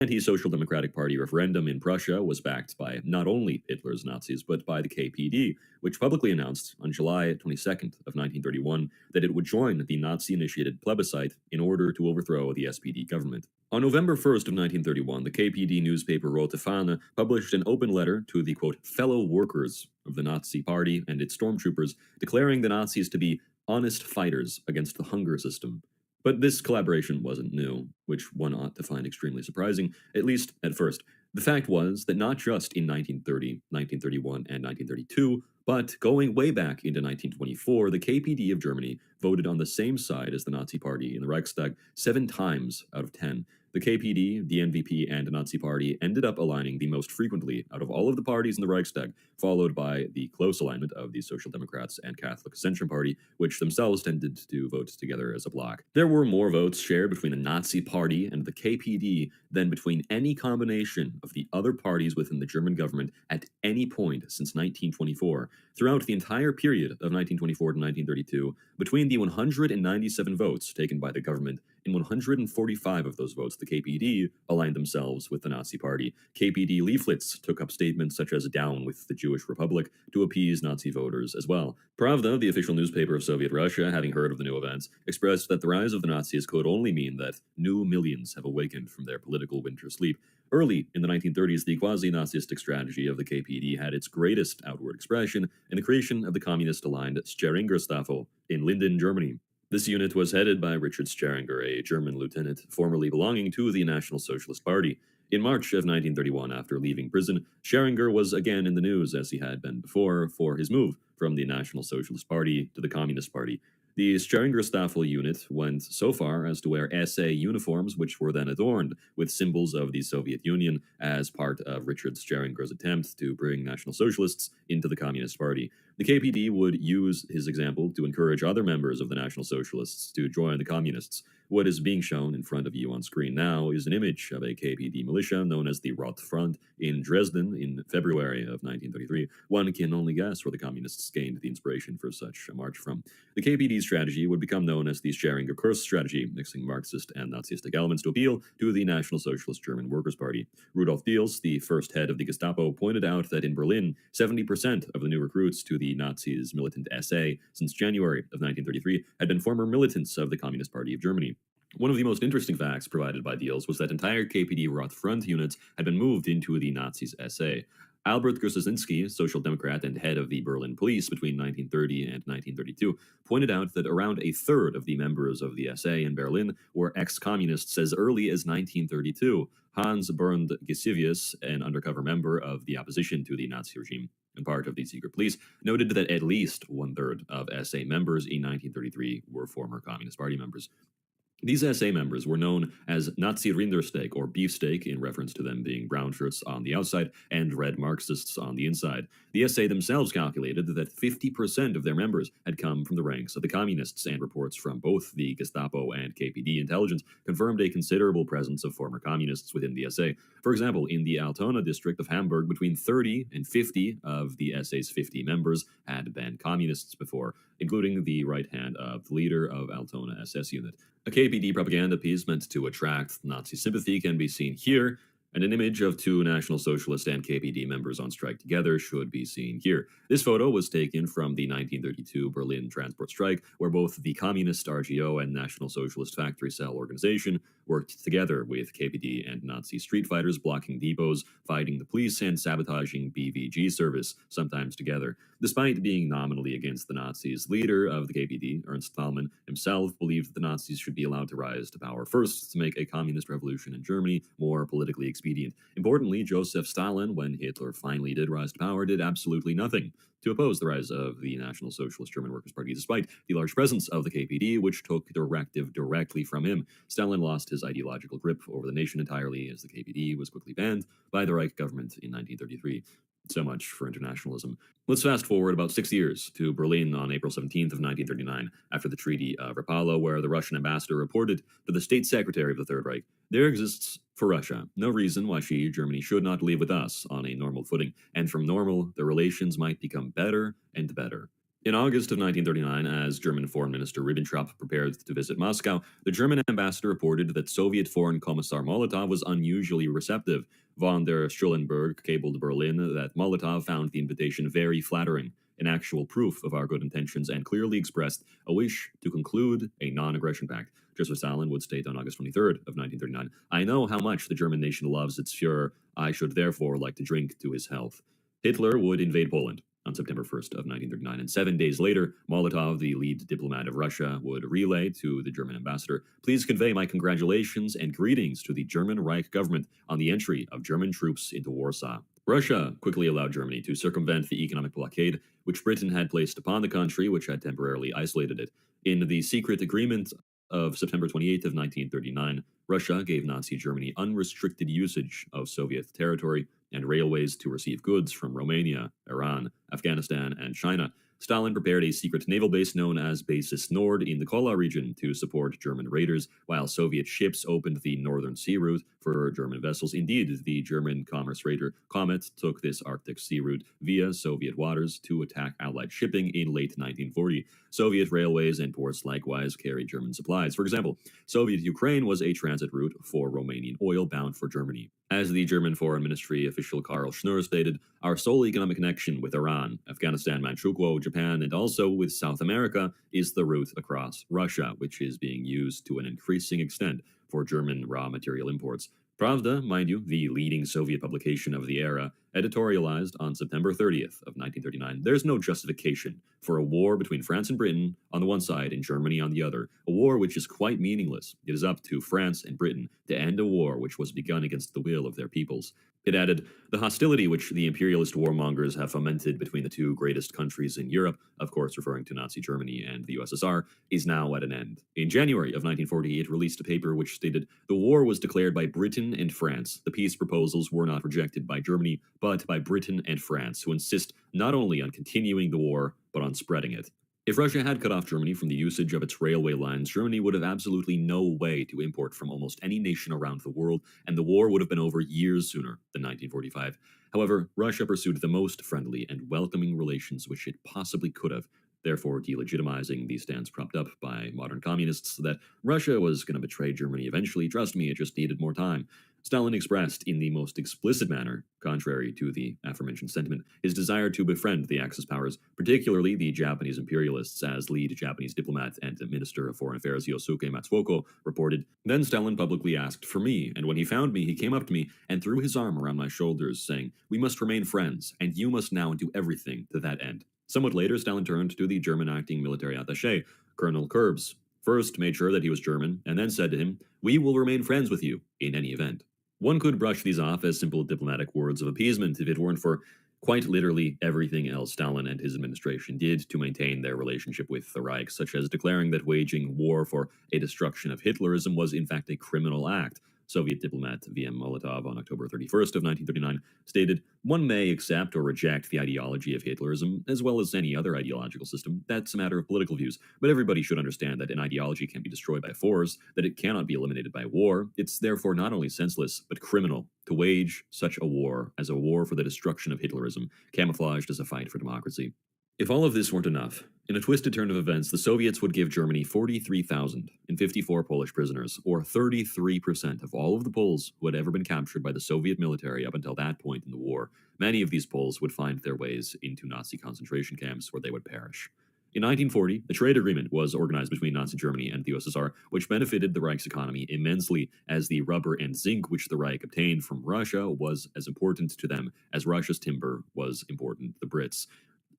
Anti-Social Democratic Party referendum in Prussia was backed by not only Hitler's Nazis, but by the KPD, which publicly announced on July 22nd of 1931 that it would join the Nazi-initiated plebiscite in order to overthrow the SPD government. On November 1st of 1931, the KPD newspaper Rote Fahne published an open letter to the, quote, fellow workers of the Nazi Party and its stormtroopers, declaring the Nazis to be honest fighters against the hunger system. But this collaboration wasn't new, which one ought to find extremely surprising, at least at first. The fact was that not just in 1930, 1931, and 1932, but going way back into 1924, the KPD of Germany voted on the same side as the Nazi Party in the Reichstag 7 times out of 10. The KPD, the NVP, and the Nazi Party ended up aligning the most frequently out of all of the parties in the Reichstag, followed by the close alignment of the Social Democrats and Catholic Ascension Party, which themselves tended to vote together as a bloc. There were more votes shared between the Nazi Party and the KPD than between any combination of the other parties within the German government at any point since 1924. Throughout the entire period of 1924 to 1932, between the 197 votes taken by the government, in 145 of those votes, the KPD aligned themselves with the Nazi Party. KPD leaflets took up statements such as "down with the Jewish Republic" to appease Nazi voters as well. Pravda, the official newspaper of Soviet Russia, having heard of the new events, expressed that the rise of the Nazis could only mean that new millions have awakened from their political winter sleep. Early in the 1930s, the quasi-Nazistic strategy of the KPD had its greatest outward expression in the creation of the communist-aligned Scheringerstaffel in Linden, Germany. This unit was headed by Richard Scheringer, a German lieutenant formerly belonging to the National Socialist Party. In March of 1931, after leaving prison, Scheringer was again in the news, as he had been before, for his move from the National Socialist Party to the Communist Party. The Scheringer-Staffel unit went so far as to wear SA uniforms, which were then adorned with symbols of the Soviet Union as part of Richard Scheringer's attempt to bring National Socialists into the Communist Party. The KPD would use his example to encourage other members of the National Socialists to join the Communists. What is being shown in front of you on screen now is an image of a KPD militia known as the Rote Front in Dresden in February of 1933. One can only guess where the Communists gained the inspiration for such a march from. The KPD strategy would become known as the Scheringer Kurz strategy, mixing Marxist and Nazistic elements to appeal to the National Socialist German Workers' Party. Rudolf Diels, the first head of the Gestapo, pointed out that in Berlin, 70% of the new recruits to the Nazis' militant SA since January of 1933 had been former militants of the Communist Party of Germany. One of the most interesting facts provided by Diels was that entire KPD Rote Front units had been moved into the Nazis' SA. Albert Gruszinski, social democrat and head of the Berlin police between 1930 and 1932, pointed out that around a third of the members of the SA in Berlin were ex-communists as early as 1932. Hans Bernd Gisevius, an undercover member of the opposition to the Nazi regime and part of the secret police, noted that at least one-third of SA members in 1933 were former Communist Party members. These SA members were known as Nazi Rindersteak, or beefsteak, in reference to them being brown shirts on the outside and red Marxists on the inside. The SA themselves calculated that 50% of their members had come from the ranks of the communists, and reports from both the Gestapo and KPD intelligence confirmed a considerable presence of former communists within the SA. For example, in the Altona district of Hamburg, between 30 and 50 of the SA's 50 members had been communists before, including the right hand of the leader of Altona SS unit. A KPD propaganda piece meant to attract Nazi sympathy can be seen here, and an image of two National Socialist and KPD members on strike together should be seen here. This photo was taken from the 1932 Berlin transport strike, where both the Communist RGO and National Socialist Factory Cell organization worked together with KPD and Nazi street fighters, blocking depots, fighting the police, and sabotaging BVG service, sometimes together. Despite being nominally against the Nazis, leader of the KPD, Ernst Thälmann, himself believed that the Nazis should be allowed to rise to power first to make a communist revolution in Germany more politically expedient. Importantly, Joseph Stalin, when Hitler finally did rise to power, did absolutely nothing to oppose the rise of the National Socialist German Workers' Party, despite the large presence of the KPD, which took directive directly from him. Stalin lost his ideological grip over the nation entirely as the KPD was quickly banned by the Reich government in 1933. So much for internationalism. Let's fast forward about 6 years to Berlin on April 17th of 1939, after the Treaty of Rapallo, where the Russian ambassador reported to the State Secretary of the Third Reich, "There exists, for Russia, no reason why she, Germany, should not live with us on a normal footing, and from normal, the relations might become better and better." In August of 1939, as German Foreign Minister Ribbentrop prepared to visit Moscow, the German ambassador reported that Soviet Foreign Commissar Molotov was unusually receptive. Von der Schulenburg cabled Berlin that Molotov found the invitation very flattering, an actual proof of our good intentions, and clearly expressed a wish to conclude a non-aggression pact. Just as Stalin would state on August 23rd of 1939, I know how much the German nation loves its Führer. I should therefore like to drink to his health. Hitler would invade Poland on September 1st of 1939, and 7 days later, Molotov, the lead diplomat of Russia, would relay to the German ambassador, please convey my congratulations and greetings to the German Reich government on the entry of German troops into Warsaw. Russia quickly allowed Germany to circumvent the economic blockade which Britain had placed upon the country, which had temporarily isolated it. In the secret agreement of September 28th of 1939, Russia gave Nazi Germany unrestricted usage of Soviet territory and railways to receive goods from Romania, Iran, Afghanistan, and China. Stalin prepared a secret naval base known as Basis Nord in the Kola region to support German raiders, while Soviet ships opened the Northern Sea route for German vessels. Indeed, the German commerce raider Comet took this Arctic Sea route via Soviet waters to attack Allied shipping in late 1940. Soviet railways and ports likewise carried German supplies. For example, Soviet Ukraine was a transit route for Romanian oil bound for Germany. As the German Foreign Ministry official Karl Schnurr stated, our sole economic connection with Iran, Afghanistan, Manchukuo, Japan, and also with South America is the route across Russia, which is being used to an increasing extent for German raw material imports. Pravda, mind you, the leading Soviet publication of the era, editorialized on September 30th of 1939, there's no justification for a war between France and Britain on the one side and Germany on the other, a war which is quite meaningless. It is up to France and Britain to end a war which was begun against the will of their peoples. It added, the hostility which the imperialist warmongers have fomented between the two greatest countries in Europe, of course referring to Nazi Germany and the USSR, is now at an end. In January of 1940, it released a paper which stated, the war was declared by Britain and France. The peace proposals were not rejected by Germany, but by Britain and France, who insist not only on continuing the war, but on spreading it. If Russia had cut off Germany from the usage of its railway lines, Germany would have absolutely no way to import from almost any nation around the world, and the war would have been over years sooner than 1945. However, Russia pursued the most friendly and welcoming relations which it possibly could have, therefore delegitimizing the stance propped up by modern communists that Russia was going to betray Germany eventually. Trust me, it just needed more time. Stalin expressed in the most explicit manner, contrary to the aforementioned sentiment, his desire to befriend the Axis powers, particularly the Japanese imperialists, as lead Japanese diplomat and Minister of Foreign Affairs Yosuke Matsuoko reported. Then Stalin publicly asked for me, and when he found me, he came up to me and threw his arm around my shoulders, saying, we must remain friends, and you must now do everything to that end. Somewhat later, Stalin turned to the German acting military attaché, Colonel Kurbs. First made sure that he was German, and then said to him, we will remain friends with you in any event. One could brush these off as simple diplomatic words of appeasement if it weren't for quite literally everything else Stalin and his administration did to maintain their relationship with the Reich, such as declaring that waging war for a destruction of Hitlerism was in fact a criminal act. Soviet diplomat V.M. Molotov on October 31st of 1939 stated, one may accept or reject the ideology of Hitlerism, as well as any other ideological system. That's a matter of political views, but everybody should understand that an ideology can be destroyed by force, that it cannot be eliminated by war. It's therefore not only senseless, but criminal to wage such a war as a war for the destruction of Hitlerism, camouflaged as a fight for democracy. If all of this weren't enough, in a twisted turn of events, the Soviets would give Germany 43,054 Polish prisoners, or 33% of all of the Poles who had ever been captured by the Soviet military up until that point in the war. Many of these Poles would find their ways into Nazi concentration camps where they would perish. In 1940, a trade agreement was organized between Nazi Germany and the USSR, which benefited the Reich's economy immensely, as the rubber and zinc which the Reich obtained from Russia was as important to them as Russia's timber was important to the Brits.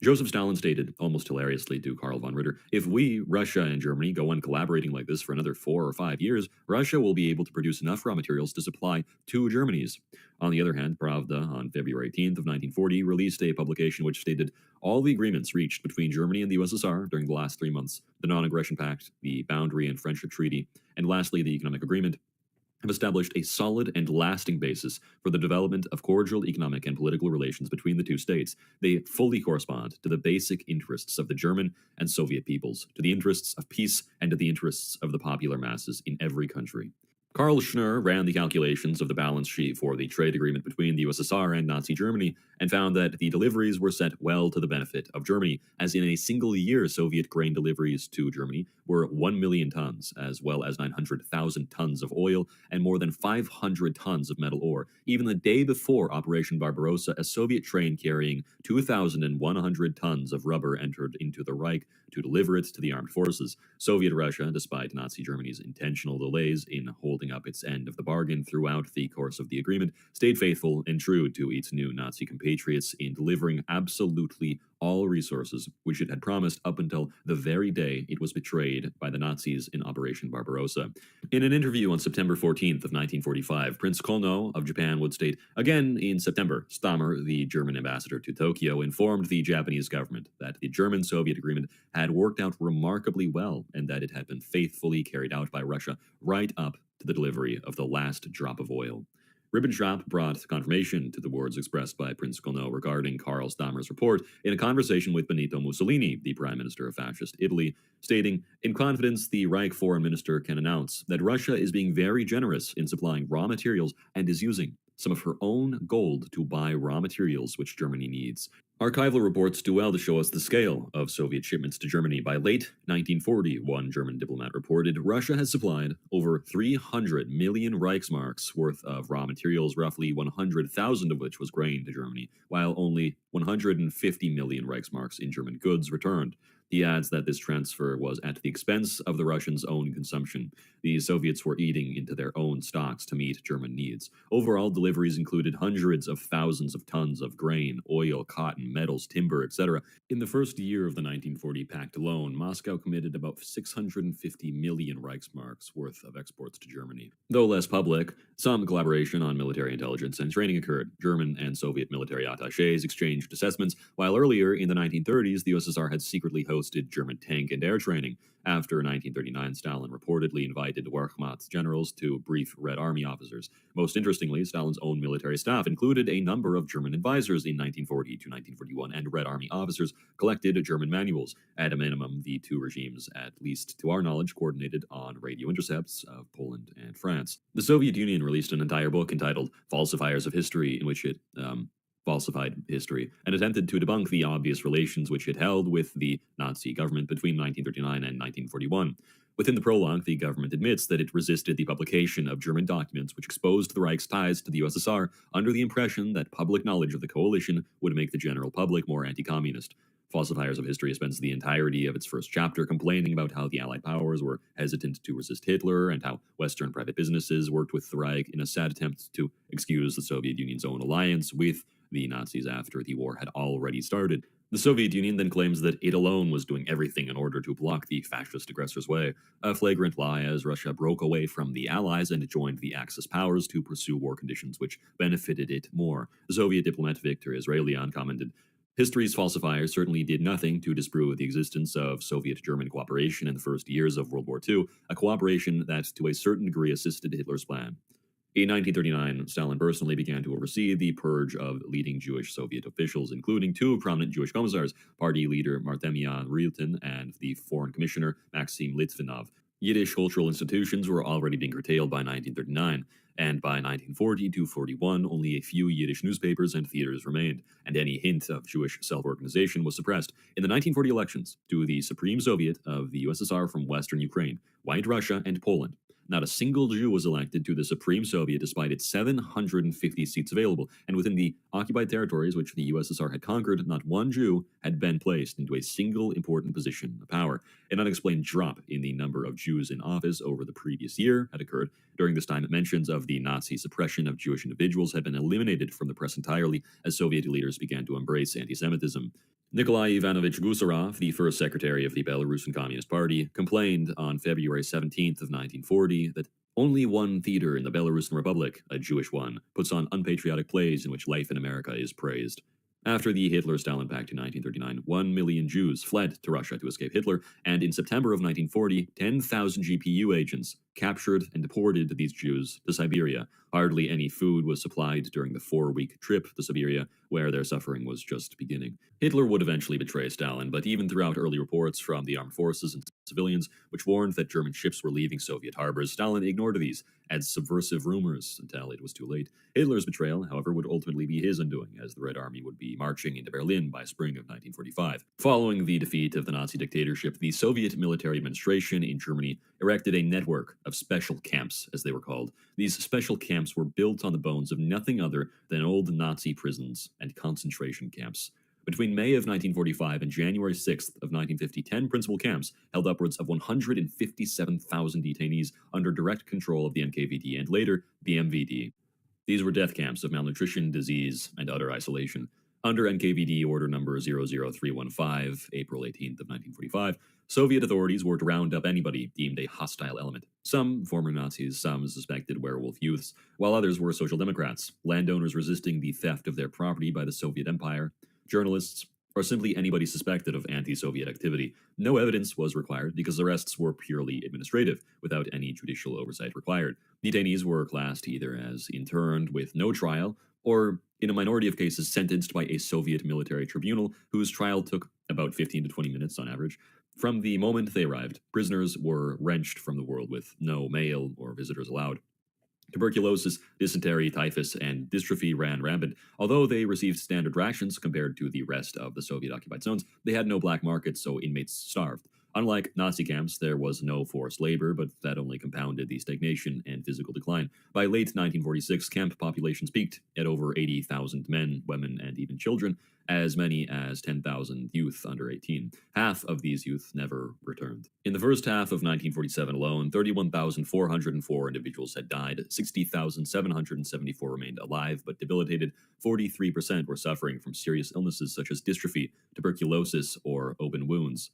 Joseph Stalin stated, almost hilariously to Karl von Ritter, if we, Russia and Germany, go on collaborating like this for another 4 or 5 years, Russia will be able to produce enough raw materials to supply 2 Germanys. On the other hand, Pravda, on February 18th of 1940, released a publication which stated, all the agreements reached between Germany and the USSR during the last 3 months, the Non-Aggression Pact, the Boundary and Friendship Treaty, and lastly the Economic Agreement, have established a solid and lasting basis for the development of cordial economic and political relations between the two states. They fully correspond to the basic interests of the German and Soviet peoples, to the interests of peace, and to the interests of the popular masses in every country. Karl Schnur ran the calculations of the balance sheet for the trade agreement between the USSR and Nazi Germany and found that the deliveries were set well to the benefit of Germany, as in a single year, Soviet grain deliveries to Germany were 1 million tons, as well as 900,000 tons of oil and more than 500 tons of metal ore. Even the day before Operation Barbarossa, a Soviet train carrying 2,100 tons of rubber entered into the Reich to deliver it to the armed forces. Soviet Russia, despite Nazi Germany's intentional delays in holding up its end of the bargain throughout the course of the agreement, stayed faithful and true to its new Nazi compatriots in delivering absolutely all resources which it had promised up until the very day it was betrayed by the Nazis in Operation Barbarossa. In an interview on September 14th of 1945, Prince Kono of Japan would state, again in September, Stammer, the German ambassador to Tokyo, informed the Japanese government that the German-Soviet agreement had worked out remarkably well and that it had been faithfully carried out by Russia right up to the delivery of the last drop of oil. Ribbentrop brought confirmation to the words expressed by Prince Kono regarding Karl Stammer's report in a conversation with Benito Mussolini, the Prime Minister of Fascist Italy, stating, in confidence, the Reich Foreign Minister can announce that Russia is being very generous in supplying raw materials and is using some of her own gold to buy raw materials which Germany needs. Archival reports do well to show us the scale of Soviet shipments to Germany. By late 1940, one German diplomat reported, Russia has supplied over 300 million Reichsmarks worth of raw materials, roughly 100,000 of which was grain to Germany, while only 150 million Reichsmarks in German goods returned. He adds that this transfer was at the expense of the Russians' own consumption. The Soviets were eating into their own stocks to meet German needs. Overall, deliveries included hundreds of thousands of tons of grain, oil, cotton, metals, timber, etc. In the first year of the 1940 pact alone, Moscow committed about 650 million Reichsmarks worth of exports to Germany. Though less public, some collaboration on military intelligence and training occurred. German and Soviet military attachés exchanged assessments, while earlier in the 1930s, the USSR had secretly hosted German tank and air training. After 1939, Stalin reportedly invited Wehrmacht generals to brief Red Army officers. Most interestingly, Stalin's own military staff included a number of German advisors in 1940 to 1941, and Red Army officers collected German manuals. At a minimum, the two regimes, at least to our knowledge, coordinated on radio intercepts of Poland and France. The Soviet Union released an entire book entitled Falsifiers of History, in which it falsified history, and attempted to debunk the obvious relations which it held with the Nazi government between 1939 and 1941. Within the prologue, the government admits that it resisted the publication of German documents which exposed the Reich's ties to the USSR under the impression that public knowledge of the coalition would make the general public more anti-communist. Falsifiers of History spends the entirety of its first chapter complaining about how the Allied powers were hesitant to resist Hitler and how Western private businesses worked with the Reich in a sad attempt to excuse the Soviet Union's own alliance with the Nazis after the war had already started. The Soviet Union then claims that it alone was doing everything in order to block the fascist aggressor's way, a flagrant lie as Russia broke away from the Allies and joined the Axis powers to pursue war conditions which benefited it more. The Soviet diplomat Viktor Israelian commented, history's falsifiers certainly did nothing to disprove the existence of Soviet-German cooperation in the first years of World War II, a cooperation that to a certain degree assisted Hitler's plan. In 1939, Stalin personally began to oversee the purge of leading Jewish Soviet officials, including two prominent Jewish commissars, party leader Artemyan Ryutin and the foreign commissioner Maxim Litvinov. Yiddish cultural institutions were already being curtailed by 1939, and by 1940 to 41, only a few Yiddish newspapers and theaters remained, and any hint of Jewish self-organization was suppressed. In the 1940 elections to the Supreme Soviet of the USSR from Western Ukraine, White Russia, and Poland, not a single Jew was elected to the Supreme Soviet despite its 750 seats available, and within the occupied territories which the USSR had conquered, not one Jew had been placed into a single important position of power. An unexplained drop in the number of Jews in office over the previous year had occurred. During this time, mentions of the Nazi suppression of Jewish individuals had been eliminated from the press entirely as Soviet leaders began to embrace anti-Semitism. Nikolai Ivanovich Gusarov, the first secretary of the Belarusian Communist Party, complained on February 17th of 1940 that only one theater in the Belarusian Republic, a Jewish one, puts on unpatriotic plays in which life in America is praised. After the Hitler-Stalin Pact in 1939, 1 million Jews fled to Russia to escape Hitler, and in September of 1940, 10,000 GPU agents captured and deported these Jews to Siberia. Hardly any food was supplied during the 4-week trip to Siberia, where their suffering was just beginning. Hitler would eventually betray Stalin, but even throughout early reports from the armed forces and civilians, which warned that German ships were leaving Soviet harbors, Stalin ignored these as subversive rumors until it was too late. Hitler's betrayal, however, would ultimately be his undoing, as the Red Army would be marching into Berlin by spring of 1945. Following the defeat of the Nazi dictatorship, the Soviet military administration in Germany erected a network of special camps, as they were called. These special camps were built on the bones of nothing other than old Nazi prisons and concentration camps. Between May of 1945 and January 6th of 1950, 10 principal camps held upwards of 157,000 detainees under direct control of the NKVD and later the MVD. These were death camps of malnutrition, disease, and utter isolation. Under NKVD Order Number 00315, April 18th of 1945, Soviet authorities were to round up anybody deemed a hostile element. Some former Nazis, some suspected werewolf youths, while others were social democrats, landowners resisting the theft of their property by the Soviet Empire, journalists, or simply anybody suspected of anti-Soviet activity. No evidence was required because arrests were purely administrative, without any judicial oversight required. Detainees were classed either as interned with no trial, or, in a minority of cases, sentenced by a Soviet military tribunal whose trial took about 15 to 20 minutes on average. From the moment they arrived, prisoners were wrenched from the world with no mail or visitors allowed. Tuberculosis, dysentery, typhus, and dystrophy ran rampant. Although they received standard rations compared to the rest of the Soviet-occupied zones, they had no black market, so inmates starved. Unlike Nazi camps, there was no forced labor, but that only compounded the stagnation and physical decline. By late 1946, camp populations peaked at over 80,000 men, women, and even children, as many as 10,000 youth under 18. Half of these youth never returned. In the first half of 1947 alone, 31,404 individuals had died, 60,774 remained alive but debilitated, 43% were suffering from serious illnesses such as dystrophy, tuberculosis, or open wounds.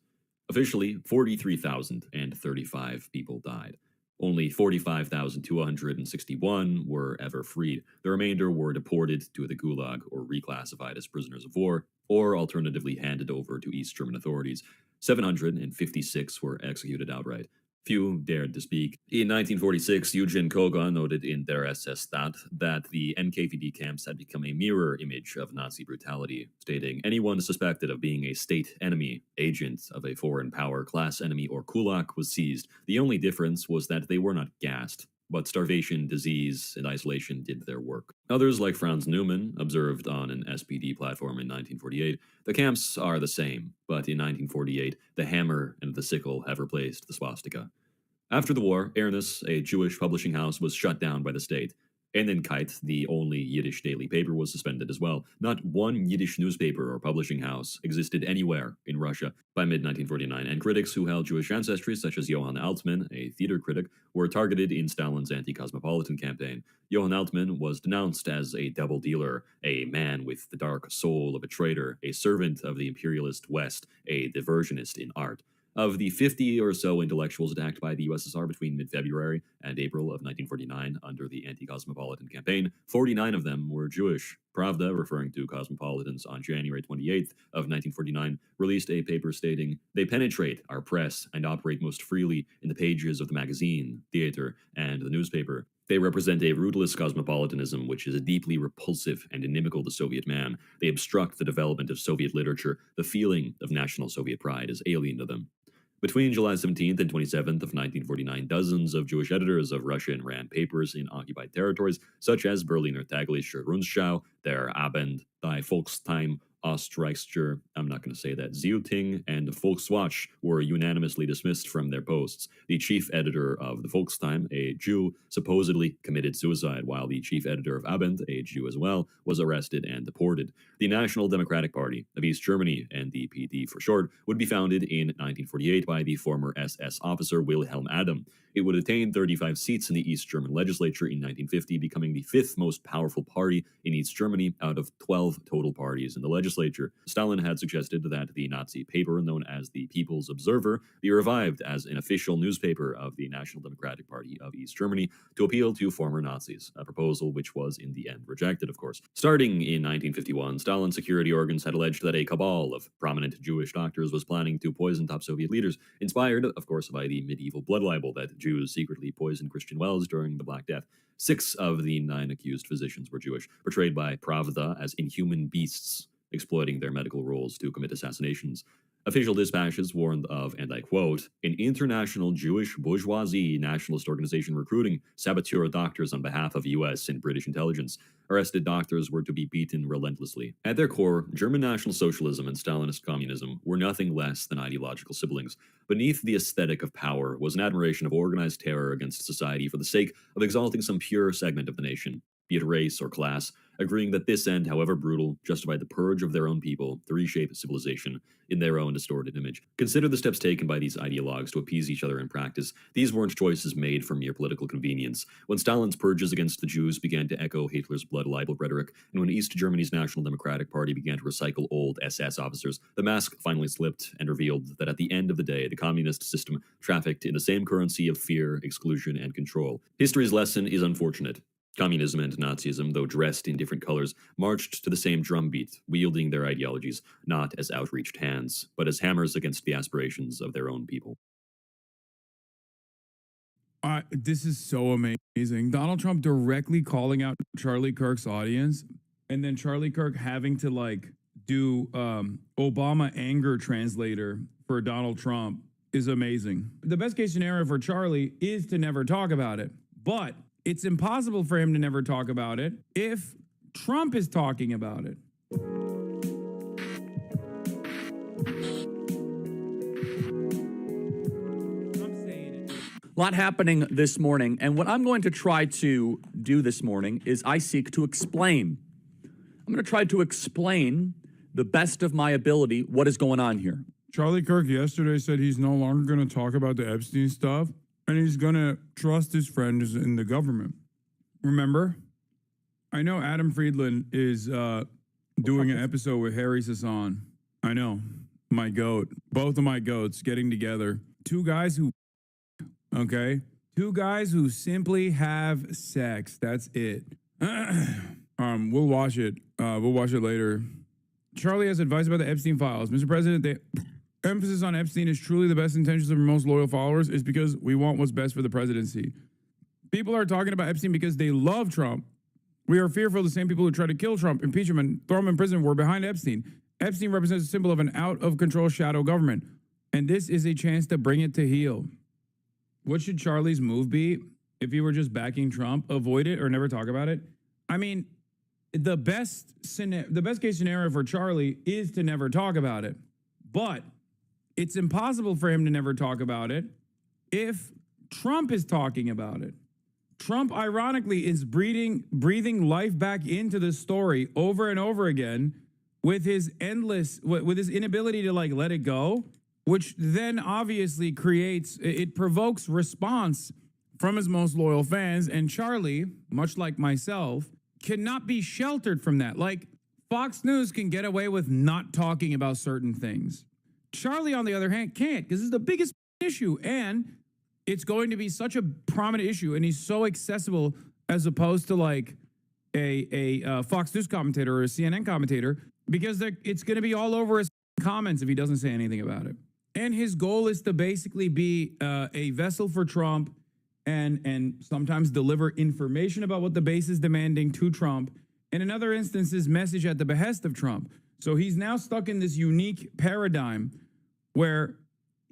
Officially, 43,035 people died. Only 45,261 were ever freed. The remainder were deported to the Gulag or reclassified as prisoners of war, or alternatively handed over to East German authorities. 756 were executed outright. Few dared to speak. In 1946, Eugen Koga noted in Der SS Stat that the NKVD camps had become a mirror image of Nazi brutality, stating, "Anyone suspected of being a state enemy, agent of a foreign power, class enemy, or kulak was seized. The only difference was that they were not gassed, but starvation, disease, and isolation did their work." Others, like Franz Neumann, observed on an SPD platform in 1948, "The camps are the same, but in 1948, the hammer and the sickle have replaced the swastika." After the war, Ernest, a Jewish publishing house, was shut down by the state. Ennenkite, the only Yiddish daily paper, was suspended as well. Not one Yiddish newspaper or publishing house existed anywhere in Russia by mid-1949, and critics who held Jewish ancestry, such as Johann Altmann, a theater critic, were targeted in Stalin's anti-cosmopolitan campaign. Johann Altmann was denounced as a double dealer, a man with the dark soul of a traitor, a servant of the imperialist West, a diversionist in art. Of the 50 or so intellectuals attacked by the USSR between mid-February and April of 1949 under the anti-cosmopolitan campaign, 49 of them were Jewish. Pravda, referring to cosmopolitans on January 28th of 1949, released a paper stating, "They penetrate our press and operate most freely in the pages of the magazine, theater, and the newspaper. They represent a rootless cosmopolitanism which is deeply repulsive and inimical to Soviet man. They obstruct the development of Soviet literature. The feeling of national Soviet pride is alien to them." Between July 17th and 27th of 1949, dozens of Jewish editors of Russian ran papers in occupied territories, such as Berliner Tägliche Rundschau, Der Abend, Die Volkstime, Ostreichscher, I'm not going to say that, Zeitung, and Volkswatch were unanimously dismissed from their posts. The chief editor of the Volkstime, a Jew, supposedly committed suicide, while the chief editor of Abend, a Jew as well, was arrested and deported. The National Democratic Party of East Germany, NDPD for short, would be founded in 1948 by the former SS officer Wilhelm Adam. It would attain 35 seats in the East German legislature in 1950, becoming the fifth most powerful party in East Germany out of 12 total parties in the legislature. legislature. Stalin had suggested that the Nazi paper known as the People's Observer be revived as an official newspaper of the National Democratic Party of East Germany to appeal to former Nazis, a proposal which was in the end rejected, of course. Starting in 1951, Stalin's security organs had alleged that a cabal of prominent Jewish doctors was planning to poison top Soviet leaders, inspired, of course, by the medieval blood libel that Jews secretly poisoned Christian Wells during the Black Death. 6 of the 9 accused physicians were Jewish, portrayed by Pravda as inhuman beasts, exploiting their medical roles to commit assassinations. Official dispatches warned of, and I quote, an international Jewish bourgeoisie nationalist organization recruiting saboteur doctors on behalf of U.S. and British intelligence. Arrested doctors were to be beaten relentlessly. At their core, German National Socialism and Stalinist communism were nothing less than ideological siblings. Beneath the aesthetic of power was an admiration of organized terror against society for the sake of exalting some pure segment of the nation, be it race or class, agreeing that this end, however brutal, justified the purge of their own people to reshape civilization in their own distorted image. Consider the steps taken by these ideologues to appease each other in practice. These weren't choices made for mere political convenience. When Stalin's purges against the Jews began to echo Hitler's blood libel rhetoric, and when East Germany's National Democratic Party began to recycle old SS officers, the mask finally slipped and revealed that at the end of the day, the communist system trafficked in the same currency of fear, exclusion, and control. History's lesson is unfortunate. Communism and Nazism, though dressed in different colors, marched to the same drumbeat, wielding their ideologies not as outreached hands, but as hammers against the aspirations of their own people. This is so amazing. Donald Trump directly calling out Charlie Kirk's audience, and then Charlie Kirk having to do Obama anger translator for Donald Trump is amazing. The best case scenario for Charlie is to never talk about it, but it's impossible for him to never talk about it if Trump is talking about it. A lot happening this morning, and what I'm going to try to do this morning is I seek to explain. I'm going to try to explain the best of my ability what is going on here. Charlie Kirk yesterday said he's no longer going to talk about the Epstein stuff, and he's going to trust his friends in the government. Remember? I know Adam Friedland is doing an episode with Harry Sasson. I know. My goat. Both of my goats getting together. Two guys who simply have sex. That's it. We'll watch it. We'll watch it later. Charlie has advice about the Epstein files. Mr. President, the emphasis on Epstein is truly the best intentions of our most loyal followers is because we want what's best for the presidency. People are talking about Epstein because they love Trump. We are fearful the same people who try to kill Trump, impeach him, and throw him in prison were behind Epstein. Epstein represents a symbol of an out-of-control shadow government, and this is a chance to bring it to heel. What should Charlie's move be if he were just backing Trump? Avoid it or never talk about it? I mean, the best case scenario for Charlie is to never talk about it, but it's impossible for him to never talk about it if Trump is talking about it. Trump, ironically, is breathing life back into the story over and over again with his inability to let it go, which then obviously provokes response from his most loyal fans. And Charlie, much like myself, cannot be sheltered from that. Fox News can get away with not talking about certain things. Charlie, on the other hand, can't, because it's the biggest issue, and it's going to be such a prominent issue, and he's so accessible as opposed to a Fox News commentator or a CNN commentator, because it's going to be all over his comments if he doesn't say anything about it. And his goal is to basically be a vessel for Trump and sometimes deliver information about what the base is demanding to Trump, and in other instances, message at the behest of Trump. So he's now stuck in this unique paradigm where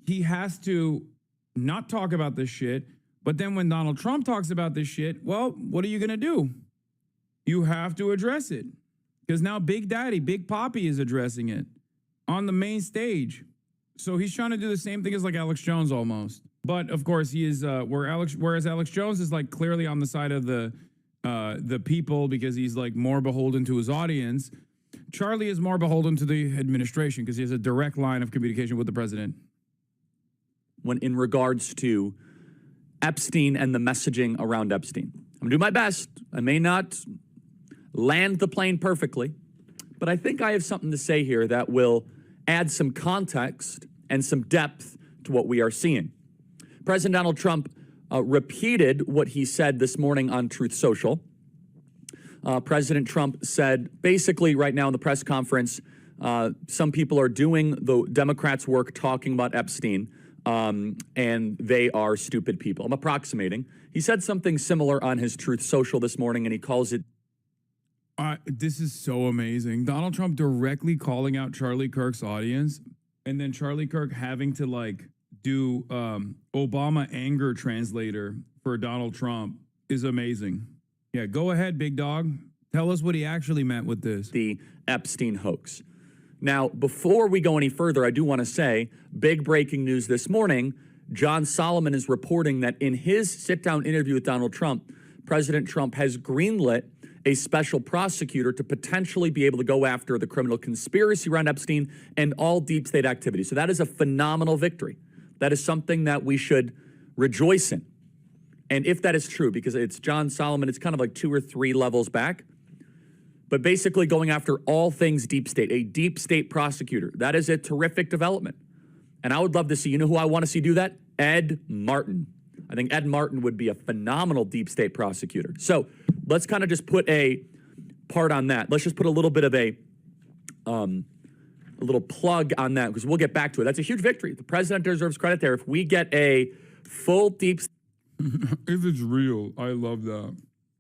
he has to not talk about this shit, but then when Donald Trump talks about this shit, well, what are you going to do? You have to address it. Because now Big Daddy, Big Papi is addressing it on the main stage. So he's trying to do the same thing as Alex Jones almost. But of course he is, whereas Alex Jones is clearly on the side of the people because he's more beholden to his audience. Charlie is more beholden to the administration because he has a direct line of communication with the president. When in regards to Epstein and the messaging around Epstein, I'm going to do my best. I may not land the plane perfectly, but I think I have something to say here that will add some context and some depth to what we are seeing. President Donald Trump repeated what he said this morning on Truth Social. President Trump said, basically right now in the press conference, some people are doing the Democrats' work talking about Epstein, and they are stupid people. I'm approximating. He said something similar on his Truth Social this morning, and he calls it... This is so amazing. Donald Trump directly calling out Charlie Kirk's audience, and then Charlie Kirk having to like do Obama anger translator for Donald Trump is amazing. Yeah, go ahead, big dog. Tell us what he actually meant with this. The Epstein hoax. Now, before we go any further, I do want to say, big breaking news this morning, John Solomon is reporting that in his sit-down interview with Donald Trump, President Trump has greenlit a special prosecutor to potentially be able to go after the criminal conspiracy around Epstein and all deep state activity. So that is a phenomenal victory. That is something that we should rejoice in. And if that is true, because it's John Solomon, it's kind of like 2 or 3 levels back, but basically going after all things deep state, a deep state prosecutor. That is a terrific development. And I would love to see, you know who I want to see do that? Ed Martin. I think Ed Martin would be a phenomenal deep state prosecutor. So let's kind of just put a part on that. Let's just put a little bit of a little plug on that, because we'll get back to it. That's a huge victory. The president deserves credit there. If we get a full deep... If it's real, I love that.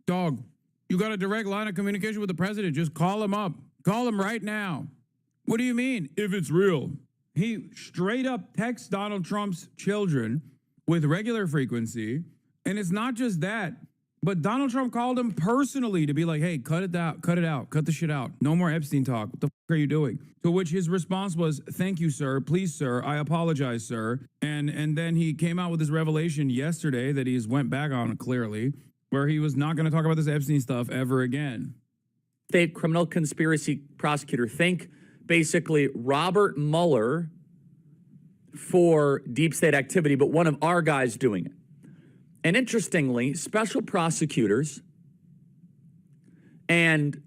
Dog, you got a direct line of communication with the president. Just call him up. Call him right now. What do you mean, if it's real? He straight up texts Donald Trump's children with regular frequency. And it's not just that, but Donald Trump called him personally to be like, hey, cut it out, cut the shit out. No more Epstein talk. What the fuck are you doing? To which his response was, thank you, sir. Please, sir. I apologize, sir. And then he came out with this revelation yesterday that he's went back on clearly, where he was not going to talk about this Epstein stuff ever again. State criminal conspiracy prosecutor, think basically Robert Mueller for deep state activity, but one of our guys doing it. And interestingly, special prosecutors and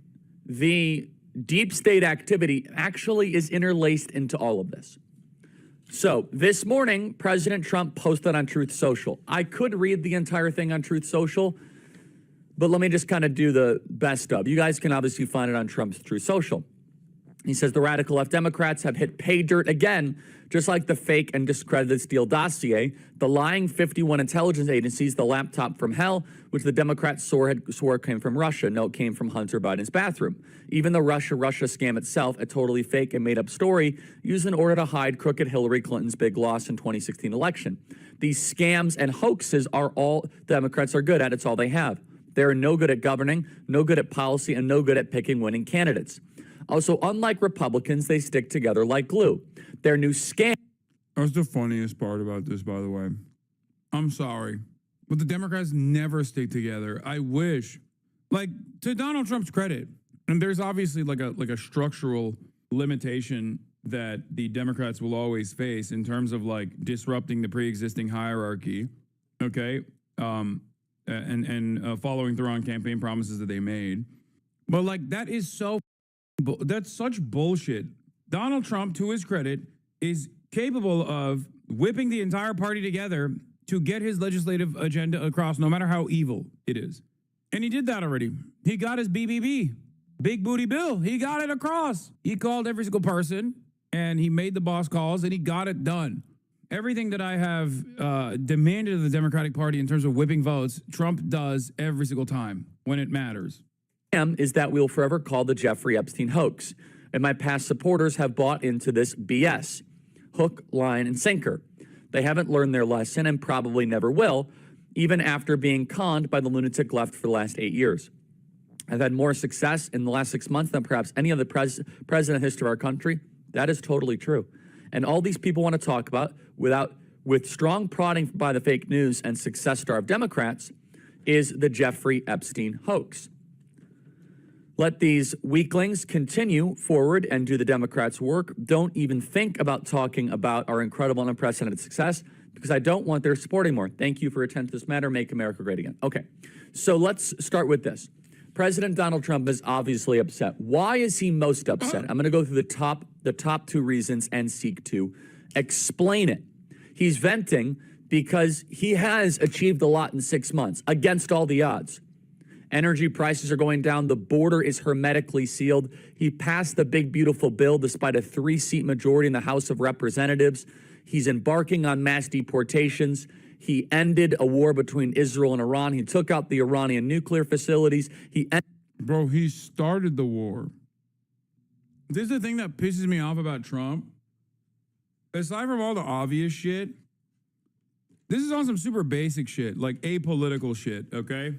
the deep state activity actually is interlaced into all of this. So this morning, President Trump posted on Truth Social. I could read the entire thing on Truth Social, but let me just kind of do the best of. You guys can obviously find it on Trump's Truth Social. He says the radical left Democrats have hit pay dirt again, just like the fake and discredited Steele dossier, the lying 51 intelligence agencies, the laptop from hell, which the Democrats swore came from Russia. No, it came from Hunter Biden's bathroom. Even the Russia scam itself, a totally fake and made-up story used in order to hide crooked Hillary Clinton's big loss in 2016 election. These scams and hoaxes are all Democrats are good at. It's all they have. They're no good at governing, no good at policy, and no good at picking winning candidates. Also, unlike Republicans, they stick together like glue. Their new scam... That's the funniest part about this, by the way. I'm sorry, but the Democrats never stick together. I wish, like, to Donald Trump's credit, and there's obviously like a structural limitation that the Democrats will always face in terms of like disrupting the pre-existing hierarchy, okay, and following through on campaign promises that they made. But like that is so... That's such bullshit. Donald Trump, to his credit, is capable of whipping the entire party together to get his legislative agenda across, no matter how evil it is. And he did that already. He got his BBB, Big Booty Bill. He got it across. He called every single person, and he made the boss calls, and he got it done. Everything that I have demanded of the Democratic Party in terms of whipping votes, Trump does every single time when it matters. Is that we'll forever call the Jeffrey Epstein hoax. And my past supporters have bought into this BS. Hook, line, and sinker. They haven't learned their lesson and probably never will, even after being conned by the lunatic left for the last 8 years. I've had more success in the last 6 months than perhaps any other president in the history of our country. That is totally true. And all these people want to talk about, with strong prodding by the fake news and success-starved Democrats, is the Jeffrey Epstein hoax. Let these weaklings continue forward and do the Democrats' work. Don't even think about talking about our incredible and unprecedented success, because I don't want their support anymore. Thank you for attending to this matter. Make America great again. Okay, so let's start with this. President Donald Trump is obviously upset. Why is he most upset? I'm going to go through the top two reasons and seek to explain it. He's venting because he has achieved a lot in 6 months against all the odds. Energy prices are going down. The border is hermetically sealed. He passed the big, beautiful bill despite a 3-seat majority in the House of Representatives. He's embarking on mass deportations. He ended a war between Israel and Iran. He took out the Iranian nuclear facilities. Bro, he started the war. This is the thing that pisses me off about Trump. Aside from all the obvious shit, this is on some super basic shit, like apolitical shit, okay?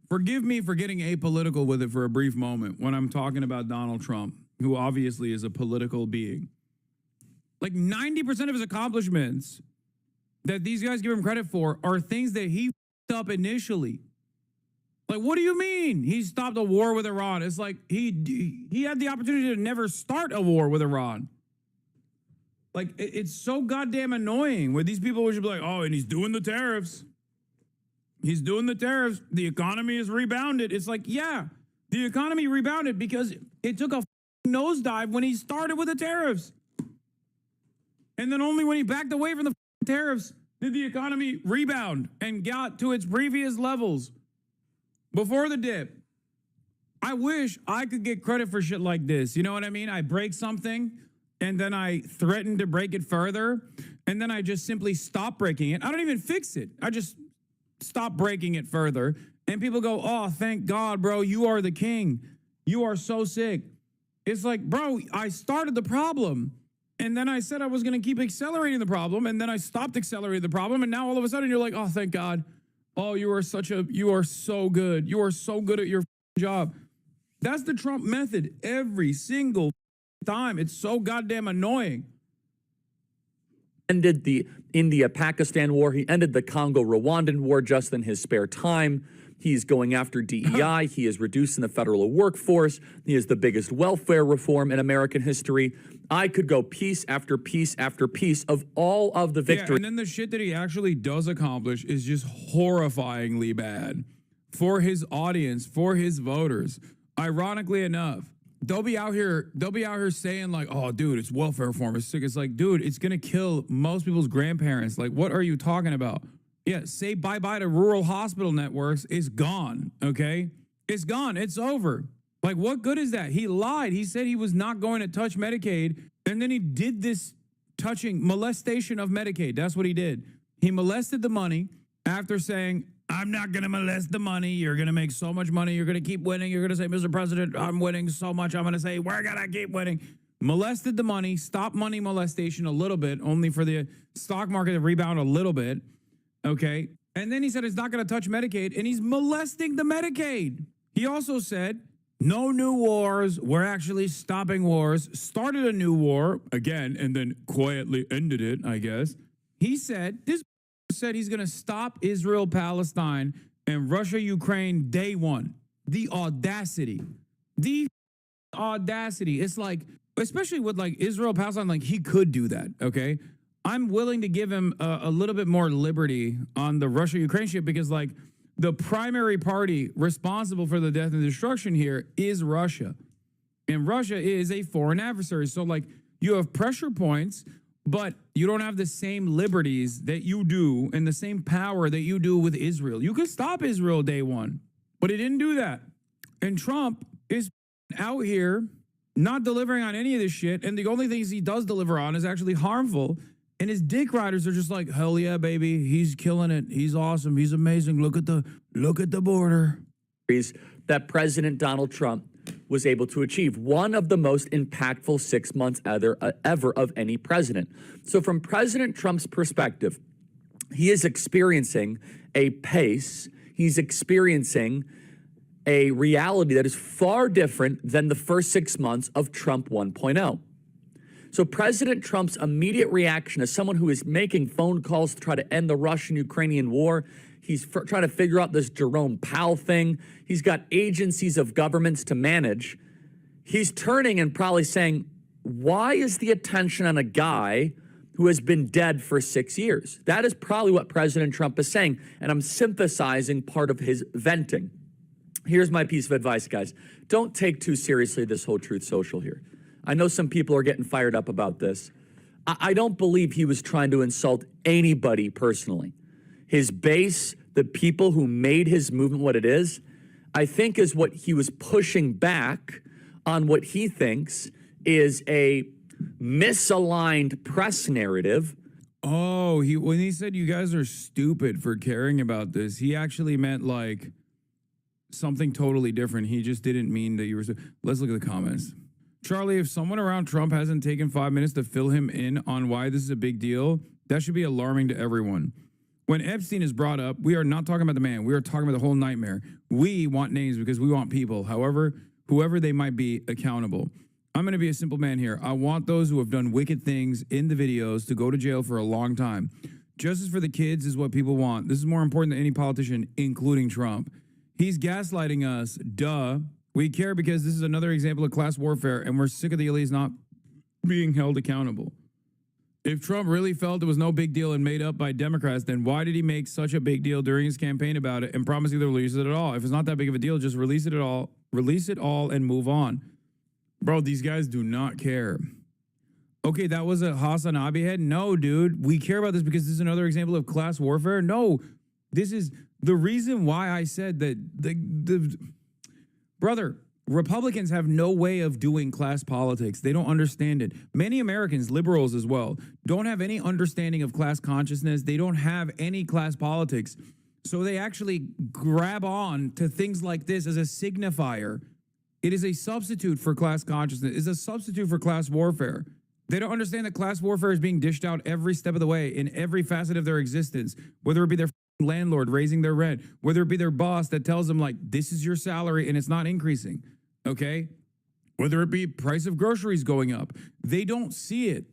Forgive me for getting apolitical with it for a brief moment when I'm talking about Donald Trump, who obviously is a political being. Like 90% of his accomplishments that these guys give him credit for are things that he f***ed up initially. Like, what do you mean he stopped a war with Iran? It's like he had the opportunity to never start a war with Iran. Like, it's so goddamn annoying where these people should be like, oh, and he's doing the tariffs. He's doing the tariffs. The economy has rebounded. It's like, yeah, the economy rebounded because it took a nosedive when he started with the tariffs. And then only when he backed away from the tariffs did the economy rebound and got to its previous levels before the dip. I wish I could get credit for shit like this. You know what I mean? I break something and then I threaten to break it further and then I just simply stop breaking it. I don't even fix it. I just stop breaking it further. And people go, oh, thank God, bro. You are the king. You are so sick. It's like, bro, I started the problem. And then I said I was going to keep accelerating the problem. And then I stopped accelerating the problem. And now all of a sudden you're like, oh, thank God. Oh, you are so good. You are so good at your job. That's the Trump method every single time. It's so goddamn annoying. Ended the India-Pakistan war. He ended the Congo-Rwandan war just in his spare time. He's going after DEI. He is reducing the federal workforce. He is the biggest welfare reform in American history. I could go piece after piece after piece of all of the victory. Yeah, and then the shit that he actually does accomplish is just horrifyingly bad for his audience, for his voters. Ironically enough, they'll be out here saying like, oh, dude, it's welfare reform. It's sick. It's like, dude, it's going to kill most people's grandparents. Like, what are you talking about? Yeah, say bye-bye to rural hospital networks. It's gone, okay? It's gone. It's over. Like, what good is that? He lied. He said he was not going to touch Medicaid, and then he did this molestation of Medicaid. That's what he did. He molested the money after saying, I'm not going to molest the money. You're going to make so much money. You're going to keep winning. You're going to say, Mr. President, I'm winning so much. I'm going to say, we're going to keep winning. Molested the money, stopped money molestation a little bit, only for the stock market to rebound a little bit. Okay. And then he said he's not going to touch Medicaid, and he's molesting the Medicaid. He also said, no new wars. We're actually stopping wars. Started a new war again, and then quietly ended it, I guess. He said, this said he's going to stop Israel, Palestine, and Russia, Ukraine day one. The audacity. The audacity. It's like, especially with like Israel, Palestine, like he could do that. Okay. I'm willing to give him a little bit more liberty on the Russia-Ukraine shit because, like, the primary party responsible for the death and destruction here is Russia. And Russia is a foreign adversary. So, like, you have pressure points, but you don't have the same liberties that you do and the same power that you do with Israel. You could stop Israel day one, but he didn't do that. And Trump is out here not delivering on any of this shit. And the only things he does deliver on is actually harmful. And his dick riders are just like, hell yeah, baby. He's killing it. He's awesome. He's amazing. Look at the border. That President Donald Trump was able to achieve. One of the most impactful 6 months ever of any president. So from President Trump's perspective, he is experiencing a pace. He's experiencing a reality that is far different than the first 6 months of Trump 1.0. So President Trump's immediate reaction as someone who is making phone calls to try to end the Russian-Ukrainian war, he's trying to figure out this Jerome Powell thing. He's got agencies of governments to manage. He's turning and probably saying, why is the attention on a guy who has been dead for 6 years? That is probably what President Trump is saying, and I'm synthesizing part of his venting. Here's my piece of advice, guys. Don't take too seriously this whole Truth Social here. I know some people are getting fired up about this. I don't believe he was trying to insult anybody personally. His base, the people who made his movement what it is, I think is what he was pushing back on what he thinks is a misaligned press narrative. Oh, when he said you guys are stupid for caring about this, he actually meant like something totally different. He just didn't mean that you were. Let's look at the comments. Charlie, if someone around Trump hasn't taken 5 minutes to fill him in on why this is a big deal, that should be alarming to everyone. When Epstein is brought up, we are not talking about the man. We are talking about the whole nightmare. We want names because we want people, however, whoever they might be, accountable. I'm going to be a simple man here. I want those who have done wicked things in the videos to go to jail for a long time. Justice for the kids is what people want. This is more important than any politician, including Trump. He's gaslighting us. Duh. We care because this is another example of class warfare, and we're sick of the elites not being held accountable. If Trump really felt it was no big deal and made up by Democrats, then why did he make such a big deal during his campaign about it and promise either release it at all? If it's not that big of a deal, just release it all and move on. Bro, these guys do not care. Okay, that was a Hassan Abihed? No, dude. We care about this because this is another example of class warfare? No. This is the reason why I said that brother, Republicans have no way of doing class politics. They don't understand it. Many Americans, liberals as well, don't have any understanding of class consciousness. They don't have any class politics. So they actually grab on to things like this as a signifier. It is a substitute for class consciousness. It's a substitute for class warfare. They don't understand that class warfare is being dished out every step of the way in every facet of their existence, whether it be their landlord raising their rent, whether it be their boss that tells them like, this is your salary and it's not increasing, okay? Whether it be price of groceries going up. They don't see it.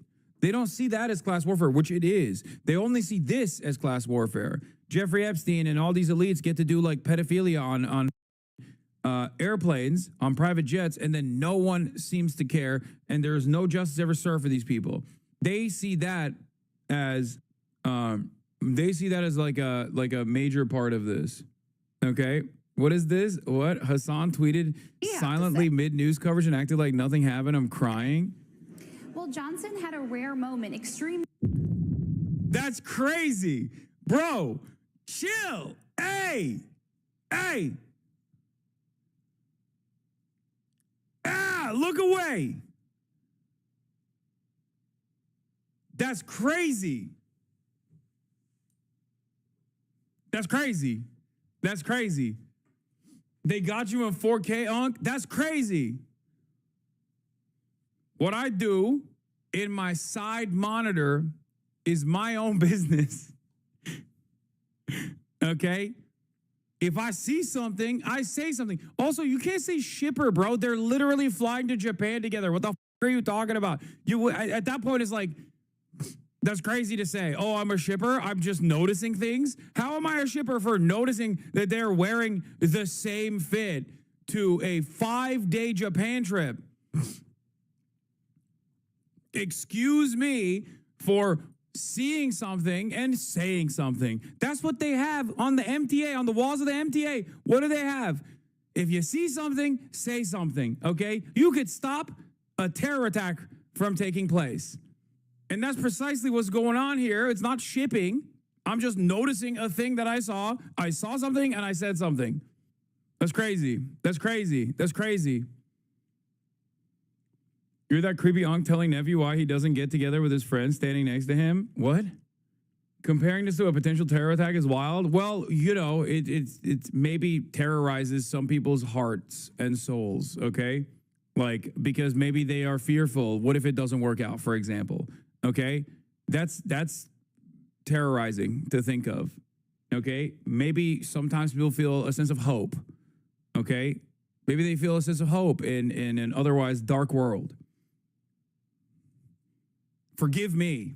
They don't see that as class warfare, which it is. They only see this as class warfare. Jeffrey Epstein and all these elites get to do like pedophilia on airplanes, on private jets, and then no one seems to care, and there is no justice ever served for these people. They see that as like a major part of this. Okay, what is this? What Hassan tweeted silently mid news coverage and acted like nothing happened. I'm crying. Well, Johnson had a rare moment. Extreme. That's crazy, bro. Chill. Hey. Look away. That's crazy. That's crazy. That's crazy. They got you in 4K, Unc? That's crazy. What I do in my side monitor is my own business. Okay? If I see something, I say something. Also, you can't say shipper, bro. They're literally flying to Japan together. What the f are you talking about? At that point, it's like, that's crazy to say. Oh, I'm a shipper. I'm just noticing things. How am I a shipper for noticing that they're wearing the same fit to a 5-day Japan trip? Excuse me for seeing something and saying something. That's what they have on the MTA, on the walls of the MTA. What do they have? If you see something, say something, okay? You could stop a terror attack from taking place. And that's precisely what's going on here. It's not shipping. I'm just noticing a thing that I saw. I saw something and I said something. That's crazy. That's crazy. That's crazy. You're that creepy unc telling nephew why he doesn't get together with his friend standing next to him? What? Comparing this to a potential terror attack is wild? Well, you know, it maybe terrorizes some people's hearts and souls, okay? Like, because maybe they are fearful. What if it doesn't work out, for example? Okay? That's terrorizing to think of, okay? Maybe sometimes people feel a sense of hope, okay? Maybe they feel a sense of hope in an otherwise dark world. Forgive me.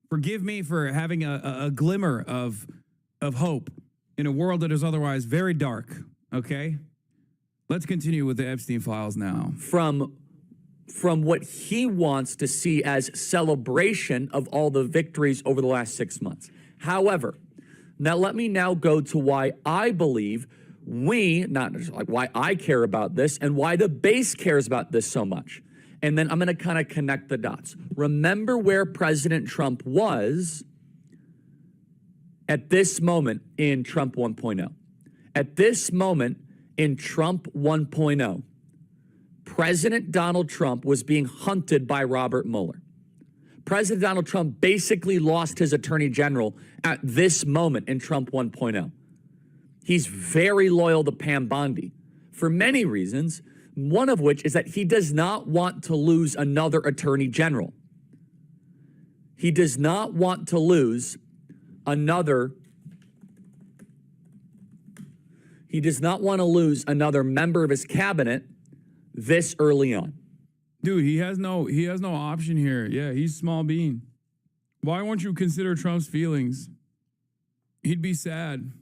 Forgive me for having a glimmer of hope in a world that is otherwise very dark, okay? Let's continue with the Epstein files now. From what he wants to see as celebration of all the victories over the last 6 months. However, now let me now go to why I believe not just like why I care about this and why the base cares about this so much. And then I'm going to kind of connect the dots. Remember where President Trump was at this moment in Trump 1.0. At this moment in Trump 1.0, President Donald Trump was being hunted by Robert Mueller. President Donald Trump basically lost his attorney general at this moment in Trump 1.0. He's very loyal to Pam Bondi for many reasons, one of which is that he does not want to lose another attorney general. He does not want to lose another member of his cabinet this early on. Dude, he has no option here. Yeah, he's small bean. Why won't you consider Trump's feelings? He'd be sad.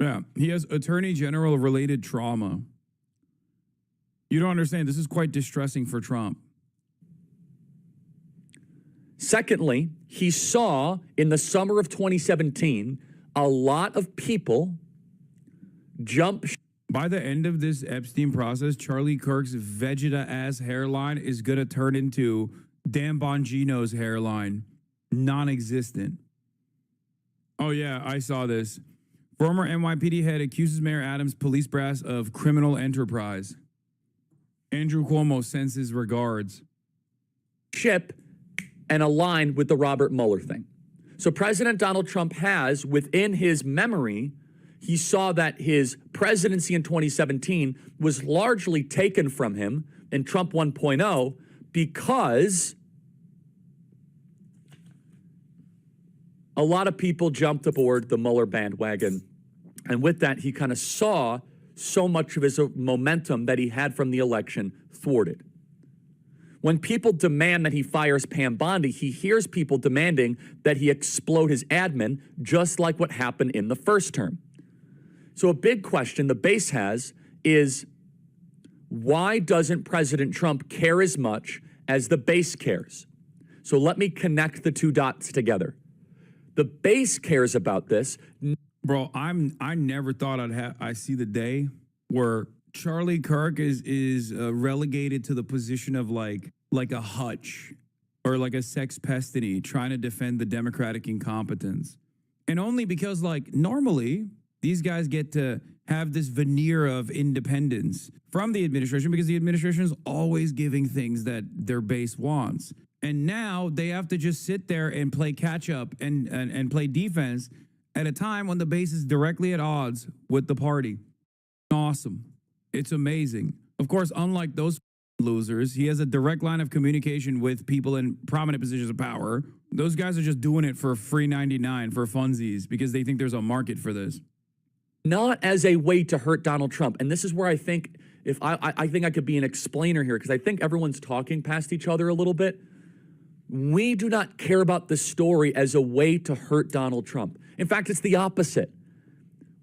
Yeah, he has attorney general related trauma. You don't understand. This is quite distressing for Trump. Secondly, he saw in the summer of 2017 a lot of people jump. By the end of this Epstein process, Charlie Kirk's Vegeta-ass hairline is going to turn into Dan Bongino's hairline. Non-existent. Oh, yeah, I saw this. Former NYPD head accuses Mayor Adams' police brass of criminal enterprise. Andrew Cuomo sends his regards. Ship and aligned with the Robert Mueller thing. So President Donald Trump has, within his memory, he saw that his presidency in 2017 was largely taken from him in Trump 1.0 because a lot of people jumped aboard the Mueller bandwagon. And with that, he kind of saw so much of his momentum that he had from the election thwarted. When people demand that he fires Pam Bondi, he hears people demanding that he explode his admin, just like what happened in the first term. So a big question the base has is, why doesn't President Trump care as much as the base cares? So let me connect the two dots together. The base cares about this. Bro, I never thought I see the day where Charlie Kirk is relegated to the position of like a hutch or like a sex pestiny trying to defend the Democratic incompetence. And only because like normally these guys get to have this veneer of independence from the administration because the administration is always giving things that their base wants. And now they have to just sit there and play catch up and play defense at a time when the base is directly at odds with the party. Awesome. It's amazing. Of course, unlike those losers, he has a direct line of communication with people in prominent positions of power. Those guys are just doing it for free 99 for funsies because they think there's a market for this. Not as a way to hurt Donald Trump. And this is where I think I think I could be an explainer here because I think everyone's talking past each other a little bit. We do not care about the story as a way to hurt Donald Trump. In fact, it's the opposite.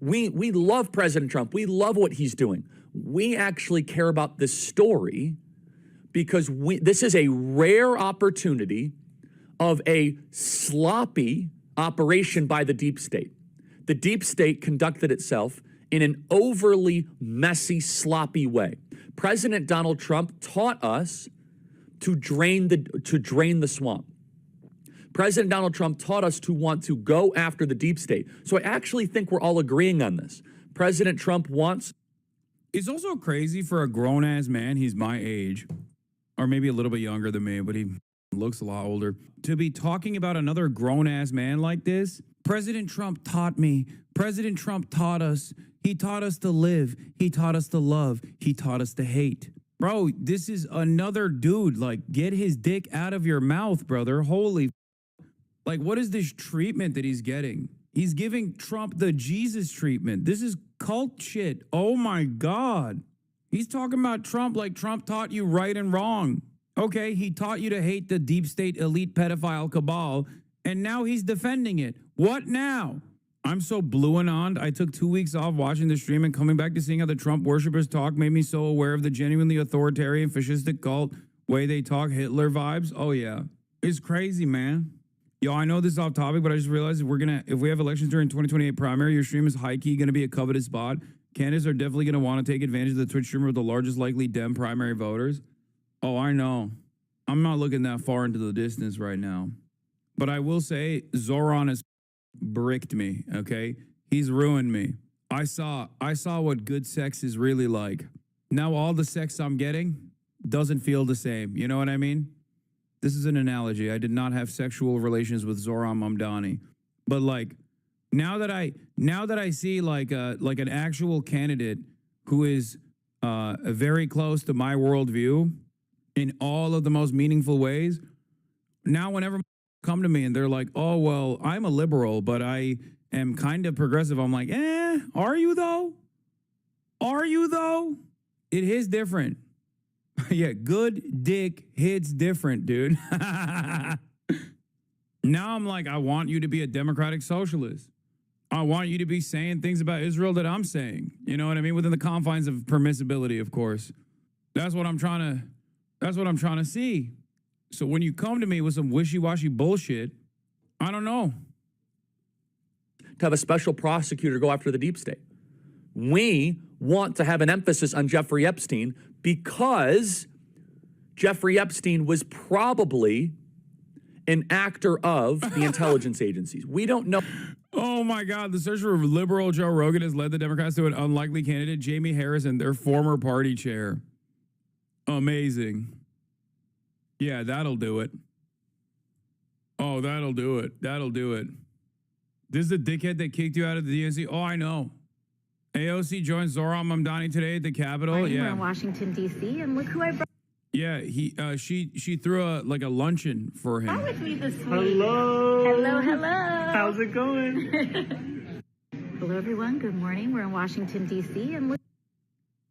We love President Trump. We love what he's doing. We actually care about this story because this is a rare opportunity of a sloppy operation by the deep state. The deep state conducted itself in an overly messy, sloppy way. President Donald Trump taught us to drain the swamp. President Donald Trump taught us to want to go after the deep state. So I actually think we're all agreeing on this. President Trump wants. It's also crazy for a grown-ass man, he's my age, or maybe a little bit younger than me, but he looks a lot older, to be talking about another grown-ass man like this. President Trump taught me. President Trump taught us. He taught us to live. He taught us to love. He taught us to hate. Bro, this is another dude. Like, get his dick out of your mouth, brother. Holy. Like, what is this treatment that he's getting? He's giving Trump the Jesus treatment. This is cult shit. Oh, my God. He's talking about Trump like Trump taught you right and wrong. Okay, he taught you to hate the deep state elite pedophile cabal, and now he's defending it. What now? I'm so blue and on. I took 2 weeks off watching the stream and coming back to seeing how the Trump worshippers talk made me so aware of the genuinely authoritarian, fascistic cult way they talk, Hitler vibes. Oh, yeah. It's crazy, man. Yo, I know this is off topic, but I just realized if we have elections during 2028 primary, your stream is high-key going to be a coveted spot. Candidates are definitely going to want to take advantage of the Twitch streamer with the largest likely Dem primary voters. Oh, I know. I'm not looking that far into the distance right now. But I will say Zoran has bricked me, okay? He's ruined me. I saw what good sex is really like. Now all the sex I'm getting doesn't feel the same. You know what I mean? This is an analogy. I did not have sexual relations with Zoran Mamdani. But like now that I see like an actual candidate who is very close to my worldview in all of the most meaningful ways, now whenever come to me and they're like, oh, well, I'm a liberal, but I am kind of progressive. I'm like, are you though? Are you though? It is different. Yeah, good dick hits different, dude. Now I'm like, I want you to be a democratic socialist. I want you to be saying things about Israel that I'm saying. You know what I mean? Within the confines of permissibility, of course. That's what I'm trying to see. So when you come to me with some wishy-washy bullshit, I don't know. To have a special prosecutor go after the deep state. We want to have an emphasis on Jeffrey Epstein because Jeffrey Epstein was probably an actor of the intelligence agencies. We don't know. Oh my God, the search for liberal Joe Rogan has led the Democrats to an unlikely candidate, Jamie Harrison, their former party chair. Amazing. Yeah, that'll do it. Oh, that'll do it. That'll do it. This is the dickhead that kicked you out of the DNC? Oh, I know. AOC joined Zoran Mamdani today at the Capitol. Yeah. We're in Washington, D.C., and look who I brought. Yeah, she threw a luncheon for him. With me this week. Hello. Hello, hello. How's it going? Hello, everyone. Good morning. We're in Washington, D.C., and look.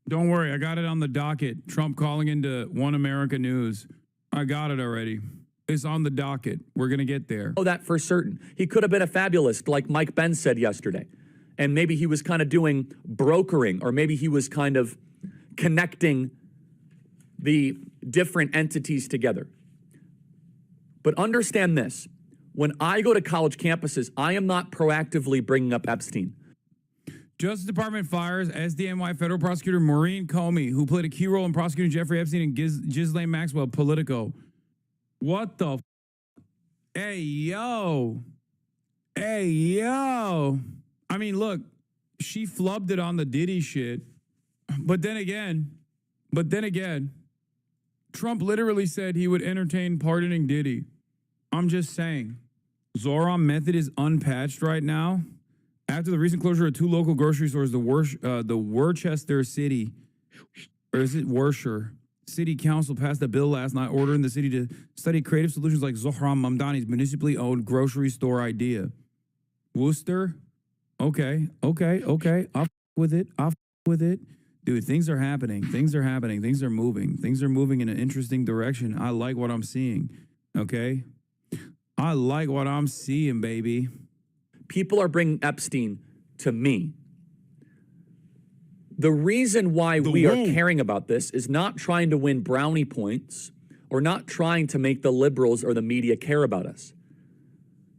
Don't worry, I got it on the docket. Trump calling into One America News. I got it already. It's on the docket. We're going to get there. Oh, that for certain. He could have been a fabulist, like Mike Benz said yesterday. And maybe he was kind of doing brokering, or maybe he was kind of connecting the different entities together. But understand this. When I go to college campuses, I am not proactively bringing up Epstein. Justice Department fires SDNY federal prosecutor Maureen Comey, who played a key role in prosecuting Jeffrey Epstein and Ghislaine Maxwell, Politico. What the Hey, yo. Hey, yo. I mean, look, she flubbed it on the Diddy shit. But then again, Trump literally said he would entertain pardoning Diddy. I'm just saying. Zoran method is unpatched right now. After the recent closure of 2 local grocery stores, the Worcester City, or is it Worcester? City Council passed a bill last night ordering the city to study creative solutions like Zohran Mamdani's municipally owned grocery store idea. Worcester? Okay. I'll with it. Dude, things are happening. Things are moving. Things are moving in an interesting direction. I like what I'm seeing. Okay? I like what I'm seeing, baby. People are bringing Epstein to me. The reason why we are caring about this is not trying to win brownie points or not trying to make the liberals or the media care about us.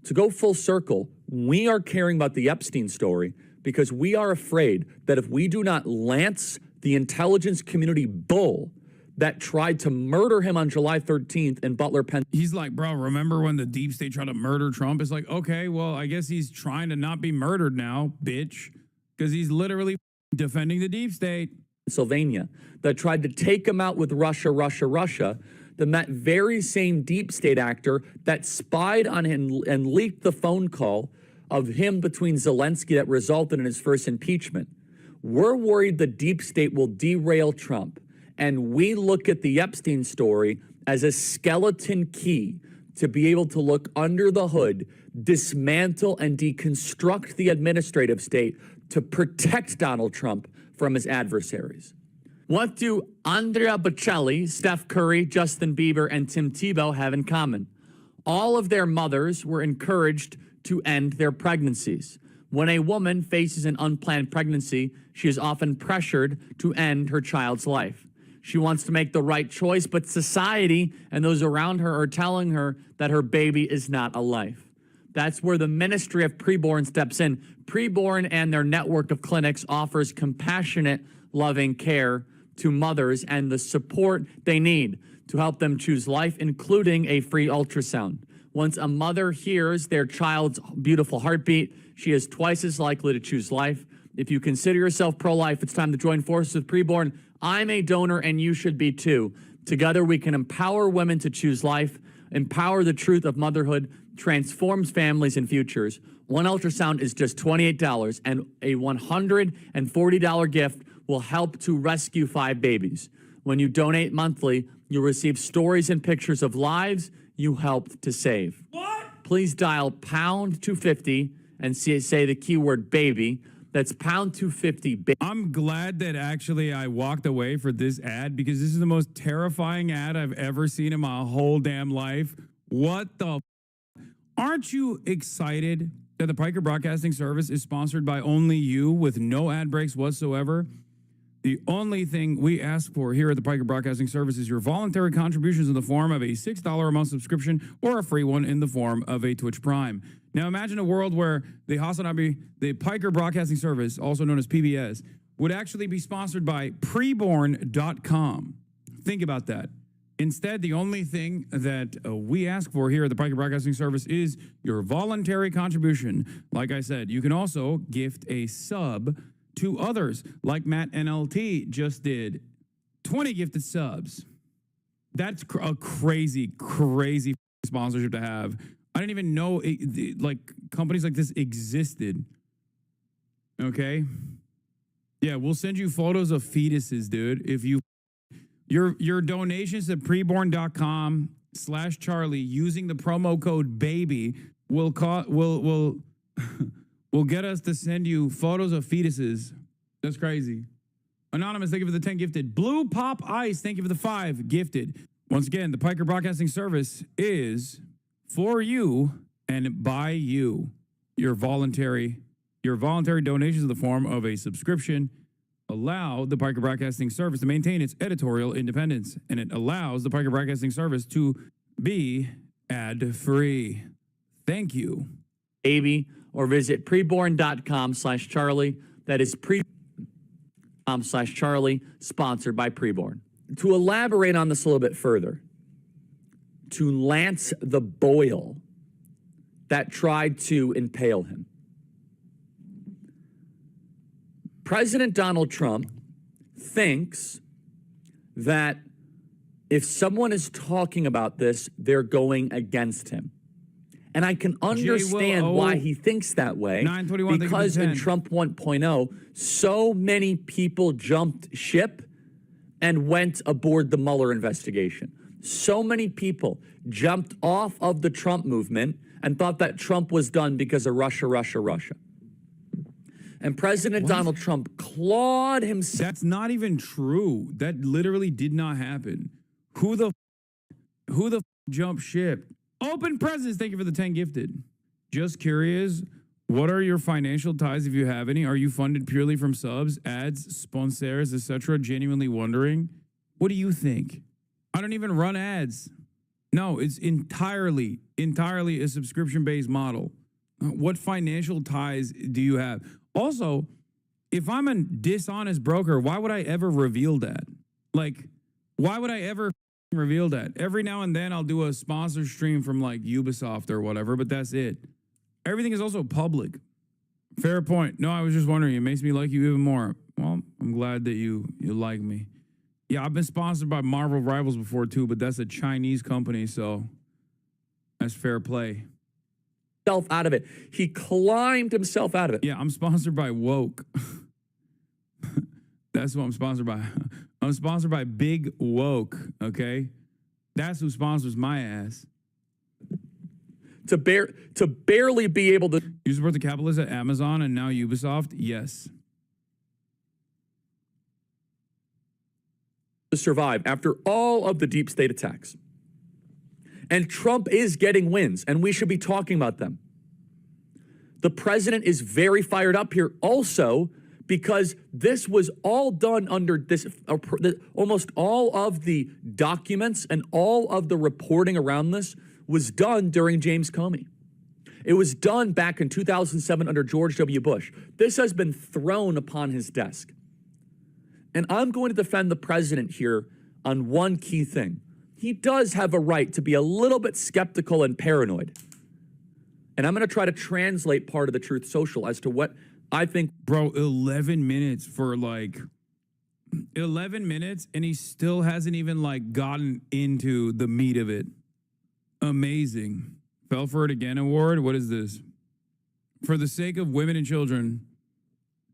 To go full circle, we are caring about the Epstein story because we are afraid that if we do not lance the intelligence community bull that tried to murder him on July 13th in Butler, Pennsylvania. He's like, bro, remember when the deep state tried to murder Trump? It's like, okay, well, I guess he's trying to not be murdered now, bitch, because he's literally defending the deep state. Pennsylvania, that tried to take him out with Russia, then that very same deep state actor that spied on him and leaked the phone call of him between Zelensky that resulted in his first impeachment. We're worried the deep state will derail Trump. And we look at the Epstein story as a skeleton key to be able to look under the hood, dismantle and deconstruct the administrative state to protect Donald Trump from his adversaries. What do Andrea Bocelli, Steph Curry, Justin Bieber, and Tim Tebow have in common? All of their mothers were encouraged to end their pregnancies. When a woman faces an unplanned pregnancy, she is often pressured to end her child's life. She wants to make the right choice, but society and those around her are telling her that her baby is not a life. That's where the Ministry of Preborn steps in. Preborn and their network of clinics offers compassionate, loving care to mothers and the support they need to help them choose life, including a free ultrasound. Once a mother hears their child's beautiful heartbeat, she is twice as likely to choose life. If you consider yourself pro-life, it's time to join forces with Preborn. I'm a donor, and you should be too. Together, we can empower women to choose life, empower the truth of motherhood, transforms families and futures. One ultrasound is just $28, and a $140 gift will help to rescue 5 babies. When you donate monthly, you'll receive stories and pictures of lives you helped to save. What? Please dial pound 250 and say the keyword baby. That's pound 250. I'm glad that actually I walked away for this ad because this is the most terrifying ad I've ever seen in my whole damn life. What the? Aren't you excited that the Piker Broadcasting Service is sponsored by only you with no ad breaks whatsoever? The only thing we ask for here at the Piker Broadcasting Service is your voluntary contributions in the form of a $6 a month subscription or a free one in the form of a Twitch Prime. Now imagine a world where the Piker Broadcasting Service, also known as PBS, would actually be sponsored by preborn.com. Think about that. Instead, the only thing that we ask for here at the Piker Broadcasting Service is your voluntary contribution. Like I said, you can also gift a sub to others, like Matt NLT just did. 20 gifted subs. That's a crazy, crazy sponsorship to have. I didn't even know like companies like this existed. Okay? Yeah, we'll send you photos of fetuses, dude. If you your donations at preborn.com/Charlie using the promo code BABY will get us to send you photos of fetuses. That's crazy. Anonymous, thank you for the 10 gifted. Blue Pop Ice, thank you for the 5 gifted. Once again, the Piker Broadcasting Service is for you and by you. Your voluntary donations in the form of a subscription allow the Piker Broadcasting Service to maintain its editorial independence, and it allows the Piker Broadcasting Service to be ad-free. Thank you. Baby, or visit preborn.com/Charlie. That is preborn.com/Charlie, sponsored by Preborn. To elaborate on this a little bit further, to Lance the Boil that tried to impale him. President Donald Trump thinks that if someone is talking about this, they're going against him. And I can understand why he thinks that way, because in Trump 1.0, so many people jumped ship and went aboard the Mueller investigation. So many people jumped off of the Trump movement and thought that Trump was done because of Russia, Russia, Russia. And President Donald Trump clawed himself. That's not even true. That literally did not happen. Who the jumped ship? Open presents. Thank you for the 10 gifted. Just curious, what are your financial ties, if you have any? Are you funded purely from subs, ads, sponsors, etc.? Genuinely wondering. What do you think? I don't even run ads. No, it's entirely a subscription-based model. What financial ties do you have? Also, if I'm a dishonest broker, why would I ever reveal that? Like, why would I ever reveal that? Every now and then I'll do a sponsor stream from like Ubisoft or whatever, but that's it. Everything is also public. Fair point. No, I was just wondering. It makes me like you even more. Well, I'm glad that you like me. Yeah, I've been sponsored by Marvel Rivals before too, but that's a Chinese company, so that's fair play. Out of it. He climbed himself out of it. Yeah, I'm sponsored by Woke. That's what I'm sponsored by. I'm sponsored by Big Woke, okay? That's who sponsors my ass. To barely be able to... You support the capitalists at Amazon and now Ubisoft? Yes. To survive after all of the deep state attacks. And Trump is getting wins, and we should be talking about them. The president is very fired up here also because this was all done under this, almost all of the documents and all of the reporting around this was done during James Comey. It was done back in 2007 under George W. Bush. This has been thrown upon his desk. And I'm going to defend the president here on one key thing. He does have a right to be a little bit skeptical and paranoid. And I'm going to try to translate part of the Truth Social as to what I think. Bro, 11 minutes for like 11 minutes, and he still hasn't even like gotten into the meat of it. Amazing. Fell for it again award. What is this? For the sake of women and children,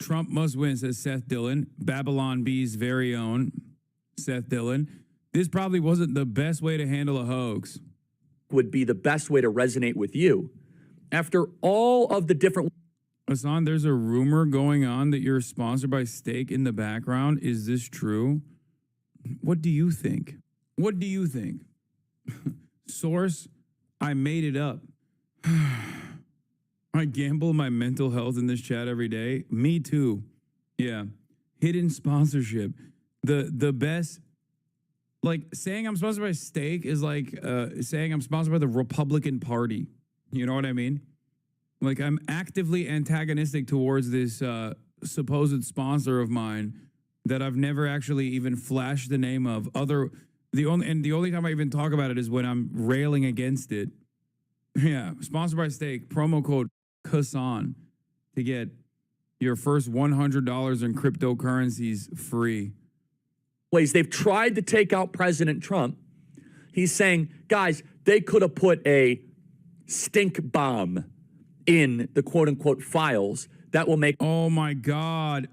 Trump must win, says Seth Dillon, Babylon Bee's very own Seth Dillon. This probably wasn't the best way to handle a hoax. Would be the best way to resonate with you. After all of the different... Hassan, there's a rumor going on that you're sponsored by steak in the background. Is this true? What do you think? What do you think? Source, I made it up. I gamble my mental health in this chat every day. Me too. Yeah. Hidden sponsorship. The best, like saying I'm sponsored by steak is like saying I'm sponsored by the Republican Party. You know what I mean? Like I'm actively antagonistic towards this supposed sponsor of mine that I've never actually even flashed the name of. The only time I even talk about it is when I'm railing against it. Yeah, sponsored by steak, promo code Hassan to get your first $100 in cryptocurrencies free. Ways they've tried to take out President Trump. He's saying, guys, they could have put a stink bomb in the quote unquote files that will make. Oh my God,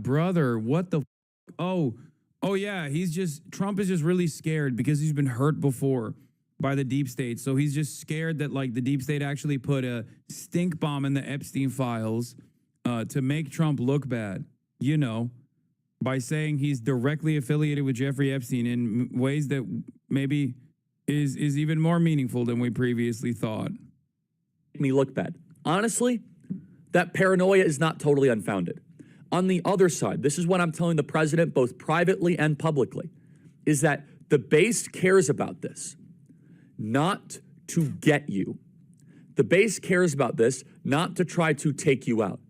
brother, what the? Oh yeah, Trump is just really scared because he's been hurt before by the deep state. So he's just scared that like the deep state actually put a stink bomb in the Epstein files to make Trump look bad, you know, by saying he's directly affiliated with Jeffrey Epstein in ways that maybe is even more meaningful than we previously thought. Me look bad. Honestly, that paranoia is not totally unfounded. On the other side, this is what I'm telling the president both privately and publicly, is that the base cares about this. Not to get you. The base cares about this, not to try to take you out.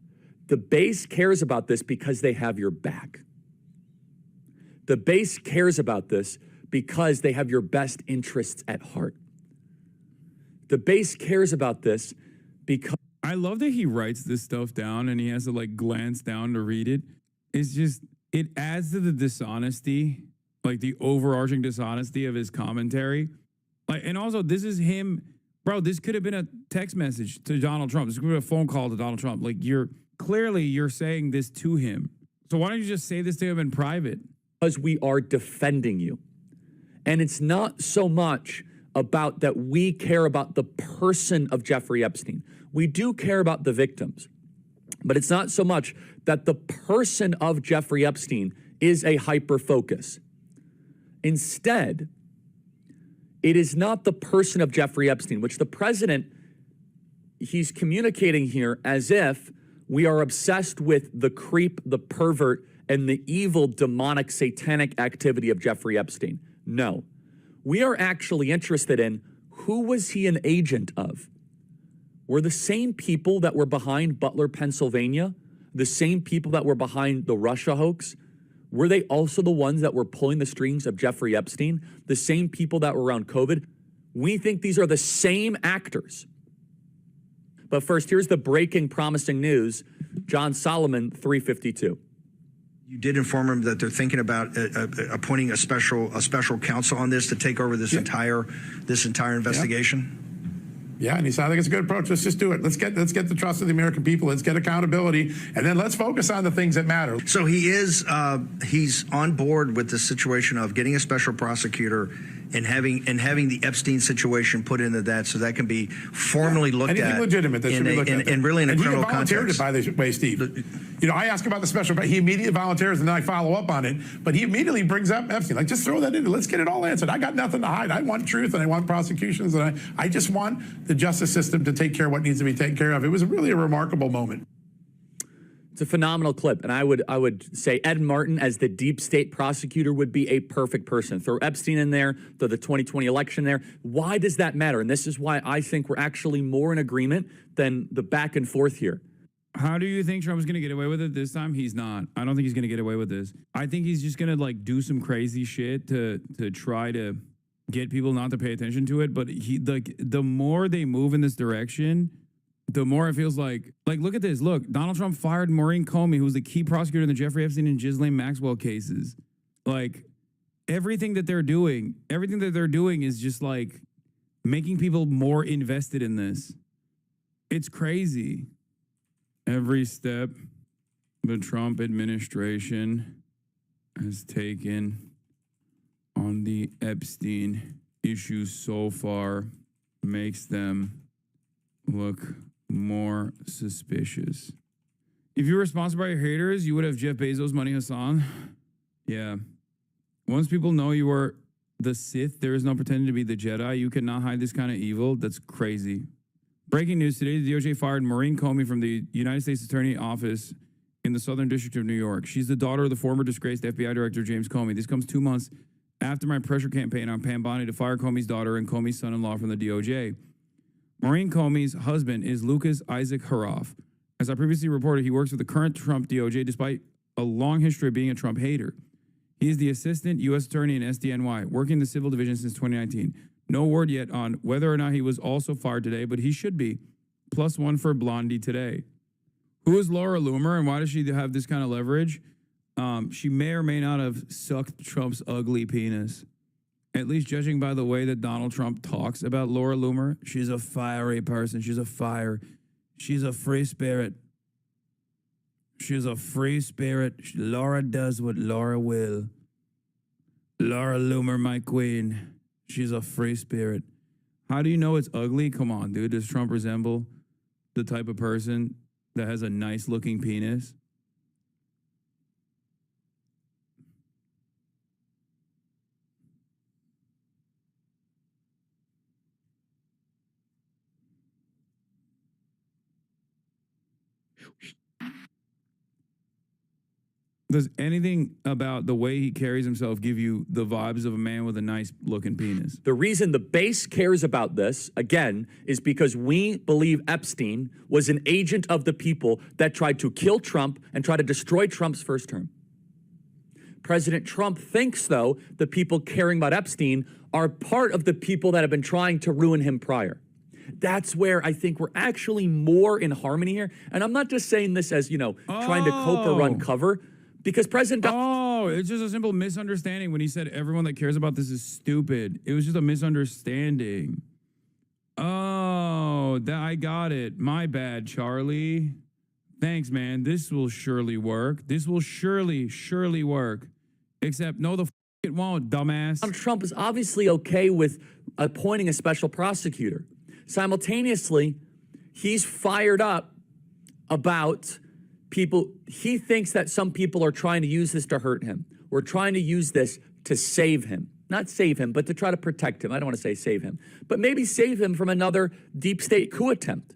The base cares about this because they have your back. The base cares about this because they have your best interests at heart. The base cares about this because... I love that he writes this stuff down and he has to like glance down to read it. It's just, it adds to the dishonesty, like the overarching dishonesty of his commentary. Like, and also, this is him, bro. This could have been a text message to Donald Trump. This could be a phone call to Donald Trump. Like, you're saying this to him. So why don't you just say this to him in private? Because we are defending you, and it's not so much about that we care about the person of Jeffrey Epstein. We do care about the victims, but it's not so much that the person of Jeffrey Epstein is a hyper focus. Instead, it is not the person of Jeffrey Epstein, which the president, he's communicating here as if we are obsessed with the creep, the pervert, and the evil, demonic, satanic activity of Jeffrey Epstein. No, we are actually interested in who was he an agent of? Were the same people that were behind Butler, Pennsylvania, the same people that were behind the Russia hoax, were they also the ones that were pulling the strings of Jeffrey Epstein? The same people that were around COVID? We think these are the same actors. But first, here's the breaking promising news. John Solomon, 352. You did inform him that they're thinking about appointing a special counsel on this to take over this entire investigation. Yeah, and he said, I think it's a good approach. Let's just do it. Let's get the trust of the American people. Let's get accountability, and then let's focus on the things that matter. So he's on board with the situation of getting a special prosecutor and having the Epstein situation put into that, so that can be formally looked Anything at. legitimate that should be looked at. And really in a criminal context. He volunteered it, by the way, Steve. You know, I ask about the special, but he immediately volunteers, and then I follow up on it. But he immediately brings up Epstein. Like, just throw that in. Let's get it all answered. I got nothing to hide. I want truth, and I want prosecutions, and I just want the justice system to take care of what needs to be taken care of. It was really a remarkable moment. It's a phenomenal clip, and I would say Ed Martin as the deep state prosecutor would be a perfect person. Throw Epstein in there, throw the 2020 election there. Why does that matter? And this is why I think we're actually more in agreement than the back and forth here. How do you think Trump's going to get away with it this time? He's not. I don't think he's going to get away with this. I think he's just going to like do some crazy shit to try to get people not to pay attention to it. But the more they move in this direction, the more it feels like look at this. Look, Donald Trump fired Maureen Comey, who was the key prosecutor in the Jeffrey Epstein and Ghislaine Maxwell cases. Like everything that they're doing is just like making people more invested in this. It's crazy. Every step the Trump administration has taken on the Epstein issue so far makes them look more suspicious. If you were sponsored by your haters, you would have Jeff Bezos money, Hassan. Yeah. Once people know you are the Sith, there is no pretending to be the Jedi. You cannot hide this kind of evil. That's crazy. Breaking news today, the DOJ fired Maureen Comey from the United States Attorney Office in the Southern District of New York. She's the daughter of the former disgraced FBI Director James Comey. This comes 2 months after my pressure campaign on Pam Bondi to fire Comey's daughter and Comey's son-in-law from the DOJ. Maureen Comey's husband is Lucas Isaac Haroff. As I previously reported, he works for the current Trump DOJ despite a long history of being a Trump hater. He is the assistant U.S. attorney in SDNY, working in the civil division since 2019. No word yet on whether or not he was also fired today, but he should be. +1 for Blondie today. Who is Laura Loomer and why does she have this kind of leverage? She may or may not have sucked Trump's ugly penis. At least judging by the way that Donald Trump talks about Laura Loomer, she's a fiery person. She's a fire. She's a free spirit. She's a free spirit. Laura does what Laura will. Laura Loomer, my queen. She's a free spirit. How do you know it's ugly? Come on, dude. Does Trump resemble the type of person that has a nice looking penis? Does anything about the way he carries himself give you the vibes of a man with a nice looking penis? The reason the base cares about this, again, is because we believe Epstein was an agent of the people that tried to kill Trump and try to destroy Trump's first term. President Trump thinks, though, the people caring about Epstein are part of the people that have been trying to ruin him prior. That's where I think we're actually more in harmony here. And I'm not just saying this as, trying to cope or run cover. Because President it's just a simple misunderstanding when he said everyone that cares about this is stupid. It was just a misunderstanding. I got it. My bad, Charlie. Thanks, man. This will surely work. This will surely work. Except, no, it won't, dumbass. Trump is obviously okay with appointing a special prosecutor. Simultaneously, he's fired up about people. He thinks that some people are trying to use this to hurt him. We're trying to use this to save him. Not save him, but to try to protect him. I don't want to say save him, but maybe save him from another deep state coup attempt.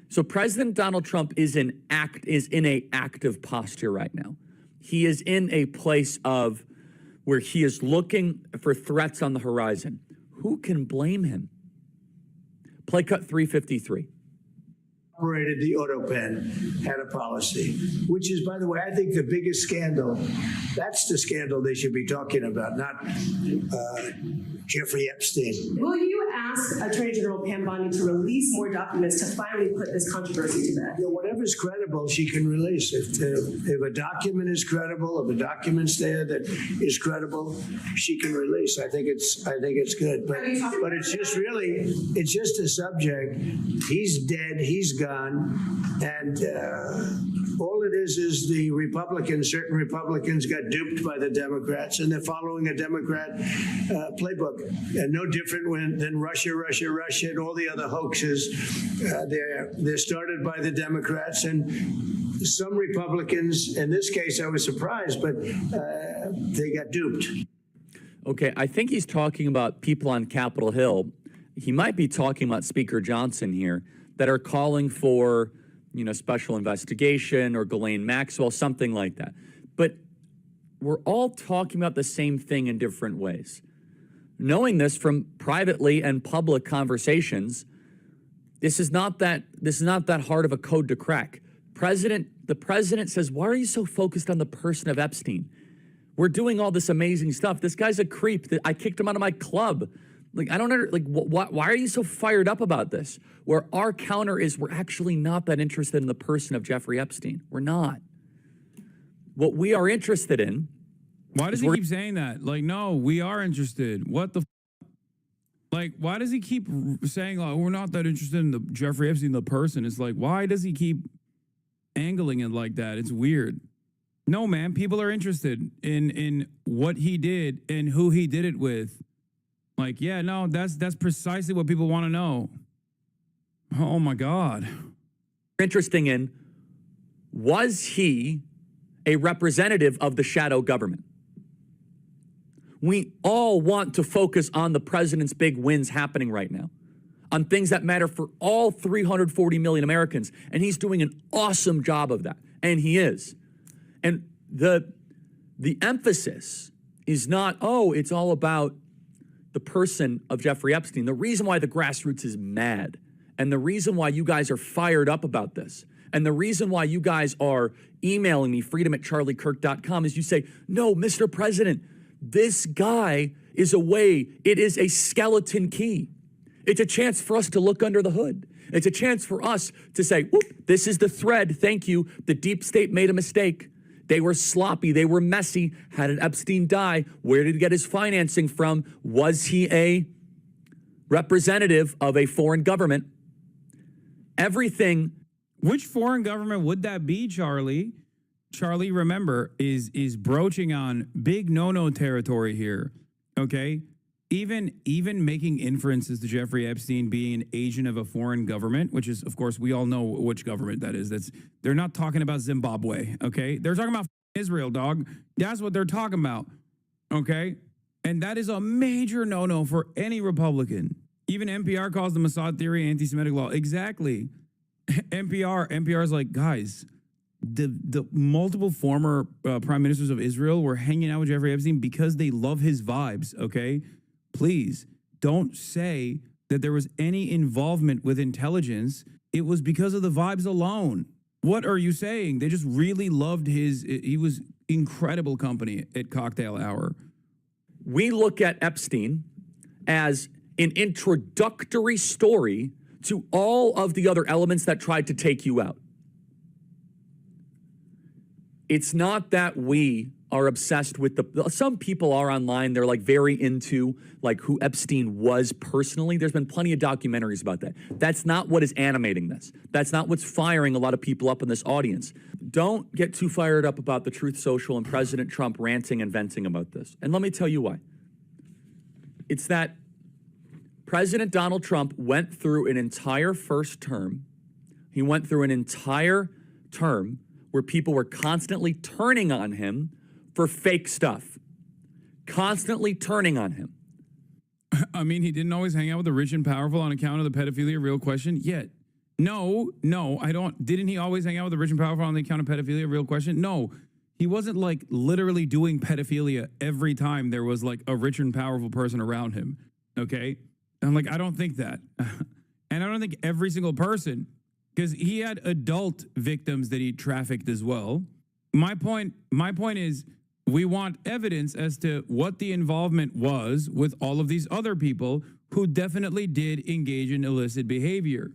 So President Donald Trump is in a active posture right now. He is in a place of where he is looking for threats on the horizon. Who can blame him? Play cut 353. Operated the auto pen had a policy, which is, by the way, I think the biggest scandal. That's the scandal they should be talking about, not Jeffrey Epstein. Will you ask Attorney General Pam Bondi to release more documents to finally put this controversy to bed? Yeah, whatever's credible, she can release. If a document is credible, if a document's there that is credible, she can release. I think it's good. But it's just a subject. He's dead. He's gone. And all it is the Republicans, certain Republicans got duped by the Democrats, and they're following a Democrat playbook. And no different than Russia, and all the other hoaxes. They're started by the Democrats, and some Republicans, in this case I was surprised, but they got duped. Okay, I think he's talking about people on Capitol Hill. He might be talking about Speaker Johnson here, that are calling for special investigation or Ghislaine Maxwell, something like that. But we're all talking about the same thing in different ways. Knowing this from privately and public conversations, this is not that hard of a code to crack. The president says, "Why are you so focused on the person of Epstein? We're doing all this amazing stuff. This guy's a creep. I kicked him out of my club. Like, I don't know, like, why are you so fired up about this?" Where our counter is, we're actually not that interested in the person of Jeffrey Epstein. We're not. What we are interested in. Why does he keep saying that? Like, no, we are interested. What the like, why does he keep saying, like, we're not that interested in the Jeffrey Epstein, the person? It's like, why does he keep angling it like that? It's weird. No, man, people are interested in what he did and who he did it with. Like, yeah, no, that's precisely what people want to know. Oh my God. Interesting in, was he a representative of the shadow government? We all want to focus on the president's big wins happening right now, on things that matter for all 340 million Americans. And he's doing an awesome job of that. And he is. And the emphasis is not, oh, it's all about the person of Jeffrey Epstein. The reason why the grassroots is mad, and the reason why you guys are fired up about this, and the reason why you guys are emailing me, freedom@charliekirk.com, is you say, no, Mr. President, this guy is a way, it is a skeleton key. It's a chance for us to look under the hood. It's a chance for us to say, whoop, this is the thread, thank you. The deep state made a mistake. They were sloppy, they were messy. How did Epstein die? Where did he get his financing from? Was he a representative of a foreign government? Everything. Which foreign government would that be, Charlie? Charlie, remember, is broaching on big no-no territory here, okay? Even making inferences to Jeffrey Epstein being an agent of a foreign government, which is, of course, we all know which government that is. They're not talking about Zimbabwe, okay? They're talking about Israel, dog. That's what they're talking about, okay? And that is a major no-no for any Republican. Even NPR calls the Mossad theory anti-Semitic law. Exactly. NPR's like, guys, the multiple former prime ministers of Israel were hanging out with Jeffrey Epstein because they love his vibes, okay? Please don't say that there was any involvement with intelligence. It was because of the vibes alone. What are you saying? They just really loved he was incredible company at cocktail hour. We look at Epstein as an introductory story to all of the other elements that tried to take you out. It's not that we are obsessed with some people are online, they're like very into like who Epstein was personally. There's been plenty of documentaries about that. That's not what is animating this. That's not what's firing a lot of people up in this audience. Don't get too fired up about the Truth Social and President Trump ranting and venting about this. And let me tell you why. It's that President Donald Trump went through an entire first term. He went through an entire term where people were constantly turning on him for fake stuff. Constantly turning on him. I mean, he didn't always hang out with the rich and powerful on account of the pedophilia, real question? Yet. No, I don't. Didn't he always hang out with the rich and powerful on the account of pedophilia, real question? No. He wasn't like literally doing pedophilia every time there was like a rich and powerful person around him. Okay? I'm like, I don't think that. And I don't think every single person, because he had adult victims that he trafficked as well. My point is, we want evidence as to what the involvement was with all of these other people who definitely did engage in illicit behavior,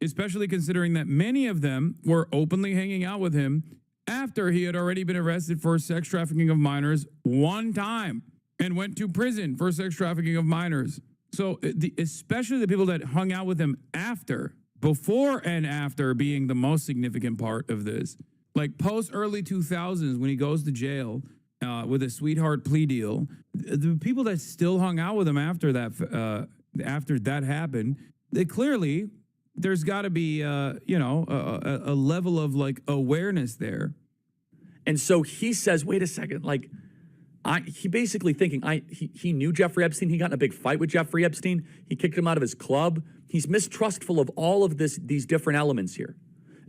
especially considering that many of them were openly hanging out with him after he had already been arrested for sex trafficking of minors one time and went to prison for sex trafficking of minors. So especially the people that hung out with him after, before and after being the most significant part of this. Like post early 2000s when he goes to jail with a sweetheart plea deal, the people that still hung out with him after that happened, they clearly, there's got to be a level of like awareness there. And so he says, wait a second, like he basically thinking he knew Jeffrey Epstein. He got in a big fight with Jeffrey Epstein. He kicked him out of his club. He's mistrustful of all of these different elements here.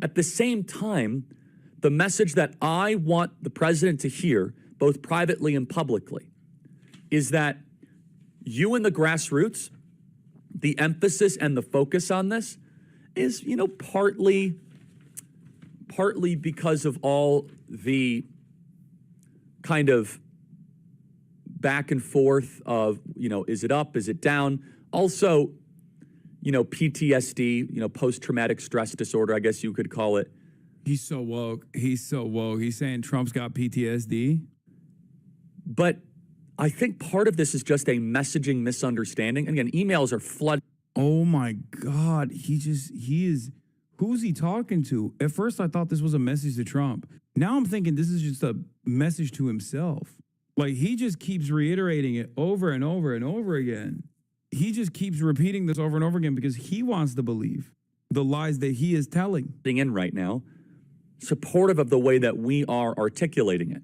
At the same time, the message that I want the president to hear, both privately and publicly, is that you in the grassroots, the emphasis and the focus on this is, you know, partly because of all the kind of back and forth of, you know, is it up, is it down? Also, you know, PTSD, you know, post-traumatic stress disorder, I guess you could call it. He's so woke. He's so woke. He's saying Trump's got PTSD. But I think part of this is just a messaging misunderstanding. Again, emails are flooded. Oh my God. Who's he talking to? At first, I thought this was a message to Trump. Now I'm thinking this is just a message to himself. Like, he just keeps reiterating it over and over and over again. He just keeps repeating this over and over again because he wants to believe the lies that he is telling. In right now, supportive of the way that we are articulating it.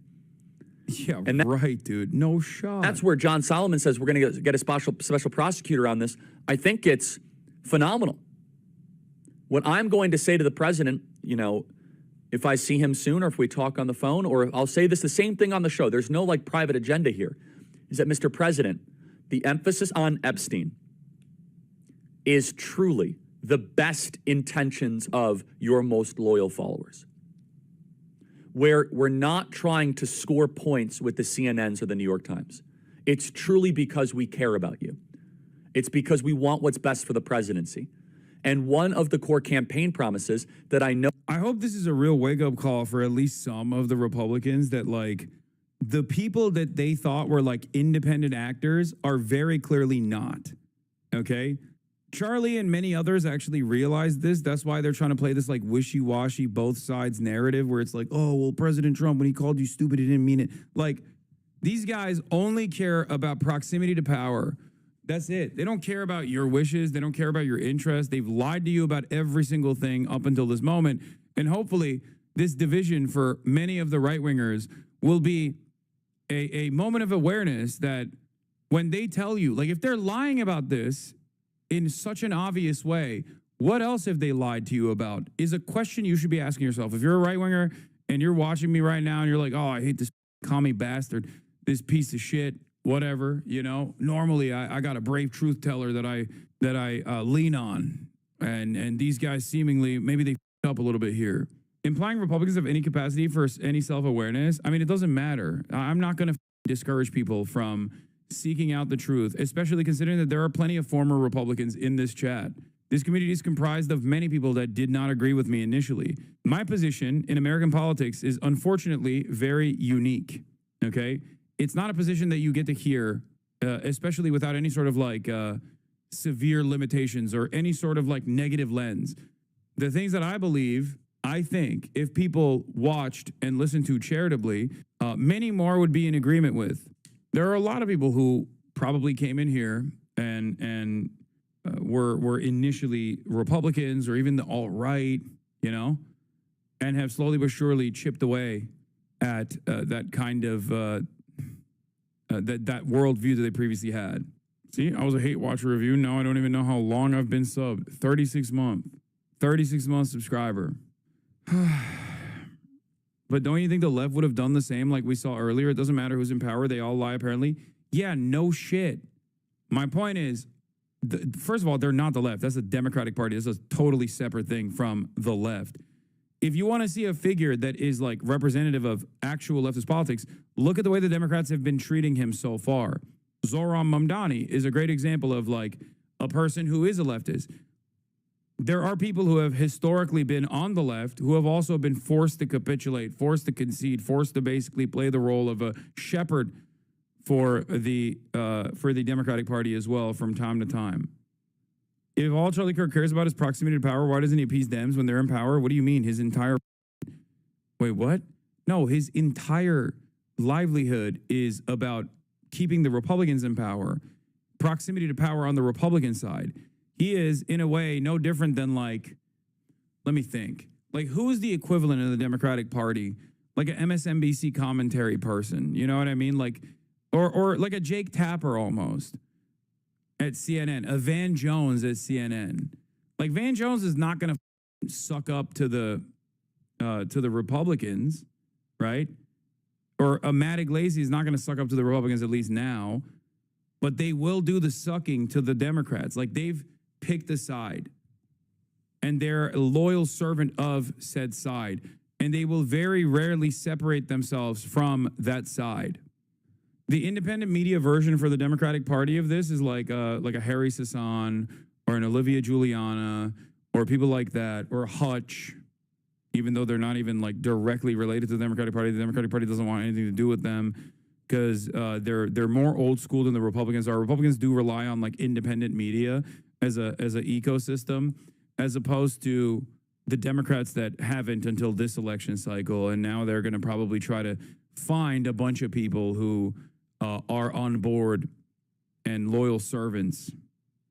Yeah, and right, dude. No shot. That's where John Solomon says we're going to get a special prosecutor on this. I think it's phenomenal. What I'm going to say to the president, you know, if I see him soon or if we talk on the phone, or I'll say this the same thing on the show, there's no like private agenda here, is that Mr. President, the emphasis on Epstein is truly the best intentions of your most loyal followers. Where we're not trying to score points with the CNNs or the New York Times. It's truly because we care about you. It's because we want what's best for the presidency. And one of the core campaign promises that I know... I hope this is a real wake-up call for at least some of the Republicans that, like, the people that they thought were, like, independent actors are very clearly not, okay? Charlie and many others actually realized this. That's why they're trying to play this, like, wishy-washy both sides narrative where it's like, oh, well, President Trump, when he called you stupid, he didn't mean it. Like, these guys only care about proximity to power. That's it. They don't care about your wishes. They don't care about your interests. They've lied to you about every single thing up until this moment. And hopefully this division for many of the right-wingers will be a moment of awareness that when they tell you, like if they're lying about this in such an obvious way, what else have they lied to you about is a question you should be asking yourself. If you're a right-winger and you're watching me right now and you're like, oh, I hate this commie bastard, this piece of shit, whatever, you know, normally I got a brave truth teller that I lean on. And these guys seemingly, maybe they f***ed up a little bit here. Implying Republicans have any capacity for any self-awareness, I mean, it doesn't matter. I'm not going to discourage people from seeking out the truth, especially considering that there are plenty of former Republicans in this chat. This community is comprised of many people that did not agree with me initially. My position in American politics is unfortunately very unique, okay? It's not a position that you get to hear, especially without any sort of like severe limitations or any sort of like negative lens. The things that I believe, I think if people watched and listened to charitably, many more would be in agreement with. There are a lot of people who probably came in here and were initially Republicans or even the alt-right, you know, and have slowly but surely chipped away at that kind of that worldview that they previously had. See, I was a hate watcher review. Now I don't even know how long I've been subbed. 36 month subscriber. But don't you think the left would have done the same like we saw earlier? It doesn't matter who's in power. They all lie, apparently. Yeah, no shit. My point is, first of all, they're not the left. That's the Democratic Party. That's a totally separate thing from the left. If you want to see a figure that is like representative of actual leftist politics, look at the way the Democrats have been treating him so far. Zohran Mamdani is a great example of like a person who is a leftist. There are people who have historically been on the left who have also been forced to capitulate, forced to concede, forced to basically play the role of a shepherd for the Democratic Party as well from time to time. If all Charlie Kirk cares about is proximity to power, why doesn't he appease Dems when they're in power? What do you mean? His entire... Wait, what? No, his entire livelihood is about keeping the Republicans in power, proximity to power on the Republican side. He is, in a way, no different than, like, let me think. Like, who is the equivalent of the Democratic Party? Like an MSNBC commentary person, you know what I mean? Like, or like a Jake Tapper almost at CNN, a Van Jones at CNN. Like, Van Jones is not going to suck up to the Republicans, right? Or Matt Iglesias is not going to suck up to the Republicans, at least now, but they will do the sucking to the Democrats. Like, they've picked a side, and they're a loyal servant of said side, and they will very rarely separate themselves from that side. The independent media version for the Democratic Party of this is like a Harry Sasson or an Olivia Giuliana or people like that, or Hutch, even though they're not even like directly related to the Democratic Party. The Democratic Party doesn't want anything to do with them because they're more old school than the Republicans are. Republicans do rely on like independent media as an ecosystem, as opposed to the Democrats that haven't until this election cycle, and now they're going to probably try to find a bunch of people who are on board and loyal servants.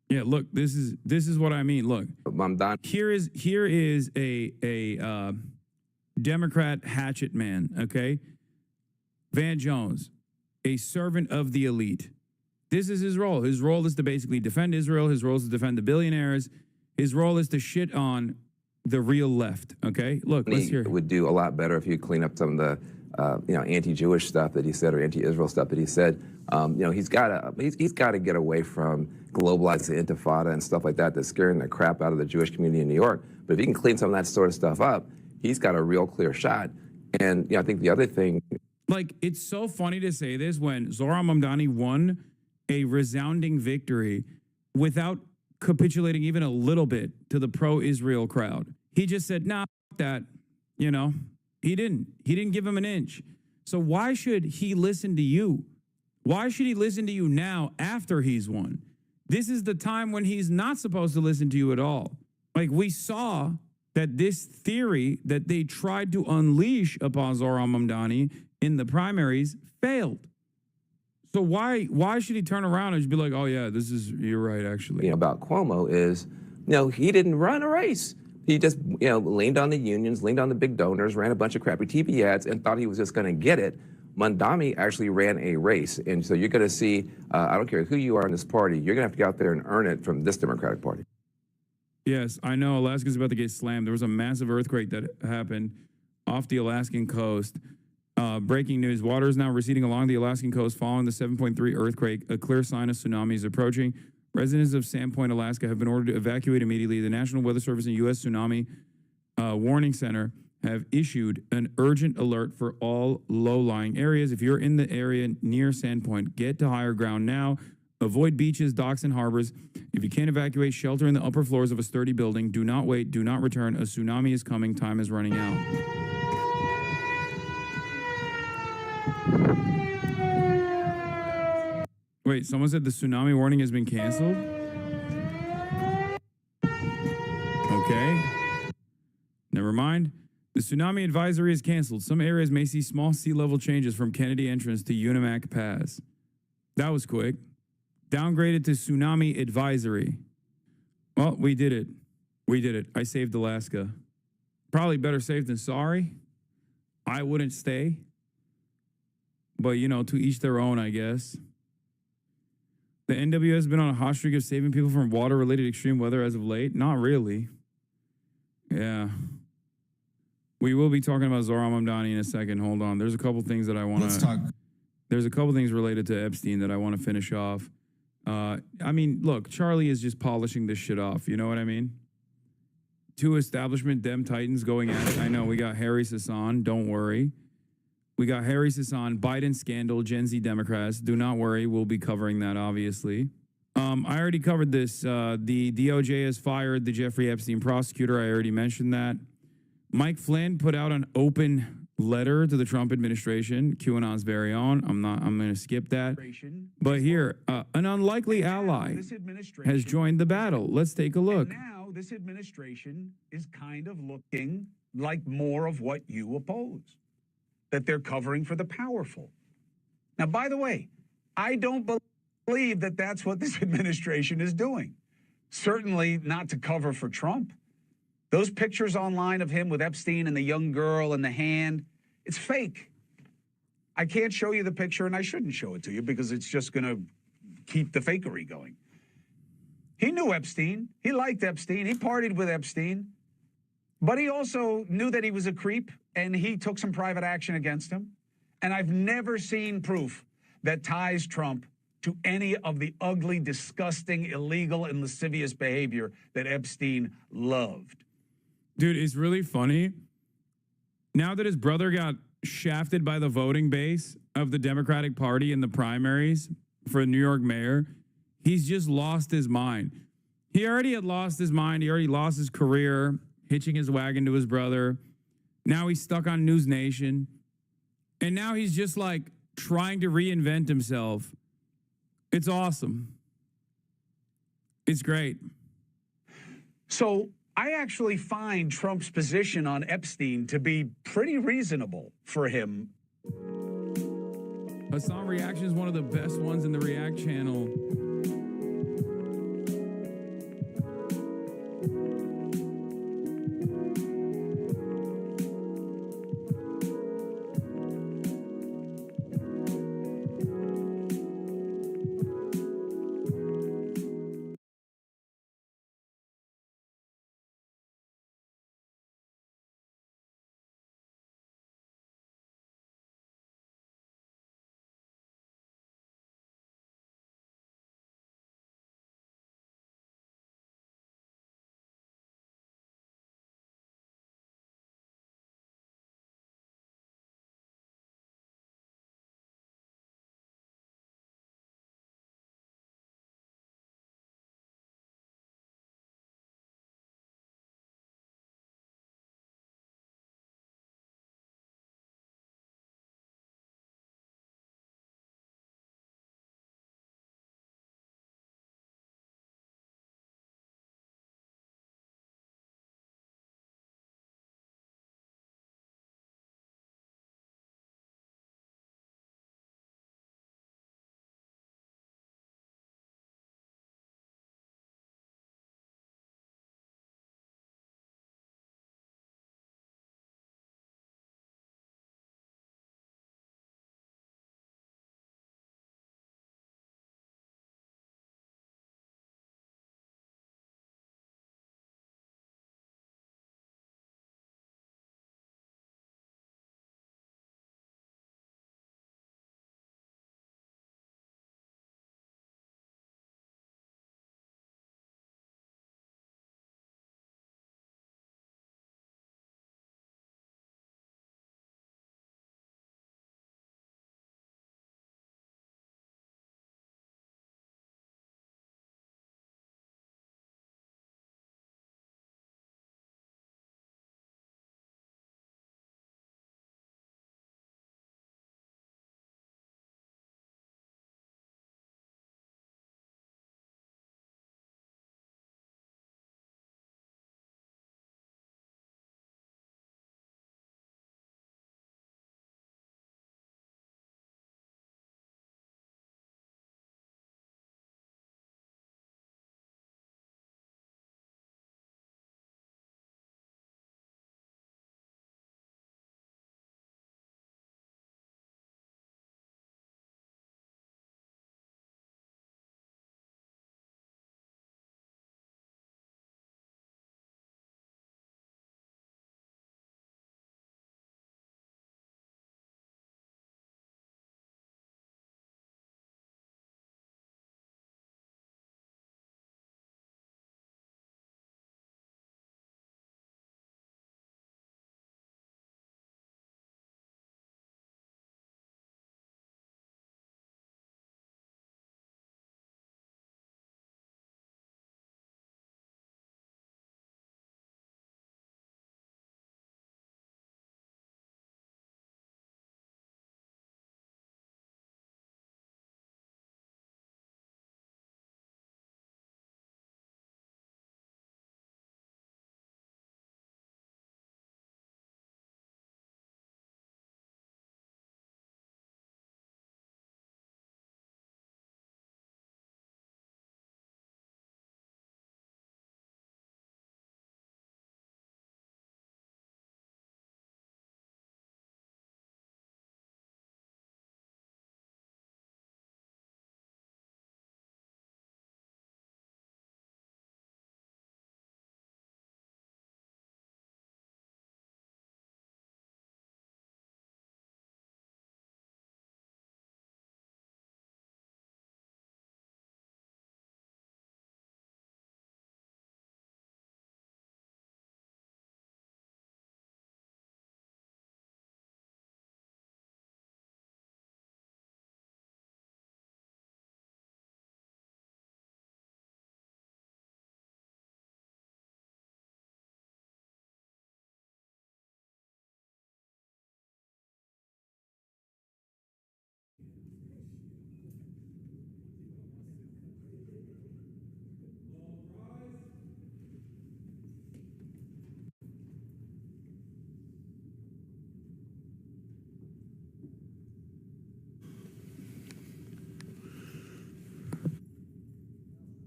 Yeah, look, this is what I mean. Look, I'm done. Here is a Democrat hatchet man. Okay, Van Jones, a servant of the elite. This is his role. His role is to basically defend Israel. His role is to defend the billionaires. His role is to shit on the real left. Okay, look, let's hear. It would do a lot better if you clean up some of the anti-Jewish stuff that he said, or anti-Israel stuff that he said. He's got to get away from globalizing the intifada and stuff like that that's scaring the crap out of the Jewish community in New York. But if he can clean some of that sort of stuff up, he's got a real clear shot. And I think the other thing, like, it's so funny to say this when Zohran Mamdani won a resounding victory without capitulating even a little bit to the pro-Israel crowd. He just said, "Nah, that," He didn't give him an inch. So why should he listen to you? Why should he listen to you now after he's won? This is the time when he's not supposed to listen to you at all. Like, we saw that this theory that they tried to unleash upon Zohran Mamdani in the primaries failed. So why should he turn around and just be like, "Oh yeah, you're right, actually." About Cuomo is, he didn't run a race. He just, leaned on the unions, leaned on the big donors, ran a bunch of crappy TV ads, and thought he was just going to get it. Mamdani actually ran a race. And so you're going to see, I don't care who you are in this party, you're going to have to get out there and earn it from this Democratic Party. Yes, I know Alaska's about to get slammed. There was a massive earthquake that happened off the Alaskan coast. Breaking news, water is now receding along the Alaskan coast following the 7.3 earthquake. A clear sign of tsunami is approaching. Residents of Sandpoint, Alaska have been ordered to evacuate immediately. The National Weather Service and U.S. Tsunami Warning Center have issued an urgent alert for all low-lying areas. If you're in the area near Sandpoint, get to higher ground now. Avoid beaches, docks, and harbors. If you can't evacuate, shelter in the upper floors of a sturdy building. Do not wait. Do not return. A tsunami is coming. Time is running out. Wait, someone said the tsunami warning has been canceled? Okay. Never mind. The tsunami advisory is canceled. Some areas may see small sea level changes from Kennedy entrance to Unimac Pass. That was quick. Downgraded to tsunami advisory. Well, we did it. We did it. I saved Alaska. Probably better safe than sorry. I wouldn't stay. But, to each their own, I guess. The NWS has been on a hot streak of saving people from water-related extreme weather as of late. Not really. Yeah. We will be talking about Zohran Mamdani in a second. Hold on. There's a couple things that I want to... Let's talk. There's a couple things related to Epstein that I want to finish off. Look, Charlie is just polishing this shit off. You know what I mean? Two establishment Dem Titans going at it. I know we got Harry Sasson. Don't worry. We got Harry Sasson, Biden scandal, Gen Z Democrats. Do not worry. We'll be covering that, obviously. I already covered this. The DOJ has fired the Jeffrey Epstein prosecutor. I already mentioned that. Mike Flynn put out an open letter to the Trump administration, QAnon's very own. I'm going to skip that. But here, an unlikely ally has joined the battle. Let's take a look. And now this administration is kind of looking like more of what you oppose, that they're covering for the powerful. Now, by the way, I don't believe that that's what this administration is doing. Certainly not to cover for Trump. Those pictures online of him with Epstein and the young girl and the hand, it's fake. I can't show you the picture, and I shouldn't show it to you because it's just going to keep the fakery going. He knew Epstein. He liked Epstein. He partied with Epstein. But he also knew that he was a creep, and he took some private action against him. And I've never seen proof that ties Trump to any of the ugly, disgusting, illegal, and lascivious behavior that Epstein loved. Dude, it's really funny. Now that his brother got shafted by the voting base of the Democratic Party in the primaries for New York mayor, he's just lost his mind. He already had lost his mind. He already lost his career, hitching his wagon to his brother. Now he's stuck on News Nation. And now he's just like trying to reinvent himself. It's awesome. It's great. So I actually find Trump's position on Epstein to be pretty reasonable for him. Hassan Reaction is one of the best ones in the React channel.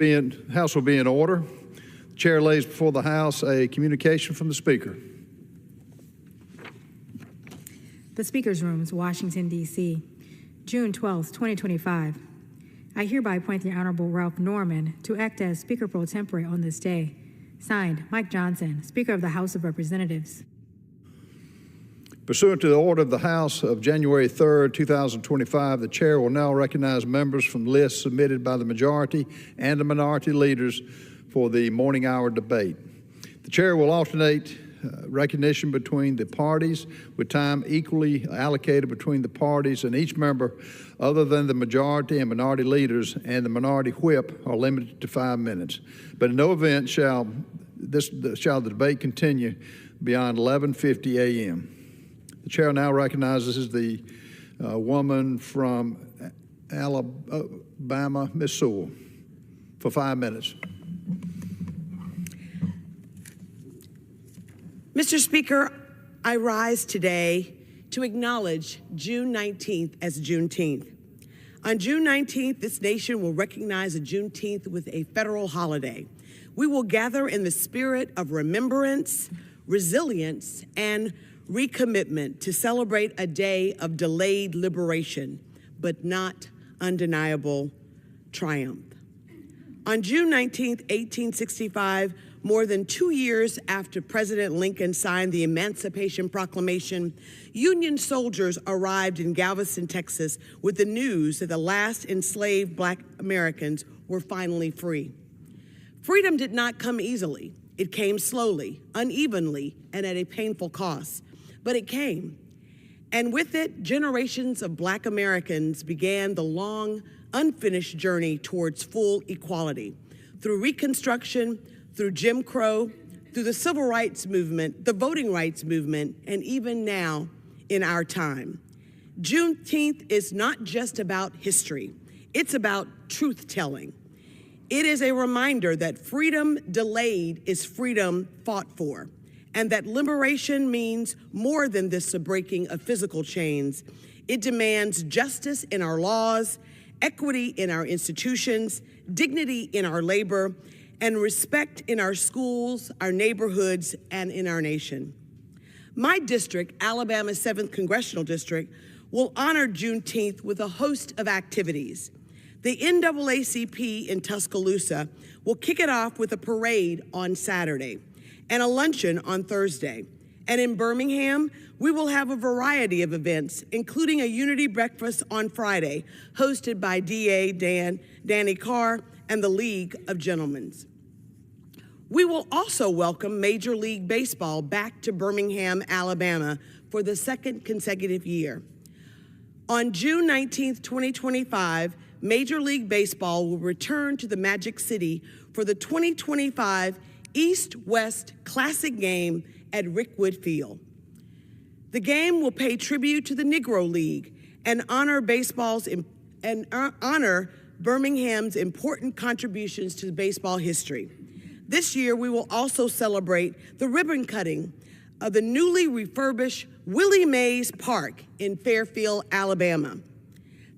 House will be in order. The chair lays before the House a communication from the Speaker. The Speaker's Rooms, Washington, D.C., June 12, 2025. I hereby appoint the Honorable Ralph Norman to act as Speaker pro tempore on this day. Signed, Mike Johnson, Speaker of the House of Representatives. Pursuant to the order of the House of January 3rd, 2025, the chair will now recognize members from lists submitted by the majority and the minority leaders for the morning hour debate. The chair will alternate recognition between the parties with time equally allocated between the parties, and each member other than the majority and minority leaders and the minority whip are limited to 5 minutes. But in no event shall the debate continue beyond 11:50 a.m. The chair now recognizes the woman from Alabama, Ms. Sewell, for 5 minutes. Mr. Speaker, I rise today to acknowledge June 19th as Juneteenth. On June 19th, this nation will recognize a Juneteenth with a federal holiday. We will gather in the spirit of remembrance, resilience, and recommitment to celebrate a day of delayed liberation, but not undeniable triumph. On June 19th, 1865, more than 2 years after President Lincoln signed the Emancipation Proclamation, Union soldiers arrived in Galveston, Texas, with the news that the last enslaved Black Americans were finally free. Freedom did not come easily. It came slowly, unevenly, and at a painful cost, but it came. And with it, generations of Black Americans began the long, unfinished journey towards full equality. Through Reconstruction, through Jim Crow, through the Civil Rights Movement, the Voting Rights Movement, and even now in our time. Juneteenth is not just about history, it's about truth-telling. It is a reminder that freedom delayed is freedom fought for, and that liberation means more than the breaking of physical chains. It demands justice in our laws, equity in our institutions, dignity in our labor, and respect in our schools, our neighborhoods, and in our nation. My district, Alabama's 7th Congressional District, will honor Juneteenth with a host of activities. The NAACP in Tuscaloosa will kick it off with a parade on Saturday and a luncheon on Thursday. And in Birmingham, we will have a variety of events, including a unity breakfast on Friday, hosted by DA Danny Carr and the League of Gentlemen. We will also welcome Major League Baseball back to Birmingham, Alabama for the 2nd consecutive year. On June 19th, 2025, Major League Baseball will return to the Magic City for the 2025 East-West Classic game at Rickwood Field. The game will pay tribute to the Negro League and honor Birmingham's important contributions to baseball history. This year, we will also celebrate the ribbon cutting of the newly refurbished Willie Mays Park in Fairfield, Alabama.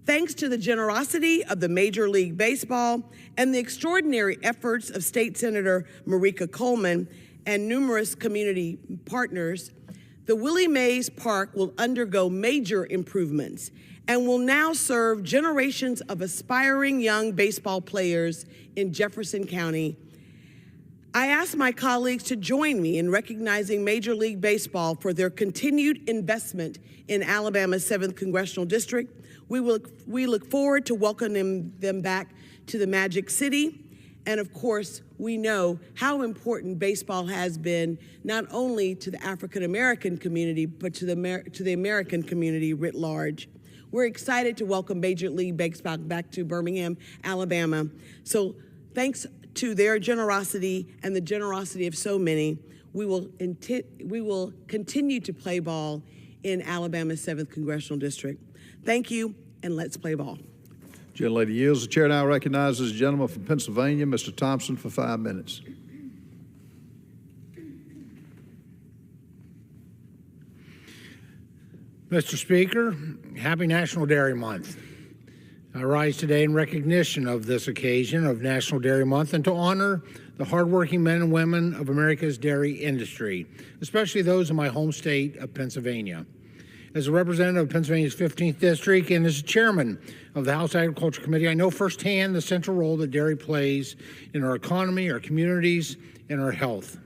Thanks to the generosity of the Major League Baseball and the extraordinary efforts of State Senator Marika Coleman and numerous community partners, the Willie Mays Park will undergo major improvements and will now serve generations of aspiring young baseball players in Jefferson County. I ask my colleagues to join me in recognizing Major League Baseball for their continued investment in Alabama's 7th Congressional District. We look forward to welcoming them back to the Magic City. And of course, we know how important baseball has been, not only to the African-American community, but to the American community writ large. We're excited to welcome Major League Baseball back to Birmingham, Alabama. So thanks to their generosity and the generosity of so many, we will continue to play ball in Alabama's 7th Congressional District. Thank you, and let's play ball. Gentlelady yields. The chair now recognizes the gentleman from Pennsylvania, Mr. Thompson, for 5 minutes. Mr. Speaker, happy National Dairy Month. I rise today in recognition of this occasion of National Dairy Month and to honor the hardworking men and women of America's dairy industry, especially those in my home state of Pennsylvania. As a representative of Pennsylvania's 15th District and as chairman of the House Agriculture Committee, I know firsthand the central role that dairy plays in our economy, our communities, and our health.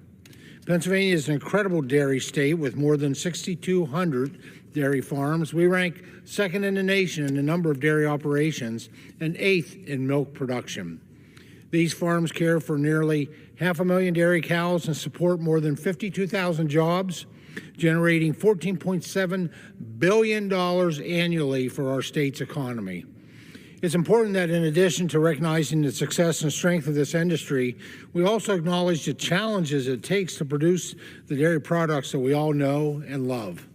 Pennsylvania is an incredible dairy state with more than 6,200 dairy farms. We rank second in the nation in the number of dairy operations and 8th in milk production. These farms care for nearly 500,000 dairy cows and support more than 52,000 jobs, generating $14.7 billion annually for our state's economy. It's important that in addition to recognizing the success and strength of this industry, we also acknowledge the challenges it takes to produce the dairy products that we all know and love.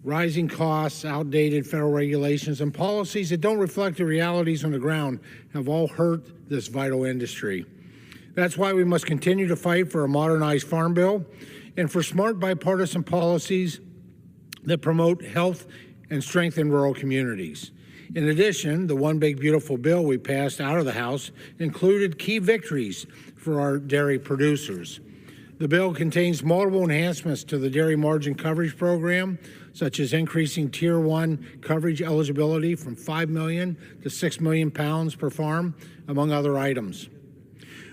Rising costs, outdated federal regulations, and policies that don't reflect the realities on the ground have all hurt this vital industry. That's why we must continue to fight for a modernized farm bill and for smart bipartisan policies that promote health and strengthen rural communities. In addition, the One Big Beautiful Bill we passed out of the House included key victories for our dairy producers. The bill contains multiple enhancements to the dairy margin coverage program, such as increasing Tier 1 coverage eligibility from 5 million to 6 million pounds per farm, among other items.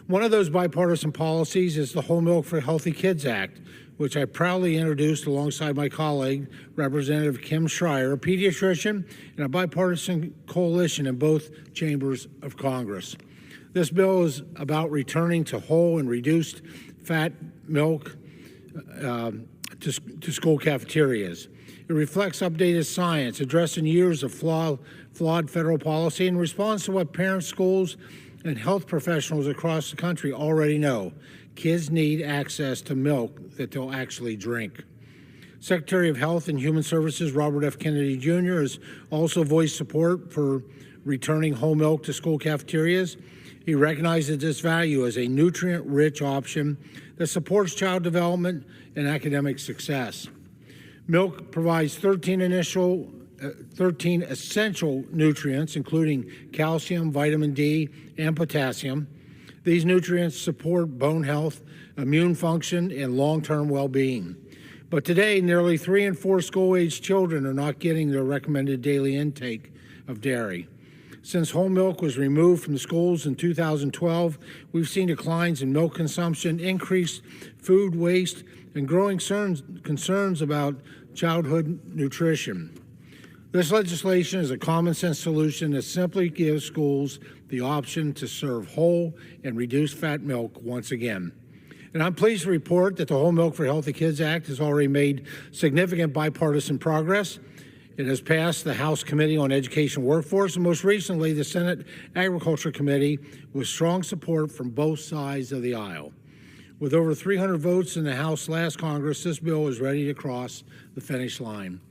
One of those bipartisan policies is the Whole Milk for Healthy Kids Act, which I proudly introduced alongside my colleague, Representative Kim Schreier, a pediatrician, and a bipartisan coalition in both chambers of Congress. This bill is about returning to whole and reduced fat milk to school cafeterias. It reflects updated science, addressing years of flawed federal policy in response to what parents, schools, and health professionals across the country already know. Kids need access to milk that they'll actually drink. Secretary of Health and Human Services Robert F. Kennedy Jr. has also voiced support for returning whole milk to school cafeterias. He recognizes its value as a nutrient-rich option that supports child development and academic success. Milk provides 13 essential nutrients, including calcium, vitamin D, and potassium. These nutrients support bone health, immune function, and long-term well-being. But today, nearly 3 in 4 school-aged children are not getting their recommended daily intake of dairy. Since whole milk was removed from the schools in 2012, we've seen declines in milk consumption, increased food waste, and growing concerns about childhood nutrition. This legislation is a common-sense solution that simply gives schools the option to serve whole and reduced fat milk once again. And I'm pleased to report that the Whole Milk for Healthy Kids Act has already made significant bipartisan progress. It has passed the House Committee on Education and Workforce, and most recently the Senate Agriculture Committee, with strong support from both sides of the aisle. With over 300 votes in the House last Congress, this bill is ready to cross the finish line.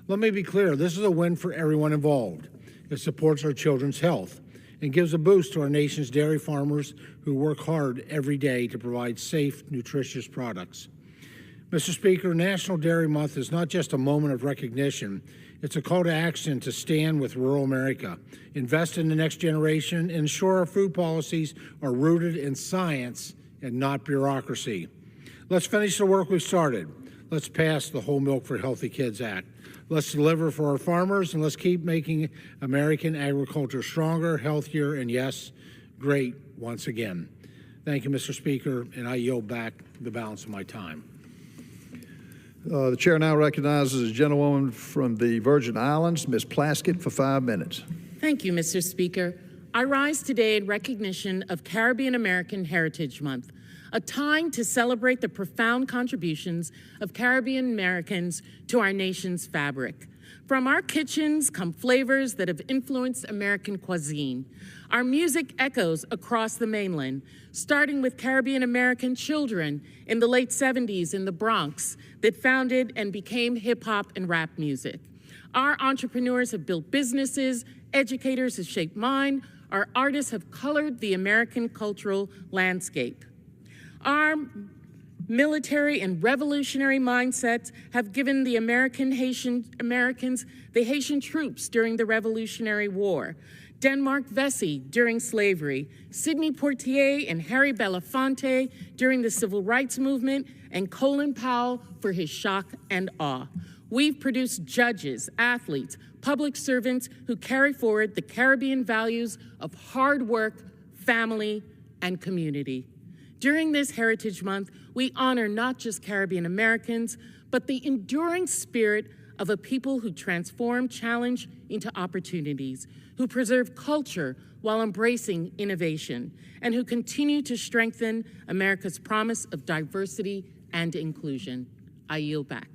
Let me be clear, this is a win for everyone involved. It supports our children's health and gives a boost to our nation's dairy farmers who work hard every day to provide safe, nutritious products. Mr. Speaker, National Dairy Month is not just a moment of recognition. It's a call to action to stand with rural America, invest in the next generation, and ensure our food policies are rooted in science and not bureaucracy. Let's finish the work we've started. Let's pass the Whole Milk for Healthy Kids Act. Let's deliver for our farmers, and let's keep making American agriculture stronger, healthier, and yes, great once again. Thank you, Mr. Speaker, and I yield back the balance of my time. The chair now recognizes a gentlewoman from the Virgin Islands, Ms. Plaskett, for 5 minutes. Thank you, Mr. Speaker. I rise today in recognition of Caribbean American Heritage Month, a time to celebrate the profound contributions of Caribbean Americans to our nation's fabric. From our kitchens come flavors that have influenced American cuisine. Our music echoes across the mainland, starting with Caribbean American children in the late 70s in the Bronx that founded and became hip hop and rap music. Our entrepreneurs have built businesses, educators have shaped mind, our artists have colored the American cultural landscape. Our military and revolutionary mindsets have given the Americans the Haitian troops during the Revolutionary War, Denmark Vesey during slavery, Sidney Poitier and Harry Belafonte during the Civil Rights Movement, and Colin Powell for his shock and awe. We've produced judges, athletes, public servants who carry forward the Caribbean values of hard work, family, and community. During this Heritage Month, we honor not just Caribbean Americans, but the enduring spirit of a people who transform challenge into opportunities, who preserve culture while embracing innovation, and who continue to strengthen America's promise of diversity and inclusion. I yield back.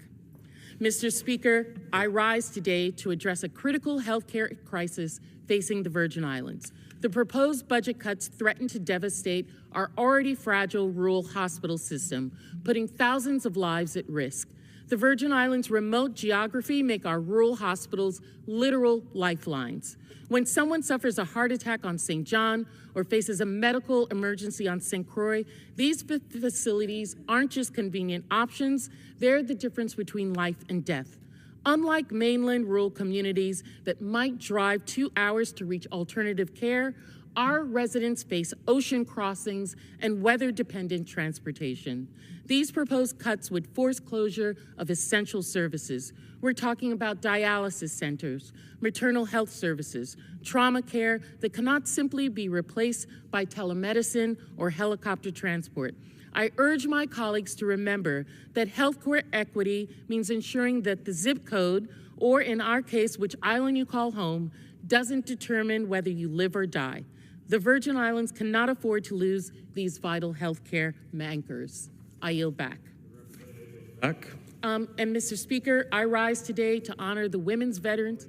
Mr. Speaker, I rise today to address a critical healthcare crisis facing the Virgin Islands. The proposed budget cuts threaten to devastate our already fragile rural hospital system, putting thousands of lives at risk. The Virgin Islands' remote geography make our rural hospitals literal lifelines. When someone suffers a heart attack on St. John or faces a medical emergency on St. Croix, these facilities aren't just convenient options, they're the difference between life and death. Unlike mainland rural communities that might drive 2 hours to reach alternative care, our residents face ocean crossings and weather-dependent transportation. These proposed cuts would force closure of essential services. We're talking about dialysis centers, maternal health services, trauma care that cannot simply be replaced by telemedicine or helicopter transport. I urge my colleagues to remember that healthcare equity means ensuring that the zip code, or in our case, which island you call home, doesn't determine whether you live or die. The Virgin Islands cannot afford to lose these vital healthcare anchors. I yield back. And Mr. Speaker, I rise today to honor the women's veterans.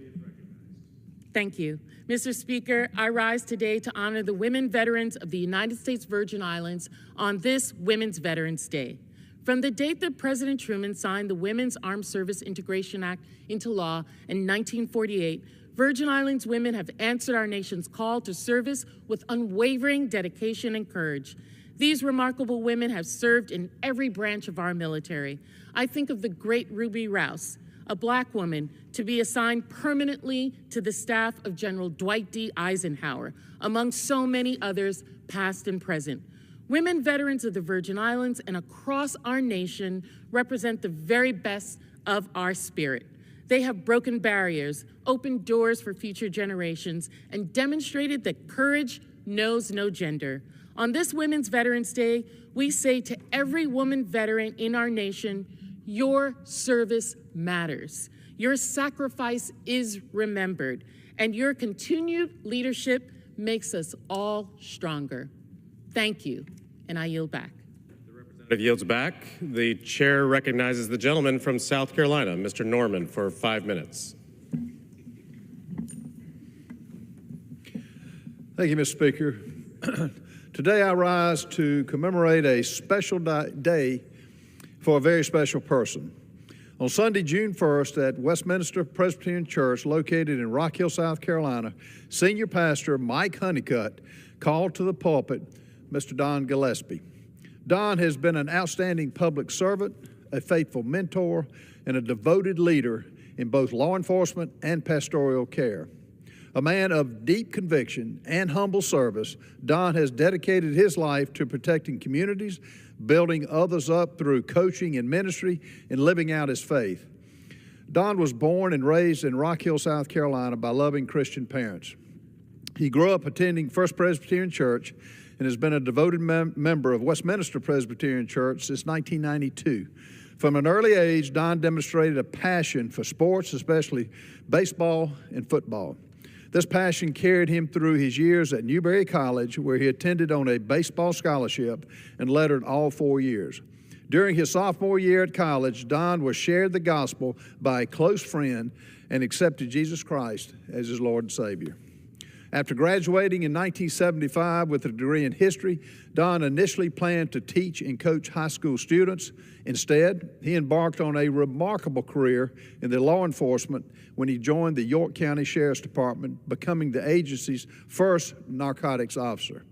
Thank you. Mr. Speaker, I rise today to honor the women veterans of the United States Virgin Islands on this Women's Veterans Day. From the date that President Truman signed the Women's Armed Service Integration Act into law in 1948, Virgin Islands women have answered our nation's call to service with unwavering dedication and courage. These remarkable women have served in every branch of our military. I think of the great Ruby Rouse, a Black woman to be assigned permanently to the staff of General Dwight D. Eisenhower, among so many others, past and present. Women veterans of the Virgin Islands and across our nation represent the very best of our spirit. They have broken barriers, opened doors for future generations, and demonstrated that courage knows no gender. On this Women's Veterans Day, we say to every woman veteran in our nation, your service matters. Your sacrifice is remembered, and your continued leadership makes us all stronger. Thank you, and I yield back. The representative yields back. The chair recognizes the gentleman from South Carolina, Mr. Norman, for 5 minutes. Thank you, Mr. Speaker. Today I rise to commemorate a special day for a very special person. On Sunday, June 1st, at Westminster Presbyterian Church, located in Rock Hill, South Carolina, Senior Pastor Mike Honeycutt called to the pulpit Mr. Don Gillespie. Don has been an outstanding public servant, a faithful mentor, and a devoted leader in both law enforcement and pastoral care. A man of deep conviction and humble service, Don has dedicated his life to protecting communities, building others up through coaching and ministry, and living out his faith. Don was born and raised in Rock Hill, South Carolina by loving Christian parents. He grew up attending First Presbyterian Church and has been a devoted member of Westminster Presbyterian Church since 1992. From an early age, Don demonstrated a passion for sports, especially baseball and football. This passion carried him through his years at Newberry College, where he attended on a baseball scholarship and lettered all 4 years. During his sophomore year at college, Don was shared the gospel by a close friend and accepted Jesus Christ as his Lord and Savior. After graduating in 1975 with a degree in history, Don initially planned to teach and coach high school students. Instead, he embarked on a remarkable career in the law enforcement when he joined the York County Sheriff's Department, becoming the agency's first narcotics officer.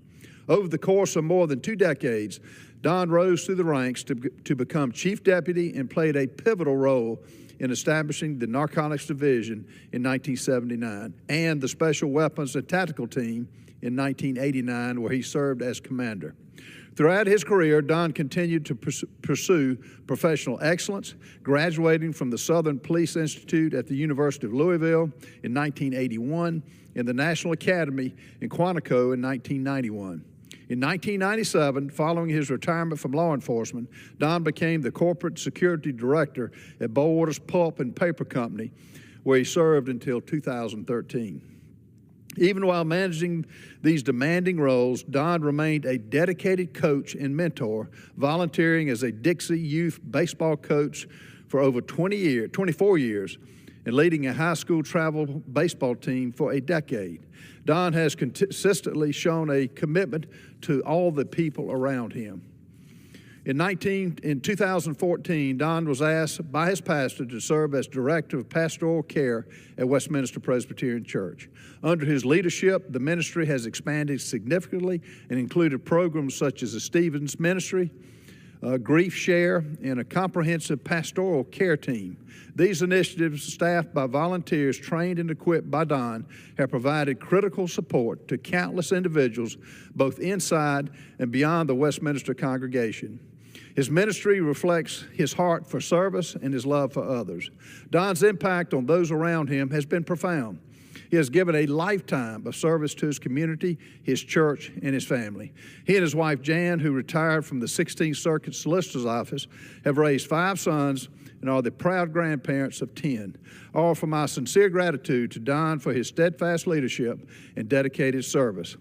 Over the course of more than 2 decades, Don rose through the ranks to become chief deputy and played a pivotal role in establishing the Narcotics Division in 1979 and the Special Weapons and Tactical Team in 1989, where he served as commander. Throughout his career, Don continued to pursue professional excellence, graduating from the Southern Police Institute at the University of Louisville in 1981 and the National Academy in Quantico in 1991. In 1997, following his retirement from law enforcement, Don became the corporate security director at Boldwater's Pulp and Paper Company, where he served until 2013. Even while managing these demanding roles, Don remained a dedicated coach and mentor, volunteering as a Dixie youth baseball coach for over 24 years, and leading a high school travel baseball team for a decade. Don has consistently shown a commitment to all the people around him. In 2014, Don was asked by his pastor to serve as Director of Pastoral Care at Westminster Presbyterian Church. Under his leadership, the ministry has expanded significantly and included programs such as the Stevens Ministry, Grief Share, and a comprehensive pastoral care team. These initiatives, staffed by volunteers trained and equipped by Don, have provided critical support to countless individuals, both inside and beyond the Westminster congregation. His ministry reflects his heart for service and his love for others. Don's impact on those around him has been profound. He has given a lifetime of service to his community, his church, and his family. He and his wife, Jan, who retired from the 16th Circuit Solicitor's Office, have raised 5 sons and are the proud grandparents of 10. I offer my sincere gratitude to Don for his steadfast leadership and dedicated service.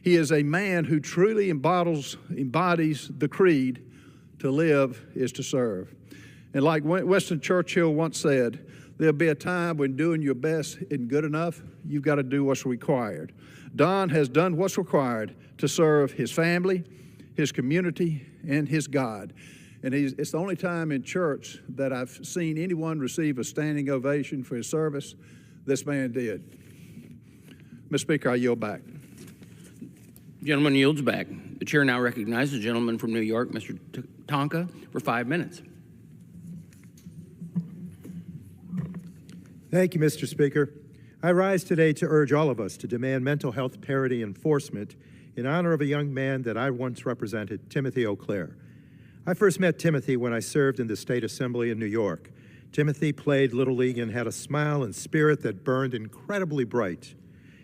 He is a man who truly embodies the creed, to live is to serve. And like Winston Churchill once said, there'll be a time when doing your best isn't good enough. You've got to do what's required. Don has done what's required to serve his family, his community, and his God. And it's the only time in church that I've seen anyone receive a standing ovation for his service. This man did. Mr. Speaker, I yield back. Gentleman yields back. The chair now recognizes the gentleman from New York, Mr. Tonka, for 5 minutes. Thank you, Mr. Speaker. I rise today to urge all of us to demand mental health parity enforcement in honor of a young man that I once represented, Timothy O'Clair. I first met Timothy when I served in the State Assembly in New York. Timothy played Little League and had a smile and spirit that burned incredibly bright.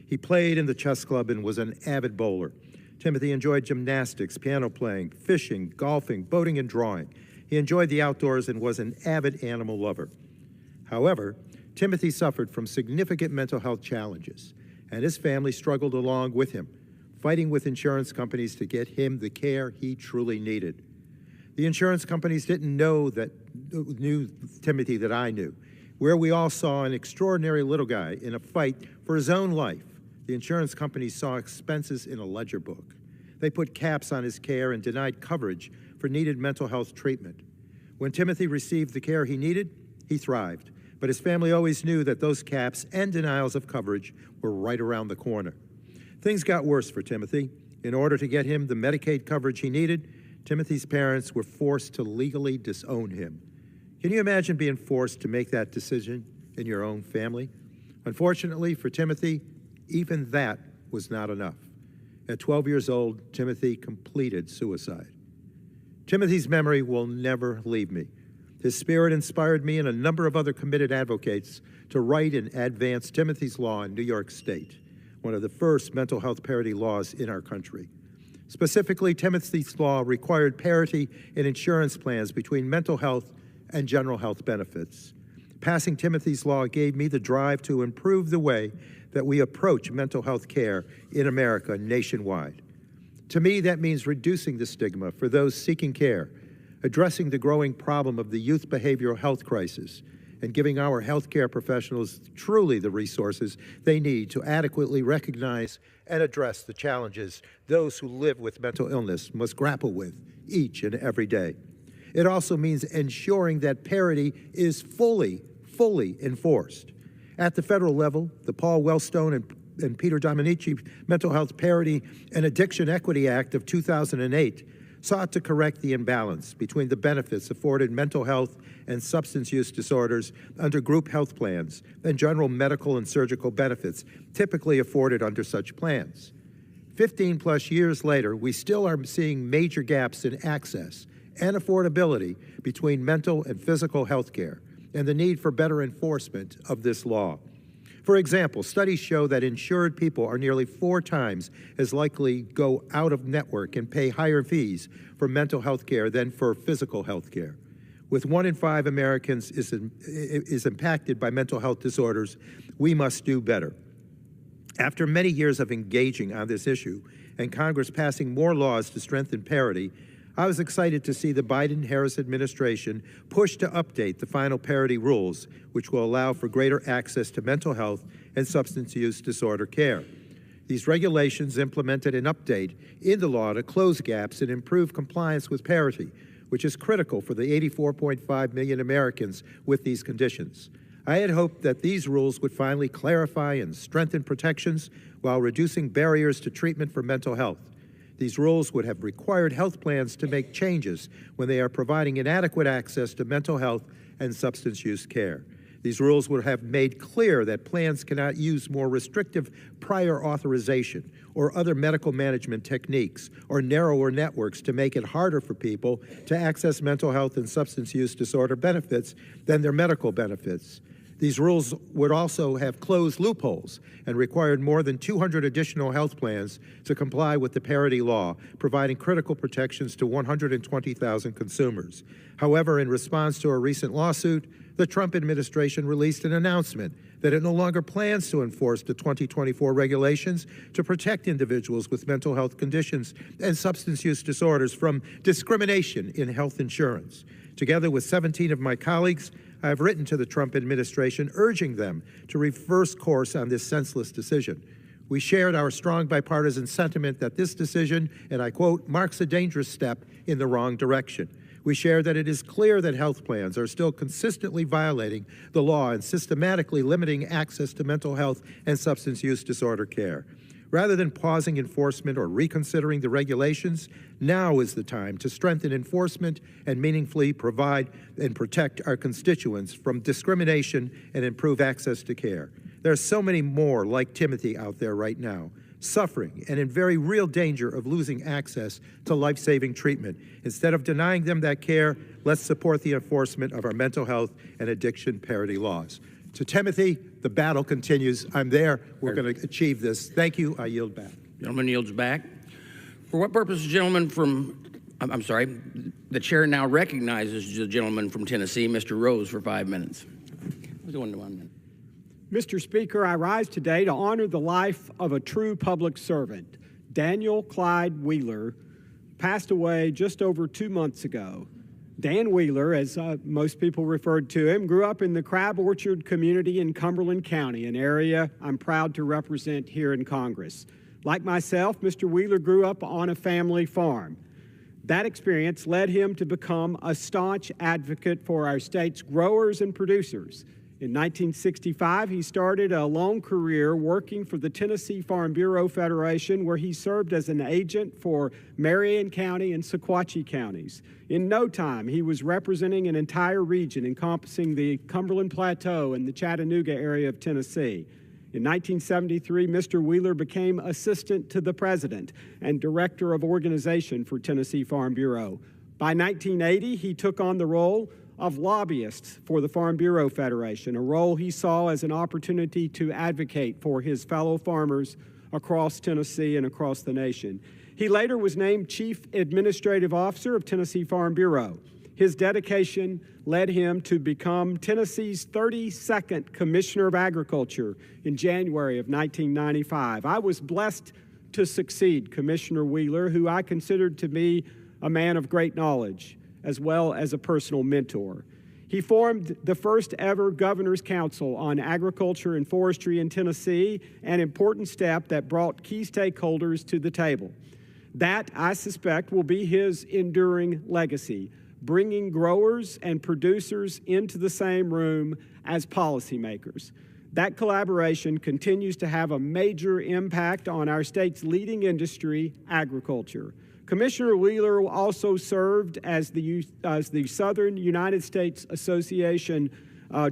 He played in the chess club and was an avid bowler. Timothy enjoyed gymnastics, piano playing, fishing, golfing, boating, and drawing. He enjoyed the outdoors and was an avid animal lover. However, Timothy suffered from significant mental health challenges, and his family struggled along with him, fighting with insurance companies to get him the care he truly needed. The insurance companies didn't knew Timothy that I knew, where we all saw an extraordinary little guy in a fight for his own life. The insurance companies saw expenses in a ledger book. They put caps on his care and denied coverage for needed mental health treatment. When Timothy received the care he needed, he thrived. But his family always knew that those caps and denials of coverage were right around the corner. Things got worse for Timothy. In order to get him the Medicaid coverage he needed, Timothy's parents were forced to legally disown him. Can you imagine being forced to make that decision in your own family? Unfortunately for Timothy, even that was not enough. At 12 years old, Timothy completed suicide. Timothy's memory will never leave me. His spirit inspired me and a number of other committed advocates to write and advance Timothy's Law in New York State, one of the first mental health parity laws in our country. Specifically, Timothy's Law required parity in insurance plans between mental health and general health benefits. Passing Timothy's Law gave me the drive to improve the way that we approach mental health care in America nationwide. To me, that means reducing the stigma for those seeking care, addressing the growing problem of the youth behavioral health crisis, and giving our healthcare professionals truly the resources they need to adequately recognize and address the challenges those who live with mental illness must grapple with each and every day. It also means ensuring that parity is fully enforced. At the federal level, the Paul Wellstone and Peter Dominici Mental Health Parity and Addiction Equity Act of 2008 sought to correct the imbalance between the benefits afforded mental health and substance use disorders under group health plans and general medical and surgical benefits typically afforded under such plans. 15-plus years later, we still are seeing major gaps in access and affordability between mental and physical health care and the need for better enforcement of this law. For example, studies show that insured people are nearly 4 times as likely to go out of network and pay higher fees for mental health care than for physical health care. With 1 in 5 Americans is impacted by mental health disorders, we must do better. After many years of engaging on this issue and Congress passing more laws to strengthen parity, I was excited to see the Biden-Harris administration push to update the final parity rules, which will allow for greater access to mental health and substance use disorder care. These regulations implemented an update in the law to close gaps and improve compliance with parity, which is critical for the 84.5 million Americans with these conditions. I had hoped that these rules would finally clarify and strengthen protections while reducing barriers to treatment for mental health. These rules would have required health plans to make changes when they are providing inadequate access to mental health and substance use care. These rules would have made clear that plans cannot use more restrictive prior authorization or other medical management techniques or narrower networks to make it harder for people to access mental health and substance use disorder benefits than their medical benefits. These rules would also have closed loopholes and required more than 200 additional health plans to comply with the parity law, providing critical protections to 120,000 consumers. However, in response to a recent lawsuit, the Trump administration released an announcement that it no longer plans to enforce the 2024 regulations to protect individuals with mental health conditions and substance use disorders from discrimination in health insurance. Together with 17 of my colleagues, I have written to the Trump administration urging them to reverse course on this senseless decision. We shared our strong bipartisan sentiment that this decision, and I quote, marks a dangerous step in the wrong direction. We share that it is clear that health plans are still consistently violating the law and systematically limiting access to mental health and substance use disorder care. Rather than pausing enforcement or reconsidering the regulations, now is the time to strengthen enforcement and meaningfully provide and protect our constituents from discrimination and improve access to care. There are so many more like Timothy out there right now, suffering and in very real danger of losing access to life-saving treatment. Instead of denying them that care, let's support the enforcement of our mental health and addiction parity laws. To Timothy, the battle continues. I'm there. We're going to achieve this. Thank you. I yield back. Gentleman yields back. For what purpose, the gentleman from, the chair now recognizes the gentleman from Tennessee, Mr. Rose, for 5 minutes. Mr. Speaker, I rise today to honor the life of a true public servant. Daniel Clyde Wheeler passed away just over 2 months ago. Dan Wheeler, as most people referred to him, grew up in the Crab Orchard community in Cumberland County, an area I'm proud to represent here in Congress. Like myself, Mr. Wheeler grew up on a family farm. That experience led him to become a staunch advocate for our state's growers and producers. In 1965, he started a long career working for the Tennessee Farm Bureau Federation, where he served as an agent for Marion County and Sequatchie counties. In no time, he was representing an entire region encompassing the Cumberland Plateau and the Chattanooga area of Tennessee. In 1973, Mr. Wheeler became assistant to the president and director of organization for Tennessee Farm Bureau. By 1980, he took on the role of lobbyists for the Farm Bureau Federation, a role he saw as an opportunity to advocate for his fellow farmers across Tennessee and across the nation. He later was named Chief Administrative Officer of Tennessee Farm Bureau. His dedication led him to become Tennessee's 32nd Commissioner of Agriculture in January of 1995. I was blessed to succeed Commissioner Wheeler, who I considered to be a man of great knowledge, as well as a personal mentor. He formed the first ever Governor's Council on Agriculture and Forestry in Tennessee, an important step that brought key stakeholders to the table. That, I suspect, will be his enduring legacy, bringing growers and producers into the same room as policymakers. That collaboration continues to have a major impact on our state's leading industry, agriculture. Commissioner Wheeler also served as the Southern United States Association,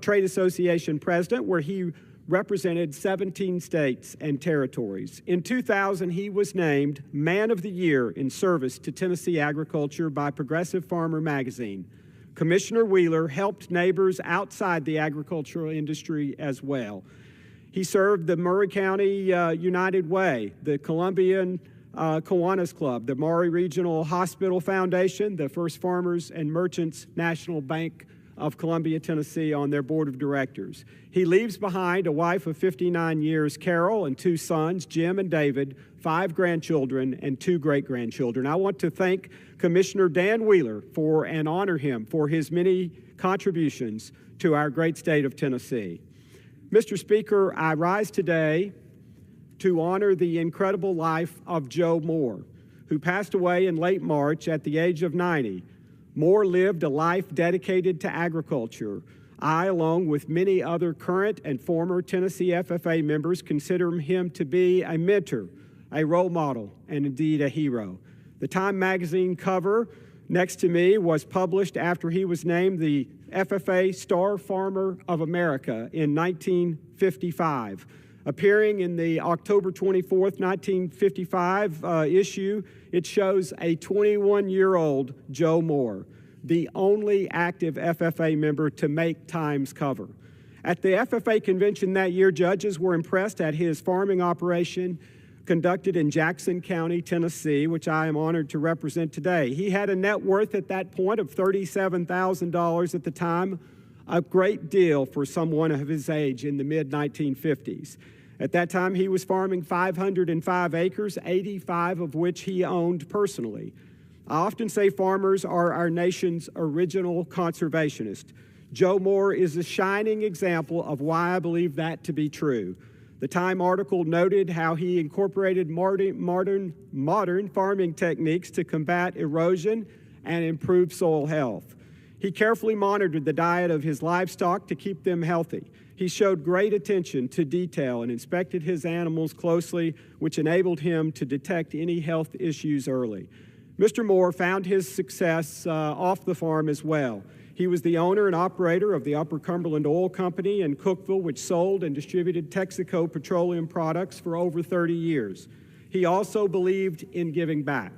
Trade Association president, where he represented 17 states and territories. In 2000, he was named Man of the Year in service to Tennessee agriculture by Progressive Farmer magazine. Commissioner Wheeler helped neighbors outside the agricultural industry as well. He served the Maury County United Way, the Columbian Kiwanis Club, the Maury Regional Hospital Foundation, the First Farmers and Merchants National Bank of Columbia, Tennessee, on their board of directors. He leaves behind a wife of 59 years, Carol, and 2 sons, Jim and David, 5 grandchildren, and 2 great-grandchildren. I want to thank Commissioner Dan Wheeler and honor him for his many contributions to our great state of Tennessee. Mr. Speaker, I rise today to honor the incredible life of Joe Moore, who passed away in late March at the age of 90. Moore lived a life dedicated to agriculture. I, along with many other current and former Tennessee FFA members, consider him to be a mentor, a role model, and indeed a hero. The Time magazine cover next to me was published after he was named the FFA Star Farmer of America in 1955. Appearing in the October 24th, 1955 issue, it shows a 21-year-old Joe Moore, the only active FFA member to make Time's cover. At the FFA convention that year, judges were impressed at his farming operation conducted in Jackson County, Tennessee, which I am honored to represent today. He had a net worth at that point of $37,000 at the time, a great deal for someone of his age in the mid-1950s. At that time, he was farming 505 acres, 85 of which he owned personally. I often say farmers are our nation's original conservationists. Joe Moore is a shining example of why I believe that to be true. The Time article noted how he incorporated modern farming techniques to combat erosion and improve soil health. He carefully monitored the diet of his livestock to keep them healthy. He showed great attention to detail and inspected his animals closely, which enabled him to detect any health issues early. Mr. Moore found his success off the farm as well. He was the owner and operator of the Upper Cumberland Oil Company in Cookeville, which sold and distributed Texaco petroleum products for over 30 years. He also believed in giving back.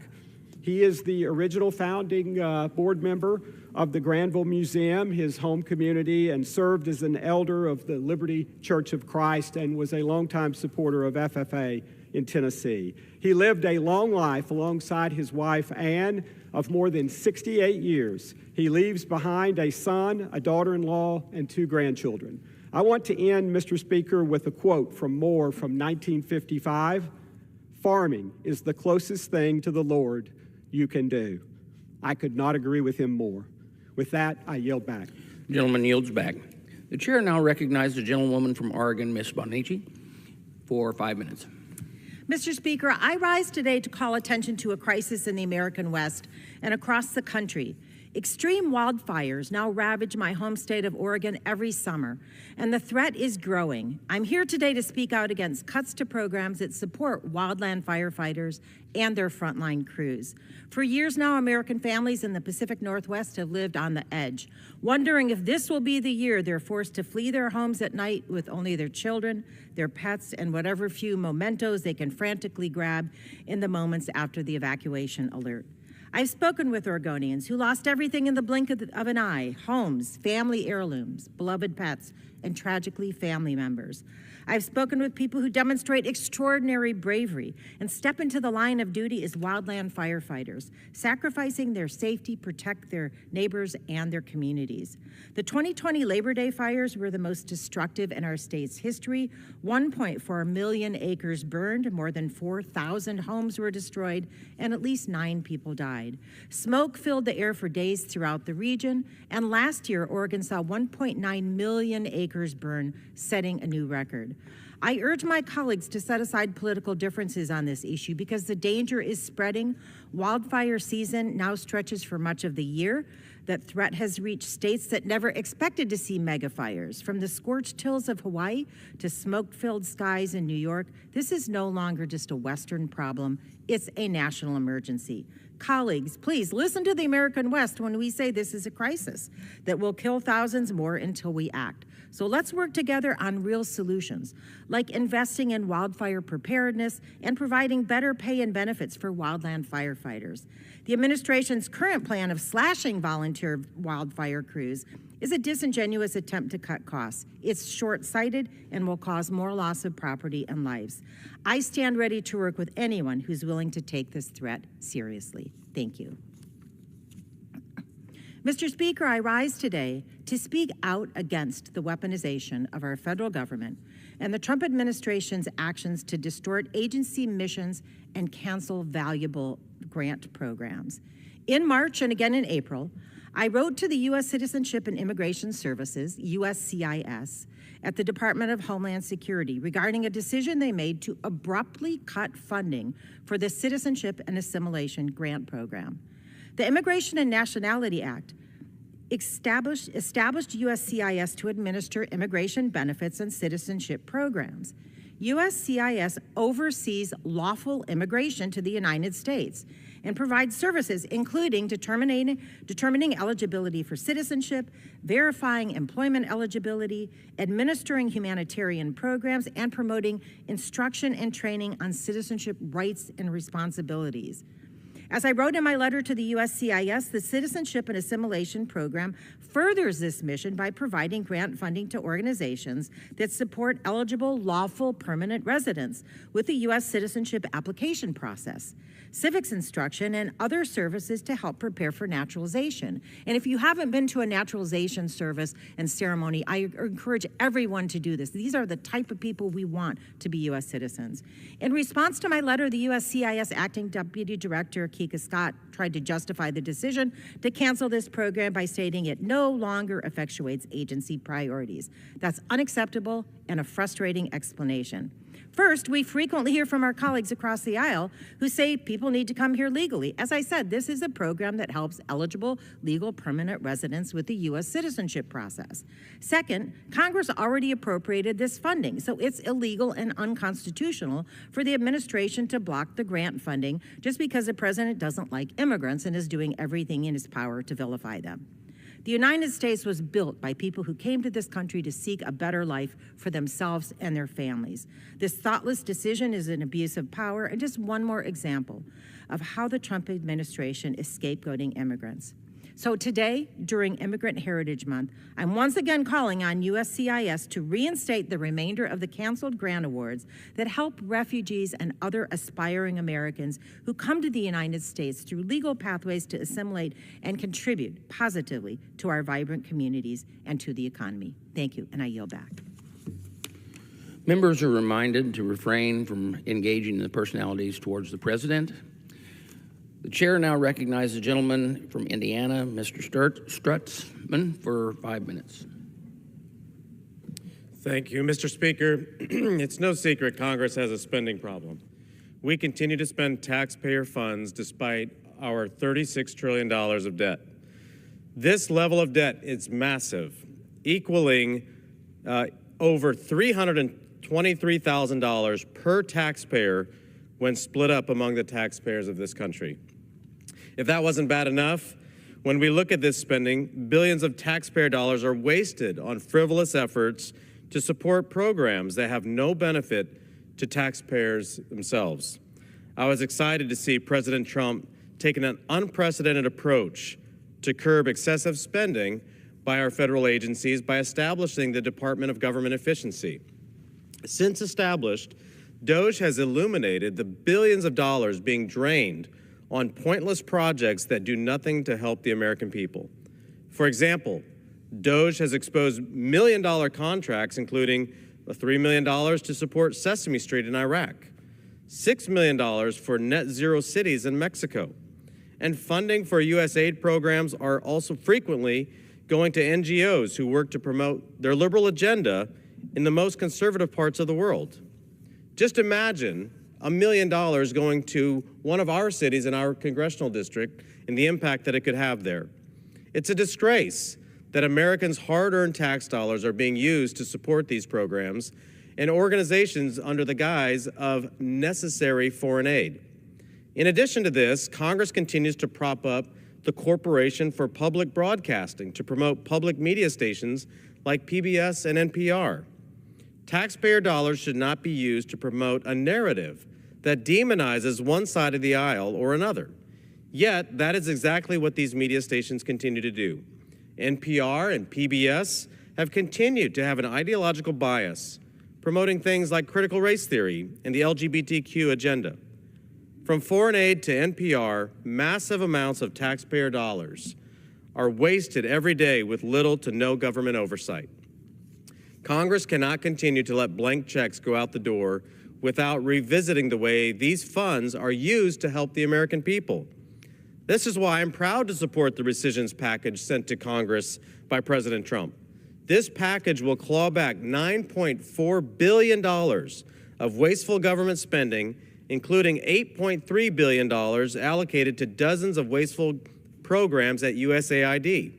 He is the original founding board member of the Granville Museum, his home community, and served as an elder of the Liberty Church of Christ and was a longtime supporter of FFA in Tennessee. He lived a long life alongside his wife, Ann, of more than 68 years. He leaves behind a son, a daughter-in-law, and 2 grandchildren. I want to end, Mr. Speaker, with a quote from Moore from 1955. "Farming is the closest thing to the Lord you can do." I could not agree with him more. With that, I yield back. The gentleman yields back. The chair now recognizes the gentlewoman from Oregon, Ms. Bonnici, for 5 minutes. Mr. Speaker, I rise today to call attention to a crisis in the American West and across the country. Extreme wildfires now ravage my home state of Oregon every summer, and the threat is growing. I'm here today to speak out against cuts to programs that support wildland firefighters and their frontline crews. For years now, American families in the Pacific Northwest have lived on the edge, wondering if this will be the year they're forced to flee their homes at night with only their children, their pets, and whatever few mementos they can frantically grab in the moments after the evacuation alert. I've spoken with Oregonians who lost everything in the blink of an eye: homes, family heirlooms, beloved pets, and tragically family members. I've spoken with people who demonstrate extraordinary bravery and step into the line of duty as wildland firefighters, sacrificing their safety, protect their neighbors and their communities. The 2020 Labor Day fires were the most destructive in our state's history. 1.4 million acres burned, more than 4,000 homes were destroyed, and at least 9 people died. Smoke filled the air for days throughout the region, and last year, Oregon saw 1.9 million acres burn, setting a new record. record. I urge my colleagues to set aside political differences on this issue because the danger is spreading. Wildfire season now stretches for much of the year. That threat has reached states that never expected to see megafires. From the scorched hills of Hawaii to smoke-filled skies in New York, this is no longer just a Western problem, it's a national emergency. Colleagues, please listen to the American West when we say this is a crisis that will kill thousands more until we act. So let's work together on real solutions, like investing in wildfire preparedness and providing better pay and benefits for wildland firefighters. The administration's current plan of slashing volunteer wildfire crews is a disingenuous attempt to cut costs. It's short-sighted and will cause more loss of property and lives. I stand ready to work with anyone who's willing to take this threat seriously. Thank you. Mr. Speaker, I rise today to speak out against the weaponization of our federal government and the Trump administration's actions to distort agency missions and cancel valuable grant programs. In March and again in April, I wrote to the U.S. Citizenship and Immigration Services, USCIS, at the Department of Homeland Security regarding a decision they made to abruptly cut funding for the Citizenship and Assimilation Grant Program. The Immigration and Nationality Act established USCIS to administer immigration benefits and citizenship programs. USCIS oversees lawful immigration to the United States and provides services including determining eligibility for citizenship, verifying employment eligibility, administering humanitarian programs, and promoting instruction and training on citizenship rights and responsibilities. As I wrote in my letter to the USCIS, the Citizenship and Assimilation Program furthers this mission by providing grant funding to organizations that support eligible, lawful, permanent residents with the U.S. citizenship application process, civics instruction, and other services to help prepare for naturalization. And if you haven't been to a naturalization service and ceremony, I encourage everyone to do this. These are the type of people we want to be U.S. citizens. In response to my letter, the USCIS Acting Deputy Director, Kika Scott, tried to justify the decision to cancel this program by stating it no longer effectuates agency priorities. That's unacceptable and a frustrating explanation. First, we frequently hear from our colleagues across the aisle who say people need to come here legally. As I said, this is a program that helps eligible, legal, permanent residents with the U.S. citizenship process. Second, Congress already appropriated this funding, so it's illegal and unconstitutional for the administration to block the grant funding just because the president doesn't like immigrants and is doing everything in his power to vilify them. The United States was built by people who came to this country to seek a better life for themselves and their families. This thoughtless decision is an abuse of power and just one more example of how the Trump administration is scapegoating immigrants. So today, during Immigrant Heritage Month, I'm once again calling on USCIS to reinstate the remainder of the canceled grant awards that help refugees and other aspiring Americans who come to the United States through legal pathways to assimilate and contribute positively to our vibrant communities and to the economy. Thank you, and I yield back. Members are reminded to refrain from engaging in the personalities towards the president. The chair now recognizes the gentleman from Indiana, Mr. Stutzman, for 5 minutes. Thank you, Mr. Speaker. It's no secret Congress has a spending problem. We continue to spend taxpayer funds despite our $36 trillion of debt. This level of debt is massive, equaling over $323,000 per taxpayer when split up among the taxpayers of this country. If that wasn't bad enough, when we look at this spending, billions of taxpayer dollars are wasted on frivolous efforts to support programs that have no benefit to taxpayers themselves. I was excited to see President Trump taking an unprecedented approach to curb excessive spending by our federal agencies by establishing the Department of Government Efficiency. Since established, DOGE has illuminated the billions of dollars being drained on pointless projects that do nothing to help the American people. For example, DOGE has exposed million-dollar contracts, including $3 million to support Sesame Street in Iraq, $6 million for net zero cities in Mexico, and funding for U.S. aid programs are also frequently going to NGOs who work to promote their liberal agenda in the most conservative parts of the world. Just imagine $1 million going to one of our cities in our congressional district and the impact that it could have there. It's a disgrace that Americans' hard-earned tax dollars are being used to support these programs and organizations under the guise of necessary foreign aid. In addition to this, Congress continues to prop up the Corporation for Public Broadcasting to promote public media stations like PBS and NPR. Taxpayer dollars should not be used to promote a narrative that demonizes one side of the aisle or another. Yet, that is exactly what these media stations continue to do. NPR and PBS have continued to have an ideological bias, promoting things like critical race theory and the LGBTQ agenda. From foreign aid to NPR, massive amounts of taxpayer dollars are wasted every day with little to no government oversight. Congress cannot continue to let blank checks go out the door without revisiting the way these funds are used to help the American people. This is why I'm proud to support the rescissions package sent to Congress by President Trump. This package will claw back $9.4 billion of wasteful government spending, including $8.3 billion allocated to dozens of wasteful programs at USAID,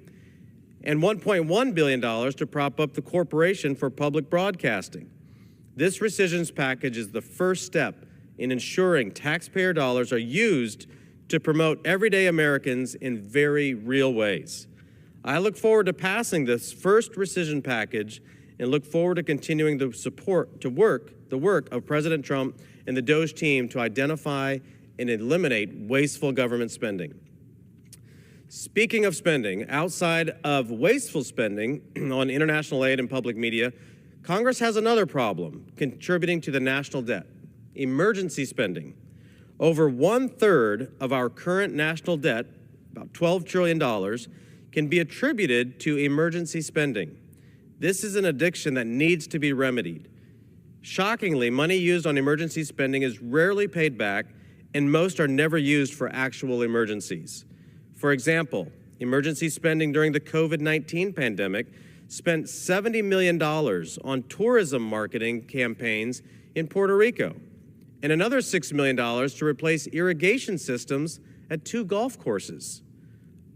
and $1.1 billion to prop up the Corporation for Public Broadcasting. This rescissions package is the first step in ensuring taxpayer dollars are used to promote everyday Americans in very real ways. I look forward to passing this first rescission package and look forward to continuing the work of President Trump and the DOJ team to identify and eliminate wasteful government spending. Speaking of spending, outside of wasteful spending on international aid and public media, Congress has another problem contributing to the national debt: emergency spending. Over 1/3 of our current national debt, about $12 trillion, can be attributed to emergency spending. This is an addiction that needs to be remedied. Shockingly, money used on emergency spending is rarely paid back, and most are never used for actual emergencies. For example, emergency spending during the COVID-19 pandemic spent $70 million on tourism marketing campaigns in Puerto Rico, and another $6 million to replace irrigation systems at 2 golf courses.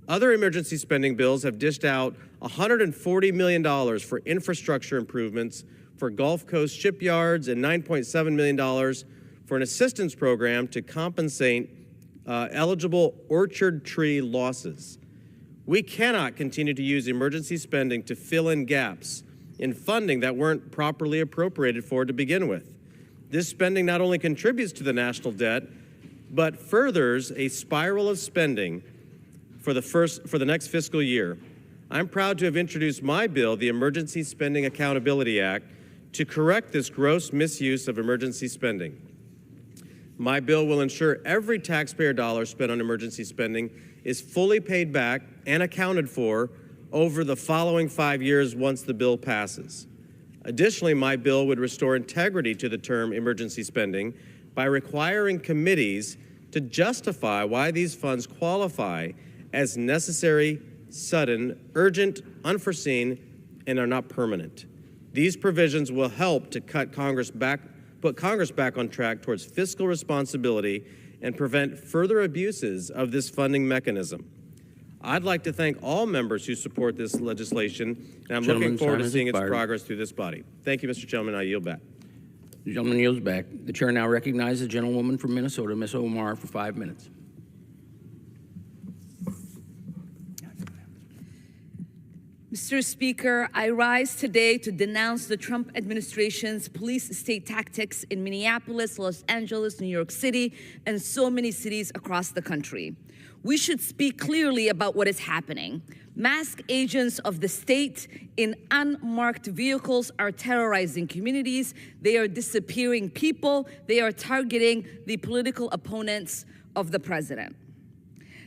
Other emergency spending bills have dished out $140 million for infrastructure improvements for Gulf Coast shipyards and $9.7 million for an assistance program to compensate eligible orchard tree losses. We cannot continue to use emergency spending to fill in gaps in funding that weren't properly appropriated for to begin with. This spending not only contributes to the national debt, but furthers a spiral of spending for the next fiscal year. I'm proud to have introduced my bill, the Emergency Spending Accountability Act, to correct this gross misuse of emergency spending. My bill will ensure every taxpayer dollar spent on emergency spending is fully paid back and accounted for over the following 5 years once the bill passes. Additionally, my bill would restore integrity to the term emergency spending by requiring committees to justify why these funds qualify as necessary, sudden, urgent, unforeseen, and are not permanent. These provisions will help to put Congress back on track towards fiscal responsibility and prevent further abuses of this funding mechanism. I'd like to thank all members who support this legislation, and I'm looking forward to seeing its progress through this body. Thank you, Mr. Chairman. I yield back. The gentleman yields back. The chair now recognizes the gentlewoman from Minnesota, Ms. Omar, for 5 minutes. Mr. Speaker, I rise today to denounce the Trump administration's police state tactics in Minneapolis, Los Angeles, New York City, and so many cities across the country. We should speak clearly about what is happening. Masked agents of the state in unmarked vehicles are terrorizing communities. They are disappearing people. They are targeting the political opponents of the president.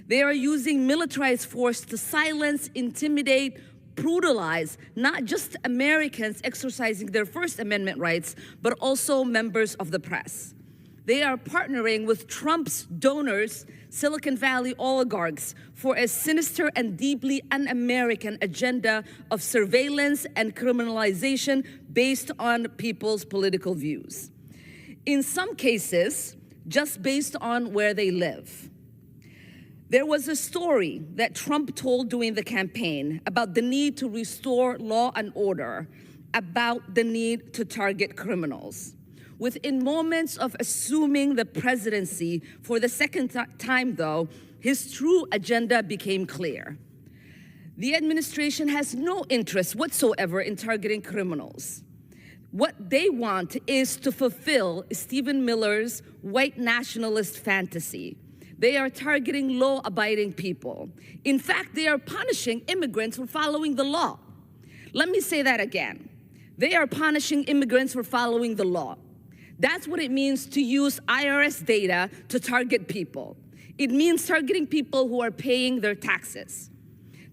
They are using militarized force to silence, intimidate, brutalize not just Americans exercising their First Amendment rights, but also members of the press. They are partnering with Trump's donors, Silicon Valley oligarchs, for a sinister and deeply un-American agenda of surveillance and criminalization based on people's political views. In some cases, just based on where they live. There was a story that Trump told during the campaign about the need to restore law and order, about the need to target criminals. Within moments of assuming the presidency for the second time, though, his true agenda became clear. The administration has no interest whatsoever in targeting criminals. What they want is to fulfill Stephen Miller's white nationalist fantasy. They are targeting law-abiding people. In fact, they are punishing immigrants for following the law. Let me say that again. They are punishing immigrants for following the law. That's what it means to use IRS data to target people. It means targeting people who are paying their taxes.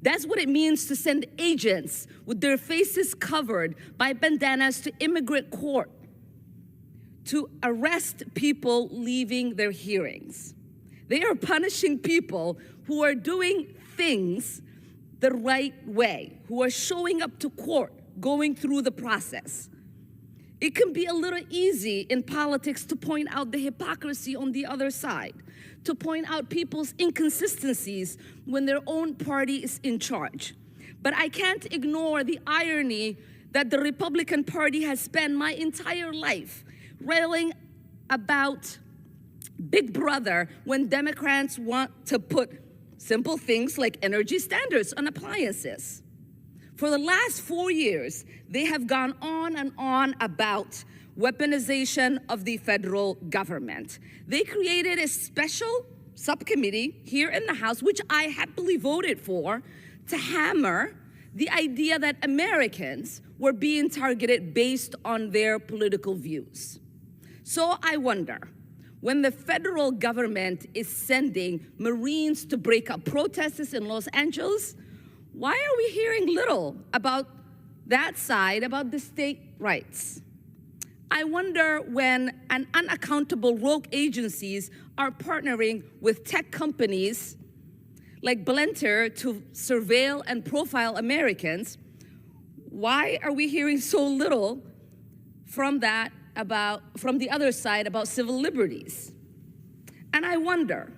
That's what it means to send agents with their faces covered by bandanas to immigrant court to arrest people leaving their hearings. They are punishing people who are doing things the right way, who are showing up to court, going through the process. It can be a little easy in politics to point out the hypocrisy on the other side, to point out people's inconsistencies when their own party is in charge. But I can't ignore the irony that the Republican Party has spent my entire life railing about Big Brother when Democrats want to put simple things like energy standards on appliances. For the last 4 years, they have gone on and on about weaponization of the federal government. They created a special subcommittee here in the House, which I happily voted for, to hammer the idea that Americans were being targeted based on their political views. So I wonder, when the federal government is sending Marines to break up protests in Los Angeles, why are we hearing little about that side, about the state rights? I wonder when unaccountable rogue agencies are partnering with tech companies like Blenter to surveil and profile Americans, why are we hearing so little from the other side about civil liberties? And I wonder,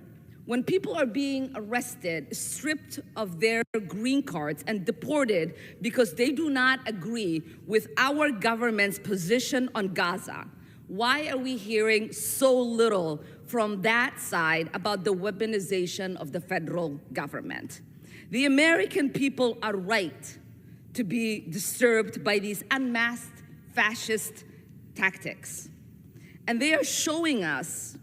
when people are being arrested, stripped of their green cards and deported because they do not agree with our government's position on Gaza, why are we hearing so little from that side about the weaponization of the federal government? The American people are right to be disturbed by these unmasked fascist tactics. And they are showing us,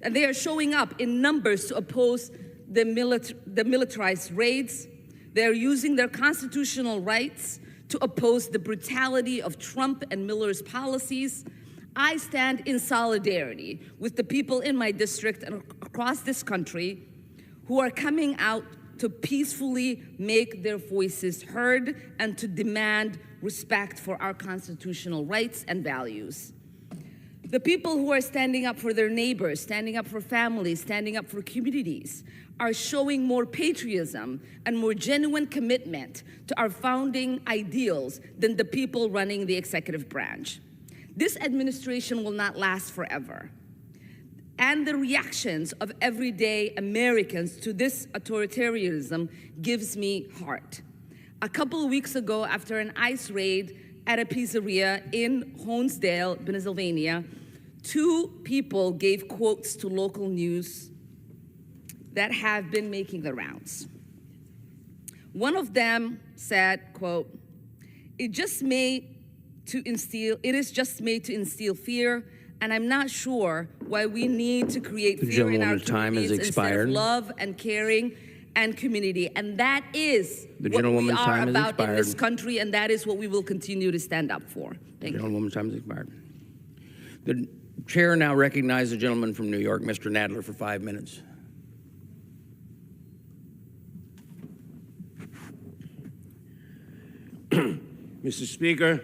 and they are showing up in numbers to oppose the militarized raids. They are using their constitutional rights to oppose the brutality of Trump and Miller's policies. I stand in solidarity with the people in my district and across this country who are coming out to peacefully make their voices heard and to demand respect for our constitutional rights and values. The people who are standing up for their neighbors, standing up for families, standing up for communities, are showing more patriotism and more genuine commitment to our founding ideals than the people running the executive branch. This administration will not last forever. And the reactions of everyday Americans to this authoritarianism gives me heart. A couple of weeks ago, after an ICE raid at a pizzeria in Honesdale, Pennsylvania, 2 people gave quotes to local news that have been making the rounds. One of them said, quote, it is just made to instill fear, and I'm not sure why we need to create fear in our communities instead of love and caring and community. And that is what we are about in this country, and that is what we will continue to stand up for. Thank you. Gentlewoman's time has expired. The chair now recognizes the gentleman from New York, Mr. Nadler, for 5 minutes. Mr. Speaker,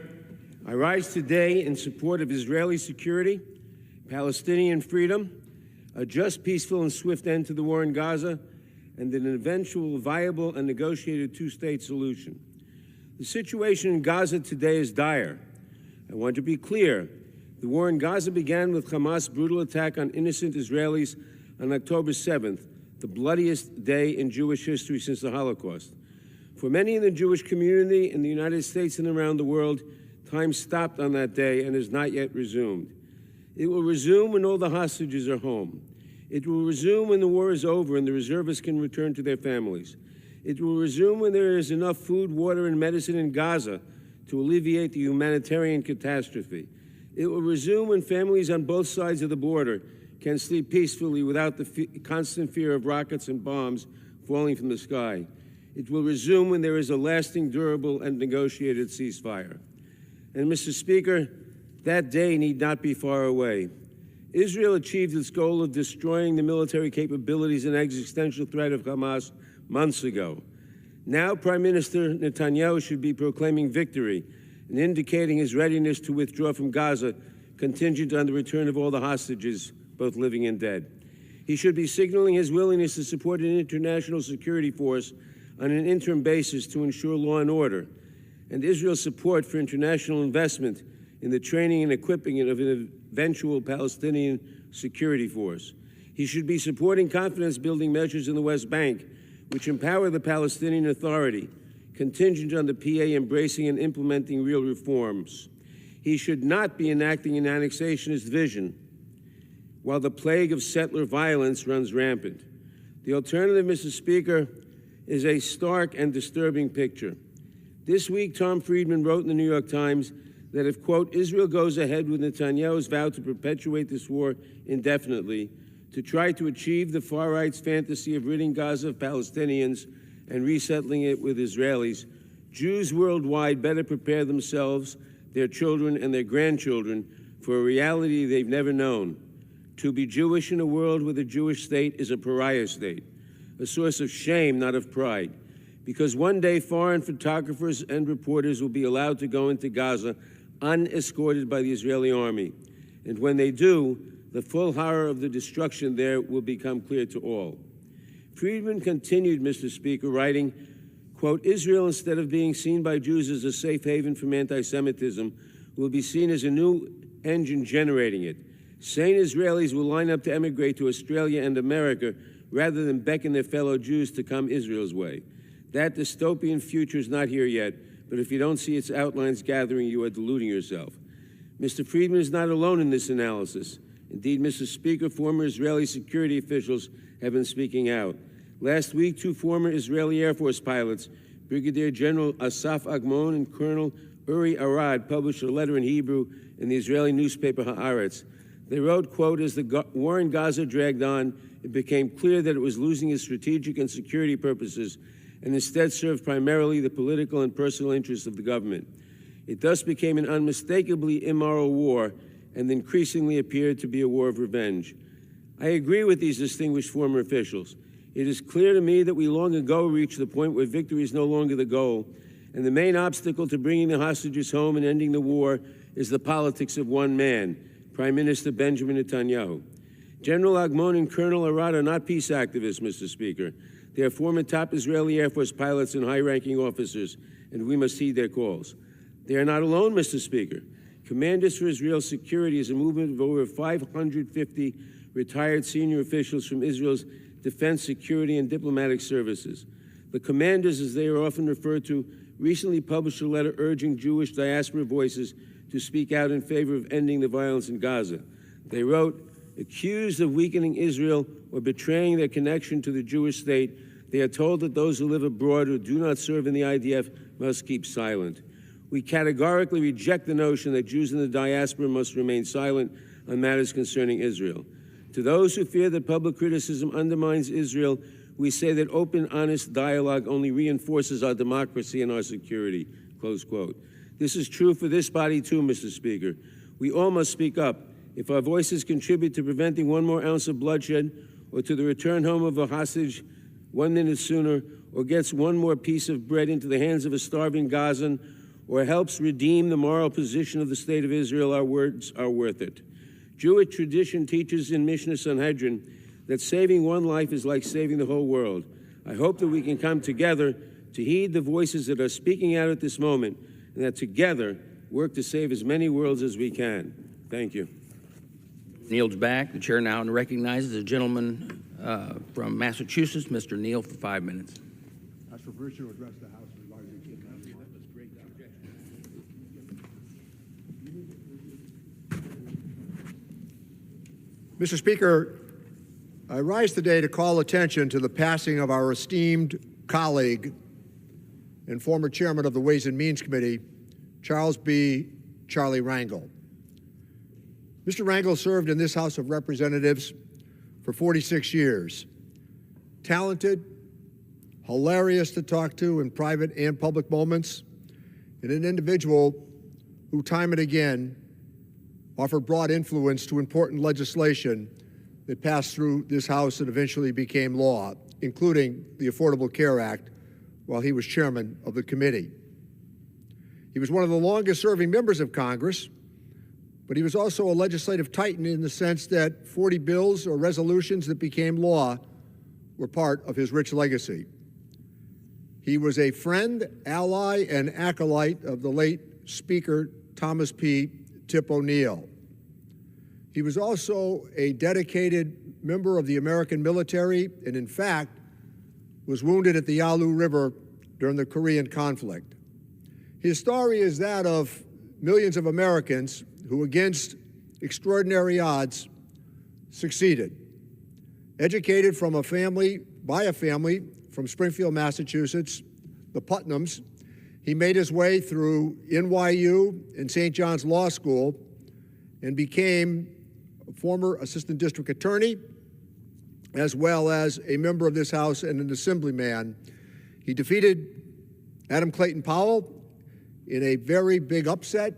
I rise today in support of Israeli security Palestinian freedom, a just, peaceful, and swift end to the war in Gaza, and an eventual viable and negotiated two-state solution. The situation in Gaza today is dire. I want to be clear. The war in Gaza began with Hamas' brutal attack on innocent Israelis on October 7th, the bloodiest day in Jewish history since the Holocaust. For many in the Jewish community in the United States and around the world, time stopped on that day and has not yet resumed. It will resume when all the hostages are home. It will resume when the war is over and the reservists can return to their families. It will resume when there is enough food, water, and medicine in Gaza to alleviate the humanitarian catastrophe. It will resume when families on both sides of the border can sleep peacefully without the constant fear of rockets and bombs falling from the sky. It will resume when there is a lasting, durable, and negotiated ceasefire. And, Mr. Speaker, that day need not be far away. Israel achieved its goal of destroying the military capabilities and existential threat of Hamas months ago. Now, Prime Minister Netanyahu should be proclaiming victory and indicating his readiness to withdraw from Gaza, contingent on the return of all the hostages, both living and dead. He should be signaling his willingness to support an international security force on an interim basis to ensure law and order, and Israel's support for international investment in the training and equipping of an eventual Palestinian security force. He should be supporting confidence-building measures in the West Bank, which empower the Palestinian Authority, contingent on the PA embracing and implementing real reforms. He should not be enacting an annexationist vision while the plague of settler violence runs rampant. The alternative, Mr. Speaker, is a stark and disturbing picture. This week, Tom Friedman wrote in the New York Times that if, quote, Israel goes ahead with Netanyahu's vow to perpetuate this war indefinitely, to try to achieve the far right's fantasy of ridding Gaza of Palestinians and resettling it with Israelis, Jews worldwide better prepare themselves, their children, and their grandchildren for a reality they've never known. To be Jewish in a world with a Jewish state is a pariah state, a source of shame, not of pride. Because one day foreign photographers and reporters will be allowed to go into Gaza unescorted by the Israeli army. And when they do, the full horror of the destruction there will become clear to all. Friedman continued, Mr. Speaker, writing, quote, Israel, instead of being seen by Jews as a safe haven from anti-Semitism, will be seen as a new engine generating it. Sane Israelis will line up to emigrate to Australia and America rather than beckon their fellow Jews to come Israel's way. That dystopian future is not here yet, but if you don't see its outlines gathering, you are deluding yourself. Mr. Friedman is not alone in this analysis. Indeed, Mr. Speaker, former Israeli security officials have been speaking out. Last week, two former Israeli Air Force pilots, Brigadier General Asaf Agmon and Colonel Uri Arad, published a letter in Hebrew in the Israeli newspaper Haaretz. They wrote, quote, as the war in Gaza dragged on, it became clear that it was losing its strategic and security purposes and instead served primarily the political and personal interests of the government. It thus became an unmistakably immoral war and increasingly appeared to be a war of revenge. I agree with these distinguished former officials. It is clear to me that we long ago reached the point where victory is no longer the goal, and the main obstacle to bringing the hostages home and ending the war is the politics of one man, Prime Minister Benjamin Netanyahu. General Agmon and Colonel Arad are not peace activists, Mr. Speaker. They are former top Israeli Air Force pilots and high-ranking officers, and we must heed their calls. They are not alone, Mr. Speaker. Commanders for Israel's Security is a movement of over 550 retired senior officials from Israel's defense, security, and diplomatic services. The commanders, as they are often referred to, recently published a letter urging Jewish diaspora voices to speak out in favor of ending the violence in Gaza. They wrote, accused of weakening Israel or betraying their connection to the Jewish state, they are told that those who live abroad or do not serve in the IDF must keep silent. We categorically reject the notion that Jews in the diaspora must remain silent on matters concerning Israel. To those who fear that public criticism undermines Israel, we say that open, honest dialogue only reinforces our democracy and our security, close quote. This is true for this body too, Mr. Speaker. We all must speak up. If our voices contribute to preventing one more ounce of bloodshed or to the return home of a hostage 1 minute sooner, or gets one more piece of bread into the hands of a starving Gazan, or helps redeem the moral position of the State of Israel, our words are worth it. Jewish tradition teaches in Mishnah Sanhedrin that saving one life is like saving the whole world. I hope that we can come together to heed the voices that are speaking out at this moment, and that together work to save as many worlds as we can. Thank you. Yields back. The chair now recognizes the gentleman from Massachusetts, Mr. Neal, for 5 minutes. Ask for Bruce to address the House. Mr. Speaker, I rise today to call attention to the passing of our esteemed colleague and former chairman of the Ways and Means Committee, Charles B. Charlie Rangel. Mr. Rangel served in this House of Representatives for 46 years. Talented, hilarious to talk to in private and public moments, and an individual who time and again offered broad influence to important legislation that passed through this House and eventually became law, including the Affordable Care Act, while he was chairman of the committee. He was one of the longest-serving members of Congress, but he was also a legislative titan in the sense that 40 bills or resolutions that became law were part of his rich legacy. He was a friend, ally, and acolyte of the late Speaker Thomas P. Tip O'Neill. He was also a dedicated member of the American military and, in fact, was wounded at the Yalu River during the Korean conflict. His story is that of millions of Americans who, against extraordinary odds, succeeded. Educated from by a family from Springfield, Massachusetts, the Putnams, he made his way through NYU and St. John's Law School and became a former assistant district attorney, as well as a member of this House and an assemblyman. He defeated Adam Clayton Powell in a very big upset,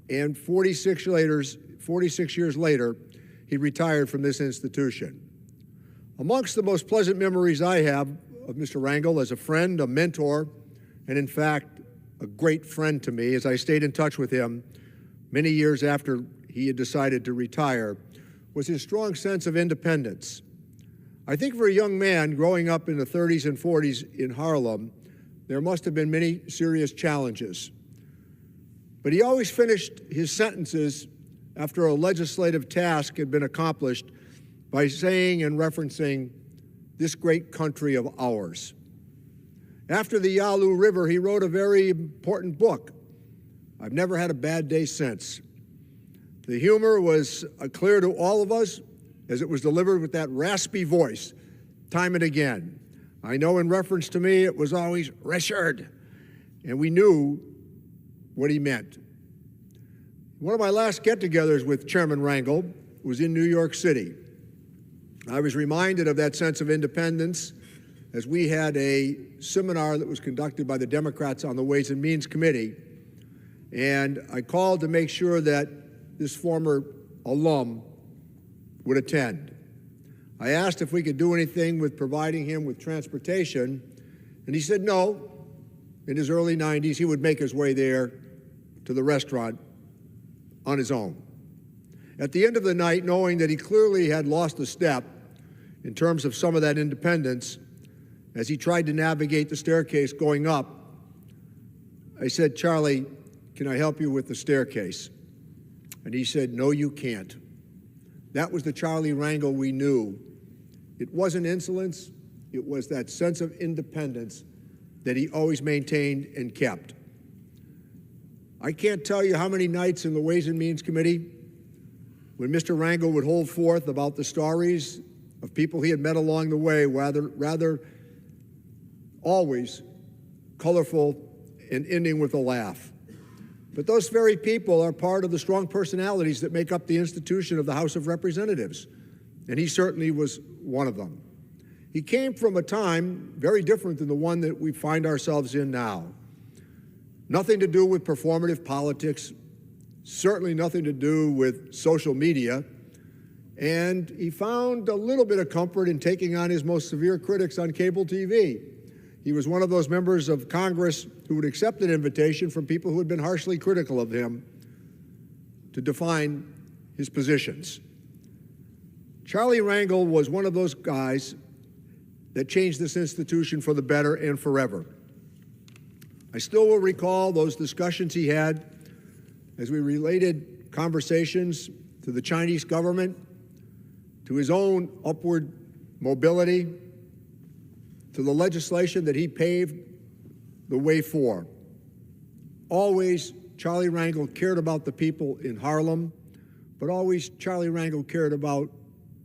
and 46 years later, he retired from this institution. Amongst the most pleasant memories I have of Mr. Rangel as a friend, a mentor, and in fact, a great friend to me, as I stayed in touch with him many years after he had decided to retire, was his strong sense of independence. I think for a young man growing up in the 30s and 40s in Harlem, there must have been many serious challenges. But he always finished his sentences after a legislative task had been accomplished by saying and referencing this great country of ours. After the Yalu River, he wrote a very important book. I've never had a bad day since. The humor was clear to all of us as it was delivered with that raspy voice time and again. I know in reference to me, it was always Richard, and we knew what he meant. One of my last get-togethers with Chairman Rangel was in New York City. I was reminded of that sense of independence as we had a seminar that was conducted by the Democrats on the Ways and Means Committee, and I called to make sure that this former alum would attend. I asked if we could do anything with providing him with transportation, and he said no. In his early 90s, he would make his way there to the restaurant on his own. At the end of the night, knowing that he clearly had lost a step in terms of some of that independence, as he tried to navigate the staircase going up, I said, "Charlie, can I help you with the staircase?" And he said, "No, you can't." That was the Charlie Rangel we knew. It wasn't insolence, it was that sense of independence that he always maintained and kept. I can't tell you how many nights in the Ways and Means Committee when Mr. Rangel would hold forth about the stories of people he had met along the way, rather always colorful and ending with a laugh. But those very people are part of the strong personalities that make up the institution of the House of Representatives, and he certainly was one of them. He came from a time very different than the one that we find ourselves in now. Nothing to do with performative politics, certainly nothing to do with social media, and he found a little bit of comfort in taking on his most severe critics on cable TV. He was one of those members of Congress who would accept an invitation from people who had been harshly critical of him to define his positions. Charlie Rangel was one of those guys that changed this institution for the better and forever. I still will recall those discussions he had as we related conversations to the Chinese government, to his own upward mobility, to the legislation that he paved the way for. Always, Charlie Rangel cared about the people in Harlem, but always Charlie Rangel cared about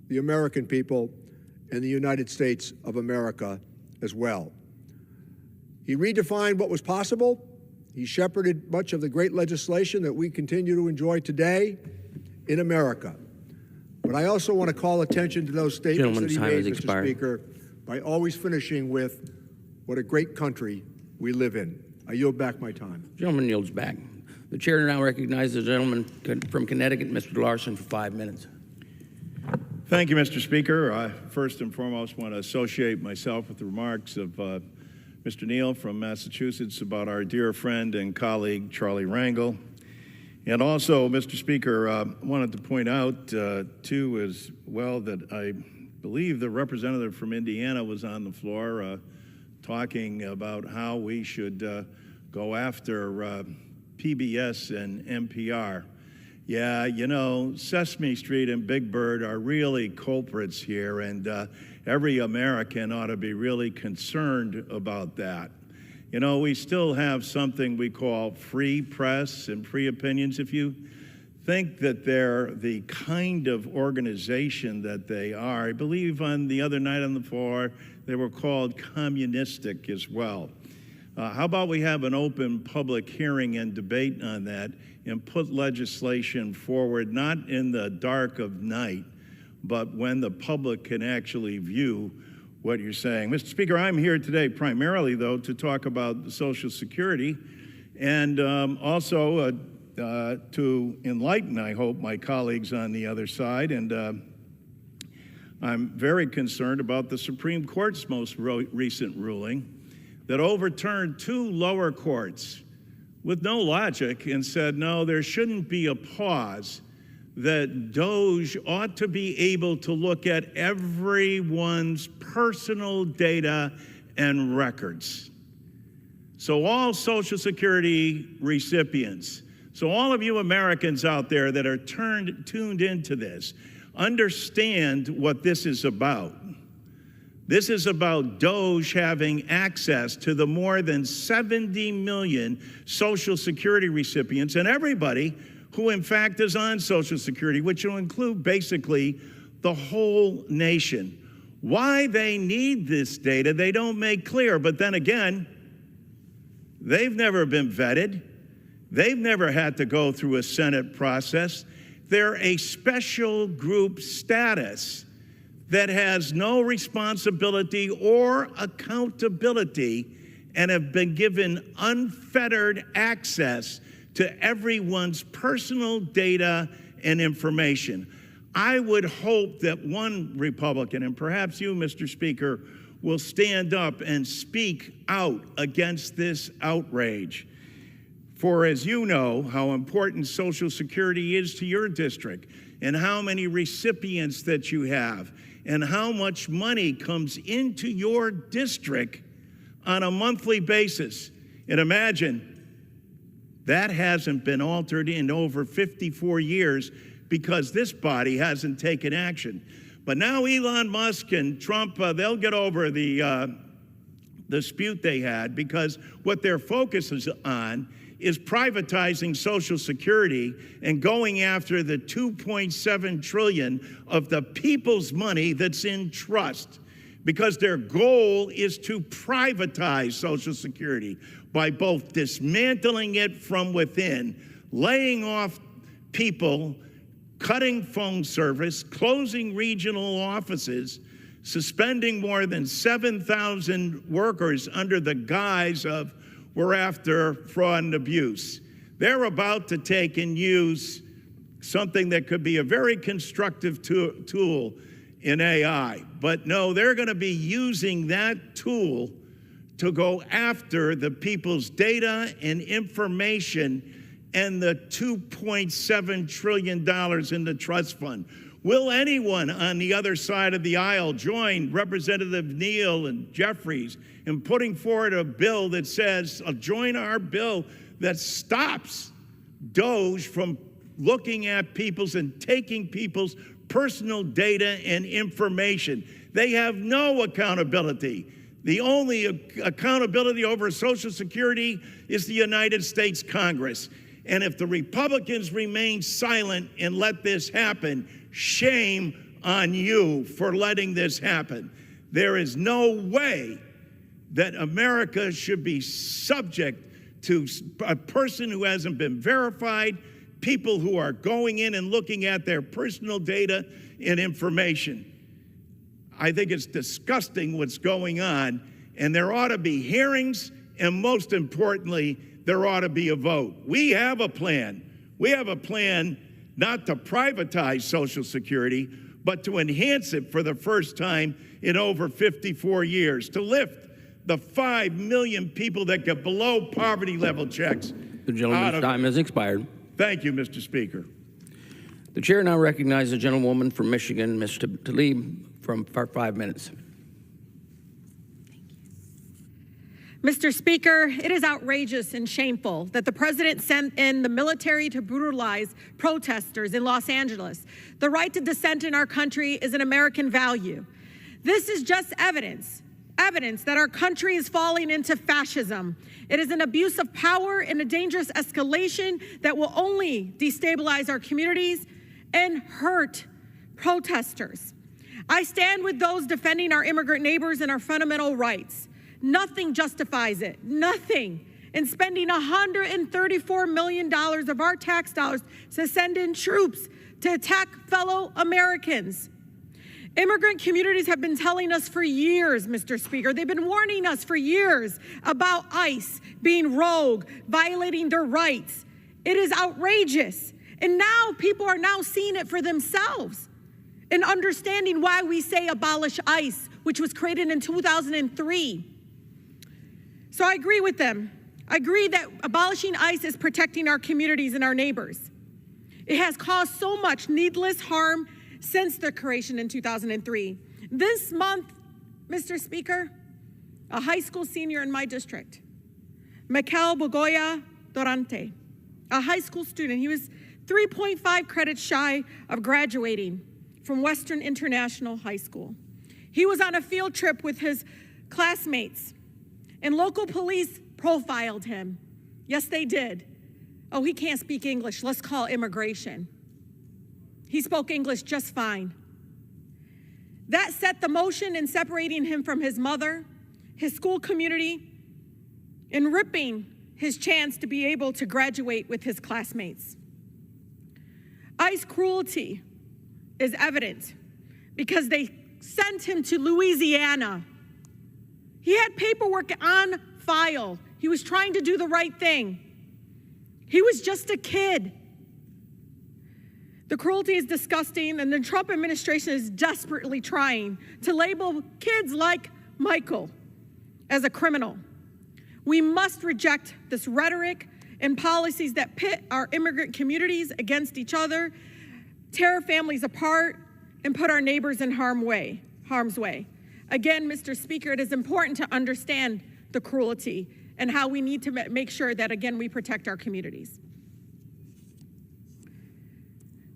the American people and the United States of America as well. He redefined what was possible. He shepherded much of the great legislation that we continue to enjoy today in America. But I also want to call attention to those statements that he made, Mr. Speaker, by always finishing with what a great country we live in. I yield back my time. Gentleman yields back. The chair now recognizes the gentleman from Connecticut, Mr. Larson, for 5 minutes. Thank you, Mr. Speaker. I first and foremost want to associate myself with the remarks of Mr. Neal from Massachusetts about our dear friend and colleague, Charlie Rangel. And also, Mr. Speaker, wanted to point out, too, as well, that I believe the representative from Indiana was on the floor talking about how we should go after PBS and NPR. Yeah, you know, Sesame Street and Big Bird are really culprits here, and every American ought to be really concerned about that. You know, we still have something we call free press and free opinions. If you think that they're the kind of organization that they are, I believe on the other night on the floor, they were called communistic as well. How about we have an open public hearing and debate on that and put legislation forward, not in the dark of night, but when the public can actually view what you're saying. Mr. Speaker, I'm here today primarily, though, to talk about Social Security and also to enlighten, I hope, my colleagues on the other side. And I'm very concerned about the Supreme Court's most recent ruling that overturned 2 lower courts with no logic and said, no, there shouldn't be a pause, that DOJ ought to be able to look at everyone's personal data and records. So all Social Security recipients, so all of you Americans out there that are tuned into this, understand what this is about. This is about DOJ having access to the more than 70 million Social Security recipients and everybody who in fact is on Social Security, which will include basically the whole nation. Why they need this data, they don't make clear. But then again, they've never been vetted. They've never had to go through a Senate process. They're a special group status that has no responsibility or accountability and have been given unfettered access to everyone's personal data and information. I would hope that one Republican, and perhaps you, Mr. Speaker, will stand up and speak out against this outrage. For as you know, how important Social Security is to your district and how many recipients that you have and how much money comes into your district on a monthly basis. And imagine, that hasn't been altered in over 54 years because this body hasn't taken action. But now Elon Musk and Trump, they'll get over the dispute they had, because what their focus is on is privatizing Social Security and going after the $2.7 trillion of the people's money that's in trust, because their goal is to privatize Social Security by both dismantling it from within, laying off people, cutting phone service, closing regional offices, suspending more than 7,000 workers under the guise of we're after fraud and abuse. They're about to take and use something that could be a very constructive tool in AI. But no, they're going to be using that tool to go after the people's data and information and the $2.7 trillion in the trust fund. Will anyone on the other side of the aisle join Representative Neal and Jeffries in putting forward a bill that says, join our bill that stops DOJ from looking at people's and taking people's personal data and information? They have no accountability. The only accountability over Social Security is the United States Congress. And if the Republicans remain silent and let this happen, shame on you for letting this happen. There is no way that America should be subject to a person who hasn't been verified, people who are going in and looking at their personal data and information. I think it's disgusting what's going on, and there ought to be hearings, and most importantly, there ought to be a vote. We have a plan. We have a plan not to privatize Social Security, but to enhance it for the first time in over 54 years, to lift the 5 million people that get below poverty level checks. The gentleman's time has expired. Thank you, Mr. Speaker. The chair now recognizes the gentlewoman from Michigan, Ms. Tlaib, for 5 minutes. Mr. Speaker, it is outrageous and shameful that the president sent in the military to brutalize protesters in Los Angeles. The right to dissent in our country is an American value. This is just evidence that our country is falling into fascism. It is an abuse of power and a dangerous escalation that will only destabilize our communities and hurt protesters. I stand with those defending our immigrant neighbors and our fundamental rights. Nothing justifies it, nothing. And spending $134 million of our tax dollars to send in troops to attack fellow Americans. Immigrant communities have been telling us for years, Mr. Speaker, they've been warning us for years about ICE being rogue, violating their rights. It is outrageous. And now people are now seeing it for themselves and understanding why we say abolish ICE, which was created in 2003. So I agree with them. I agree that abolishing ICE is protecting our communities and our neighbors. It has caused so much needless harm since their creation in 2003. This month, Mr. Speaker, a high school senior in my district, Mikel Bogoya Dorante, a high school student, he was 3.5 credits shy of graduating from Western International High School. He was on a field trip with his classmates, and local police profiled him. Yes, they did. Oh, he can't speak English. Let's call immigration. He spoke English just fine. That set the motion in separating him from his mother, his school community, and ripping his chance to be able to graduate with his classmates. ICE cruelty is evident because they sent him to Louisiana. He had paperwork on file. He was trying to do the right thing. He was just a kid. The cruelty is disgusting, and the Trump administration is desperately trying to label kids like Michael as a criminal. We must reject this rhetoric and policies that pit our immigrant communities against each other, tear families apart, and put our neighbors in harm's way. Again, Mr. Speaker, it is important to understand the cruelty and how we need to make sure that, again, we protect our communities.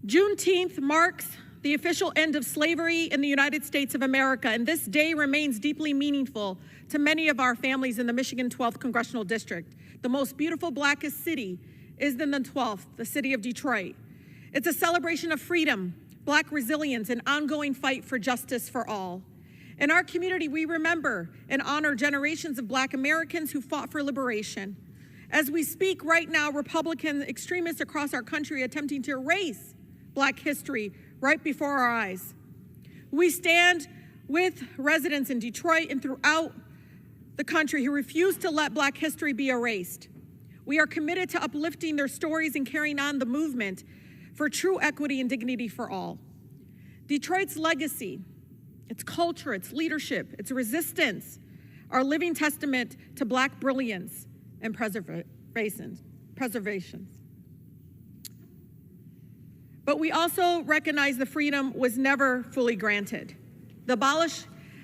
Juneteenth marks the official end of slavery in the United States of America, and this day remains deeply meaningful to many of our families in the Michigan 12th Congressional District. The most beautiful, blackest city is in the 12th, the city of Detroit. It's a celebration of freedom, Black resilience, and ongoing fight for justice for all. In our community, we remember and honor generations of Black Americans who fought for liberation. As we speak right now, Republican extremists across our country are attempting to erase Black history right before our eyes. We stand with residents in Detroit and throughout the country who refuse to let Black history be erased. We are committed to uplifting their stories and carrying on the movement for true equity and dignity for all. Detroit's legacy, its culture, its leadership, its resistance are a living testament to Black brilliance and preservation. But we also recognize the freedom was never fully granted. The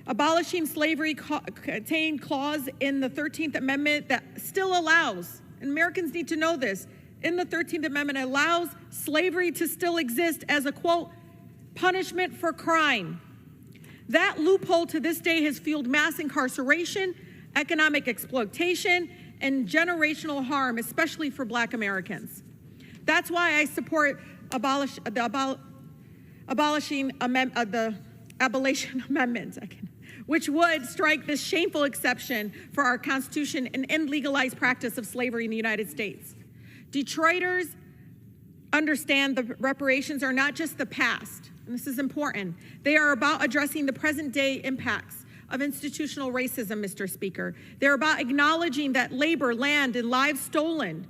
abolishing slavery contained clause in the 13th Amendment that still allows, and Americans need to know this, in the 13th Amendment allows slavery to still exist as a, quote, punishment for crime. That loophole to this day has fueled mass incarceration, economic exploitation, and generational harm, especially for Black Americans. That's why I support the abolition amendment, which would strike this shameful exception for our Constitution and end legalized practice of slavery in the United States. Detroiters understand the reparations are not just the past, and this is important. They are about addressing the present day impacts of institutional racism, Mr. Speaker. They're about acknowledging that labor, land, and lives stolen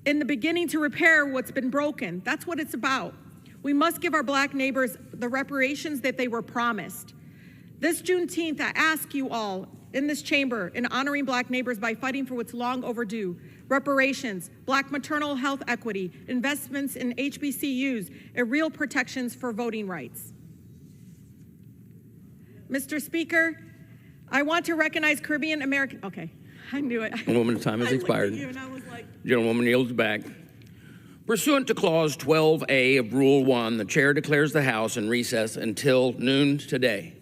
in the beginning to repair what's been broken. That's what it's about. We must give our Black neighbors the reparations that they were promised. This Juneteenth, I ask you all in this chamber in honoring Black neighbors by fighting for what's long overdue: reparations, Black maternal health equity, investments in HBCUs, and real protections for voting rights. Mr. Speaker, I want to recognize Caribbean American, okay, I knew it. Gentlewoman's time has expired. Gentlewoman yields back. Pursuant to Clause 12A of Rule 1, the Chair declares the House in recess until noon today.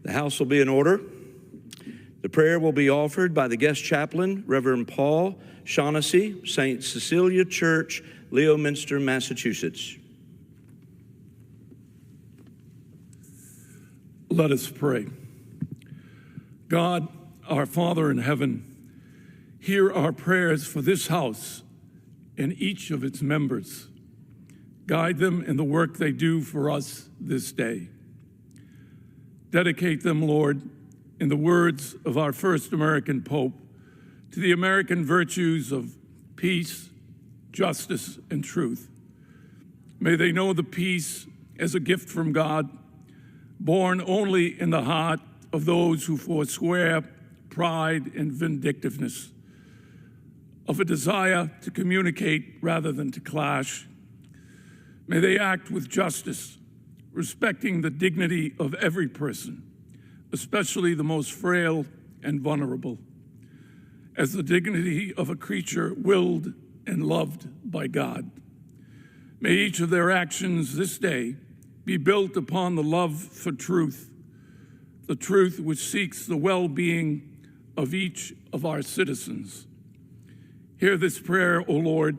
The House will be in order. The prayer will be offered by the guest chaplain, Reverend Paul Shaughnessy, St. Cecilia Church, Leominster, Massachusetts. Let us pray. God, our Father in heaven, hear our prayers for this house and each of its members. Guide them in the work they do for us this day. Dedicate them, Lord, in the words of our first American Pope, to the American virtues of peace, justice, and truth. May they know the peace as a gift from God, born only in the heart of those who forswear pride and vindictiveness, of a desire to communicate rather than to clash. May they act with justice, respecting the dignity of every person, especially the most frail and vulnerable, as the dignity of a creature willed and loved by God. May each of their actions this day be built upon the love for truth, the truth which seeks the well-being of each of our citizens. Hear this prayer, O Lord,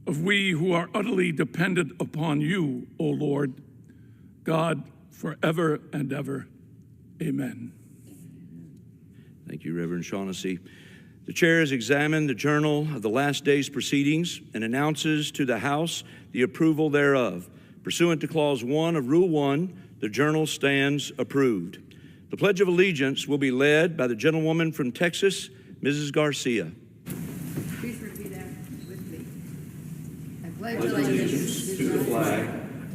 of we who are utterly dependent upon you, O Lord, God, forever and ever. Amen. Thank you, Reverend Shaughnessy. The chair has examined the journal of the last day's proceedings and announces to the House the approval thereof. Pursuant to Clause 1 of Rule 1, the journal stands approved. The Pledge of Allegiance will be led by the gentlewoman from Texas, Mrs. Garcia. Please repeat after with me. I pledge allegiance to the flag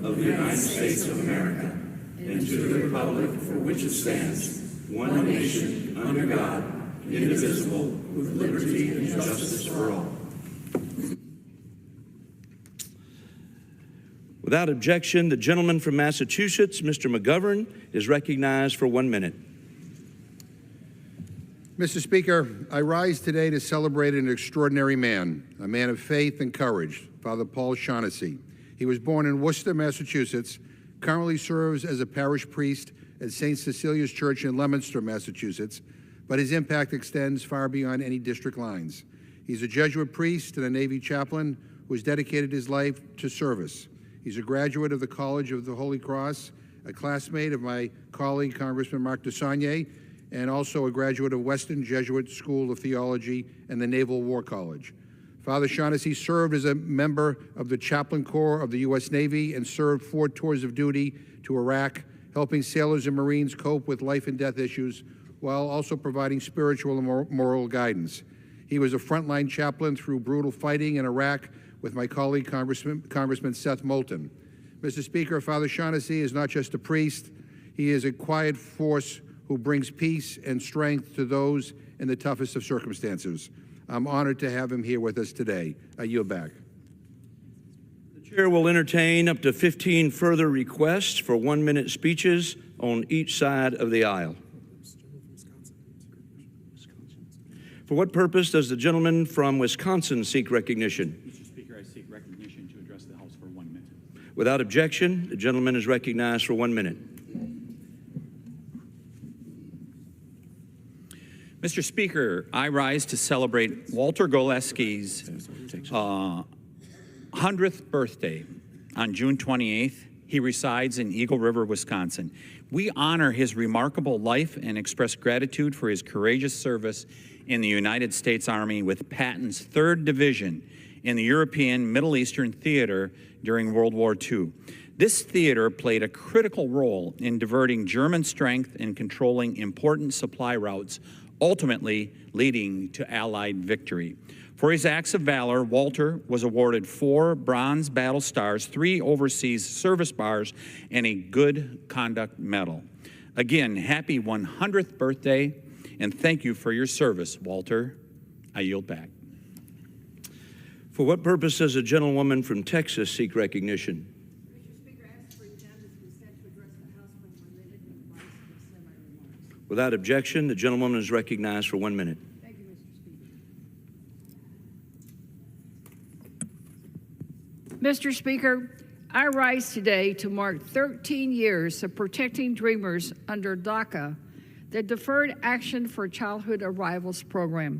of the United States of America and to the republic for which it stands, one nation, under God, indivisible, with liberty and justice for all. Without objection, the gentleman from Massachusetts, Mr. McGovern, is recognized for 1 minute. Mr. Speaker, I rise today to celebrate an extraordinary man, a man of faith and courage, Father Paul Shaughnessy. He was born in Worcester, Massachusetts, currently serves as a parish priest at St. Cecilia's Church in Leominster, Massachusetts, but his impact extends far beyond any district lines. He's a Jesuit priest and a Navy chaplain who has dedicated his life to service. He's a graduate of the College of the Holy Cross, a classmate of my colleague, Congressman Mark DeSaulnier, and also a graduate of Western Jesuit School of Theology and the Naval War College. Father Shaughnessy served as a member of the Chaplain Corps of the U.S. Navy and served 4 tours of duty to Iraq, helping sailors and Marines cope with life and death issues while also providing spiritual and moral guidance. He was a frontline chaplain through brutal fighting in Iraq with my colleague, Congressman Seth Moulton. Mr. Speaker, Father Shaughnessy is not just a priest, he is a quiet force who brings peace and strength to those in the toughest of circumstances. I'm honored to have him here with us today. I yield back. The chair will entertain up to 15 further requests for 1-minute speeches on each side of the aisle. For what purpose does the gentleman from Wisconsin seek recognition? Mr. Speaker, I seek recognition to address the House for 1 minute. Without objection, the gentleman is recognized for 1 minute. Mr. Speaker, I rise to celebrate Walter Goleski's 100th birthday on June 28th. He resides in Eagle River, Wisconsin. We honor his remarkable life and express gratitude for his courageous service in the United States Army with Patton's 3rd Division in the European Middle Eastern Theater during World War II. This theater played a critical role in diverting German strength and controlling important supply routes, ultimately leading to Allied victory. For his acts of valor, Walter was awarded 4 Bronze Battle Stars, 3 Overseas Service Bars, and a Good Conduct Medal. Again, happy 100th birthday, and thank you for your service, Walter. I yield back. For what purpose does a gentlewoman from Texas seek recognition? Without objection, the gentlewoman is recognized for 1 minute. Thank you, Mr. Speaker. Mr. Speaker, I rise today to mark 13 years of protecting dreamers under DACA, the Deferred Action for Childhood Arrivals program.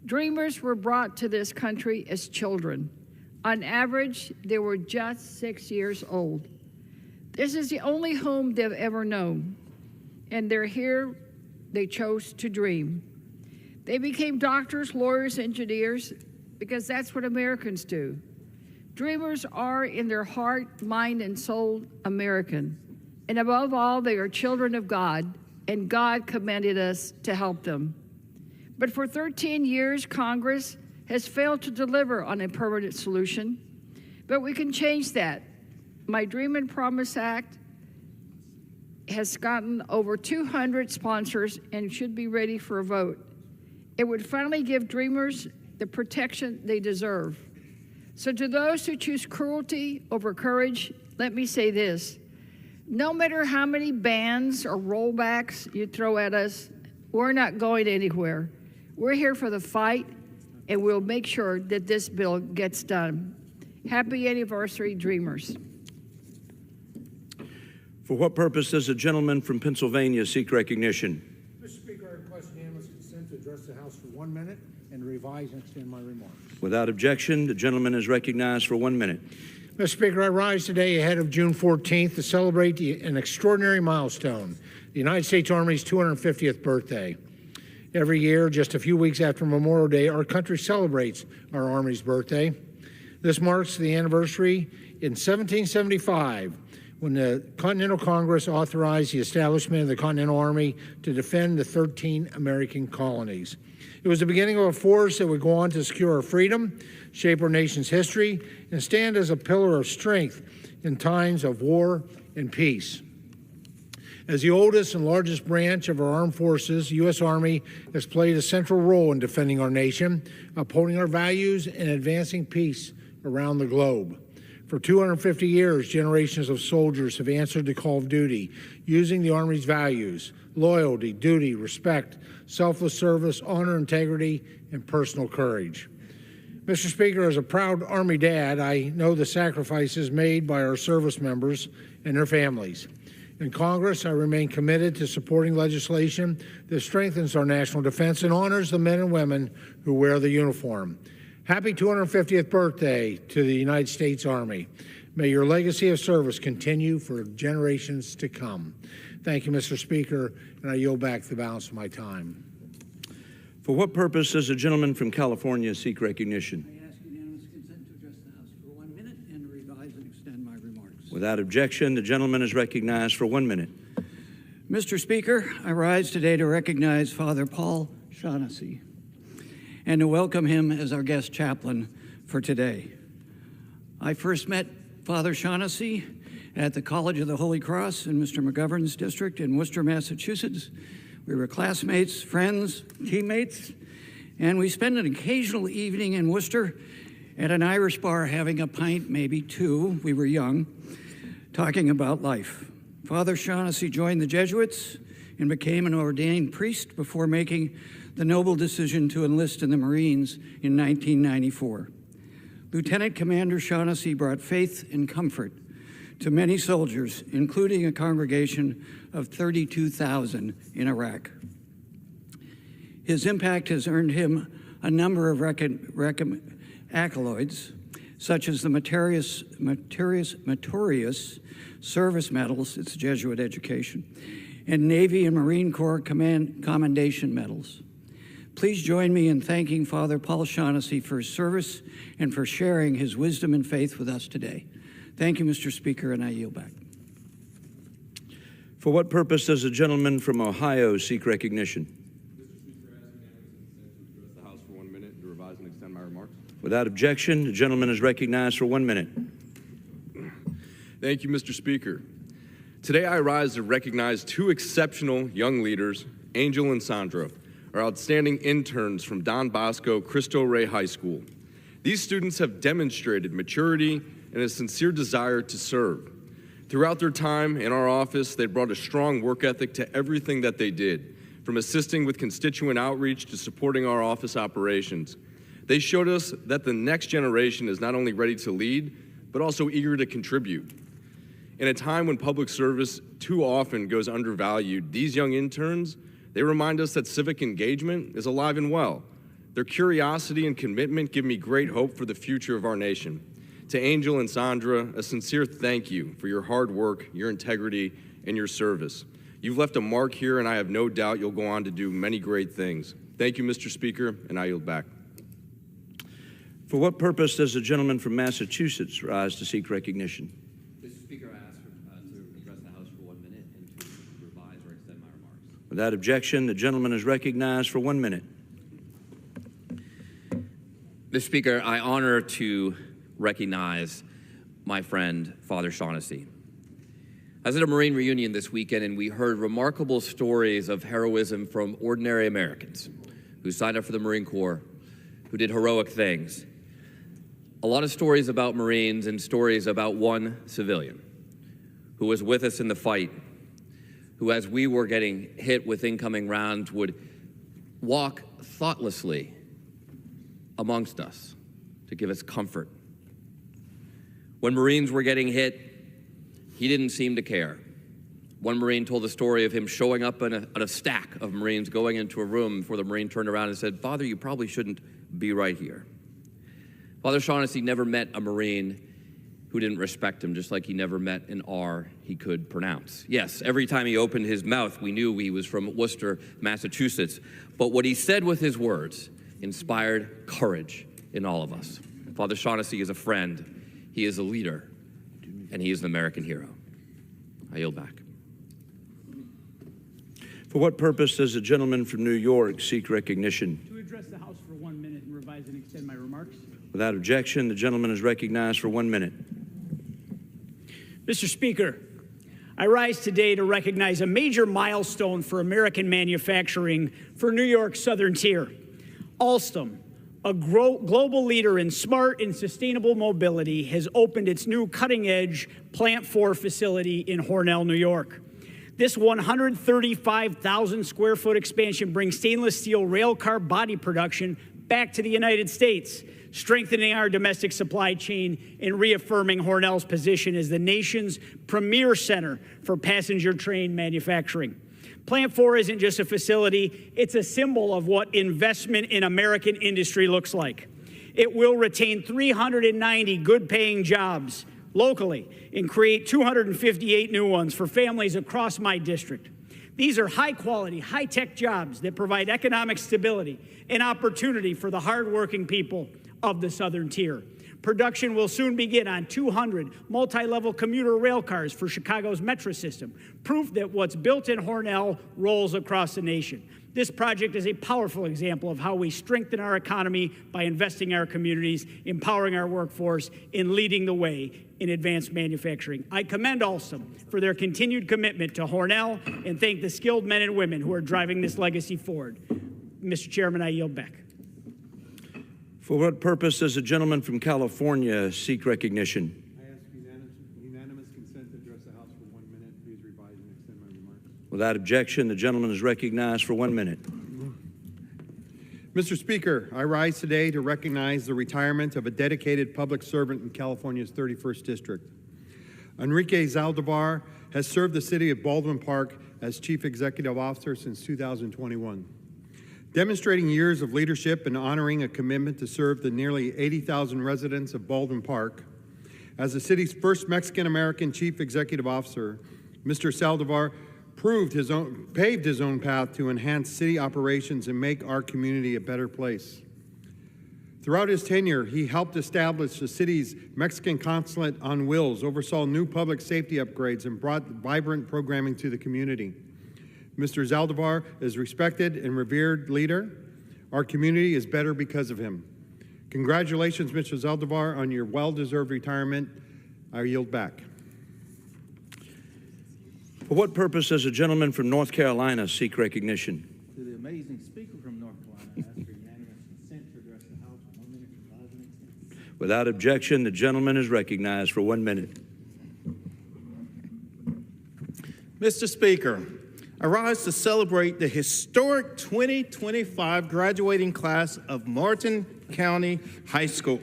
Dreamers were brought to this country as children. On average, they were just 6 years old. This is the only home they've ever known, and they're here. They chose to dream. They became doctors, lawyers, engineers, because that's what Americans do. Dreamers are, in their heart, mind, and soul, American. And above all, they are children of God, and God commanded us to help them. But for 13 years, Congress has failed to deliver on a permanent solution. But we can change that. My Dream and Promise Act has gotten over 200 sponsors and should be ready for a vote. It would finally give dreamers the protection they deserve. So to those who choose cruelty over courage, let me say this. No matter how many bans or rollbacks you throw at us, we're not going anywhere. We're here for the fight, and we'll make sure that this bill gets done. Happy anniversary, Dreamers. For what purpose does the gentleman from Pennsylvania seek recognition? Mr. Speaker, I request unanimous consent to address the House for 1 minute and revise and extend my remarks. Without objection, the gentleman is recognized for 1 minute. Mr. Speaker, I rise today ahead of June 14th to celebrate an extraordinary milestone, the United States Army's 250th birthday. Every year, just a few weeks after Memorial Day, our country celebrates our Army's birthday. This marks the anniversary in 1775, when the Continental Congress authorized the establishment of the Continental Army to defend the 13 American colonies. It was the beginning of a force that would go on to secure our freedom, shape our nation's history, and stand as a pillar of strength in times of war and peace. As the oldest and largest branch of our armed forces, the U.S. Army has played a central role in defending our nation, upholding our values, and advancing peace around the globe. For 250 years, generations of soldiers have answered the call of duty, using the Army's values: loyalty, duty, respect, selfless service, honor, integrity, and personal courage. Mr. Speaker, as a proud Army dad, I know the sacrifices made by our service members and their families. In Congress, I remain committed to supporting legislation that strengthens our national defense and honors the men and women who wear the uniform. Happy 250th birthday to the United States Army. May your legacy of service continue for generations to come. Thank you, Mr. Speaker, and I yield back the balance of my time. For what purpose does the gentleman from California seek recognition? I ask unanimous consent to address the House for 1 minute and revise and extend my remarks. Without objection, the gentleman is recognized for 1 minute. Mr. Speaker, I rise today to recognize Father Paul Shaughnessy and to welcome him as our guest chaplain for today. I first met Father Shaughnessy at the College of the Holy Cross in Mr. McGovern's district in Worcester, Massachusetts. We were classmates, friends, teammates, and we spent an occasional evening in Worcester at an Irish bar having a pint, maybe two, we were young, talking about life. Father Shaughnessy joined the Jesuits and became an ordained priest before making the noble decision to enlist in the Marines in 1994. Lieutenant Commander Shaughnessy brought faith and comfort to many soldiers, including a congregation of 32,000 in Iraq. His impact has earned him a number of accolades, such as the Meritorious Service Medals, it's Jesuit education, and Navy and Marine Corps Commendation Medals. Please join me in thanking Father Paul Shaughnessy for his service and for sharing his wisdom and faith with us today. Thank you, Mr. Speaker, and I yield back. For what purpose does the gentleman from Ohio seek recognition? The House for 1 minute to revise and extend my remarks. Without objection, the gentleman is recognized for 1 minute. Thank you, Mr. Speaker. Today I rise to recognize two exceptional young leaders, Angel and Sandra, our outstanding interns from Don Bosco Cristo Rey High School. These students have demonstrated maturity and a sincere desire to serve. Throughout their time in our office, they brought a strong work ethic to everything that they did, from assisting with constituent outreach to supporting our office operations. They showed us that the next generation is not only ready to lead, but also eager to contribute. In a time when public service too often goes undervalued, these young interns, they remind us that civic engagement is alive and well. Their curiosity and commitment give me great hope for the future of our nation. To Angel and Sandra, a sincere thank you for your hard work, your integrity, and your service. You've left a mark here, and I have no doubt you'll go on to do many great things. Thank you, Mr. Speaker, and I yield back. For what purpose does the gentleman from Massachusetts rise to seek recognition? Mr. Speaker, I ask to address the House for 1 minute and to revise or extend my remarks. Without objection, the gentleman is recognized for 1 minute. Mr. Speaker, I honor to recognize my friend, Father Shaughnessy. I was at a Marine reunion this weekend, and we heard remarkable stories of heroism from ordinary Americans who signed up for the Marine Corps, who did heroic things. A lot of stories about Marines and stories about one civilian who was with us in the fight, who, as we were getting hit with incoming rounds, would walk thoughtlessly amongst us to give us comfort. When Marines were getting hit, he didn't seem to care. One Marine told the story of him showing up in a stack of Marines going into a room before the Marine turned around and said, "Father, you probably shouldn't be right here." Father Shaughnessy never met a Marine who didn't respect him, just like he never met an R he could pronounce. Yes, every time he opened his mouth, we knew he was from Worcester, Massachusetts. But what he said with his words inspired courage in all of us. Father Shaughnessy is a friend, he is a leader, and he is an American hero. I yield back. For what purpose does the gentleman from New York seek recognition? To address the House for 1 minute and revise and extend my remarks. Without objection, the gentleman is recognized for 1 minute. Mr. Speaker, I rise today to recognize a major milestone for American manufacturing for New York's southern tier. Alstom, a global leader in smart and sustainable mobility, has opened its new cutting-edge Plant 4 facility in Hornell, New York. This 135,000 square foot expansion brings stainless steel railcar body production back to the United States, strengthening our domestic supply chain and reaffirming Hornell's position as the nation's premier center for passenger train manufacturing. Plant 4 isn't just a facility, it's a symbol of what investment in American industry looks like. It will retain 390 good-paying jobs locally and create 258 new ones for families across my district. These are high-quality, high-tech jobs that provide economic stability and opportunity for the hardworking people of the southern tier. Production will soon begin on 200 multi-level commuter rail cars for Chicago's metro system, proof that what's built in Hornell rolls across the nation. This project is a powerful example of how we strengthen our economy by investing in our communities, empowering our workforce, and leading the way in advanced manufacturing. I commend Alstom for their continued commitment to Hornell and thank the skilled men and women who are driving this legacy forward. Mr. Chairman, I yield back. For what purpose does the gentleman from California seek recognition? I ask unanimous consent to address the House for 1 minute. Please revise and extend my remarks. Without objection, the gentleman is recognized for 1 minute. Mr. Speaker, I rise today to recognize the retirement of a dedicated public servant in California's 31st District. Enrique Zaldivar has served the city of Baldwin Park as Chief Executive Officer since 2021. Demonstrating years of leadership and honoring a commitment to serve the nearly 80,000 residents of Baldwin Park, as the city's first Mexican-American Chief Executive Officer, Mr. Zaldivar paved his own path to enhance city operations and make our community a better place. Throughout his tenure, he helped establish the city's Mexican consulate on wheels, oversaw new public safety upgrades, and brought vibrant programming to the community. Mr. Zaldivar is a respected and revered leader. Our community is better because of him. Congratulations, Mr. Zaldivar, on your well-deserved retirement. I yield back. For what purpose does a gentleman from North Carolina seek recognition? To the amazing speaker from North Carolina, I ask for unanimous consent to address the House for 1 minute, revise and extend. Without objection, the gentleman is recognized for 1 minute. Mr. Speaker, I rise to celebrate the historic 2025 graduating class of Martin County High School.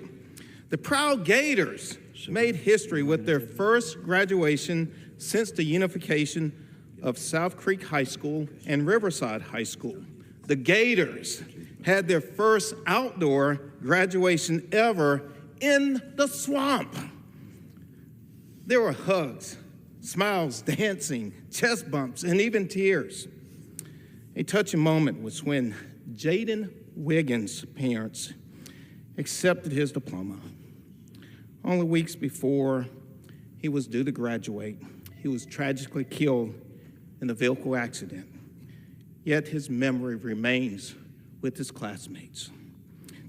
The proud Gators made history with their first graduation since the unification of South Creek High School and Riverside High School. The Gators had their first outdoor graduation ever in the swamp. There were hugs, smiles, dancing, chest bumps, and even tears. A touching moment was when Jaden Wiggins' parents accepted his diploma. Only weeks before he was due to graduate, he was tragically killed in a vehicle accident. Yet his memory remains with his classmates.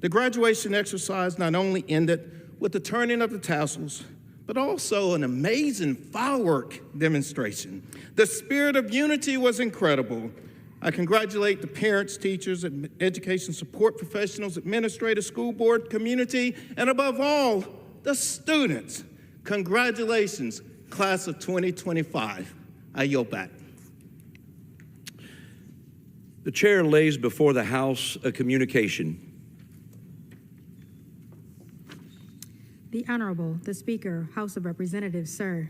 The graduation exercise not only ended with the turning of the tassels, but also an amazing firework demonstration. The spirit of unity was incredible. I congratulate the parents, teachers, education support professionals, administrators, school board, community, and above all, the students. Congratulations, class of 2025. I yield back. The chair lays before the House a communication. The Honorable, the Speaker, House of Representatives, sir.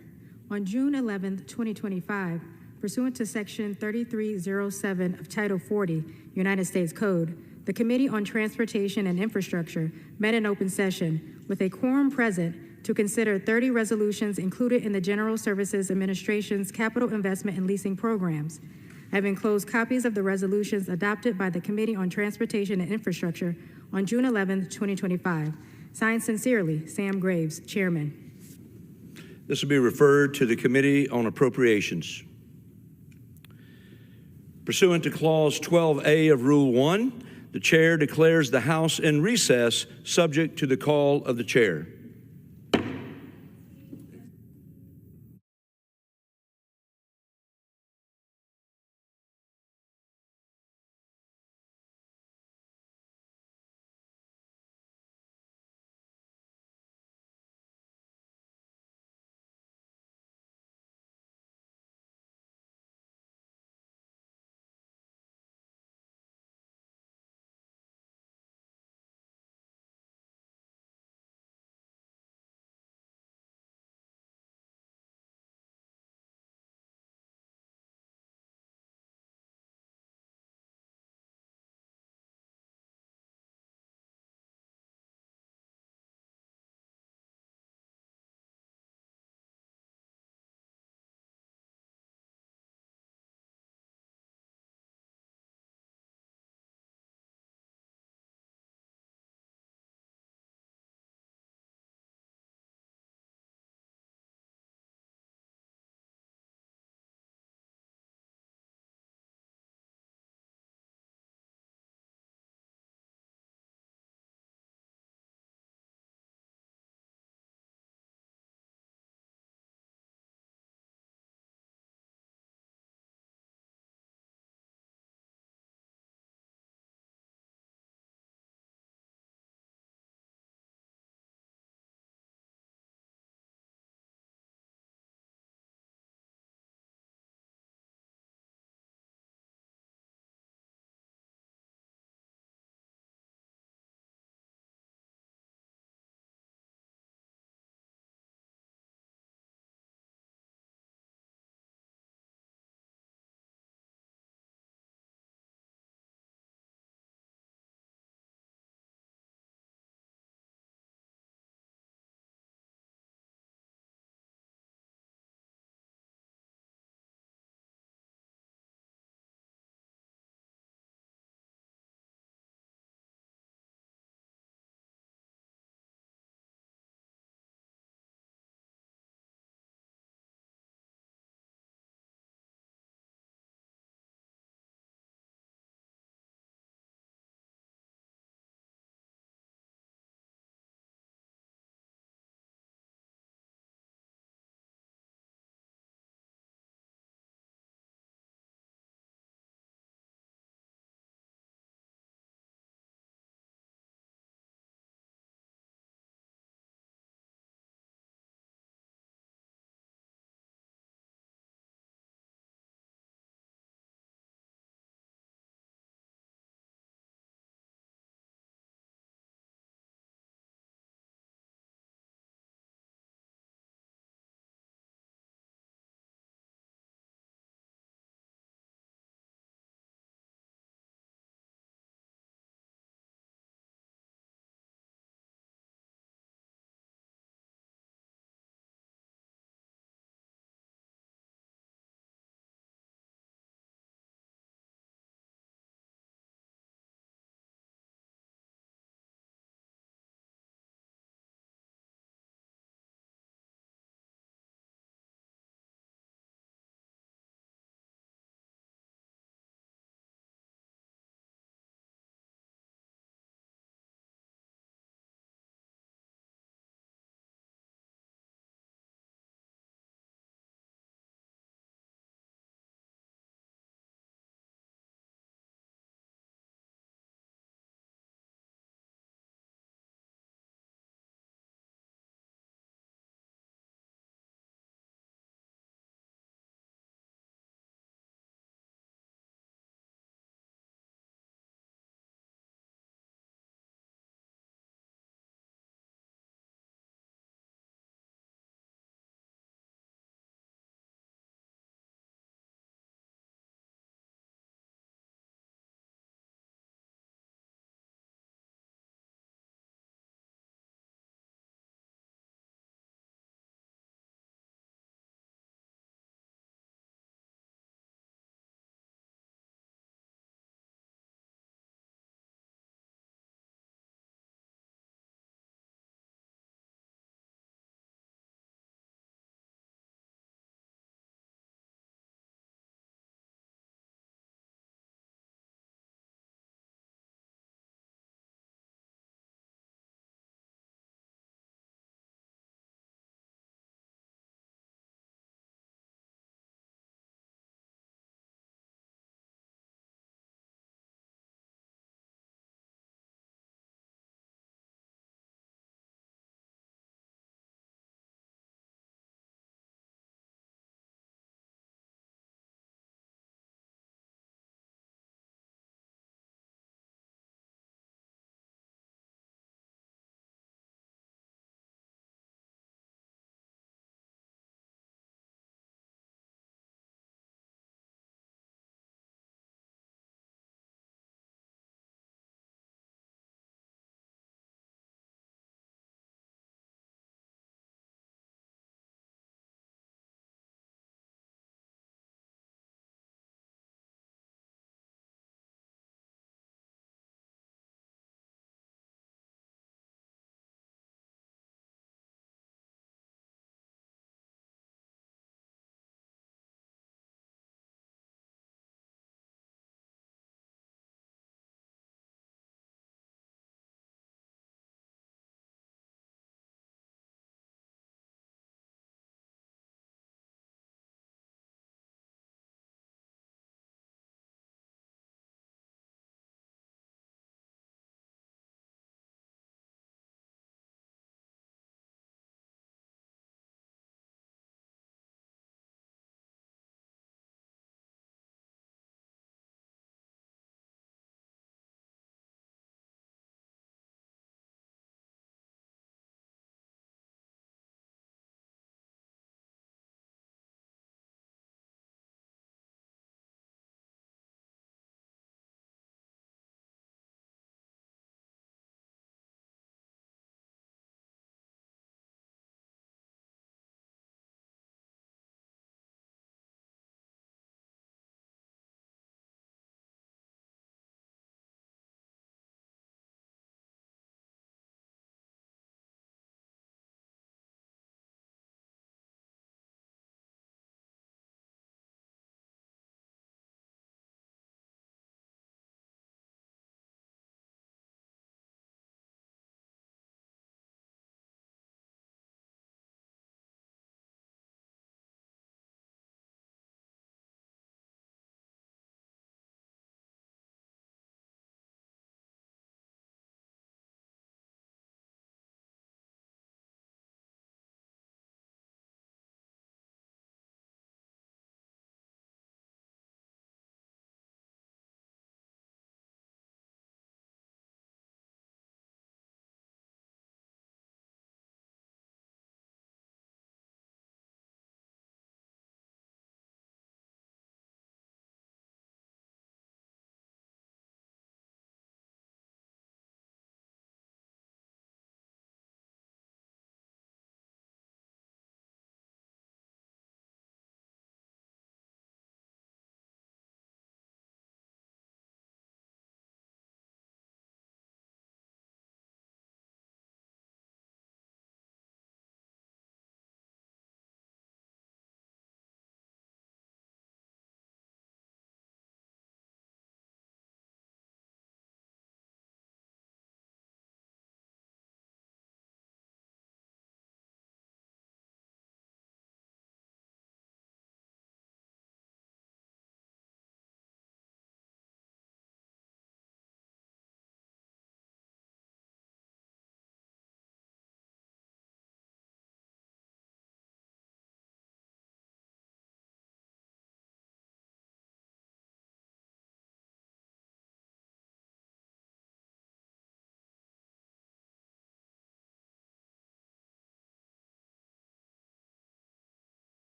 On June 11, 2025, pursuant to Section 3307 of Title 40, United States Code, the Committee on Transportation and Infrastructure met in open session with a quorum present to consider 30 resolutions included in the General Services Administration's capital investment and leasing programs. I have enclosed copies of the resolutions adopted by the Committee on Transportation and Infrastructure on June 11, 2025. Signed sincerely, Sam Graves, Chairman. This will be referred to the Committee on Appropriations. Pursuant to Clause 12A of Rule 1, the Chair declares the House in recess, subject to the call of the Chair.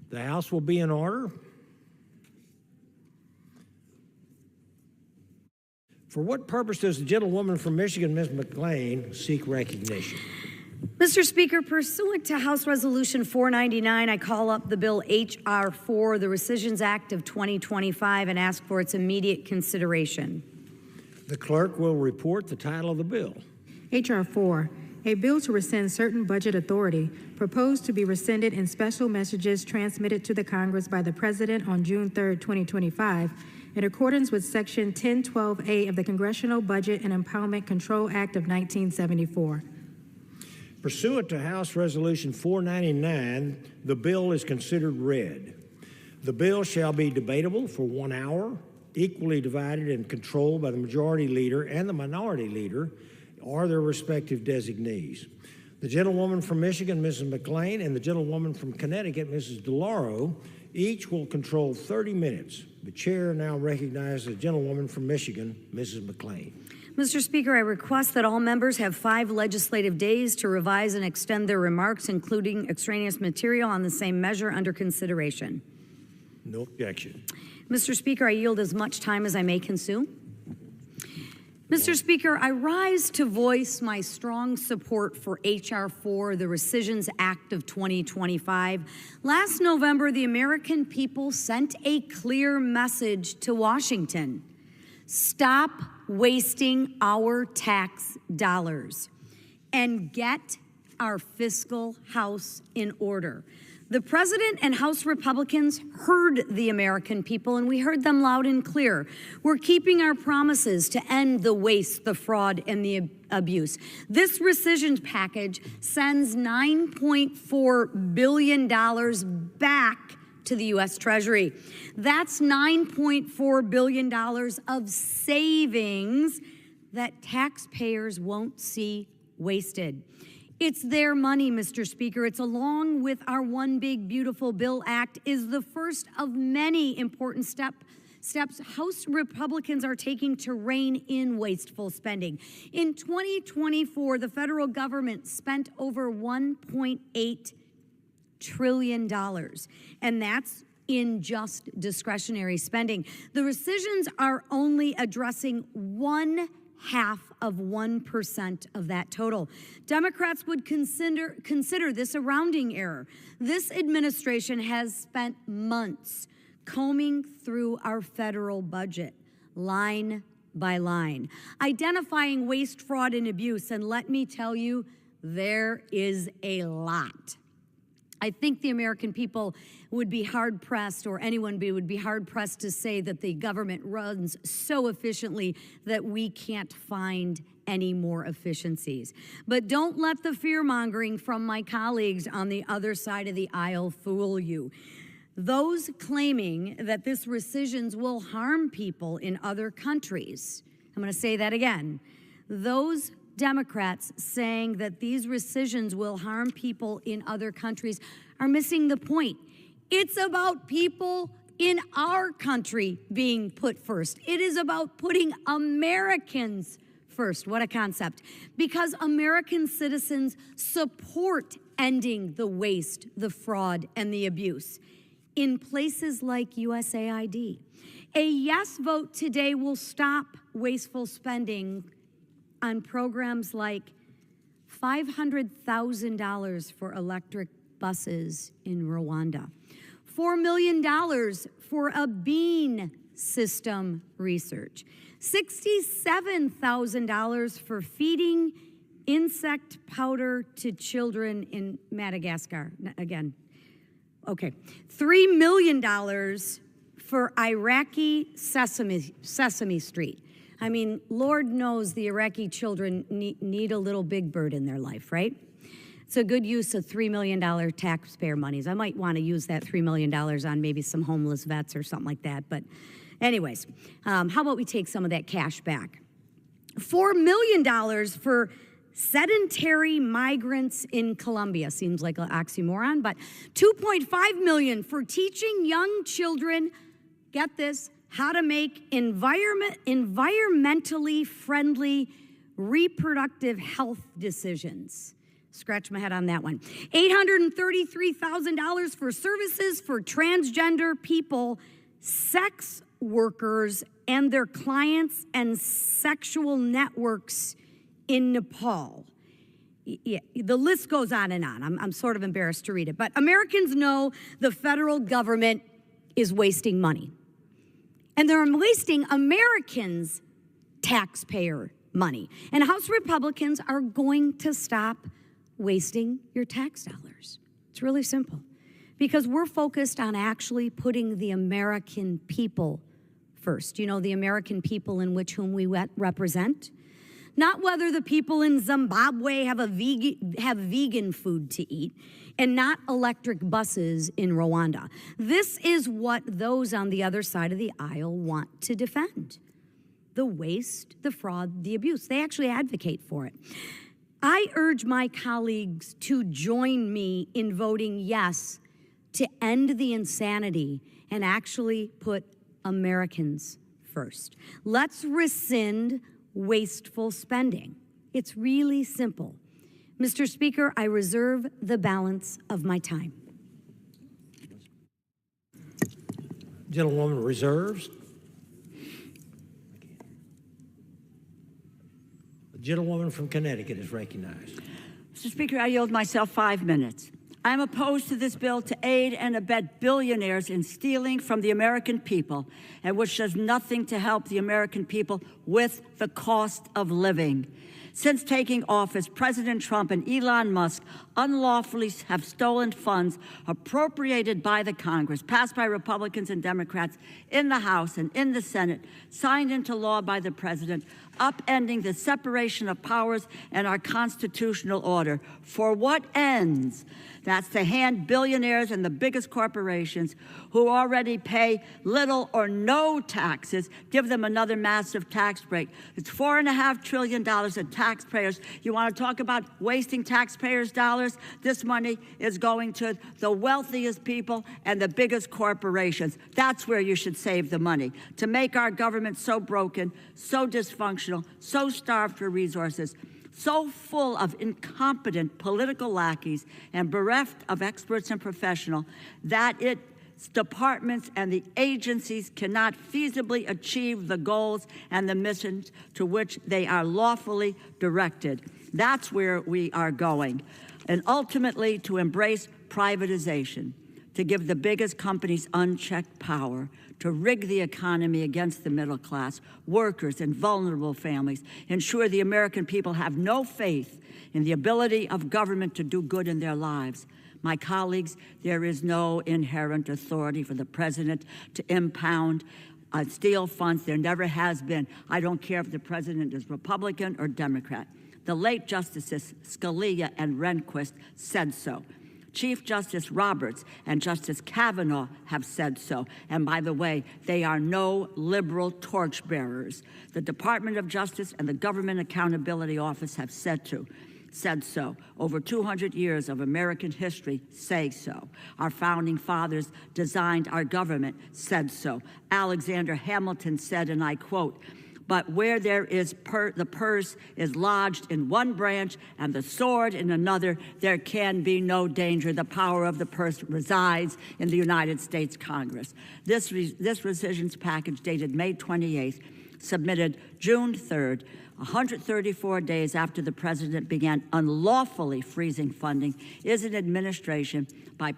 The House will be in order. For what purpose does the gentlewoman from Michigan, Ms. McLean, seek recognition? Mr. Speaker, pursuant to House Resolution 499, I call up the bill H.R. 4, the Rescissions Act of 2025, and ask for its immediate consideration. The clerk will report the title of the bill. H.R. 4, a bill to rescind certain budget authority, proposed to be rescinded in special messages transmitted to the Congress by the President on June 3, 2025, in accordance with Section 1012A of the Congressional Budget and Empowerment Control Act of 1974. Pursuant to House Resolution 499, the bill is considered read. The bill shall be debatable for 1 hour, equally divided and controlled by the majority leader and the minority leader or their respective designees. The gentlewoman from Michigan, Mrs. McLean, and the gentlewoman from Connecticut, Mrs. DeLauro, each will control 30 minutes. The chair now recognizes the gentlewoman from Michigan, Mrs. McLean. Mr. Speaker, I request that all members have 5 legislative days to revise and extend their remarks, including extraneous material on the same measure under consideration. No objection. Mr. Speaker, I yield as much time as I may consume. Mr. Speaker, I rise to voice my strong support for H.R. 4, the Rescissions Act of 2025. Last November, the American people sent a clear message to Washington. Stop wasting our tax dollars and get our fiscal house in order. The President and House Republicans heard the American people, and we heard them loud and clear. We're keeping our promises to end the waste, the fraud, and the abuse. This rescission package sends $9.4 billion back to the U.S. Treasury. That's $9.4 billion of savings that taxpayers won't see wasted. It's their money, Mr. Speaker. It's along with our One Big Beautiful Bill Act is the first of many important steps House Republicans are taking to rein in wasteful spending. In 2024, the federal government spent over $1.8 trillion, and that's in just discretionary spending. The rescissions are only addressing 0.5% of that total. Democrats would consider this a rounding error. This administration has spent months combing through our federal budget, line by line, identifying waste, fraud, and abuse. And let me tell you, there is a lot. I think the American people would be hard-pressed, or anyone would be hard-pressed to say that the government runs so efficiently that we can't find any more efficiencies. But don't let the fear-mongering from my colleagues on the other side of the aisle fool you. Those claiming that this rescissions will harm people in other countries, I'm going to say that again, those Democrats saying that these rescissions will harm people in other countries are missing the point. It's about people in our country being put first. It is about putting Americans first. What a concept. Because American citizens support ending the waste, the fraud, and the abuse in places like USAID. A yes vote today will stop wasteful spending on programs like $500,000 for electric buses in Rwanda, $4 million for a bean system research, $67,000 for feeding insect powder to children in Madagascar. Again, okay, $3 million for Iraqi Sesame Street. I mean, Lord knows the Iraqi children need a little big bird in their life, right? It's a good use of $3 million taxpayer monies. I might want to use that $3 million on maybe some homeless vets or something like that. But anyways, how about we take some of that cash back? $4 million for sedentary migrants in Colombia. Seems like an oxymoron, but $2.5 million for teaching young children, get this, how to make environmentally friendly reproductive health decisions. Scratch my head on that one. $833,000 for services for transgender people, sex workers, and their clients and sexual networks in Nepal. Yeah, the list goes on and on. I'm sort of embarrassed to read it. But Americans know the federal government is wasting money. And they're wasting Americans' taxpayer money. And House Republicans are going to stop wasting your tax dollars. It's really simple. Because we're focused on actually putting the American people first. You know, the American people in whom we represent. Not whether the people in Zimbabwe have vegan food to eat, and not electric buses in Rwanda. This is what those on the other side of the aisle want to defend. The waste, the fraud, the abuse. They actually advocate for it. I urge my colleagues to join me in voting yes to end the insanity and actually put Americans first. Let's rescind wasteful spending. It's really simple. Mr. Speaker, I reserve the balance of my time. Gentlewoman reserves. The gentlewoman from Connecticut is recognized. Mr. Speaker, I yield myself 5 minutes. I am opposed to this bill to aid and abet billionaires in stealing from the American people, and which does nothing to help the American people with the cost of living. Since taking office, President Trump and Elon Musk unlawfully have stolen funds appropriated by the Congress, passed by Republicans and Democrats in the House and in the Senate, signed into law by the President, upending the separation of powers and our constitutional order. For what ends? That's to hand billionaires and the biggest corporations who already pay little or no taxes, give them another massive tax break. It's $4.5 trillion of taxpayers. You want to talk about wasting taxpayers' dollars? This money is going to the wealthiest people and the biggest corporations. That's where you should save the money. To make our government so broken, so dysfunctional, so starved for resources, so full of incompetent political lackeys and bereft of experts and professionals that its departments and the agencies cannot feasibly achieve the goals and the missions to which they are lawfully directed. That's where we are going. And ultimately to embrace privatization, to give the biggest companies unchecked power, to rig the economy against the middle class, workers, and vulnerable families, ensure the American people have no faith in the ability of government to do good in their lives. My colleagues, there is no inherent authority for the president to impound steal funds. There never has been. I don't care if the president is Republican or Democrat. The late Justices Scalia and Rehnquist said so. Chief Justice Roberts and Justice Kavanaugh have said so. And by the way, they are no liberal torchbearers. The Department of Justice and the Government Accountability Office have said so. Over 200 years of American history say so. Our founding fathers designed our government, said so. Alexander Hamilton said, and I quote, "But where there is the purse is lodged in one branch and the sword in another, there can be no danger. The power of the purse resides in the United States Congress." This rescissions package dated May 28th, submitted June 3rd, 134 days after the president began unlawfully freezing funding, is an admission by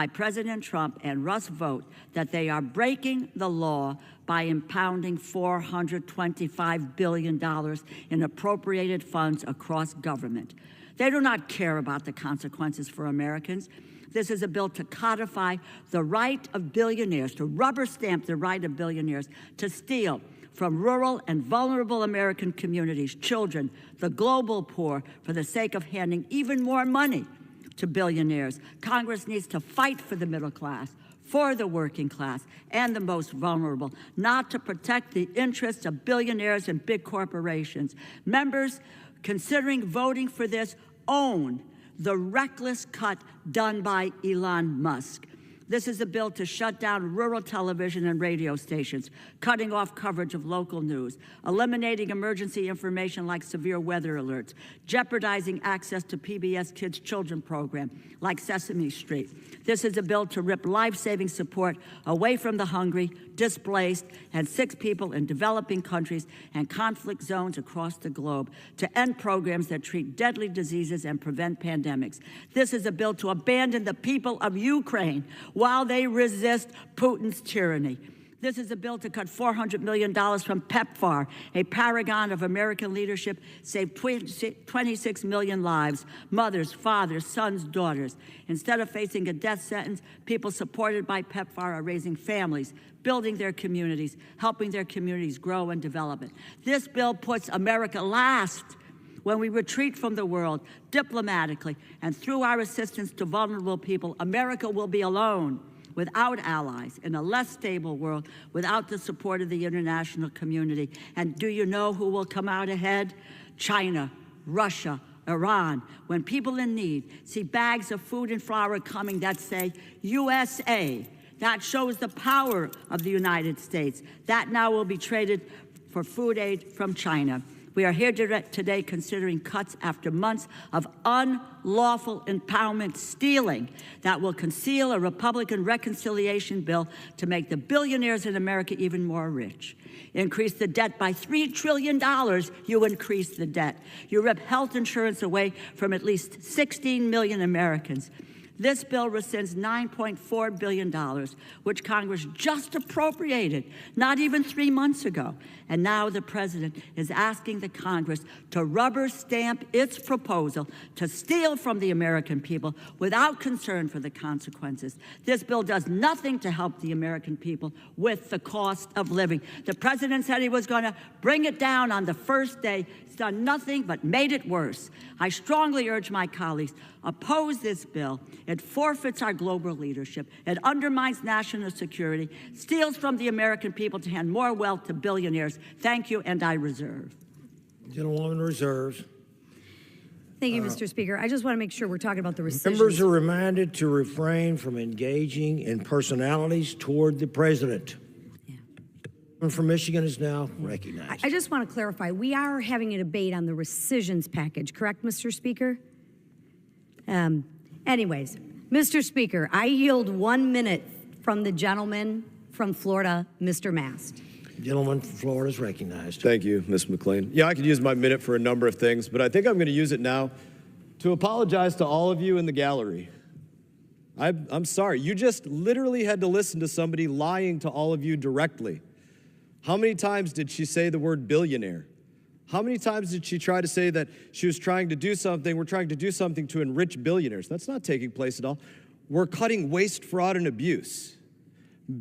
President Trump and Russ Vought that they are breaking the law by impounding $425 billion in appropriated funds across government. They do not care about the consequences for Americans. This is a bill to codify the right of billionaires, to rubber stamp the right of billionaires to steal from rural and vulnerable American communities, children, the global poor, for the sake of handing even more money to billionaires. Congress needs to fight for the middle class, for the working class and the most vulnerable, not to protect the interests of billionaires and big corporations. Members considering voting for this own the reckless cut done by Elon Musk. This is a bill to shut down rural television and radio stations, cutting off coverage of local news, eliminating emergency information like severe weather alerts, jeopardizing access to PBS Kids Children program like Sesame Street. This is a bill to rip life-saving support away from the hungry, displaced, and sick people in developing countries and conflict zones across the globe, to end programs that treat deadly diseases and prevent pandemics. This is a bill to abandon the people of Ukraine while they resist Putin's tyranny. This is a bill to cut $400 million from PEPFAR, a paragon of American leadership, saved 26 million lives, mothers, fathers, sons, daughters. Instead of facing a death sentence, people supported by PEPFAR are raising families, building their communities, helping their communities grow and develop it. This bill puts America last. When we retreat from the world diplomatically and through our assistance to vulnerable people, America will be alone, without allies, in a less stable world, without the support of the international community. And do you know who will come out ahead? China, Russia, Iran. When people in need see bags of food and flour coming that say USA, that shows the power of the United States. That now will be traded for food aid from China. We are here today considering cuts after months of unlawful empowerment stealing that will conceal a Republican reconciliation bill to make the billionaires in America even more rich. Increase the debt by $3 trillion, you increase the debt. You rip health insurance away from at least 16 million Americans. This bill rescinds $9.4 billion, which Congress just appropriated not even 3 months ago. And now the president is asking the Congress to rubber stamp its proposal to steal from the American people without concern for the consequences. This bill does nothing to help the American people with the cost of living. The president said he was going to bring it down on the first day. He's done nothing but made it worse. I strongly urge my colleagues, oppose this bill. It forfeits our global leadership. It undermines national security, steals from the American people to hand more wealth to billionaires. Thank you, and I reserve. Gentlewoman reserves. Thank you, Mr. Speaker. I just want to make sure we're talking about the rescissions. Members are reminded to refrain from engaging in personalities toward the president. Yeah. From Michigan is now recognized. I just want to clarify, we are having a debate on the rescissions package, correct, Mr. Speaker? Anyways, Mr. Speaker, I yield 1 minute from the gentleman from Florida, Mr. Mast. Gentleman from Florida is recognized. Thank you, Ms. McLean. Yeah, I could use my minute for a number of things, but I think I'm going to use it now to apologize to all of you in the gallery. I'm sorry. You just literally had to listen to somebody lying to all of you directly. How many times did she say the word billionaire? How many times did she try to say that she was trying to do something, we're trying to do something to enrich billionaires? That's not taking place at all. We're cutting waste, fraud, and abuse.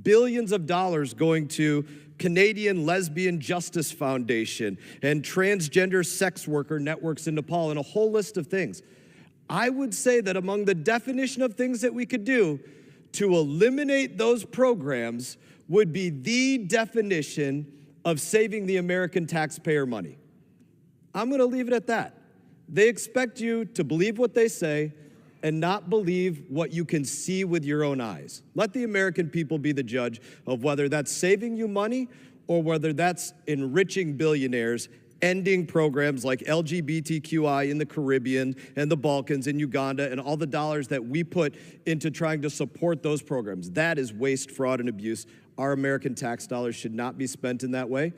Billions of dollars going to Canadian Lesbian Justice Foundation and transgender sex worker networks in Nepal and a whole list of things. I would say that among the definition of things that we could do to eliminate those programs would be the definition of saving the American taxpayer money. I'm going to leave it at that. They expect you to believe what they say and not believe what you can see with your own eyes. Let the American people be the judge of whether that's saving you money or whether that's enriching billionaires, ending programs like LGBTQI in the Caribbean and the Balkans and Uganda and all the dollars that we put into trying to support those programs. That is waste, fraud, and abuse. Our American tax dollars should not be spent in that way.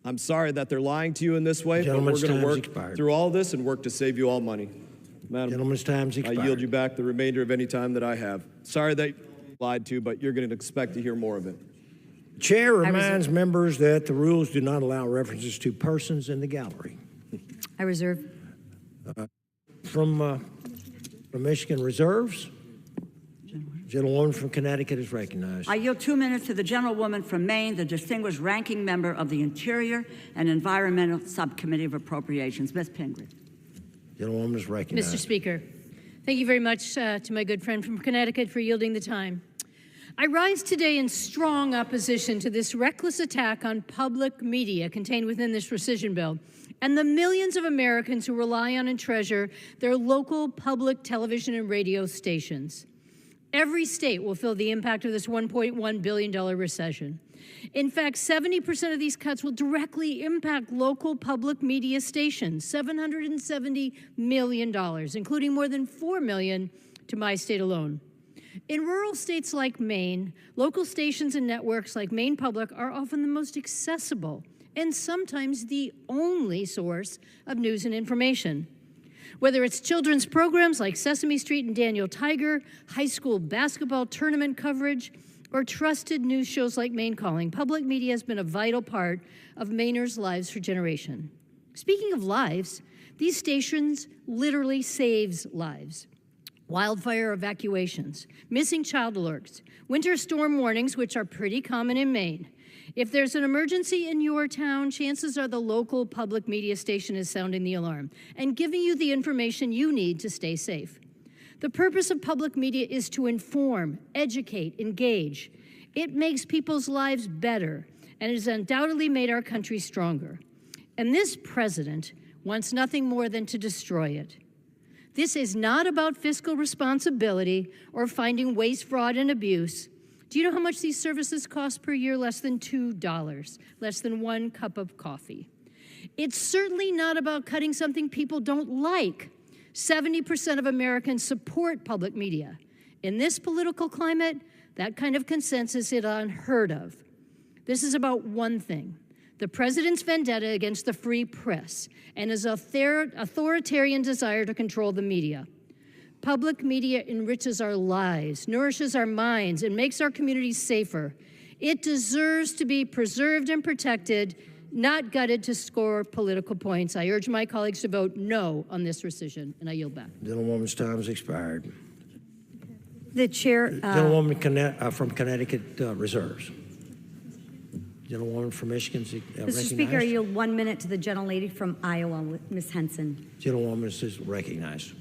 I'm sorry that they're lying to you in this way, but we're going to work through all this and work to save you all money. Madam, Gentleman's time's expired. I yield you back the remainder of any time that I have. Sorry that you lied to, but you're going to expect to hear more of it. Chair reminds members that the rules do not allow references to persons in the gallery. I reserve. From Michigan reserves. Gentlewoman from Connecticut is recognized. I yield 2 minutes to the gentlewoman from Maine, the distinguished ranking member of the Interior and Environmental Subcommittee of Appropriations, Ms. Pingree. Gentlewoman is recognized. Mr. Speaker, thank you very much to my good friend from Connecticut for yielding the time. I rise today in strong opposition to this reckless attack on public media contained within this rescission bill and the millions of Americans who rely on and treasure their local public television and radio stations. Every state will feel the impact of this $1.1 billion recession. In fact, 70% of these cuts will directly impact local public media stations, $770 million, including more than $4 million to my state alone. In rural states like Maine, local stations and networks like Maine Public are often the most accessible and sometimes the only source of news and information. Whether it's children's programs like Sesame Street and Daniel Tiger, high school basketball tournament coverage, or trusted news shows like Maine Calling, public media has been a vital part of Mainers' lives for generations. Speaking of lives, these stations literally saves lives. Wildfire evacuations, missing child alerts, winter storm warnings, which are pretty common in Maine. If there's an emergency in your town, chances are the local public media station is sounding the alarm and giving you the information you need to stay safe. The purpose of public media is to inform, educate, engage. It makes people's lives better and has undoubtedly made our country stronger. And this president wants nothing more than to destroy it. This is not about fiscal responsibility or finding waste, fraud, and abuse. Do you know how much these services cost per year? Less than $2, less than 1 cup of coffee. It's certainly not about cutting something people don't like. 70% of Americans support public media. In this political climate, that kind of consensus is unheard of. This is about one thing: the president's vendetta against the free press and his authoritarian desire to control the media. Public media enriches our lives, nourishes our minds, and makes our communities safer. It deserves to be preserved and protected, not gutted to score political points. I urge my colleagues to vote no on this rescission, and I yield back. Gentlewoman's time has expired. The chair. Gentlewoman from Connecticut reserves. Gentlewoman from Michigan recognized. Mr. Speaker, I yield 1 minute to the gentlelady from Iowa, Ms. Henson. Gentlewoman is recognized.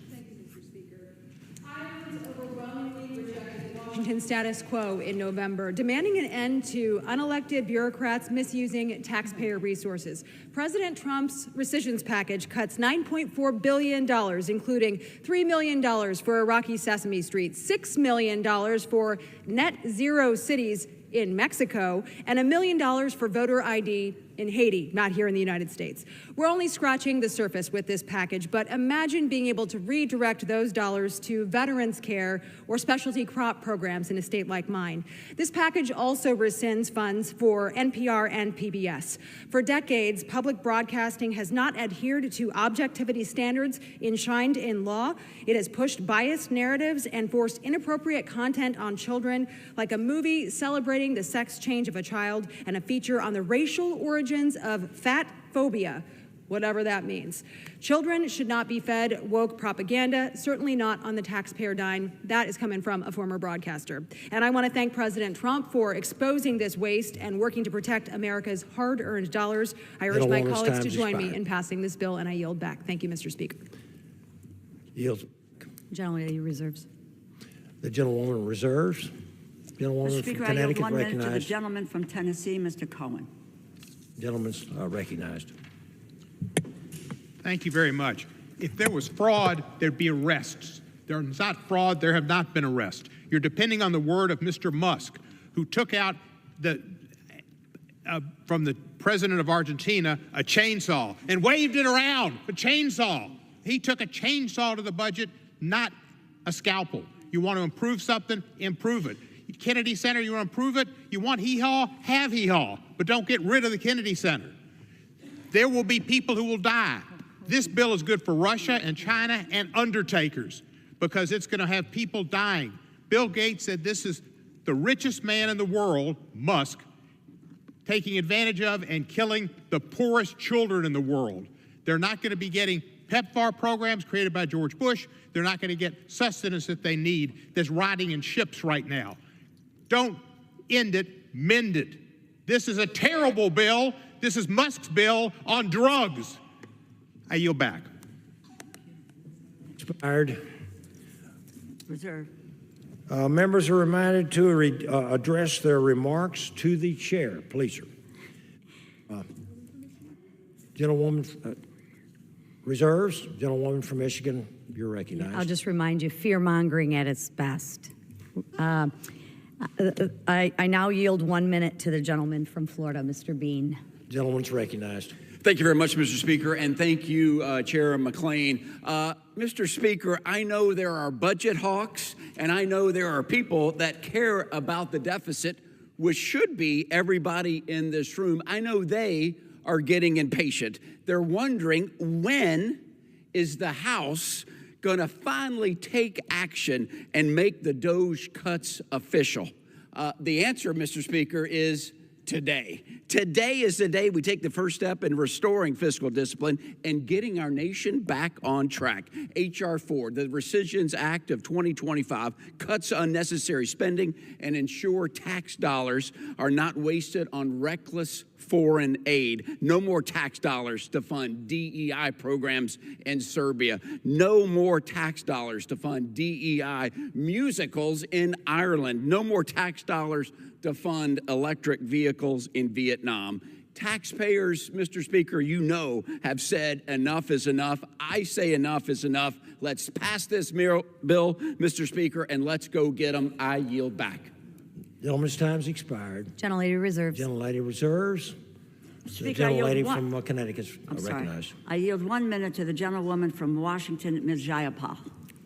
Washington status quo in November, demanding an end to unelected bureaucrats misusing taxpayer resources. President Trump's rescissions package cuts $9.4 billion, including $3 million for Iraqi Sesame Street, $6 million for net zero cities in Mexico, and $1 million for voter ID in Haiti, not here in the United States. We're only scratching the surface with this package, but imagine being able to redirect those dollars to veterans care or specialty crop programs in a state like mine. This package also rescinds funds for NPR and PBS. For decades, public broadcasting has not adhered to objectivity standards enshrined in law. It has pushed biased narratives and forced inappropriate content on children, like a movie celebrating the sex change of a child and a feature on the racial origins of fat phobia, whatever that means. Children should not be fed woke propaganda, certainly not on the taxpayer dime. That is coming from a former broadcaster. And I want to thank President Trump for exposing this waste and working to protect America's hard-earned dollars. I urge my colleagues to join me in passing this bill, and I yield back. Thank you, Mr. Speaker. Yield. Gentleman reserves. The gentlewoman reserves. Gentlewoman Mr. Speaker, from Connecticut I yield 1 minute to the recognized. gentleman from Tennessee, Mr. Cohen. Gentleman's recognized. Thank you very much. If there was fraud, there'd be arrests. There's not fraud, there have not been arrests. You're depending on the word of Mr. Musk, who took out from the president of Argentina a chainsaw and waved it around, a chainsaw. He took a chainsaw to the budget, not a scalpel. You want to improve something, improve it. Kennedy Center, you want to improve it? You want hee-haw? Have hee-haw, but don't get rid of the Kennedy Center. There will be people who will die. This bill is good for Russia and China and undertakers because it's going to have people dying. Bill Gates said this is the richest man in the world, Musk, taking advantage of and killing the poorest children in the world. They're not going to be getting PEPFAR programs created by George Bush. They're not going to get sustenance that they need that's rotting in ships right now. Don't end it, mend it. This is a terrible bill. This is Musk's bill on drugs. I yield back. Expired. Reserve. Members are reminded to address their remarks to the chair. Please, sir. Gentlewoman, reserves. Gentlewoman from Michigan, you're recognized. I'll just remind you, fear-mongering at its best. I now yield 1 minute to the gentleman from Florida, Mr. Bean. Gentleman's recognized. Thank you very much, Mr. Speaker, and thank you, Chair McLean. Mr. Speaker, I know there are budget hawks, and I know there are people that care about the deficit, which should be everybody in this room. I know they are getting impatient. They're wondering, when is the House going to finally take action and make the DOGE cuts official? The answer, Mr. Speaker, is today. Today is the day we take the first step in restoring fiscal discipline and getting our nation back on track. H.R. 4, the Rescissions Act of 2025, cuts unnecessary spending and ensure tax dollars are not wasted on reckless foreign aid. No more tax dollars to fund DEI programs in Serbia. No more tax dollars to fund DEI musicals in Ireland. No more tax dollars to fund electric vehicles in Vietnam. Taxpayers, Mr. Speaker, you know, have said enough is enough. I say enough is enough. Let's pass this bill, Mr. Speaker, and let's go get them. I yield back. Gentleman's time's expired. Gentlelady reserves. Gentlelady reserves. Speaker, The gentlelady from Connecticut is I'm sorry. recognized. I yield 1 minute to the gentlewoman from Washington, Ms. Jayapal.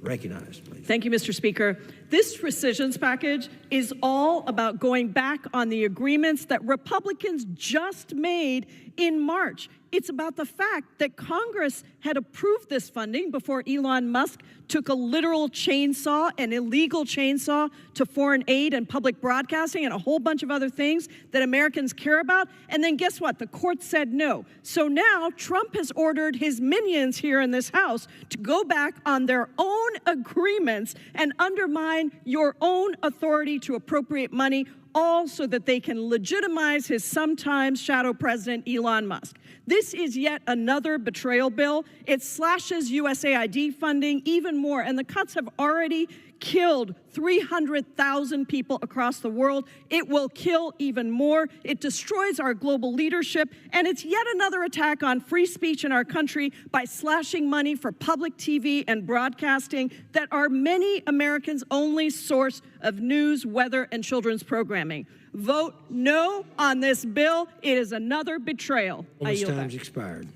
Recognized, please. Thank you, Mr. Speaker. This rescissions package is all about going back on the agreements that Republicans just made in March. It's about the fact that Congress had approved this funding before Elon Musk took a literal chainsaw, an illegal chainsaw, to foreign aid and public broadcasting and a whole bunch of other things that Americans care about. And then guess what? The court said no. So now Trump has ordered his minions here in this House to go back on their own agreements and undermine your own authority to appropriate money, all so that they can legitimize his sometimes shadow president, Elon Musk. This is yet another betrayal bill. It slashes USAID funding even more, and the cuts have already killed 300,000 people across the world. It will kill even more. It destroys our global leadership, and it's yet another attack on free speech in our country by slashing money for public TV and broadcasting that are many Americans' only source of news, weather, and children's programming. Vote no on this bill. It is another betrayal. I yield back. Time's expired.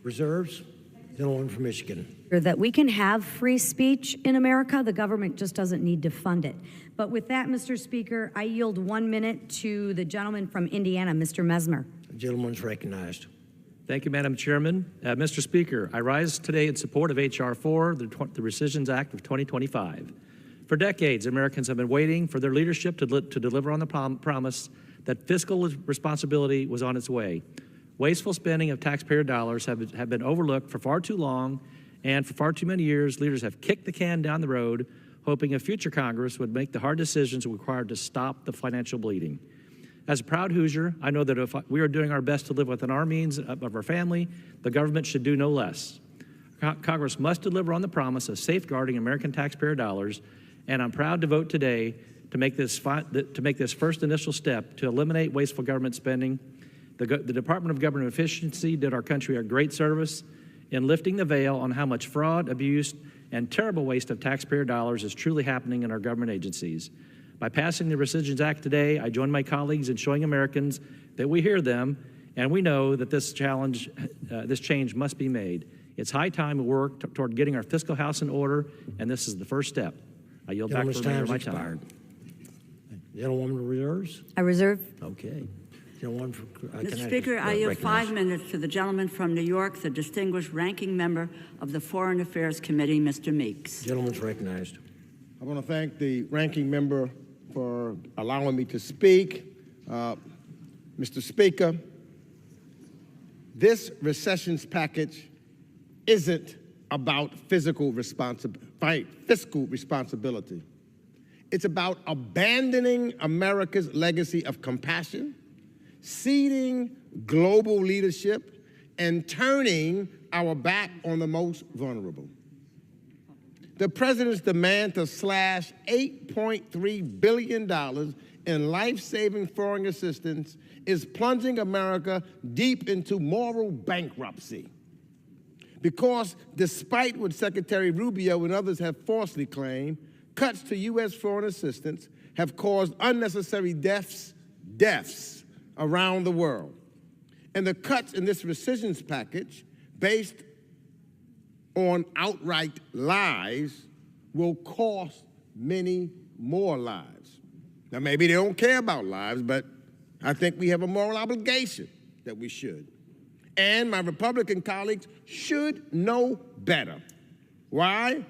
Reserves. Gentleman from Michigan. That we can have free speech in America. The government just doesn't need to fund it. But with that, Mr. Speaker, I yield 1 minute to the gentleman from Indiana, Mr. Mesmer. The gentleman's recognized. Thank you, Madam Chairman. Mr. Speaker, I rise today in support of H.R. 4, the Rescissions Act of 2025. For decades, Americans have been waiting for their leadership to deliver on the promise that fiscal responsibility was on its way. Wasteful spending of taxpayer dollars have been overlooked for far too long, and for far too many years, leaders have kicked the can down the road, hoping a future Congress would make the hard decisions required to stop the financial bleeding. As a proud Hoosier, I know that if we are doing our best to live within our means of our family, the government should do no less. Congress must deliver on the promise of safeguarding American taxpayer dollars, and I'm proud to vote today to make this first initial step to eliminate wasteful government spending. The Department of Government Efficiency did our country a great service in lifting the veil on how much fraud, abuse, and terrible waste of taxpayer dollars is truly happening in our government agencies. By passing the Rescissions Act today, I join my colleagues in showing Americans that we hear them and we know that this change must be made. It's high time we work toward getting our fiscal house in order, and this is the first step. I yield back for the remainder of my time. Gentlewoman reserves? I reserve. Okay. Gentlewoman from Mr. Speaker, I yield 5 minutes to the gentleman from New York, the distinguished ranking member of the Foreign Affairs Committee, Mr. Meeks. Gentleman's recognized. I want to thank the ranking member for allowing me to speak. Mr. Speaker, this recessions package isn't about fiscal responsibility. It's about abandoning America's legacy of compassion, ceding global leadership, and turning our back on the most vulnerable. The president's demand to slash $8.3 billion in life-saving foreign assistance is plunging America deep into moral bankruptcy. Because despite what Secretary Rubio and others have falsely claimed, cuts to U.S. foreign assistance have caused unnecessary deaths around the world. And the cuts in this rescissions package, based on outright lies, will cost many more lives. Now, maybe they don't care about lives, but I think we have a moral obligation that we should. And my Republican colleagues should know better. Why?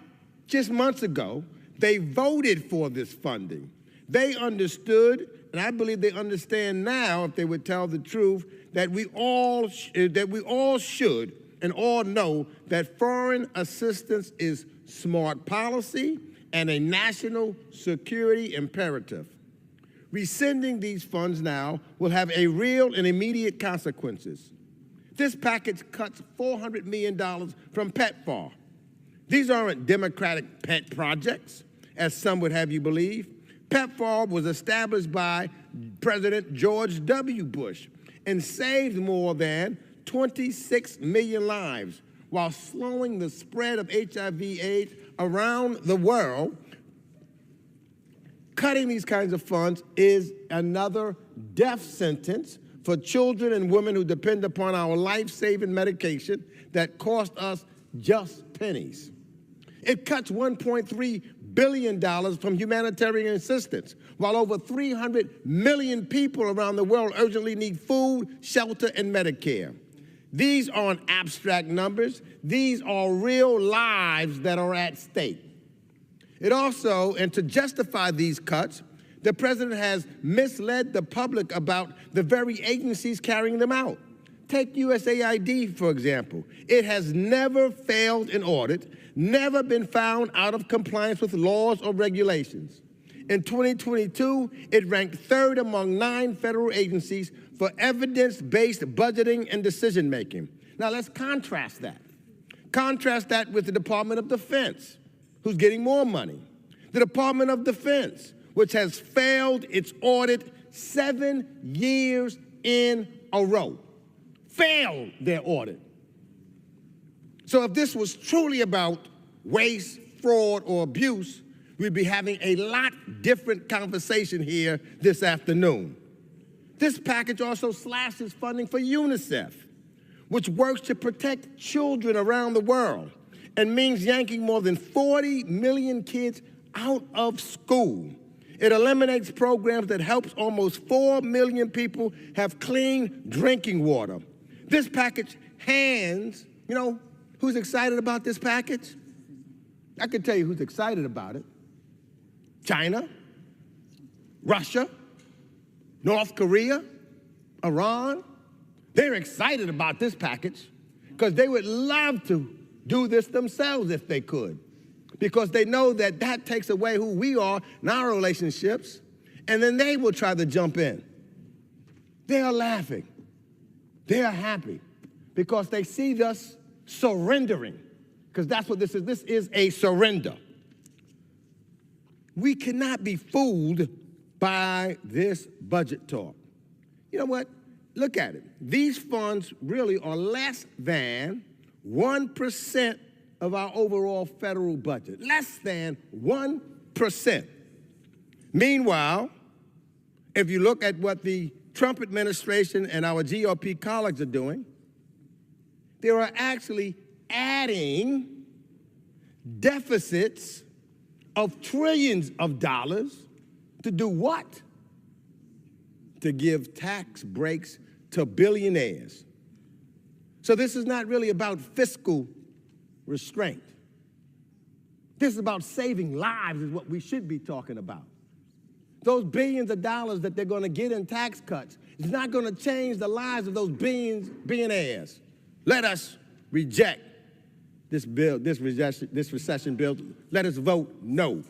Just months ago, they voted for this funding. They understood, and I believe they understand now, if they would tell the truth, that we all should and all know that foreign assistance is smart policy and a national security imperative. Rescinding these funds now will have a real and immediate consequences. This package cuts $400 million from PEPFAR. These aren't Democratic pet projects, as some would have you believe. PEPFAR was established by President George W. Bush and saved more than 26 million lives while slowing the spread of HIV/AIDS around the world. Cutting these kinds of funds is another death sentence for children and women who depend upon our life-saving medication that cost us just pennies. It cuts $1.3 billion from humanitarian assistance, while over 300 million people around the world urgently need food, shelter, and Medicare. These aren't abstract numbers. These are real lives that are at stake. It also, and to justify these cuts, the president has misled the public about the very agencies carrying them out. Take USAID, for example. It has never failed an audit, never been found out of compliance with laws or regulations. In 2022, it ranked third among 9 federal agencies for evidence-based budgeting and decision-making. Now let's contrast that. Contrast that with the Department of Defense, who's getting more money. The Department of Defense, which has failed its audit 7 years in a row. Failed their audit. So if this was truly about waste, fraud, or abuse, we'd be having a lot different conversation here this afternoon. This package also slashes funding for UNICEF, which works to protect children around the world and means yanking more than 40 million kids out of school. It eliminates programs that helps almost 4 million people have clean drinking water. This package hands, you know, who's excited about this package? I can tell you who's excited about it. China, Russia, North Korea, Iran. They're excited about this package because they would love to do this themselves if they could, because they know that that takes away who we are in our relationships, and then they will try to jump in. They are laughing. They are happy because they see us surrendering, because that's what this is. This is a surrender. We cannot be fooled by this budget talk. You know what? Look at it. These funds really are less than 1% of our overall federal budget. Less than 1%. Meanwhile, if you look at what the Trump administration and our GOP colleagues are doing, they are actually adding deficits of trillions of dollars to do what? To give tax breaks to billionaires. So this is not really about fiscal restraint. This is about saving lives, is what we should be talking about. Those billions of dollars that they're going to get in tax cuts is not going to change the lives of those billionaires. Let us reject this bill, this recession bill. Let us vote no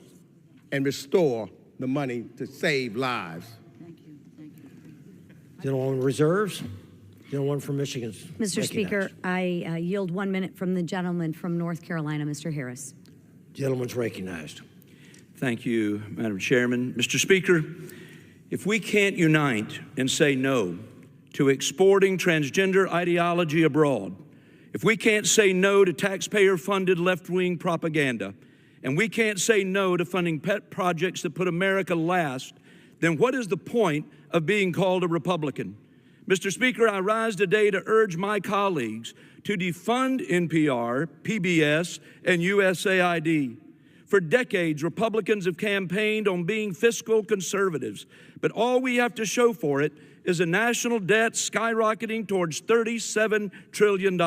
and restore the money to save lives. Thank you. Thank you. Gentlewoman reserves. Gentleman from Michigan. Mr. Speaker, I yield 1 minute from the gentleman from North Carolina, Mr. Harris. Gentleman's recognized. Thank you, Madam Chairman. Mr. Speaker, if we can't unite and say no to exporting transgender ideology abroad, if we can't say no to taxpayer-funded left-wing propaganda, and we can't say no to funding pet projects that put America last, then what is the point of being called a Republican? Mr. Speaker, I rise today to urge my colleagues to defund NPR, PBS, and USAID. For decades, Republicans have campaigned on being fiscal conservatives, but all we have to show for it is a national debt skyrocketing towards $37 trillion.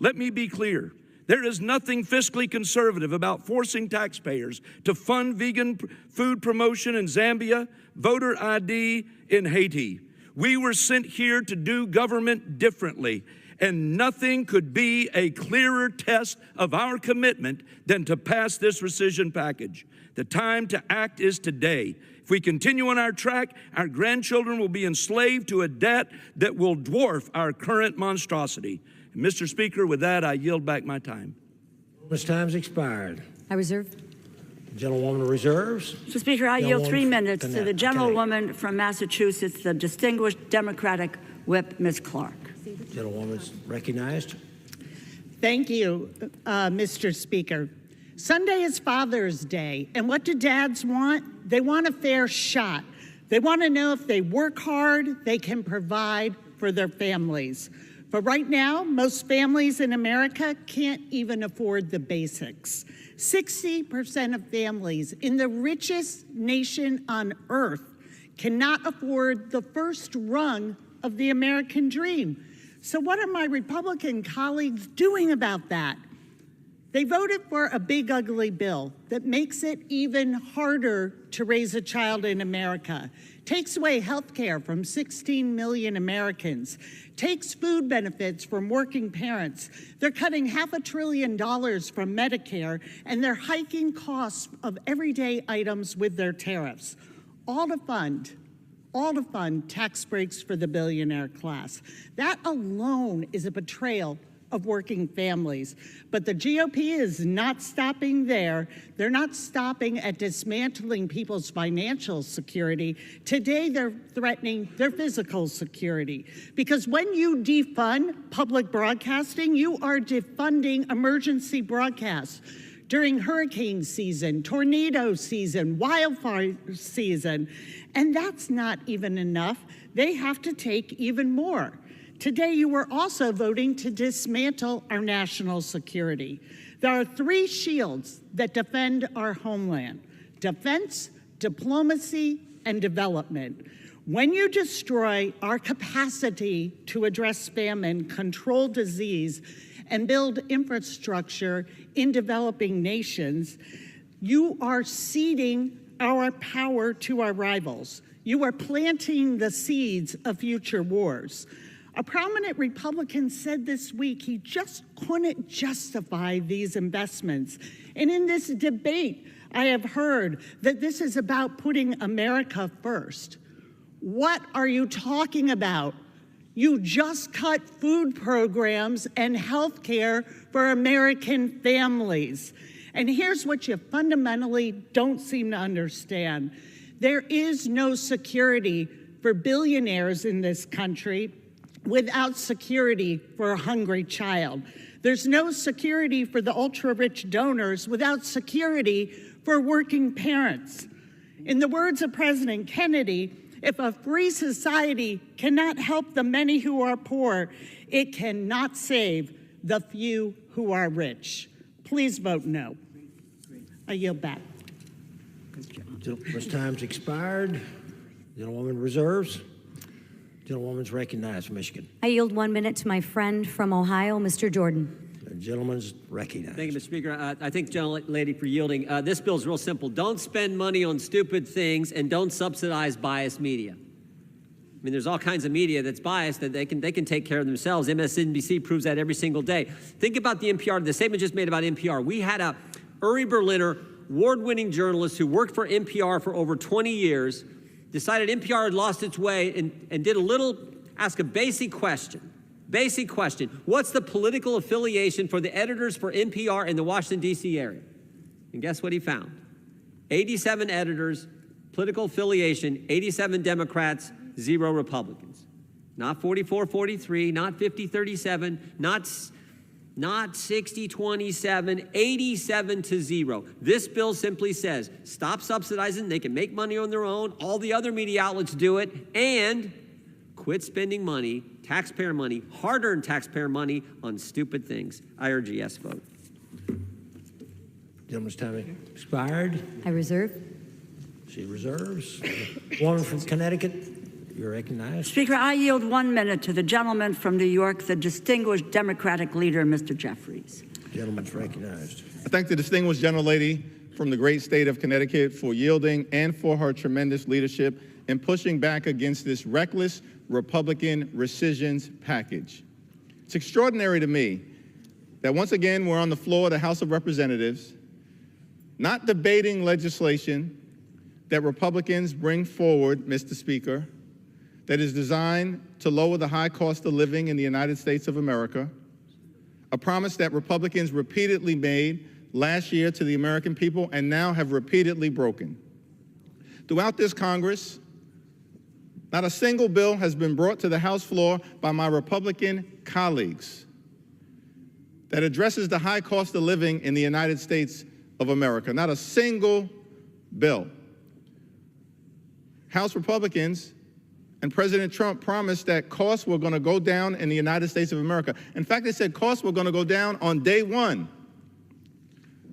Let me be clear. There is nothing fiscally conservative about forcing taxpayers to fund vegan food promotion in Zambia, voter ID in Haiti. We were sent here to do government differently, and nothing could be a clearer test of our commitment than to pass this rescission package. The time to act is today. If we continue on our track, our grandchildren will be enslaved to a debt that will dwarf our current monstrosity. And Mr. Speaker, with that, I yield back my time. This time's expired. I reserve. Gentlewoman reserves. Mr. Speaker, I yield 3 minutes to the gentlewoman from Massachusetts, the distinguished Democratic whip, Ms. Clark. Gentlewoman's recognized. Thank you, Mr. Speaker. Sunday is Father's Day, and what do dads want? They want a fair shot. They want to know if they work hard, they can provide for their families. But right now, most families in America can't even afford the basics. 60% of families in the richest nation on earth cannot afford the first rung of the American dream. So what are my Republican colleagues doing about that? They voted for a big, ugly bill that makes it even harder to raise a child in America, takes away health care from 16 million Americans, takes food benefits from working parents. They're cutting $500 billion from Medicare, and they're hiking costs of everyday items with their tariffs, all to fund tax breaks for the billionaire class. That alone is a betrayal of working families. But the GOP is not stopping there. They're not stopping at dismantling people's financial security. Today, they're threatening their physical security. Because when you defund public broadcasting, you are defunding emergency broadcasts. During hurricane season, tornado season, wildfire season. And that's not even enough. They have to take even more. Today, you are also voting to dismantle our national security. There are 3 shields that defend our homeland: defense, diplomacy, and development. When you destroy our capacity to address famine, control disease, and build infrastructure in developing nations, you are ceding our power to our rivals. You are planting the seeds of future wars. A prominent Republican said this week he just couldn't justify these investments. And in this debate, I have heard that this is about putting America first. What are you talking about? You just cut food programs and health care for American families. And here's what you fundamentally don't seem to understand. There is no security for billionaires in this country without security for a hungry child. There's no security for the ultra-rich donors without security for working parents. In the words of President Kennedy, if a free society cannot help the many who are poor, it cannot save the few who are rich. Please vote no. I yield back. This time's expired. Gentlewoman reserves. Gentlewoman's recognized from Michigan. I yield 1 minute to my friend from Ohio, Mr. Jordan. The gentleman's recognized. Thank you, Mr. Speaker. I thank the gentlelady for yielding. This bill is real simple. Don't spend money on stupid things and don't subsidize biased media. I mean, there's all kinds of media that's biased that they can take care of themselves. MSNBC proves that every single day. Think about the NPR, the statement just made about NPR. We had a Uri Berliner, award-winning journalist who worked for NPR for over 20 years, decided NPR had lost its way and did ask a basic question. Basic question. What's the political affiliation for the editors for NPR in the Washington, D.C. area? And guess what he found? 87 editors, political affiliation, 87 Democrats, 0 Republicans. Not 44-43, not 50-37, not Not 60-27, 87-0. This bill simply says, stop subsidizing. They can make money on their own. All the other media outlets do it. And quit spending money, taxpayer money, hard-earned taxpayer money on stupid things. I urge a yes vote. Gentleman's time expired. I reserve. She reserves. Woman from Connecticut, you're recognized. Speaker, I yield 1 minute to the gentleman from New York, the distinguished Democratic leader, Mr. Jeffries. Gentleman's recognized. I thank the distinguished gentlelady from the great state of Connecticut for yielding and for her tremendous leadership in pushing back against this reckless Republican rescissions package. It's extraordinary to me that once again we're on the floor of the House of Representatives, not debating legislation that Republicans bring forward, Mr. Speaker, that is designed to lower the high cost of living in the United States of America, a promise that Republicans repeatedly made last year to the American people and now have repeatedly broken. Throughout this Congress, not a single bill has been brought to the House floor by my Republican colleagues that addresses the high cost of living in the United States of America. Not a single bill. House Republicans and President Trump promised that costs were going to go down in the United States of America. In fact, they said costs were going to go down on day one.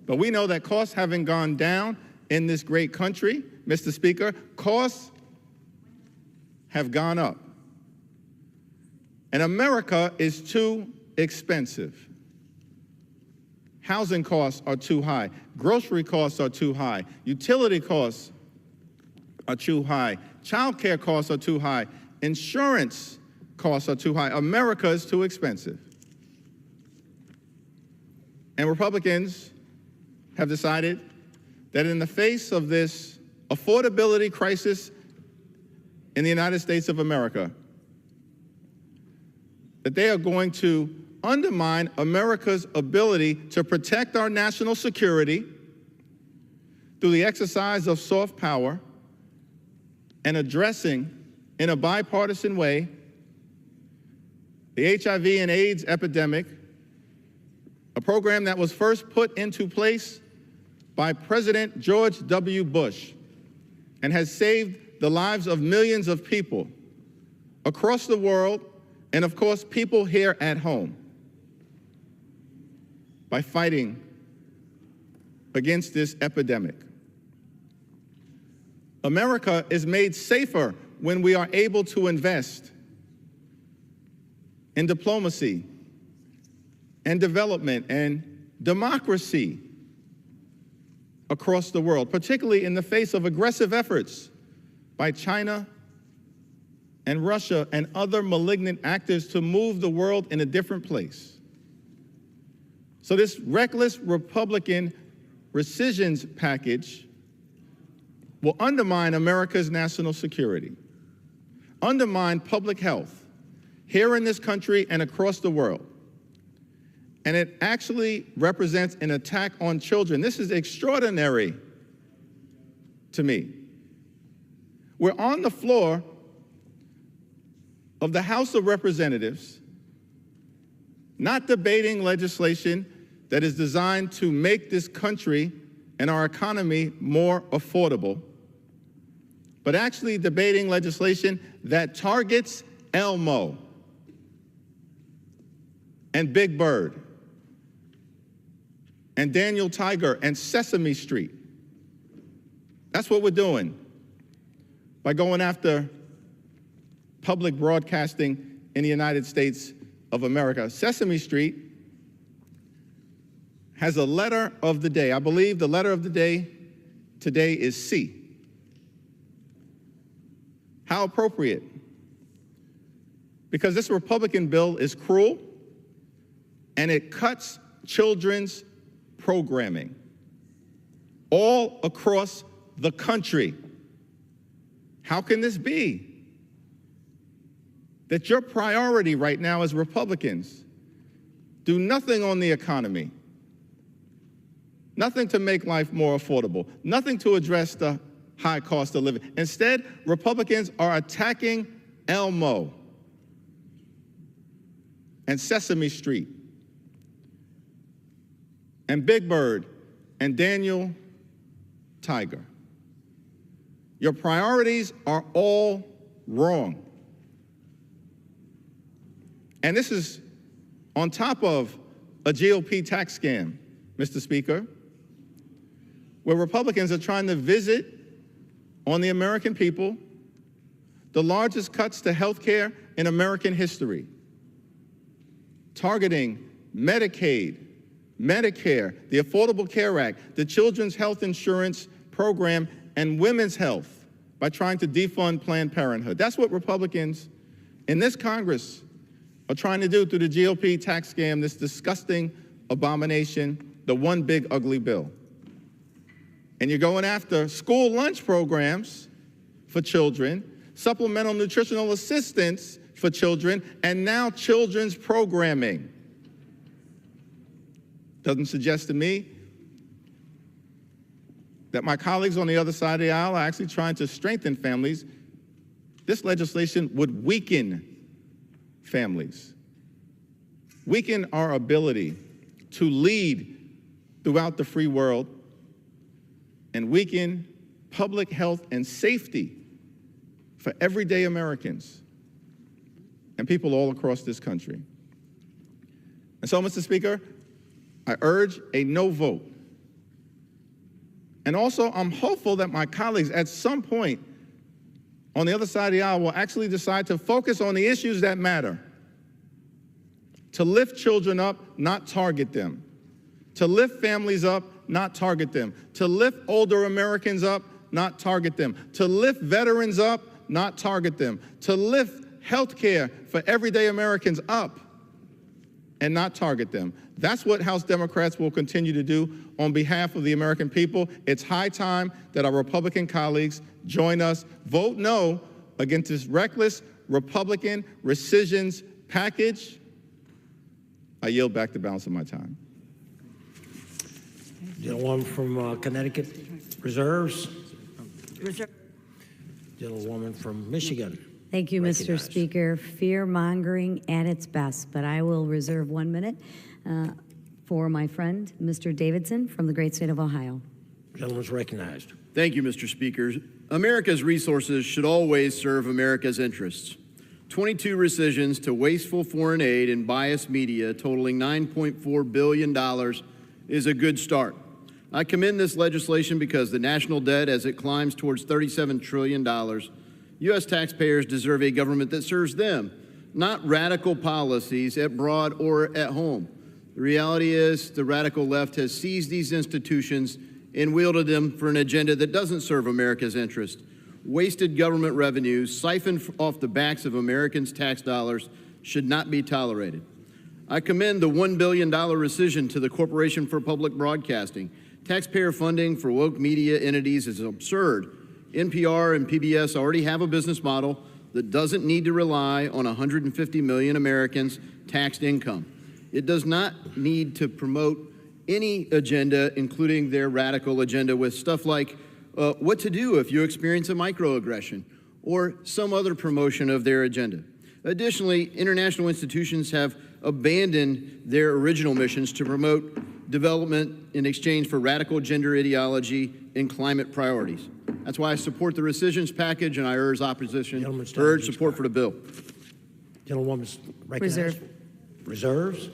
But we know that costs haven't gone down in this great country, Mr. Speaker. Costs have gone up. And America is too expensive. Housing costs are too high. Grocery costs are too high. Utility costs are too high. Child care costs are too high. Insurance costs are too high. America is too expensive. And Republicans have decided that in the face of this affordability crisis in the United States of America, that they are going to undermine America's ability to protect our national security through the exercise of soft power and addressing in a bipartisan way the HIV and AIDS epidemic, a program that was first put into place by President George W. Bush and has saved the lives of millions of people across the world and, of course, people here at home by fighting against this epidemic. America is made safer when we are able to invest in diplomacy and development and democracy across the world, particularly in the face of aggressive efforts by China and Russia and other malignant actors to move the world in a different place. So this reckless Republican rescissions package will undermine America's national security, undermine public health here in this country and across the world. And it actually represents an attack on children. This is extraordinary to me. We're on the floor of the House of Representatives, not debating legislation that is designed to make this country and our economy more affordable, but actually debating legislation that targets Elmo and Big Bird and Daniel Tiger and Sesame Street. That's what we're doing by going after public broadcasting in the United States of America. Sesame Street has a letter of the day. I believe the letter of the day today is C. How appropriate. Because this Republican bill is cruel and it cuts children's programming all across the country. How can this be? That your priority right now as Republicans do nothing on the economy, nothing to make life more affordable, nothing to address the high cost of living. Instead, Republicans are attacking Elmo and Sesame Street and Big Bird and Daniel Tiger. Your priorities are all wrong. And this is on top of a GOP tax scam, Mr. Speaker, where Republicans are trying to visit on the American people the largest cuts to health care in American history, targeting Medicaid, Medicare, the Affordable Care Act, the Children's Health Insurance Program, and women's health by trying to defund Planned Parenthood. That's what Republicans in this Congress are trying to do through the GOP tax scam, this disgusting abomination, the one big ugly bill. And you're going after school lunch programs for children, supplemental nutritional assistance for children, and now children's programming. Doesn't suggest to me that my colleagues on the other side of the aisle are actually trying to strengthen families. This legislation would weaken families, weaken our ability to lead throughout the free world, and weaken public health and safety for everyday Americans and people all across this country. And so, Mr. Speaker, I urge a no vote. And also, I'm hopeful that my colleagues at some point on the other side of the aisle will actually decide to focus on the issues that matter. To lift children up, not target them. To lift families up, not target them. To lift older Americans up, not target them. To lift veterans up, not target them. To lift health care for everyday Americans up and not target them. That's what House Democrats will continue to do on behalf of the American people. It's high time that our Republican colleagues join us. Vote no against this reckless Republican rescissions package. I yield back the balance of my time. Gentlewoman from Connecticut reserves. Gentlewoman from Michigan. Thank you, Mr. Speaker. Fear-mongering at its best, but I will reserve 1 minute for my friend, Mr. Davidson from the great state of Ohio. Gentleman's recognized. Thank you, Mr. Speaker. America's resources should always serve America's interests. 22 rescissions to wasteful foreign aid and biased media totaling $9.4 billion is a good start. I commend this legislation because the national debt, as it climbs towards $37 trillion, U.S. taxpayers deserve a government that serves them, not radical policies abroad or at home. The reality is the radical left has seized these institutions and wielded them for an agenda that doesn't serve America's interest. Wasted government revenues siphoned off the backs of Americans' tax dollars should not be tolerated. I commend the $1 billion rescission to the Corporation for Public Broadcasting. Taxpayer funding for woke media entities is absurd. NPR and PBS already have a business model that doesn't need to rely on 150 million Americans' taxed income. It does not need to promote any agenda, including their radical agenda, with stuff like what to do if you experience a microaggression or some other promotion of their agenda. Additionally, international institutions have abandoned their original missions to promote development in exchange for radical gender ideology and climate priorities. That's why I support the rescissions package and I urge support for the bill. Gentlewoman's recognized. Reserves.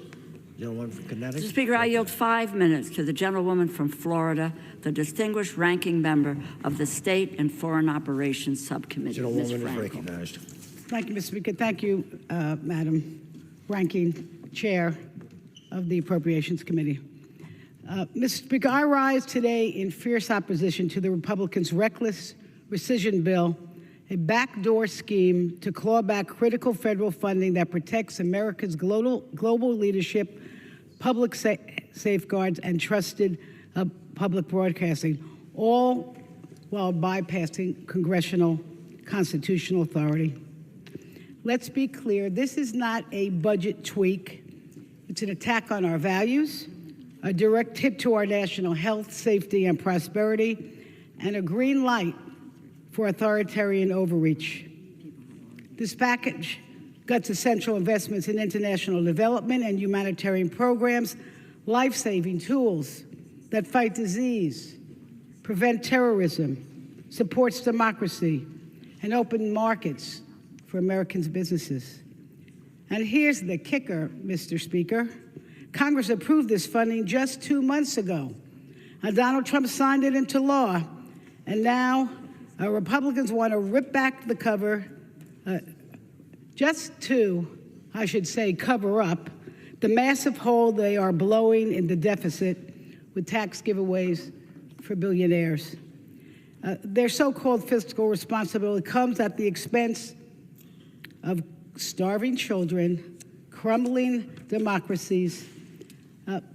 Gentlewoman from Connecticut. Mr. Speaker, I yield 5 minutes to the gentlewoman from Florida, the distinguished ranking member of the State and Foreign Operations Subcommittee. Gentlewoman is recognized. Thank you, Mr. Speaker. Thank you, Madam Ranking Chair of the Appropriations Committee. Mr. Speaker, I rise today in fierce opposition to the Republicans' reckless rescission bill, a backdoor scheme to claw back critical federal funding that protects America's global leadership, public safeguards, and trusted public broadcasting, all while bypassing congressional constitutional authority. Let's be clear, this is not a budget tweak. It's an attack on our values, a direct hit to our national health, safety, and prosperity, and a green light for authoritarian overreach. This package guts essential investments in international development and humanitarian programs life-saving tools that fight disease, prevent terrorism, supports democracy, and open markets for Americans' businesses. And here's the kicker, Mr. Speaker. Congress approved this funding just 2 months ago. And Donald Trump signed it into law. And now Republicans want to rip back the cover just to, I should say, cover up the massive hole they are blowing in the deficit with tax giveaways for billionaires. Their so-called fiscal responsibility comes at the expense of starving children, crumbling democracies,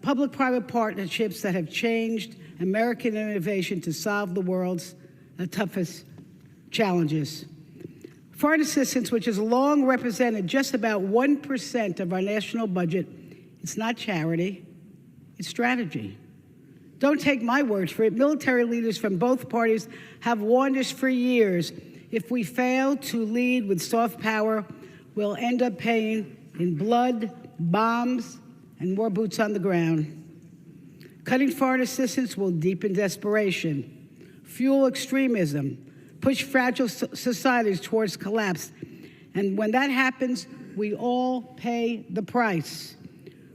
public-private partnerships that have changed American innovation to solve the world's toughest challenges. Foreign assistance, which has long represented just about 1% of our national budget, it's not charity, it's strategy. Don't take my word for it. Military leaders from both parties have warned us for years. If we fail to lead with soft power, we'll end up paying in blood, bombs, and more boots on the ground. Cutting foreign assistance will deepen desperation, fuel extremism, push fragile societies towards collapse. And when that happens, we all pay the price.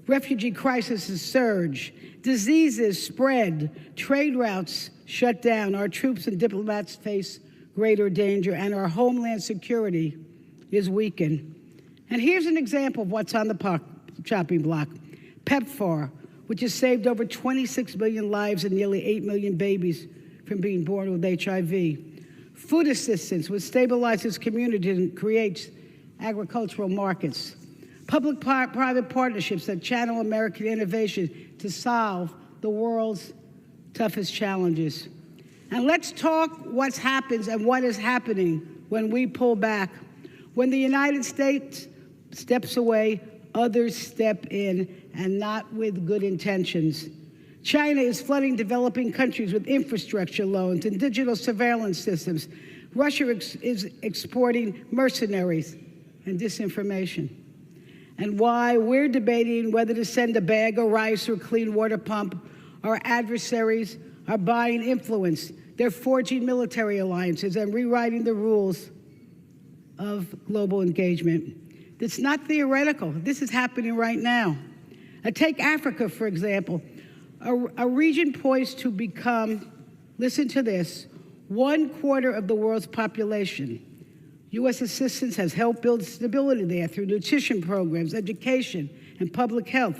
Refugee crises surge, diseases spread, trade routes shut down, our troops and diplomats face greater danger, and our homeland security is weakened. And here's an example of what's on the chopping block. PEPFAR, which has saved over 26 million lives and nearly 8 million babies from being born with HIV. Food assistance, which stabilizes communities and creates agricultural markets. Public-private partnerships that channel American innovation to solve the world's toughest challenges. And let's talk what happens and what is happening when we pull back. When the United States steps away, others step in, and not with good intentions. China is flooding developing countries with infrastructure loans and digital surveillance systems. Russia is exporting mercenaries and disinformation. And why we're debating whether to send a bag of rice or a clean water pump, our adversaries are buying influence. They're forging military alliances and rewriting the rules of global engagement. It's not theoretical. This is happening right now. Take Africa, for example, a region poised to become, listen to this, 1/4 of the world's population. U.S. assistance has helped build stability there through nutrition programs, education, and public health.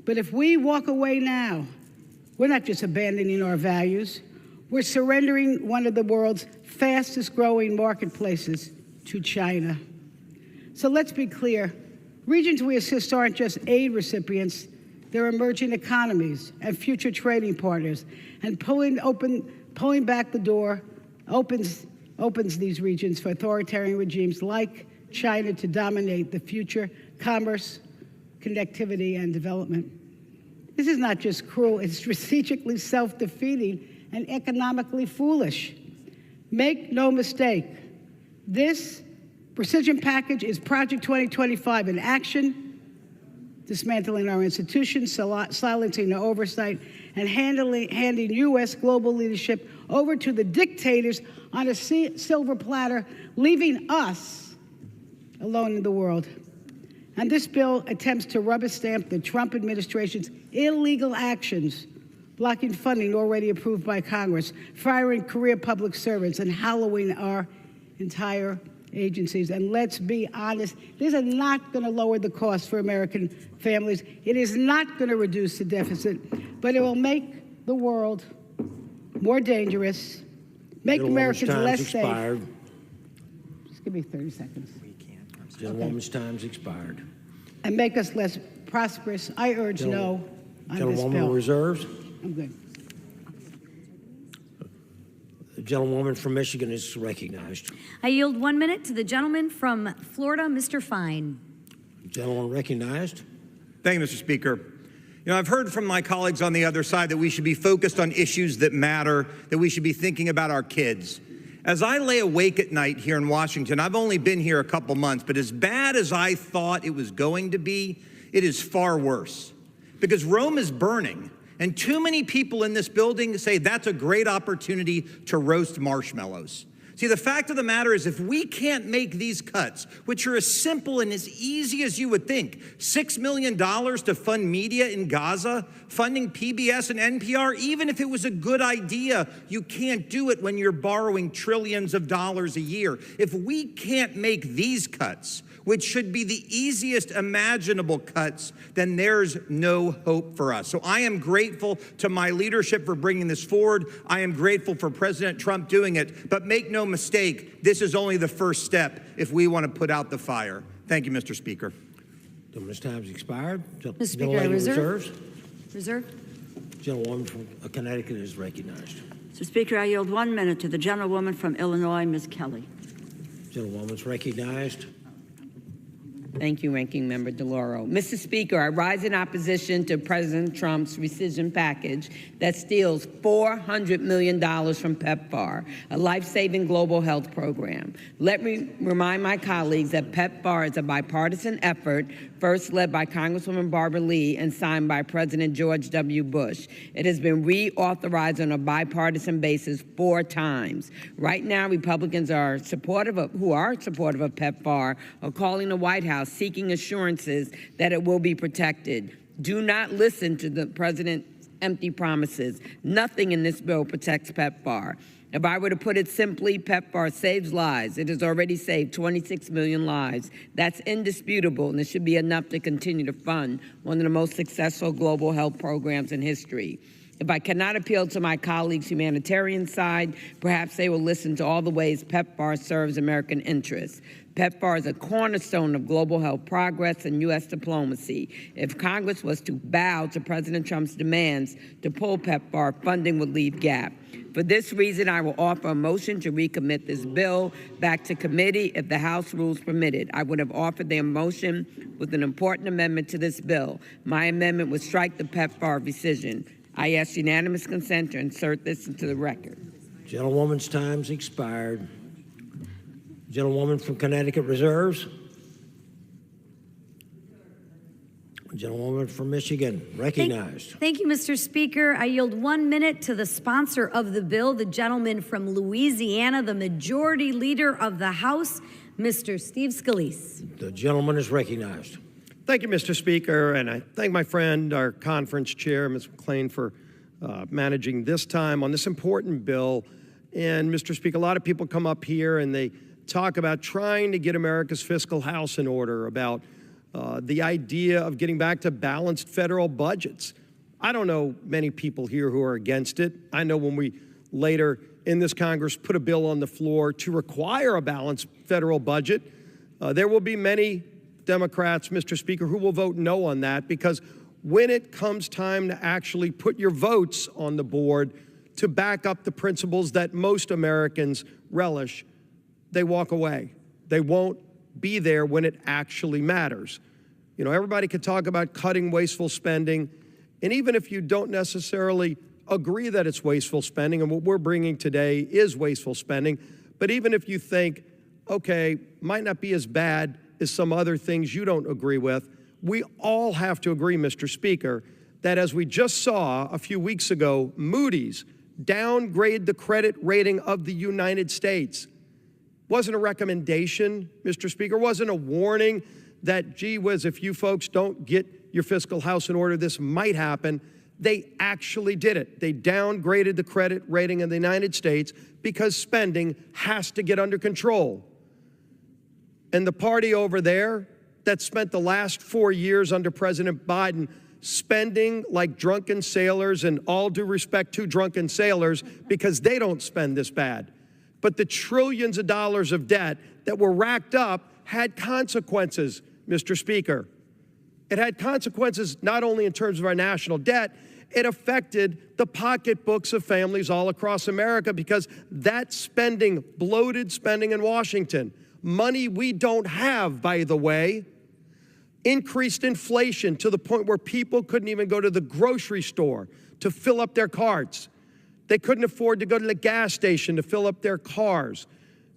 But if we walk away now, we're not just abandoning our values, we're surrendering one of the world's fastest growing marketplaces to China. So let's be clear. Regions we assist aren't just aid recipients, they're emerging economies and future trading partners. And pulling back the door opens these regions for authoritarian regimes like China to dominate the future commerce, connectivity, and development. This is not just cruel, it's strategically self-defeating and economically foolish. Make no mistake, this precision package is Project 2025 in action, dismantling our institutions, silencing our oversight, and handing U.S. global leadership over to the dictators on a silver platter, leaving us alone in the world. And this bill attempts to rubber stamp the Trump administration's illegal actions, blocking funding already approved by Congress, firing career public servants, and hollowing our entire agencies. And let's be honest, this is not going to lower the cost for American families. It is not going to reduce the deficit, but it will make the world more dangerous, make Americans less safe. Just give me 30 seconds. Gentlewoman's time's expired. And make us less prosperous. I urge no on this bill. Gentlewoman reserves. I'm good. The gentlewoman from Michigan is recognized. I yield 1 minute to the gentleman from Florida, Mr. Fine. Gentleman recognized. Thank you, Mr. Speaker. You know, I've heard from my colleagues on the other side that we should be focused on issues that matter, that we should be thinking about our kids. As I lay awake at night here in Washington, I've only been here a couple months, but as bad as I thought it was going to be, it is far worse. because Rome is burning. And too many people in this building say that's a great opportunity to roast marshmallows. See, the fact of the matter is, if we can't make these cuts, which are as simple and as easy as you would think, $6 million to fund media in Gaza, funding PBS and NPR, even if it was a good idea, you can't do it when you're borrowing trillions of dollars a year. If we can't make these cuts, which should be the easiest imaginable cuts, then there's no hope for us. So I am grateful to my leadership for bringing this forward. I am grateful for President Trump doing it. But make no mistake, this is only the first step if we want to put out the fire. Thank you, Mr. Speaker. Gentleman's time's expired. Mr. Speaker, I reserve. Gentlewoman from Connecticut is recognized. Mr. Speaker, I yield 1 minute to the gentlewoman from Illinois, Ms. Kelly. Gentlewoman's recognized. Thank you, Ranking Member DeLauro. Mr. Speaker, I rise in opposition to President Trump's rescission package that steals $400 million from PEPFAR, a life-saving global health program. Let me remind my colleagues that PEPFAR is a bipartisan effort first led by Congresswoman Barbara Lee and signed by President George W. Bush. It has been reauthorized on a bipartisan basis 4 times. Right now, Republicans who are supportive of PEPFAR are calling the White House seeking assurances that it will be protected. Do not listen to the president's empty promises. Nothing in this bill protects PEPFAR. If I were to put it simply, PEPFAR saves lives. It has already saved 26 million lives. That's indisputable, and it should be enough to continue to fund one of the most successful global health programs in history. If I cannot appeal to my colleagues' humanitarian side, perhaps they will listen to all the ways PEPFAR serves American interests. PEPFAR is a cornerstone of global health progress and U.S. diplomacy. If Congress was to bow to President Trump's demands to pull PEPFAR, funding would leave gap. For this reason, I will offer a motion to recommit this bill back to committee if the House rules permit it. I would have offered the motion with an important amendment to this bill. My amendment would strike the PEPFAR rescission. I ask unanimous consent to insert this into the record. Gentlewoman's time's expired. Gentlewoman from Connecticut reserves. Gentlewoman from Michigan recognized. Thank you, Mr. Speaker. I yield 1 minute to the sponsor of the bill, the gentleman from Louisiana, the majority leader of the House, Mr. Steve Scalise. The gentleman is recognized. Thank you, Mr. Speaker, and I thank my friend, our conference chair, Ms. McClain, for managing this time on this important bill. And Mr. Speaker, a lot of people come up here and they talk about trying to get America's fiscal house in order, about the idea of getting back to balanced federal budgets. I don't know many people here who are against it. I know when we later in this Congress put a bill on the floor to require a balanced federal budget, there will be many Democrats, Mr. Speaker, who will vote no on that, because when it comes time to actually put your votes on the board to back up the principles that most Americans relish, they walk away. They won't be there when it actually matters. You know, everybody could talk about cutting wasteful spending, and even if you don't necessarily agree that it's wasteful spending, and what we're bringing today is wasteful spending, but even if you think, okay, might not be as bad as some other things you don't agree with, we all have to agree, Mr. Speaker, that as we just saw a few weeks ago, Moody's downgrade the credit rating of the United States. Wasn't a recommendation, Mr. Speaker, wasn't a warning that, gee whiz, if you folks don't get your fiscal house in order, this might happen. They actually did it. They downgraded the credit rating of the United States because spending has to get under control. And the party over there that spent the last 4 years under President Biden spending like drunken sailors, and all due respect to drunken sailors, because they don't spend this bad. But the trillions of dollars of debt that were racked up had consequences, Mr. Speaker. It had consequences not only in terms of our national debt, it affected the pocketbooks of families all across America, because that spending, bloated spending in Washington, money we don't have, by the way, increased inflation to the point where people couldn't even go to the grocery store to fill up their carts. They couldn't afford to go to the gas station to fill up their cars.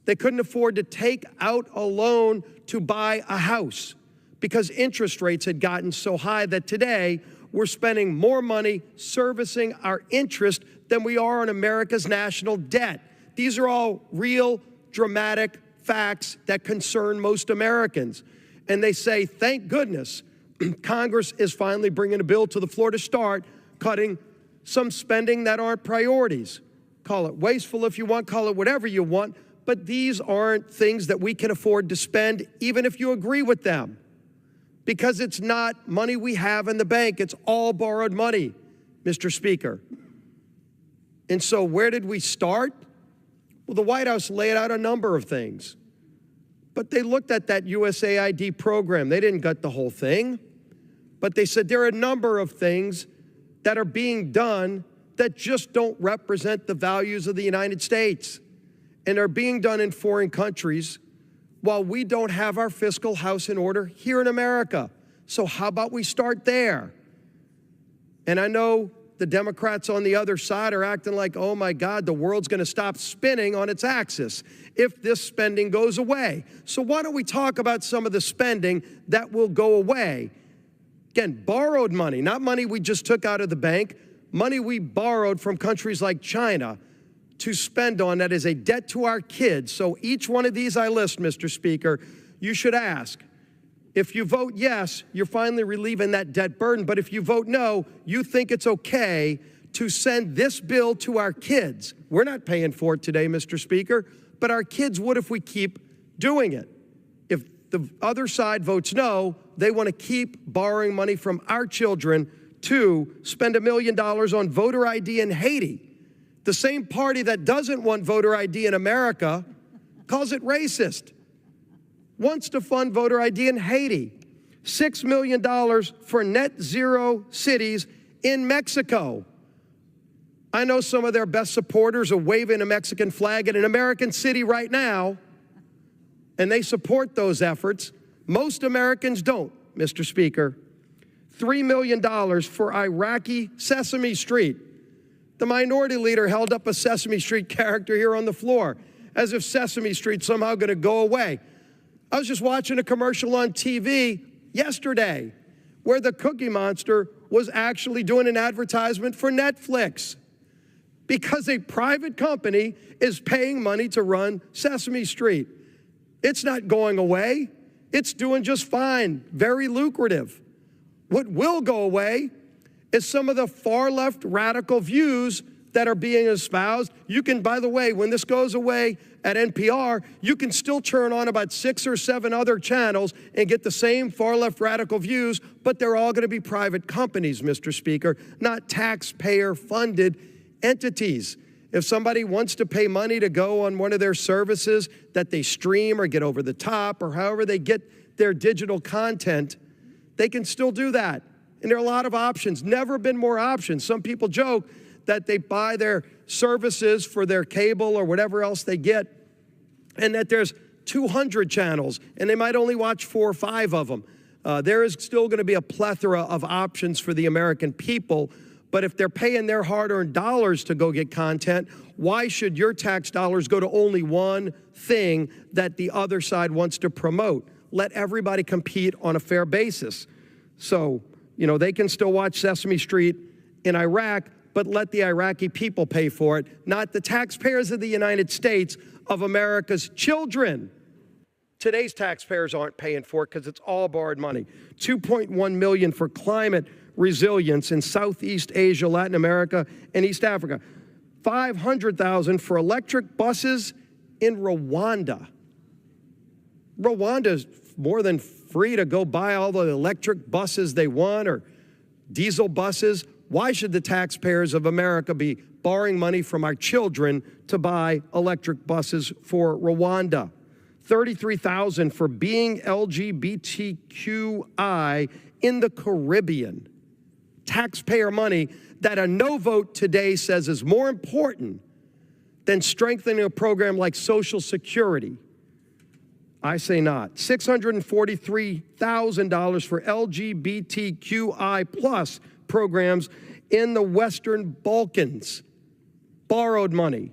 They couldn't afford to take out a loan to buy a house because interest rates had gotten so high that today we're spending more money servicing our interest than we are on America's national debt. These are all real, dramatic facts that concern most Americans. And they say, thank goodness, Congress is finally bringing a bill to the floor to start cutting some spending that aren't priorities. Call it wasteful if you want, call it whatever you want, but these aren't things that we can afford to spend, even if you agree with them. Because it's not money we have in the bank, it's all borrowed money, Mr. Speaker. And so where did we start? Well, the White House laid out a number of things. But they looked at that USAID program. They didn't gut the whole thing. But they said there are a number of things that are being done that just don't represent the values of the United States. And are being done in foreign countries while we don't have our fiscal house in order here in America. So how about we start there? And I know the Democrats on the other side are acting like, oh my God, the world's going to stop spinning on its axis if this spending goes away. So why don't we talk about some of the spending that will go away? Again, borrowed money, not money we just took out of the bank, money we borrowed from countries like China to spend on that is a debt to our kids. So each one of these I list, Mr. Speaker, you should ask. If you vote yes, you're finally relieving that debt burden. But if you vote no, you think it's okay to send this bill to our kids. We're not paying for it today, Mr. Speaker, but our kids would if we keep doing it. If the other side votes no, they want to keep borrowing money from our children to spend $1 million on voter ID in Haiti. The same party that doesn't want voter ID in America calls it racist. Wants to fund voter ID in Haiti. $6 million for net zero cities in Mexico. I know some of their best supporters are waving a Mexican flag in an American city right now, and they support those efforts. Most Americans don't, Mr. Speaker. $3 million for Iraqi Sesame Street. The minority leader held up a Sesame Street character here on the floor, as if Sesame Street's somehow going to go away. I was just watching a commercial on TV yesterday where the Cookie Monster was actually doing an advertisement for Netflix because a private company is paying money to run Sesame Street. It's not going away. It's doing just fine, very lucrative. What will go away is some of the far left radical views that are being espoused. You can, by the way, when this goes away at NPR, you can still turn on about 6 or 7 other channels and get the same far left radical views, but they're all going to be private companies, Mr. Speaker, not taxpayer funded entities. If somebody wants to pay money to go on one of their services that they stream or get over the top or however they get their digital content, they can still do that. And there are a lot of options, never been more options. Some people joke that they buy their services for their cable or whatever else they get, and that there's 200 channels, and they might only watch 4 or 5 of them. There is still going to be a plethora of options for the American people, but if they're paying their hard-earned dollars to go get content, why should your tax dollars go to only one thing that the other side wants to promote? Let everybody compete on a fair basis. So, you know, they can still watch Sesame Street in Iraq, but let the Iraqi people pay for it, not the taxpayers of the United States, of America's children. Today's taxpayers aren't paying for it because it's all borrowed money. $2.1 million for climate resilience in Southeast Asia, Latin America, and East Africa. $500,000 for electric buses in Rwanda. Rwanda's more than free to go buy all the electric buses they want or diesel buses. Why should the taxpayers of America be borrowing money from our children to buy electric buses for Rwanda? $33,000 for being LGBTQI in the Caribbean. Taxpayer money that a no vote today says is more important than strengthening a program like Social Security. I say not. $643,000 for LGBTQI plus programs in the Western Balkans. Borrowed money.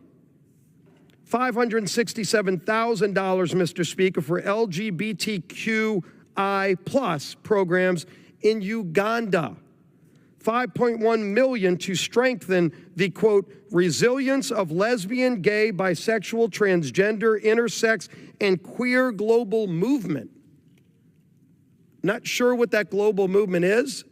$567,000, Mr. Speaker, for LGBTQI plus programs in Uganda. $5.1 million to strengthen the, quote, resilience of lesbian, gay, bisexual, transgender, intersex, and queer global movement. Not sure what that global movement is.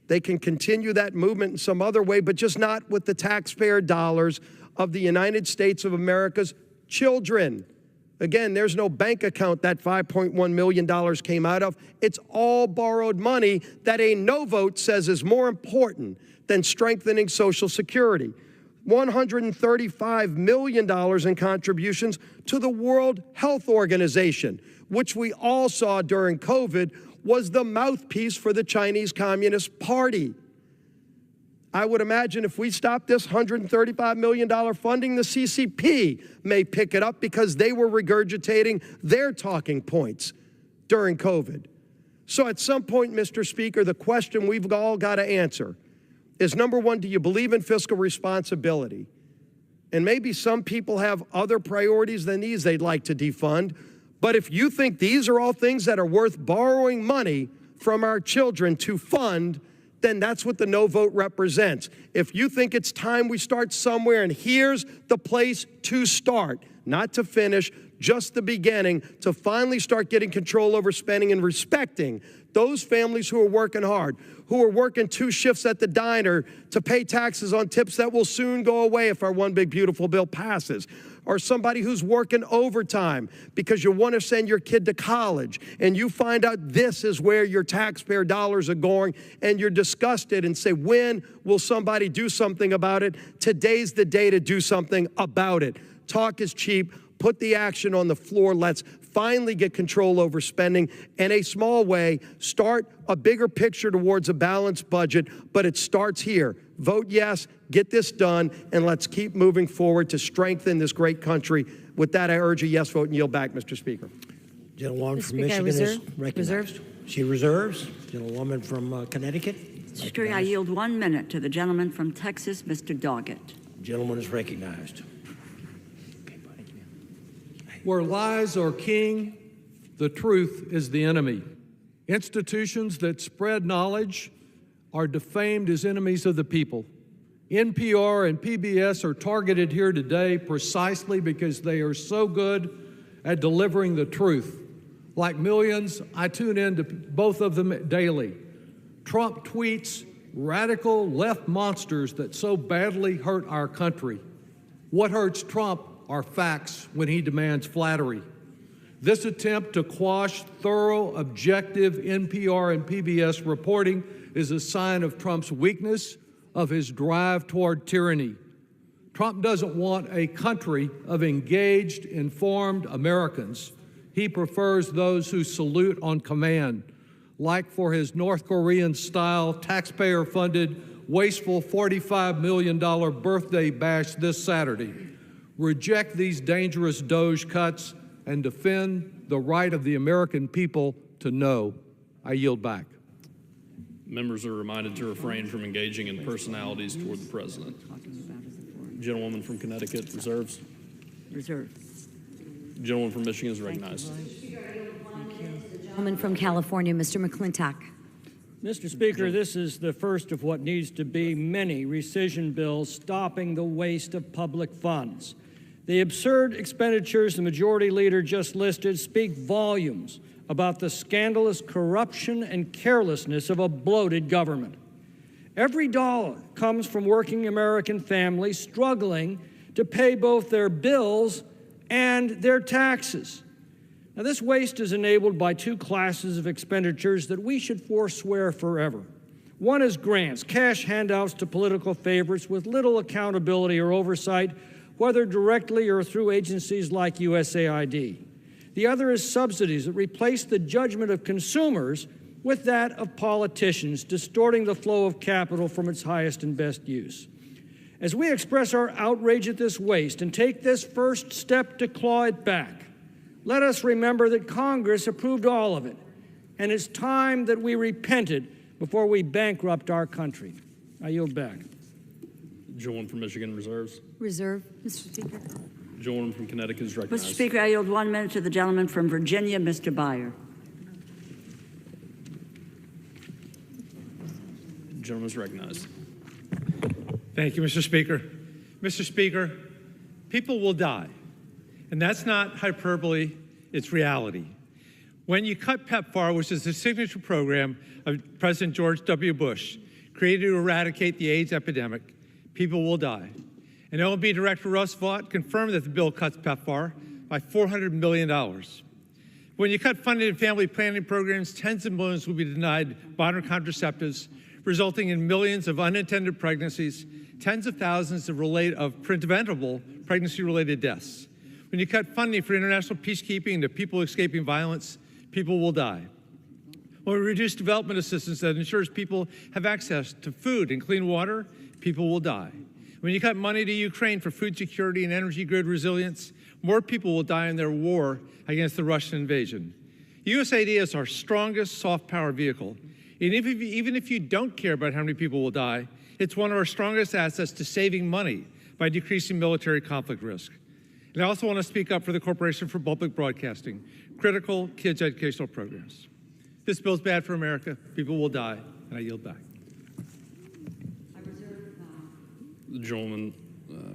They can continue that movement in some other way, but just not with the taxpayer dollars of the United States of America's children. Again, there's no bank account that $5.1 million came out of. It's all borrowed money that a no vote says is more important than strengthening Social Security. $135 million in contributions to the World Health Organization, which we all saw during COVID was the mouthpiece for the Chinese Communist Party. I would imagine if we stop this $135 million funding, the CCP may pick it up because they were regurgitating their talking points during COVID. So at some point, Mr. Speaker, the question we've all got to answer is, number one, do you believe in fiscal responsibility? And maybe some people have other priorities than these they'd like to defund. But if you think these are all things that are worth borrowing money from our children to fund, then that's what the no vote represents. If you think it's time we start somewhere, and here's the place to start, not to finish, just the beginning, to finally start getting control over spending and respecting those families who are working hard, who are working 2 shifts at the diner to pay taxes on tips that will soon go away if our one big beautiful bill passes. Or somebody who's working overtime because you want to send your kid to college and you find out this is where your taxpayer dollars are going and you're disgusted and say, when will somebody do something about it? Today's the day to do something about it. Talk is cheap. Put the action on the floor. Let's finally get control over spending in a small way, start a bigger picture towards a balanced budget, but it starts here. Vote yes, get this done, and let's keep moving forward to strengthen this great country. With that, I urge a yes vote and yield back, Mr. Speaker. Gentlewoman from Speaker, Michigan is recognized. Reserved. She reserves. Gentlewoman from Connecticut. Speaker, I yield 1 minute to the gentleman from Texas, Mr. Doggett. Gentleman is recognized. Where lies are king, the truth is the enemy. Institutions that spread knowledge are defamed as enemies of the people. NPR and PBS are targeted here today precisely because they are so good at delivering the truth. Like millions, I tune in to both of them daily. Trump tweets radical left monsters that so badly hurt our country. What hurts Trump are facts when he demands flattery. This attempt to quash thorough, objective NPR and PBS reporting is a sign of Trump's weakness, of his drive toward tyranny. Trump doesn't want a country of engaged, informed Americans. He prefers those who salute on command, like for his North Korean-style, taxpayer-funded, wasteful $45 million birthday bash this Saturday. Reject these dangerous DOGE cuts and defend the right of the American people to know. I yield back. Members are reminded to refrain from engaging in personalities toward the president. Gentlewoman from Connecticut reserves. Reserve. Gentleman from Michigan is recognized. Gentleman from California, Mr. McClintock. Mr. Speaker, this is the first of what needs to be many rescission bills stopping the waste of public funds. The absurd expenditures the majority leader just listed speak volumes about the scandalous corruption and carelessness of a bloated government. Every dollar comes from working American families struggling to pay both their bills and their taxes. Now, this waste is enabled by 2 classes of expenditures that we should forswear forever. One is grants, cash handouts to political favorites with little accountability or oversight, whether directly or through agencies like USAID. The other is subsidies that replace the judgment of consumers with that of politicians, distorting the flow of capital from its highest and best use. As we express our outrage at this waste and take this first step to claw it back, let us remember that Congress approved all of it, and it's time that we repented before we bankrupt our country. I yield back. Gentleman from Michigan reserves. Reserve, Mr. Speaker. Gentleman from Connecticut is recognized. Mr. Speaker, I yield 1 minute to the gentleman from Virginia, Mr. Byer. Gentleman is recognized. Thank you, Mr. Speaker. Mr. Speaker, people will die. And that's not hyperbole, it's reality. When you cut PEPFAR, which is the signature program of President George W. Bush, created to eradicate the AIDS epidemic, people will die. And OMB Director Russ Vought confirmed that the bill cuts PEPFAR by $400 million. When you cut funding to family planning programs, tens of millions will be denied modern contraceptives, resulting in millions of unintended pregnancies, tens of thousands of preventable pregnancy-related deaths. When you cut funding for international peacekeeping to people escaping violence, people will die. When we reduce development assistance that ensures people have access to food and clean water, people will die. When you cut money to Ukraine for food security and energy grid resilience, more people will die in their war against the Russian invasion. USAID is our strongest soft power vehicle. And even if you don't care about how many people will die, it's one of our strongest assets to saving money by decreasing military conflict risk. And I also want to speak up for the Corporation for Public Broadcasting, critical kids' educational programs. This bill is bad for America. People will die, and I yield back. The gentleman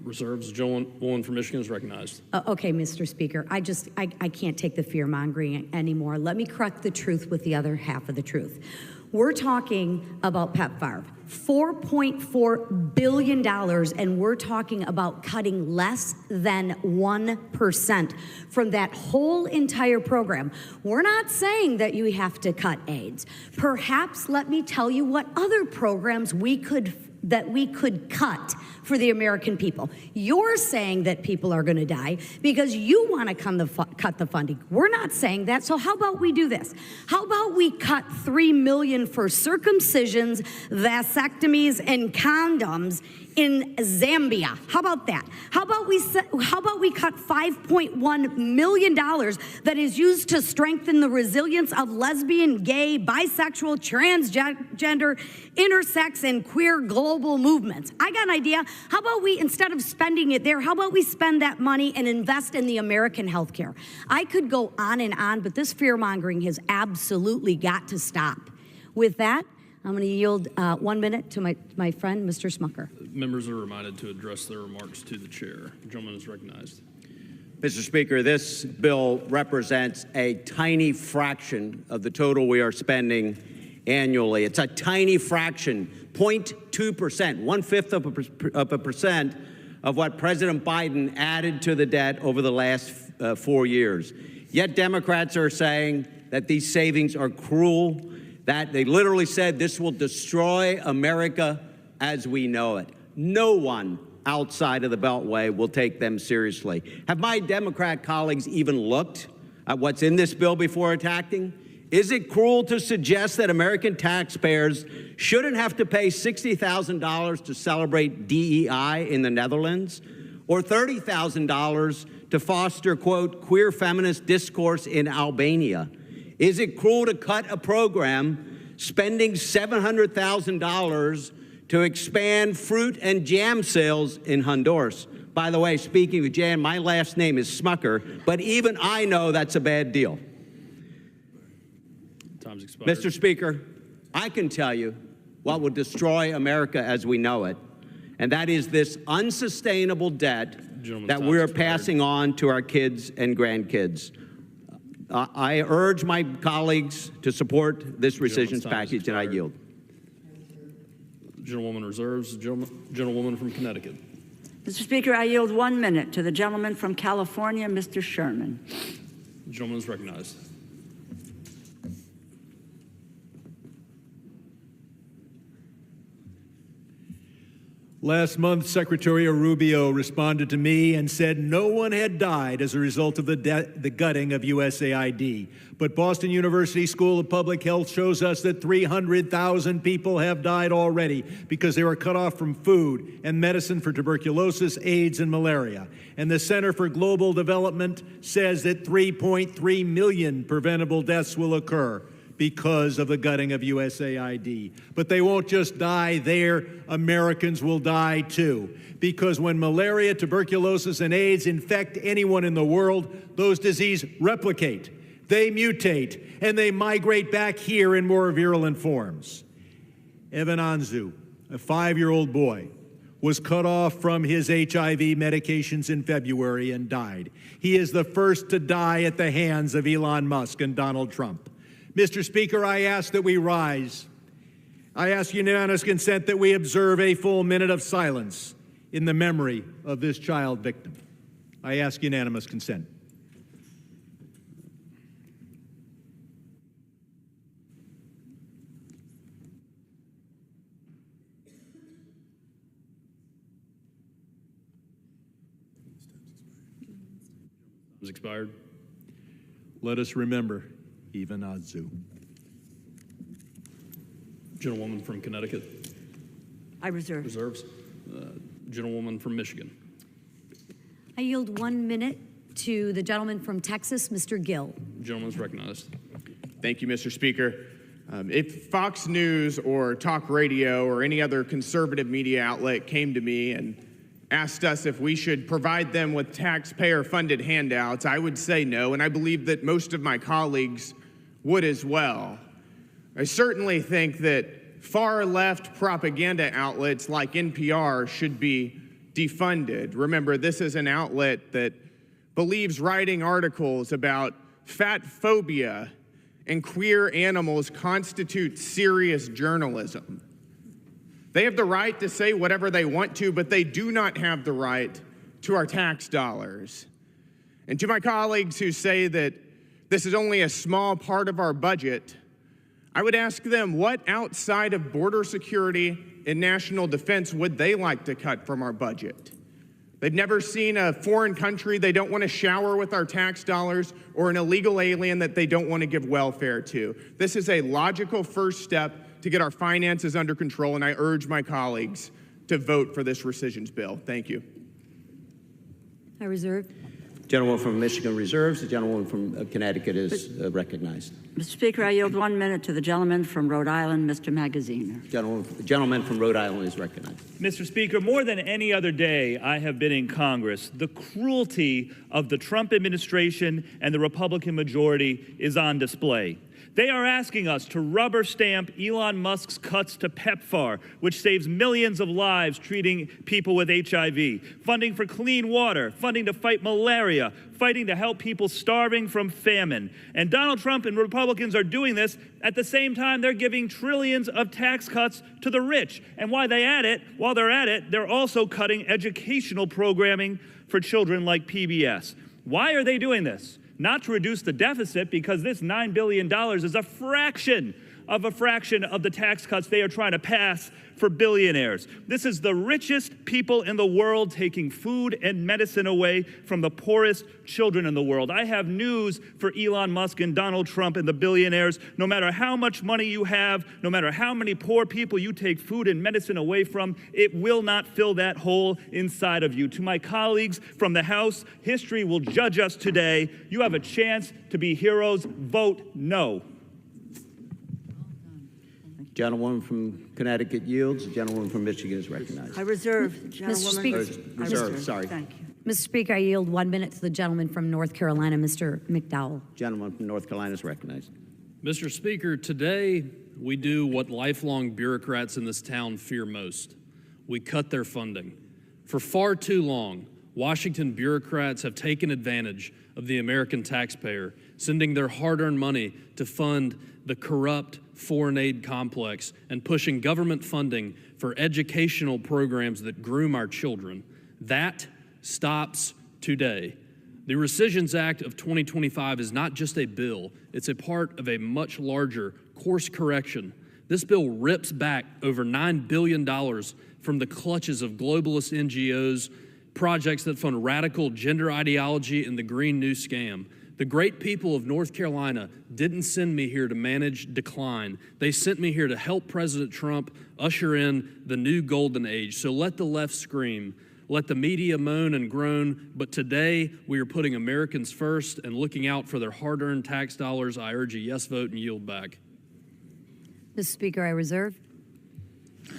reserves. The gentlewoman from Michigan is recognized. Okay, Mr. Speaker, I can't take the fear-mongering anymore. Let me correct the truth with the other half of the truth. We're talking about PEPFAR, $4.4 billion, and we're talking about cutting less than 1% from that whole entire program. We're not saying that you have to cut AIDS. Perhaps let me tell you what other programs we could cut for the American people. You're saying that people are going to die because you want to cut the funding. We're not saying that, so how about we do this? How about we cut $3 million for circumcisions, vasectomies, and condoms in Zambia? How about that? How about we cut $5.1 million that is used to strengthen the resilience of lesbian, gay, bisexual, transgender, intersex, and queer global movements? I got an idea. How about we, instead of spending it there, how about we spend that money and invest in the American healthcare? I could go on, but this fear-mongering has absolutely got to stop. With that, I'm going to yield 1 minute to my friend, Mr. Smucker. Members are reminded to address their remarks to the chair. The gentleman is recognized. Mr. Speaker, this bill represents a tiny fraction of the total we are spending annually. It's a tiny fraction, 0.2%, 1/5 of a percent of what President Biden added to the debt over the last 4 years. Yet Democrats are saying that these savings are cruel, that they literally said this will destroy America as we know it. No one outside of the Beltway will take them seriously. Have my Democrat colleagues even looked at what's in this bill before attacking? Is it cruel to suggest that American taxpayers shouldn't have to pay $60,000 to celebrate DEI in the Netherlands, or $30,000 to foster, quote, queer feminist discourse in Albania? Is it cruel to cut a program spending $700,000 to expand fruit and jam sales in Honduras? By the way, speaking of jam, my last name is Smucker, but even I know that's a bad deal. Time's expired. Mr. Speaker, I can tell you what will destroy America as we know it, and that is this unsustainable debt that we're passing on to our kids and grandkids. I urge my colleagues to support this rescissions package, and I yield. Gentlewoman reserves. Gentlewoman from Connecticut. Mr. Speaker, I yield 1 minute to the gentleman from California, Mr. Sherman. The gentleman is recognized. Last month, Secretary Rubio responded to me and said no one had died as a result of the gutting of USAID. But Boston University School of Public Health shows us that 300,000 people have died already because they were cut off from food and medicine for tuberculosis, AIDS, and malaria. And the Center for Global Development says that 3.3 million preventable deaths will occur because of the gutting of USAID. But they won't just die there, Americans will die too. Because when malaria, tuberculosis, and AIDS infect anyone in the world, those diseases replicate, they mutate, and they migrate back here in more virulent forms. Evan Anzu, a 5-year-old boy, was cut off from his HIV medications in February and died. He is the first to die at the hands of Elon Musk and Donald Trump. Mr. Speaker, I ask that we rise. I ask unanimous consent that we observe a full minute of silence in the memory of this child victim. I ask unanimous consent. Is expired. Let us remember Evan Anzu. Gentlewoman from Connecticut. I reserve. Reserves. Gentlewoman from Michigan. I yield 1 minute to the gentleman from Texas, Mr. Gill. Gentleman's recognized. Thank you, Mr. Speaker. If Fox News or Talk Radio or any other conservative media outlet came to me and asked us if we should provide them with taxpayer-funded handouts, I would say no, and I believe that most of my colleagues would as well. I certainly think that far-left propaganda outlets like NPR should be defunded. Remember, this is an outlet that believes writing articles about fat phobia and queer animals constitute serious journalism. They have the right to say whatever they want to, but they do not have the right to our tax dollars. And to my colleagues who say that this is only a small part of our budget, I would ask them, what outside of border security and national defense would they like to cut from our budget? They've never seen a foreign country they don't want to shower with our tax dollars or an illegal alien that they don't want to give welfare to. This is a logical first step to get our finances under control, and I urge my colleagues to vote for this rescissions bill. Thank you. I reserve. Gentleman from Michigan reserves. The gentleman from Connecticut is recognized. Mr. Speaker, I yield 1 minute to the gentleman from Rhode Island, Mr. Magaziner. Gentleman from Rhode Island is recognized. Mr. Speaker, more than any other day I have been in Congress, the cruelty of the Trump administration and the Republican majority is on display. They are asking us to rubber stamp Elon Musk's cuts to PEPFAR, which saves millions of lives treating people with HIV, funding for clean water, funding to fight malaria, fighting to help people starving from famine. And Donald Trump and Republicans are doing this at the same time they're giving trillions of tax cuts to the rich. And while they're at it, they're also cutting educational programming for children like PBS. Why are they doing this? Not to reduce the deficit, because this $9 billion is a fraction of the tax cuts they are trying to pass for billionaires. This is the richest people in the world taking food and medicine away from the poorest children in the world. I have news for Elon Musk and Donald Trump and the billionaires. No matter how much money you have, no matter how many poor people you take food and medicine away from, it will not fill that hole inside of you. To my colleagues from the House, history will judge us today. You have a chance to be heroes. Vote no. Gentlewoman from Connecticut yields. The gentleman from Michigan is recognized. I reserve. Mr. Speaker. Reserve, sorry. Thank you. Mr. Speaker, I yield 1 minute to the gentleman from North Carolina, Mr. McDowell. Gentleman from North Carolina is recognized. Mr. Speaker, today we do what lifelong bureaucrats in this town fear most. We cut their funding. For far too long, Washington bureaucrats have taken advantage of the American taxpayer, sending their hard-earned money to fund the corrupt foreign aid complex and pushing government funding for educational programs that groom our children. That stops today. The Rescissions Act of 2025 is not just a bill, it's a part of a much larger course correction. This bill rips back over $9 billion from the clutches of globalist NGOs, projects that fund radical gender ideology and the Green New Scam. The great people of North Carolina didn't send me here to manage decline. They sent me here to help President Trump usher in the new golden age. So let the left scream. Let the media moan and groan. But today, we are putting Americans first and looking out for their hard-earned tax dollars. I urge a yes vote and yield back. Mr. Speaker, I reserve.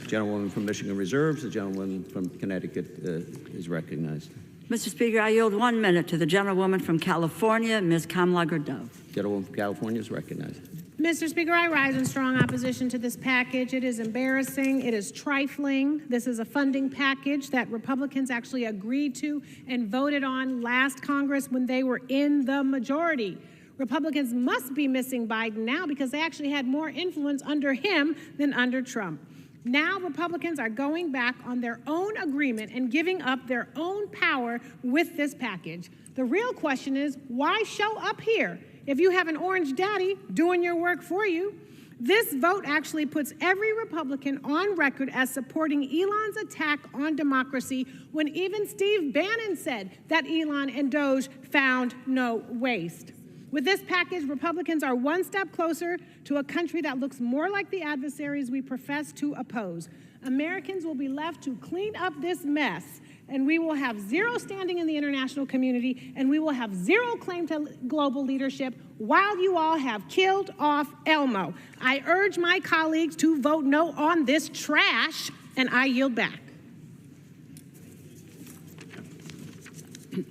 Gentlewoman from Michigan reserves. The gentleman from Connecticut is recognized. Mr. Speaker, I yield 1 minute to the gentlewoman from California, Ms. Kamla Gerdove. Gentlewoman from California is recognized. Mr. Speaker, I rise in strong opposition to this package. It is embarrassing. It is trifling. This is a funding package that Republicans actually agreed to and voted on last Congress when they were in the majority. Republicans must be missing Biden now because they actually had more influence under him than under Trump. Now Republicans are going back on their own agreement and giving up their own power with this package. The real question is, why show up here if you have an orange daddy doing your work for you? This vote actually puts every Republican on record as supporting Elon's attack on democracy when even Steve Bannon said that Elon and Doge found no waste. With this package, Republicans are one step closer to a country that looks more like the adversaries we profess to oppose. Americans will be left to clean up this mess, and we will have zero standing in the international community, and we will have zero claim to global leadership while you all have killed off Elmo. I urge my colleagues to vote no on this trash, and I yield back.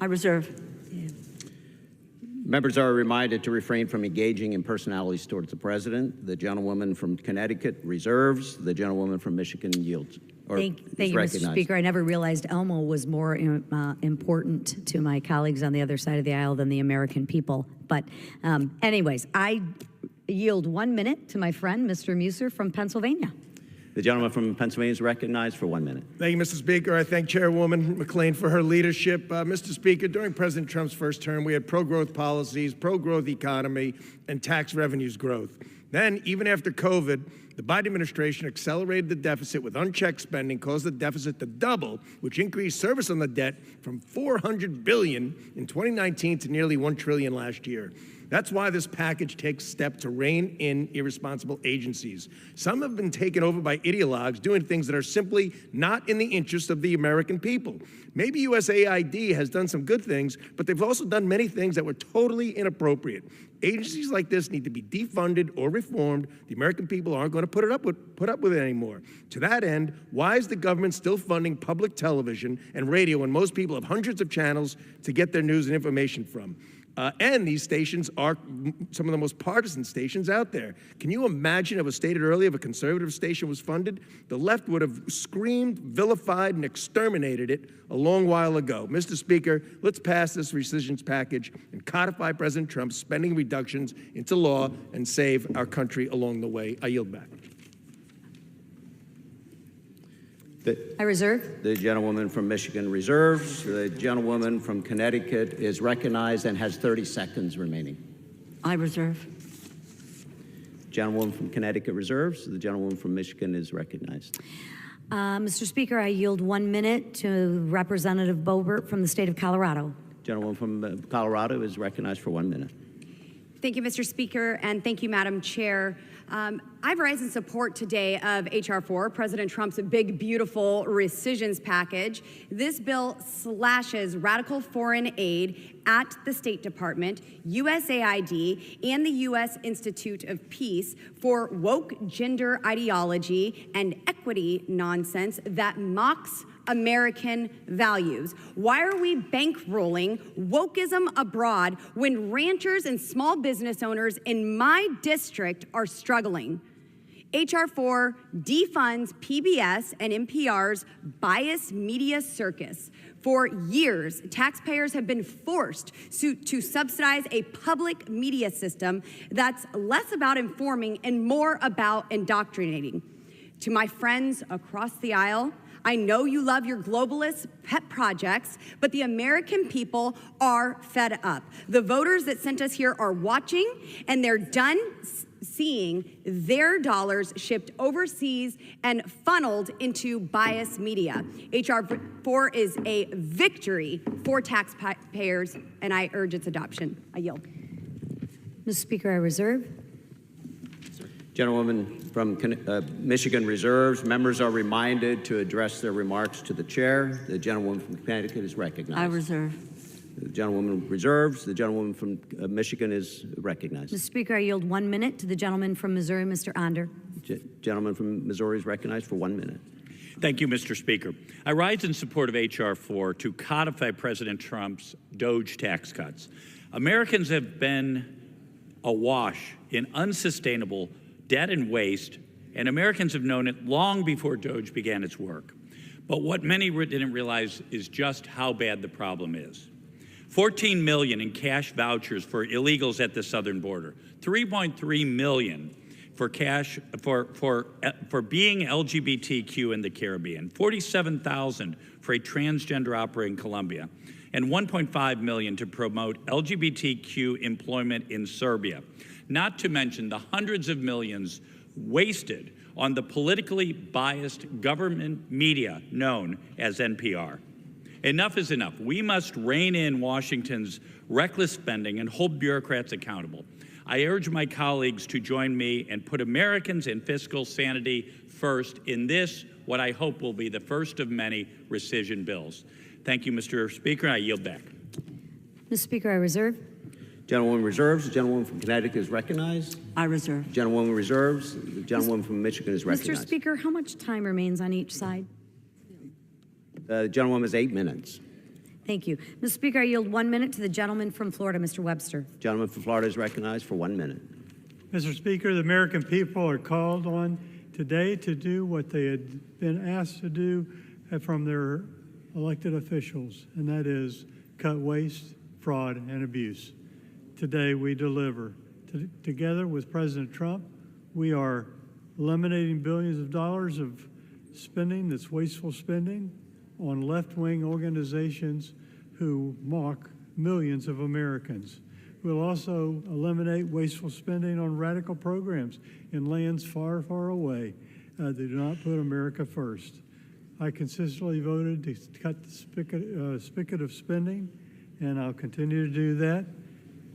I reserve. Members are reminded to refrain from engaging in personalities towards the president. The gentlewoman from Connecticut reserves. The gentlewoman from Michigan yields. Thank you, Mr. Speaker. I never realized Elmo was more important to my colleagues on the other side of the aisle than the American people. But anyways, I yield 1 minute to my friend, Mr. Musser from Pennsylvania. The gentleman from Pennsylvania is recognized for 1 minute. Thank you, Mr. Speaker. I thank Chairwoman McClain for her leadership. Mr. Speaker, during President Trump's first term, we had pro-growth policies, pro-growth economy, and tax revenues growth. Then, even after COVID, the Biden administration accelerated the deficit with unchecked spending, caused the deficit to double, which increased service on the debt from $400 billion in 2019 to nearly $1 trillion last year. That's why this package takes steps to rein in irresponsible agencies. Some have been taken over by ideologues doing things that are simply not in the interest of the American people. Maybe USAID has done some good things, but they've also done many things that were totally inappropriate. Agencies like this need to be defunded or reformed. The American people aren't going to put up with it anymore. To that end, why is the government still funding public television and radio when most people have hundreds of channels to get their news and information from? And these stations are some of the most partisan stations out there. Can you imagine, if it was stated earlier, if a conservative station was funded, the left would have screamed, vilified, and exterminated it a long while ago. Mr. Speaker, let's pass this rescissions package and codify President Trump's spending reductions into law and save our country along the way. I yield back. I reserve. The gentlewoman from Michigan reserves. The gentlewoman from Connecticut is recognized and has 30 seconds remaining. I reserve. Gentlewoman from Connecticut reserves. The gentlewoman from Michigan is recognized. Mr. Speaker, I yield 1 minute to Representative Boebert from the state of Colorado. Gentlewoman from Colorado is recognized for 1 minute. Thank you, Mr. Speaker, and thank you, Madam Chair. I rise in support today of H.R. 4, President Trump's big, beautiful rescissions package. This bill slashes radical foreign aid at the State Department, USAID, and the U.S. Institute of Peace for woke gender ideology and equity nonsense that mocks American values. Why are we bankrolling wokeism abroad when ranchers and small business owners in my district are struggling? H.R. 4 defunds PBS and NPR's biased media circus. For years, taxpayers have been forced to subsidize a public media system that's less about informing and more about indoctrinating. To my friends across the aisle, I know you love your globalist pet projects, but the American people are fed up. The voters that sent us here are watching, and they're done seeing their dollars shipped overseas and funneled into biased media. H.R. 4 is a victory for taxpayers, and I urge its adoption. I yield. Mr. Speaker, I reserve. Gentlewoman from Michigan reserves. Members are reminded to address their remarks to the chair. The gentlewoman from Connecticut is recognized. I reserve. The gentlewoman reserves. The gentlewoman from Michigan is recognized. Mr. Speaker, I yield 1 minute to the gentleman from Missouri, Mr. Onder. Gentleman from Missouri is recognized for 1 minute. Thank you, Mr. Speaker. I rise in support of H.R. 4 to codify President Trump's Doge tax cuts. Americans have been awash in unsustainable debt and waste, and Americans have known it long before DOGE began its work. But what many didn't realize is just how bad the problem is. 14 million in cash vouchers for illegals at the southern border, 3.3 million for cash for being LGBTQ in the Caribbean, 47,000 for a transgender opera in Colombia, and 1.5 million to promote LGBTQ employment in Serbia, not to mention the hundreds of millions wasted on the politically biased government media known as NPR. Enough is enough. We must rein in Washington's reckless spending and hold bureaucrats accountable. I urge my colleagues to join me and put Americans and fiscal sanity first in this, what I hope will be the first of many rescission bills. Thank you, Mr. Speaker. I yield back. Mr. Speaker, I reserve. Gentlewoman reserves. The gentlewoman from Connecticut is recognized. I reserve. Gentlewoman reserves. The gentlewoman from Michigan is recognized. Mr. Speaker, how much time remains on each side? The gentlewoman has 8 minutes. Thank you. Mr. Speaker, I yield 1 minute to the gentleman from Florida, Mr. Webster. Gentleman from Florida is recognized for 1 minute. Mr. Speaker, the American people are called on today to do what they had been asked to do from their elected officials, and that is cut waste, fraud, and abuse. Today we deliver. Together with President Trump, we are eliminating billions of dollars of spending that's wasteful spending on left-wing organizations who mock millions of Americans. We'll also eliminate wasteful spending on radical programs in lands far, far away that do not put America first. I consistently voted to cut the spigot of spending, and I'll continue to do that,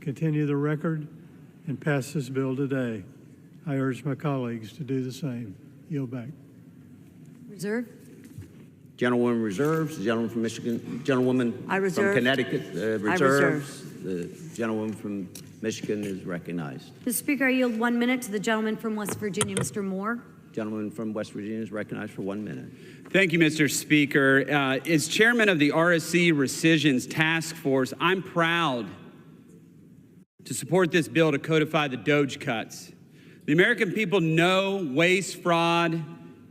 continue the record, and pass this bill today. I urge my colleagues to do the same. Yield back. Reserve. Gentlewoman reserves. The gentleman from Michigan, gentlewoman from Connecticut reserves. The gentlewoman from Michigan is recognized. Mr. Speaker, I yield 1 minute to the gentleman from West Virginia, Mr. Moore. Gentleman from West Virginia is recognized for 1 minute. Thank you, Mr. Speaker. As chairman of the RSC Rescissions Task Force, I'm proud to support this bill to codify the DOGE cuts. The American people know waste, fraud,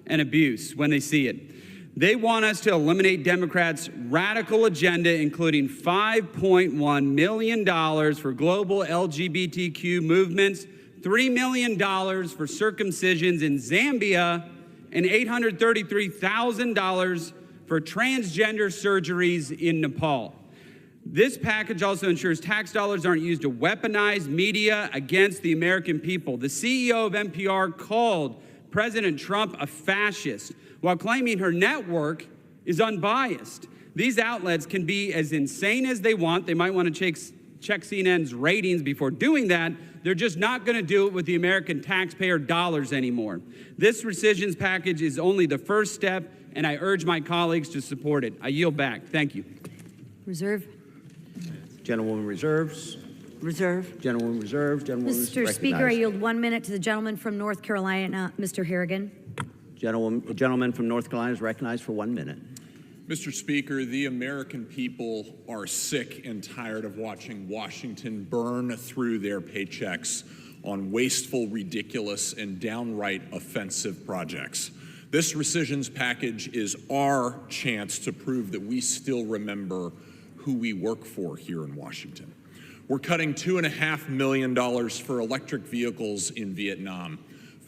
and abuse when they see it. They want us to eliminate Democrats' radical agenda, including $5.1 million for global LGBTQ movements, $3 million for circumcisions in Zambia, and $833,000 for transgender surgeries in Nepal. This package also ensures tax dollars aren't used to weaponize media against the American people. The CEO of NPR called President Trump a fascist while claiming her network is unbiased. These outlets can be as insane as they want. They might want to check CNN's ratings before doing that. They're just not going to do it with the American taxpayer dollars anymore. This rescissions package is only the first step, and I urge my colleagues to support it. I yield back. Thank you. Reserve. Gentlewoman reserves. Reserve. Gentlewoman reserves. Gentlewoman is Mr. recognized. Speaker, I yield 1 minute to the gentleman from North Carolina, Mr. Harrigan. Gentleman from North Carolina is recognized for 1 minute. Mr. Speaker, the American people are sick and tired of watching Washington burn through their paychecks on wasteful, ridiculous, and downright offensive projects. This rescissions package is our chance to prove that we still remember who we work for here in Washington. We're cutting $2.5 million for electric vehicles in Vietnam,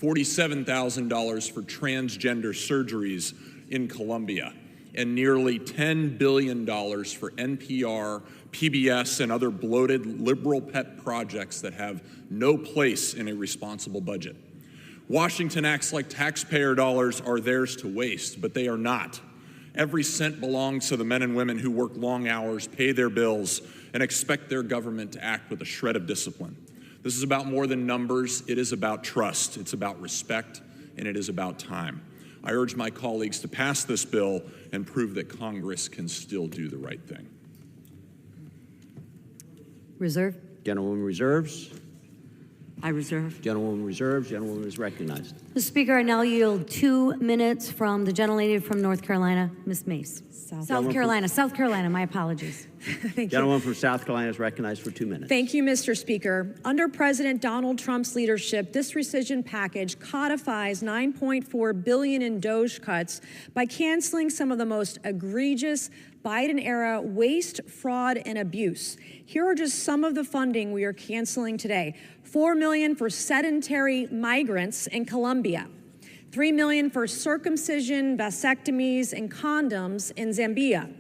$47,000 for transgender surgeries in Colombia, and nearly $10 billion for NPR, PBS, and other bloated liberal pet projects that have no place in a responsible budget. Washington acts like taxpayer dollars are theirs to waste, but they are not. Every cent belongs to the men and women who work long hours, pay their bills, and expect their government to act with a shred of discipline. This is about more than numbers. It is about trust. It's about respect, and it is about time. I urge my colleagues to pass this bill and prove that Congress can still do the right thing. Reserve. Gentlewoman reserves. I reserve. Gentlewoman reserves. Gentlewoman is recognized. Mr. Speaker, I now yield 2 minutes from the gentlelady from North Carolina, Ms. Mace. South Carolina, my apologies. Thank you. Gentlewoman from South Carolina is recognized for 2 minutes. Thank you, Mr. Speaker. Under President Donald Trump's leadership, this rescission package codifies $9.4 billion in DOGE cuts by canceling some of the most egregious Biden-era waste, fraud, and abuse. Here are just some of the funding we are canceling today. $4 million for sedentary migrants in Colombia. $3 million for circumcision, vasectomies, and condoms in Zambia.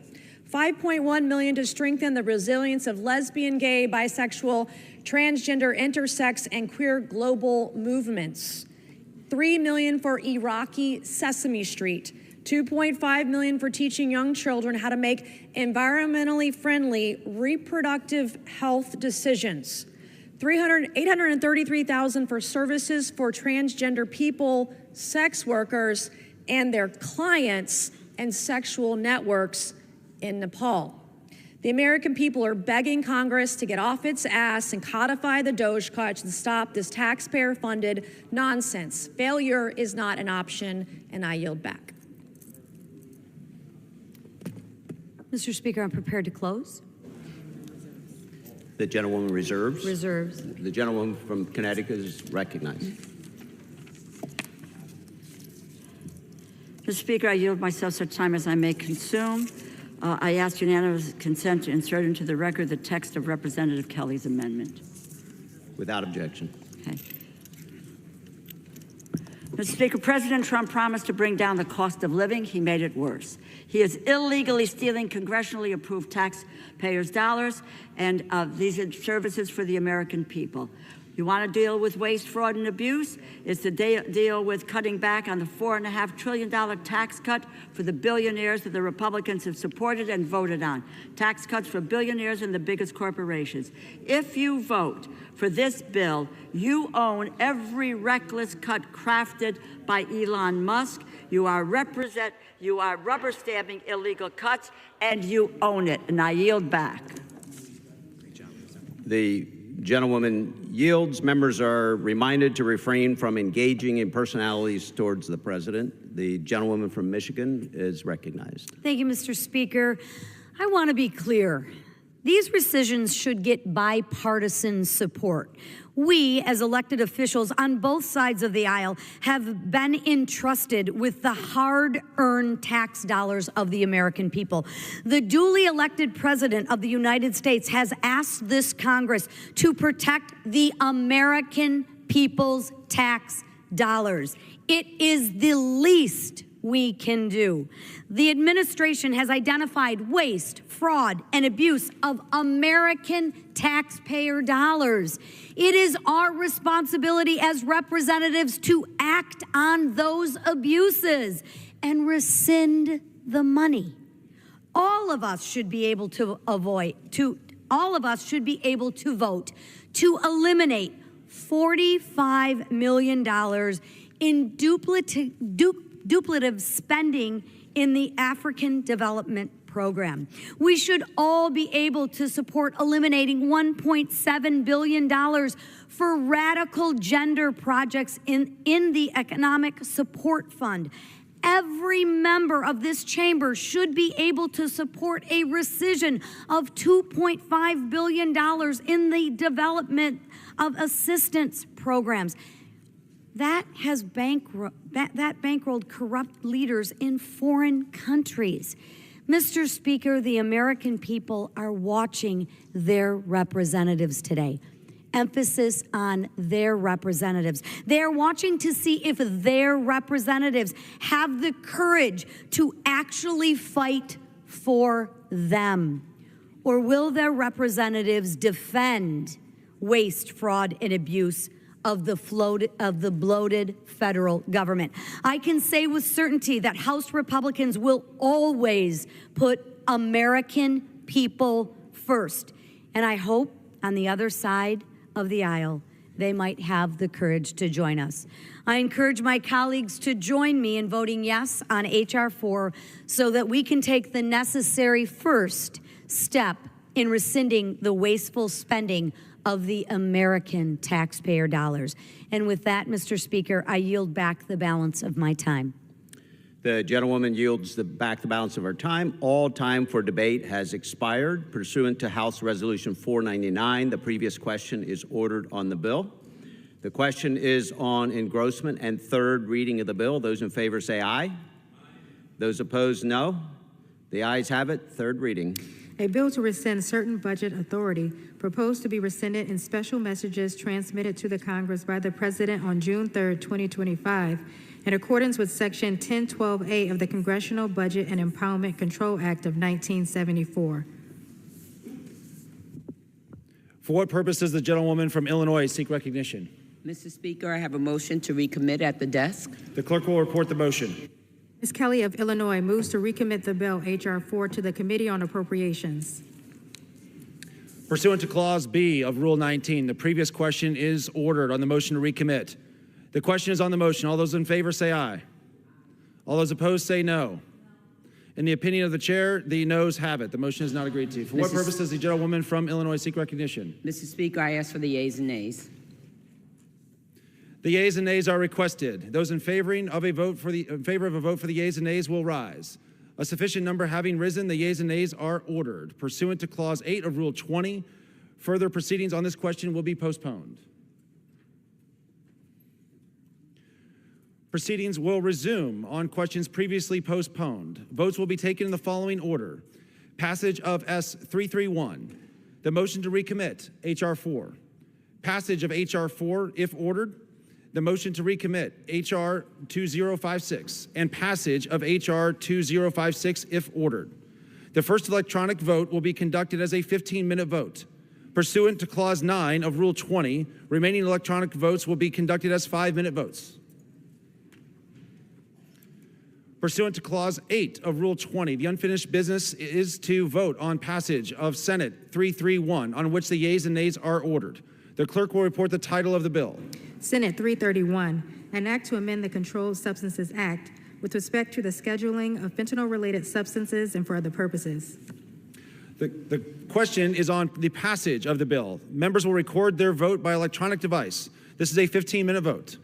$5.1 million to strengthen the resilience of lesbian, gay, bisexual, transgender, intersex, and queer global movements. $3 million for Iraqi Sesame Street. $2.5 million for teaching young children how to make environmentally friendly reproductive health decisions. $833,000 for services for transgender people, sex workers, and their clients and sexual networks in Nepal. The American people are begging Congress to get off its ass and codify the DOGE cuts and stop this taxpayer-funded nonsense. Failure is not an option, and I yield back. Mr. Speaker, I'm prepared to close. The gentlewoman reserves. Reserves. The gentlewoman from Connecticut is recognized. Mr. Speaker, I yield myself such time as I may consume. I ask unanimous consent to insert into the record the text of Representative Kelly's amendment. Without objection. Okay. Mr. Speaker, President Trump promised to bring down the cost of living. He made it worse. He is illegally stealing congressionally approved taxpayers' dollars, and these are services for the American people. You want to deal with waste, fraud, and abuse? It's to deal with cutting back on the $4.5 trillion tax cut for the billionaires that the Republicans have supported and voted on. Tax cuts for billionaires and the biggest corporations. If you vote for this bill, you own every reckless cut crafted by Elon Musk. You are rubber stamping illegal cuts, and you own it. And I yield back. The gentlewoman yields. Members are reminded to refrain from engaging in personalities towards the president. The gentlewoman from Michigan is recognized. Thank you, Mr. Speaker. I want to be clear. These rescissions should get bipartisan support. We, as elected officials on both sides of the aisle, have been entrusted with the hard-earned tax dollars of the American people. The duly elected President of the United States has asked this Congress to protect the American people's tax dollars. It is the least we can do. The administration has identified waste, fraud, and abuse of American taxpayer dollars. It is our responsibility as representatives to act on those abuses and rescind the money. All of us should be able to vote to eliminate $45 million in duplicative spending in the African Development Program. We should all be able to support eliminating $1.7 billion for radical gender projects in the Economic Support Fund. Every member of this chamber should be able to support a rescission of $2.5 billion in the development of assistance programs. That has bankrolled corrupt leaders in foreign countries. Mr. Speaker, the American people are watching their representatives today. Emphasis on their representatives. They are watching to see if their representatives have the courage to actually fight for them. Or will their representatives defend waste, fraud, and abuse of the bloated federal government? I can say with certainty that House Republicans will always put American people first. And I hope on the other side of the aisle, they might have the courage to join us. I encourage my colleagues to join me in voting yes on H.R. 4 so that we can take the necessary first step in rescinding the wasteful spending of the American taxpayer dollars. And with that, Mr. Speaker, I yield back the balance of my time. The gentlewoman yields back the balance of her time. All time for debate has expired. Pursuant to House Resolution 499, the previous question is ordered on the bill. The question is on engrossment and third reading of the bill. Those in favor say aye. Aye. Those opposed, no. The ayes have it. Third reading. A bill to rescind certain budget authority proposed to be rescinded in special messages transmitted to the Congress by the President on June 3, 2025, in accordance with Section 1012A of the Congressional Budget and Empowerment Control Act of 1974. For what purpose does the gentlewoman from Illinois seek recognition? Mr. Speaker, I have a motion to recommit at the desk. The clerk will report the motion. Ms. Kelly of Illinois moves to recommit the bill H.R. 4 to the Committee on Appropriations. Pursuant to Clause B of Rule 19, the previous question is ordered on the motion to recommit. The question is on the motion. All those in favor say aye. All those opposed say no. In the opinion of the chair, the noes have it. The motion is not agreed to. For what purpose does the gentlewoman from Illinois seek recognition? Mr. Speaker, I ask for the yeas and nays. The yeas and nays are requested. Those in favor of a vote for the yeas and nays will rise. A sufficient number having risen, the yeas and nays are ordered. Pursuant to Clause 8 of Rule 20, further proceedings on this question will be postponed. Proceedings will resume on questions previously postponed. Votes will be taken in the following order. Passage of S331, the motion to recommit, H.R. 4. Passage of H.R. 4, if ordered, the motion to recommit, H.R. 2056, and passage of H.R. 2056, if ordered. The first electronic vote will be conducted as a 15-minute vote. Pursuant to Clause 9 of Rule 20, remaining electronic votes will be conducted as 5-minute votes. Pursuant to Clause 8 of Rule 20, the unfinished business is to vote on passage of Senate 331, on which the yeas and nays are ordered. The clerk will report the title of the bill. Senate 331, an act to amend the Controlled Substances Act with respect to the scheduling of fentanyl-related substances and for other purposes. The question is on the passage of the bill. Members will record their vote by electronic device. This is a 15-minute vote.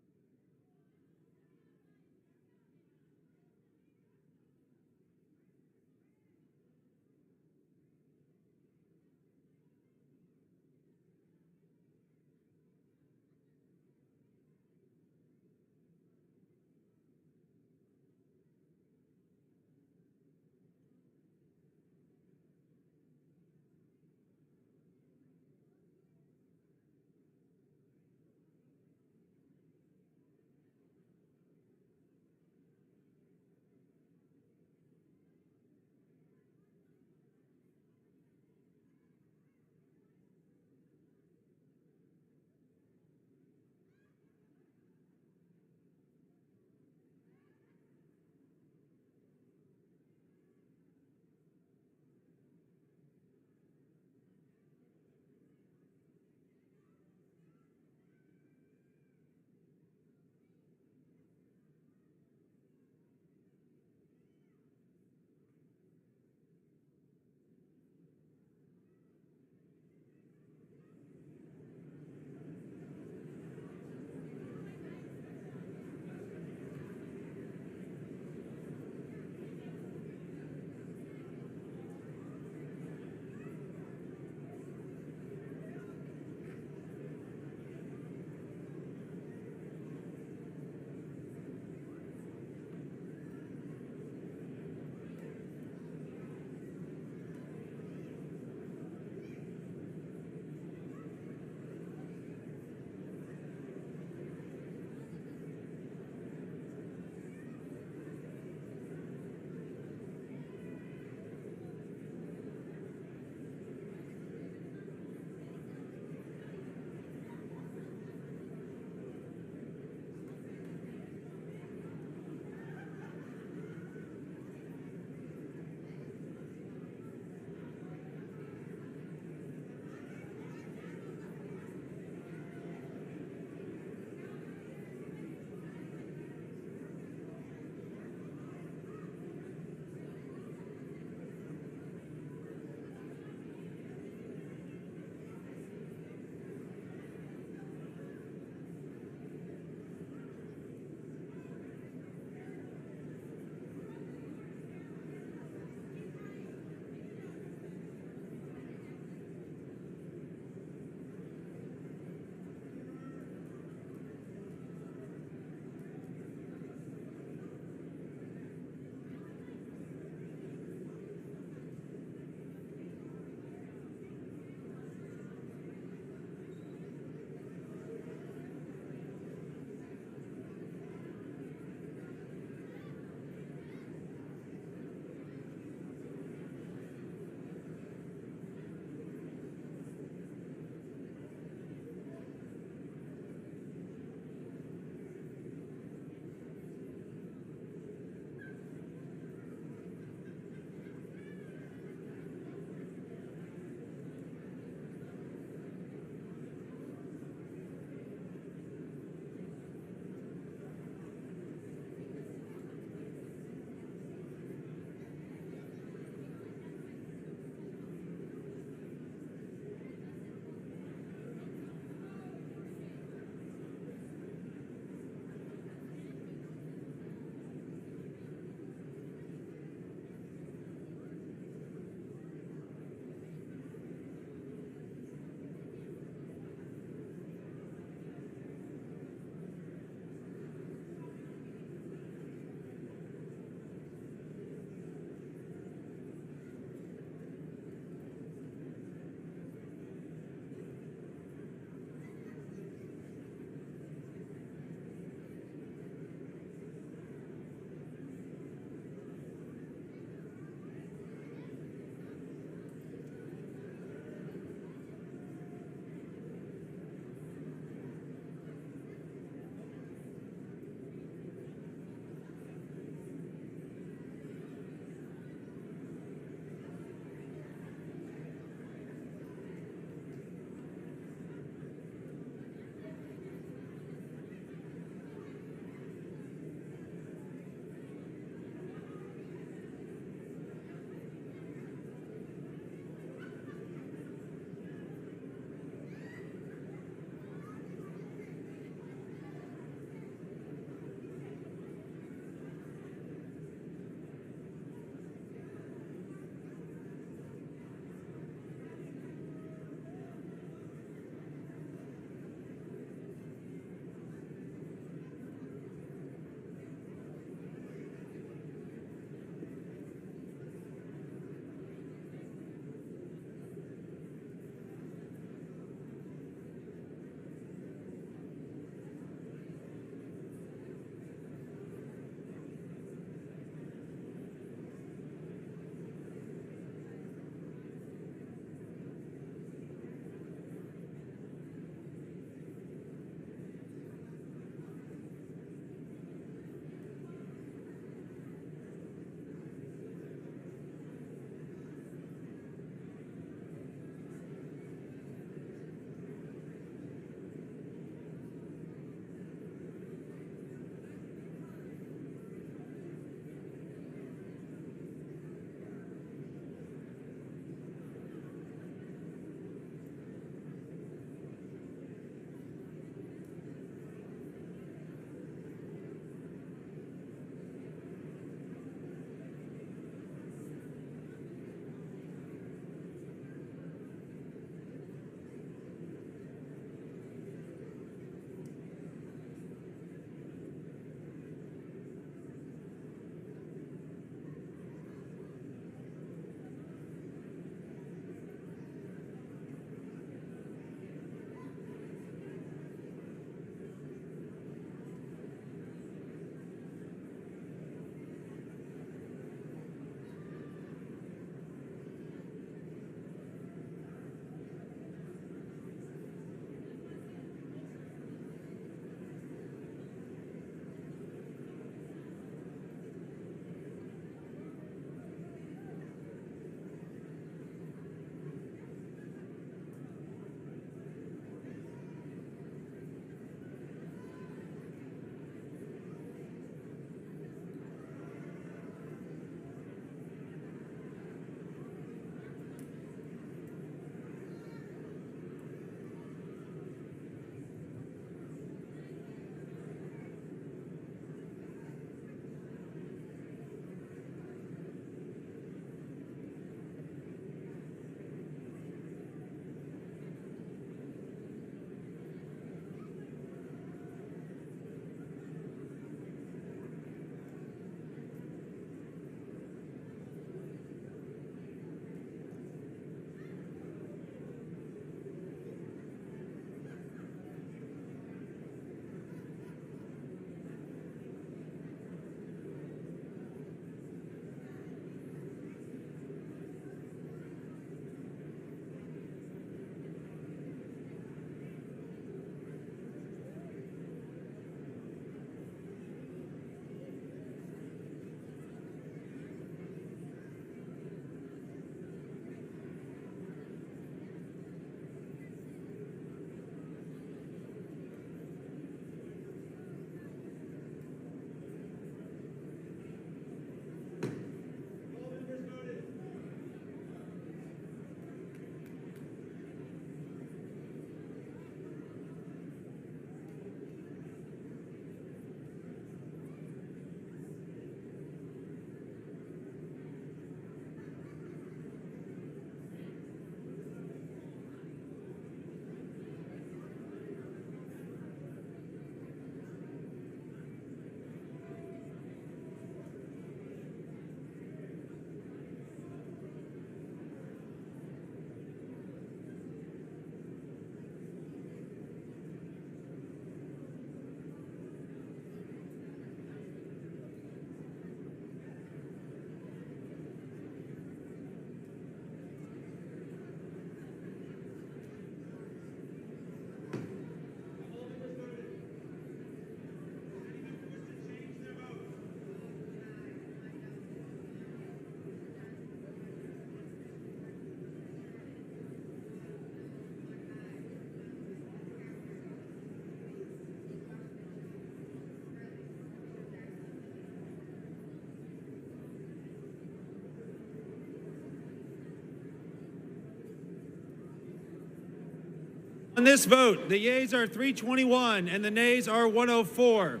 this vote, the yeas are 321 and the nays are 104.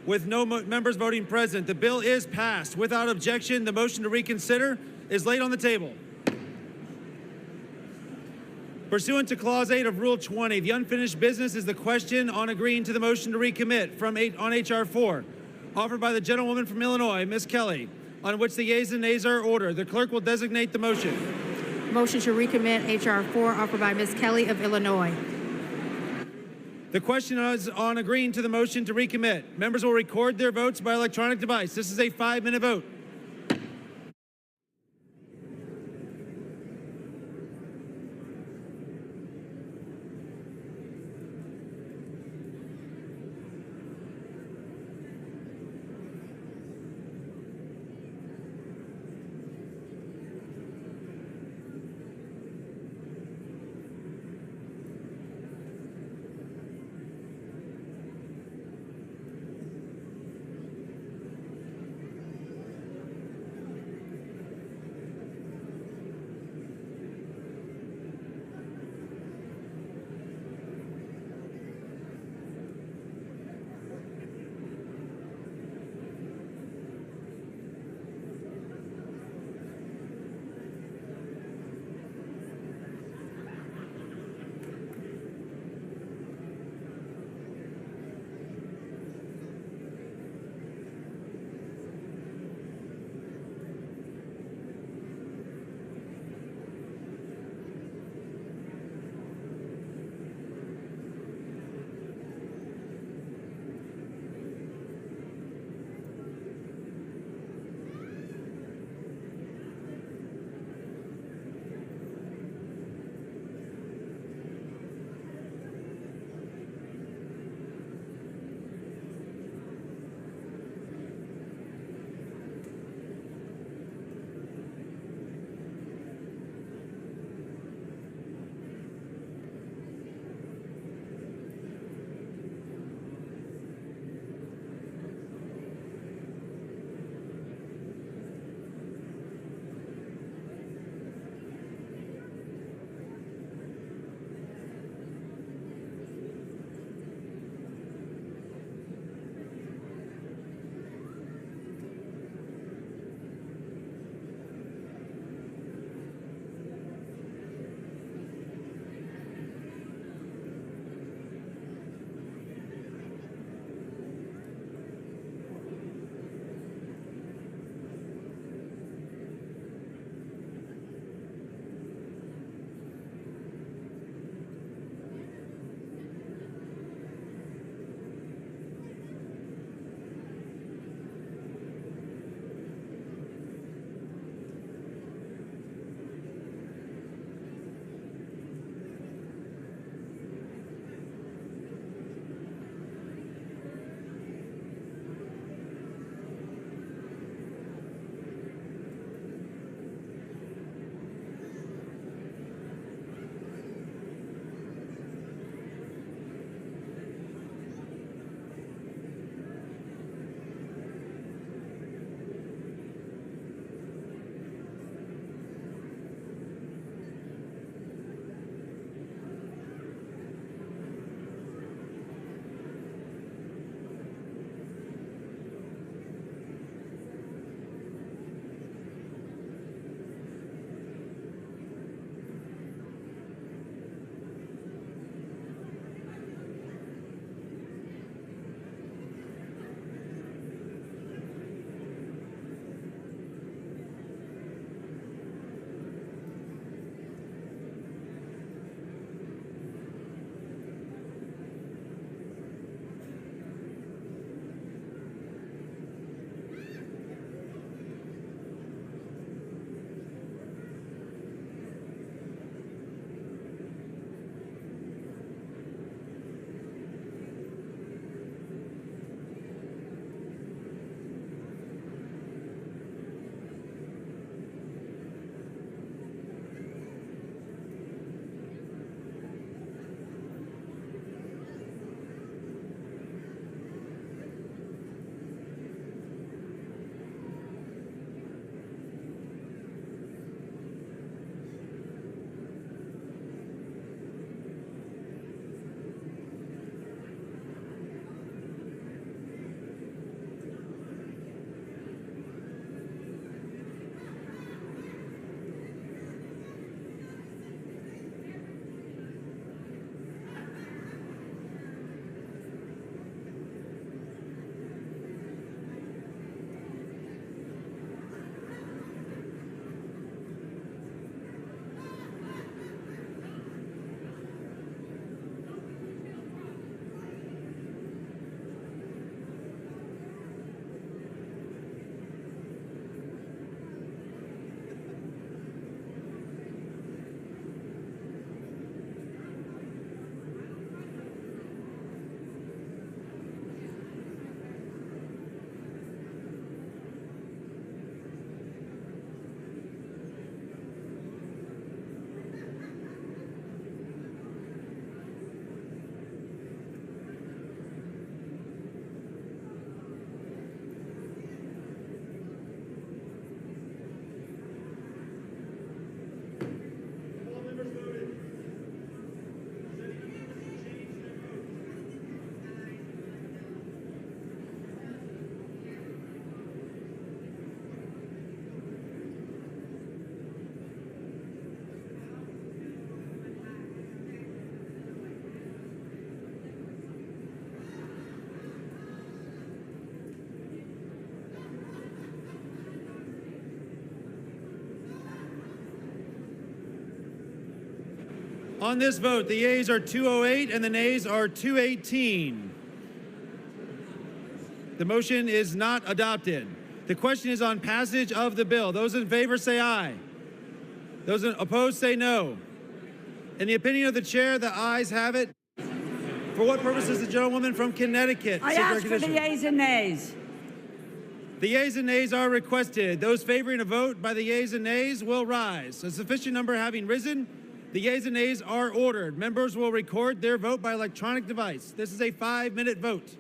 With no members voting present, the bill is passed. Without objection, the motion to reconsider is laid on the table. Pursuant to Clause 8 of Rule 20, the unfinished business is the question on agreeing to the motion to recommit on H.R. 4, offered by the gentlewoman from Illinois, Ms. Kelly, on which the yeas and nays are ordered. The clerk will designate the motion. Motion to recommit H.R. 4, offered by Ms. Kelly of Illinois. The question is on agreeing to the motion to recommit. Members will record their votes by electronic device. This is a 5-minute vote. On this vote, the yeas are 208 and the nays are 218. The motion is not adopted. The question is on passage of the bill. Those in favor say aye. Those opposed say no. In the opinion of the chair, the ayes have it. For what purpose is the gentlewoman from Connecticut? I ask for the yeas and nays. The yeas and nays are requested. Those favoring a vote by the yeas and nays will rise. A sufficient number having risen, the yeas and nays are ordered. Members will record their vote by electronic device. This is a 5-minute vote.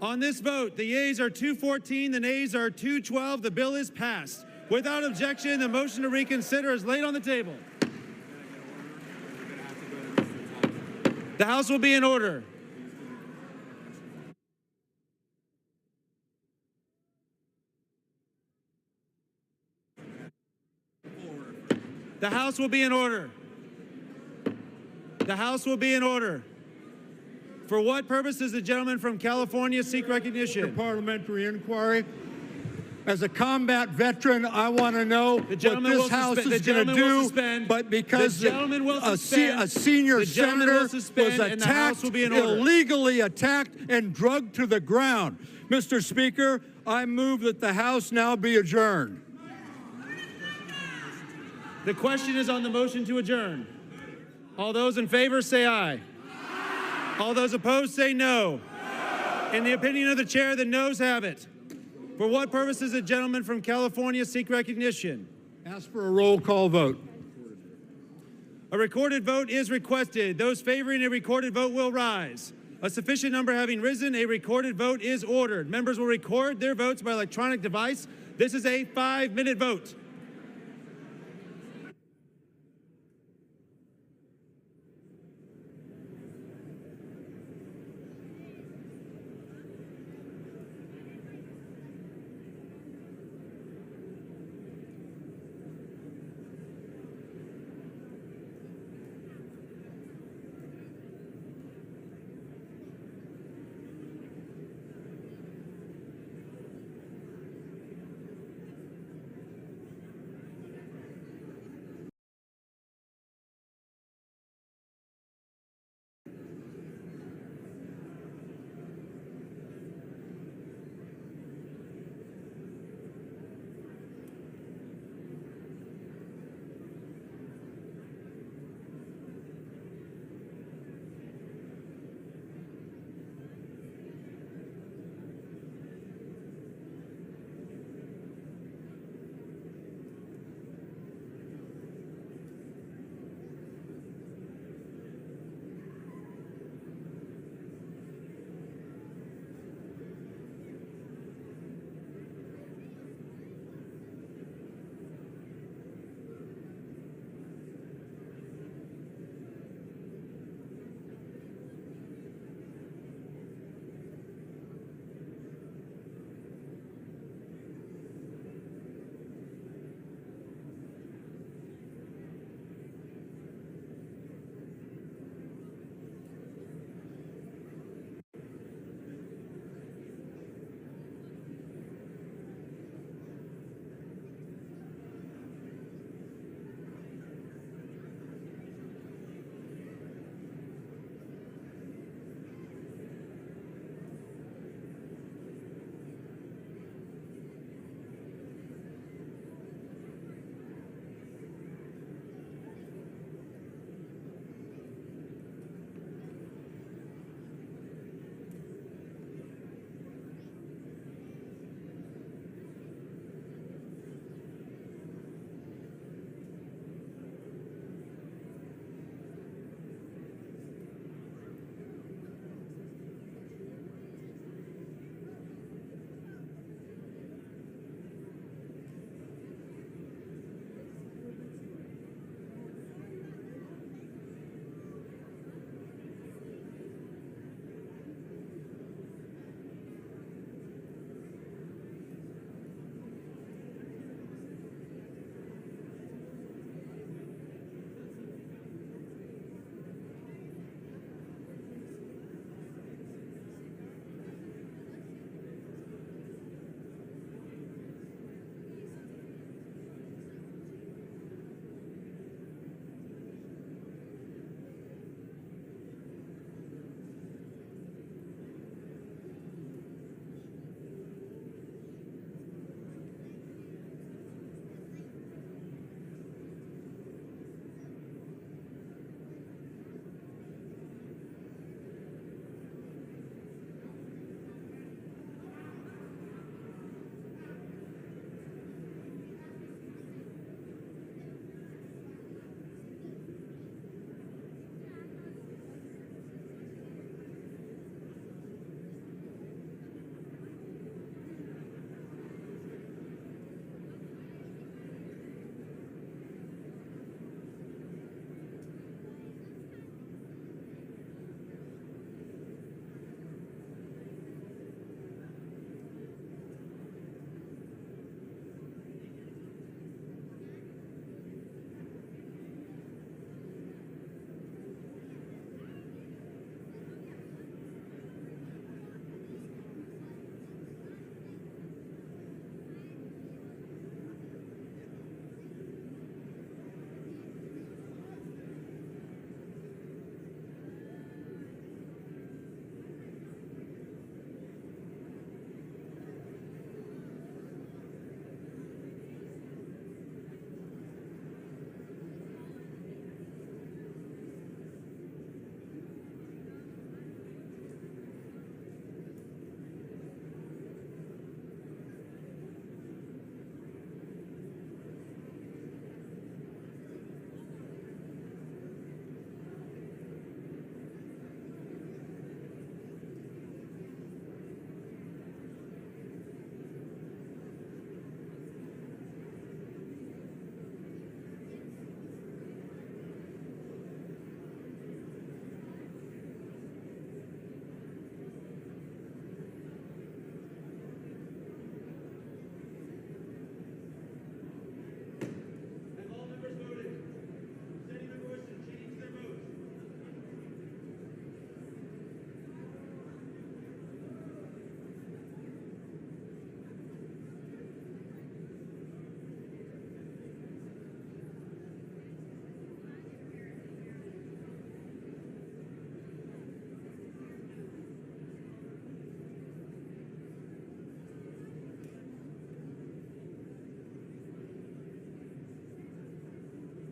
On this vote, the yeas are 214, the nays are 212. The bill is passed. Without objection, the motion to reconsider is laid on the table. The House will be in order. The House will be in order. The House will be in order. For what purpose does the gentleman from California seek recognition? Parliamentary inquiry. As a combat veteran, I want to know what this House is going to do. But because a senior senator was attacked, illegally attacked, and drugged to the ground. Mr. Speaker, I move that the House now be adjourned. The question is on the motion to adjourn. All those in favor say aye. All those opposed say no. In the opinion of the chair, the noes have it. For what purpose does the gentleman from California seek recognition? Ask for a roll call vote. A recorded vote is requested. Those favoring a recorded vote will rise. A sufficient number having risen, a recorded vote is ordered. Members will record their votes by electronic device. This is a 5-minute vote.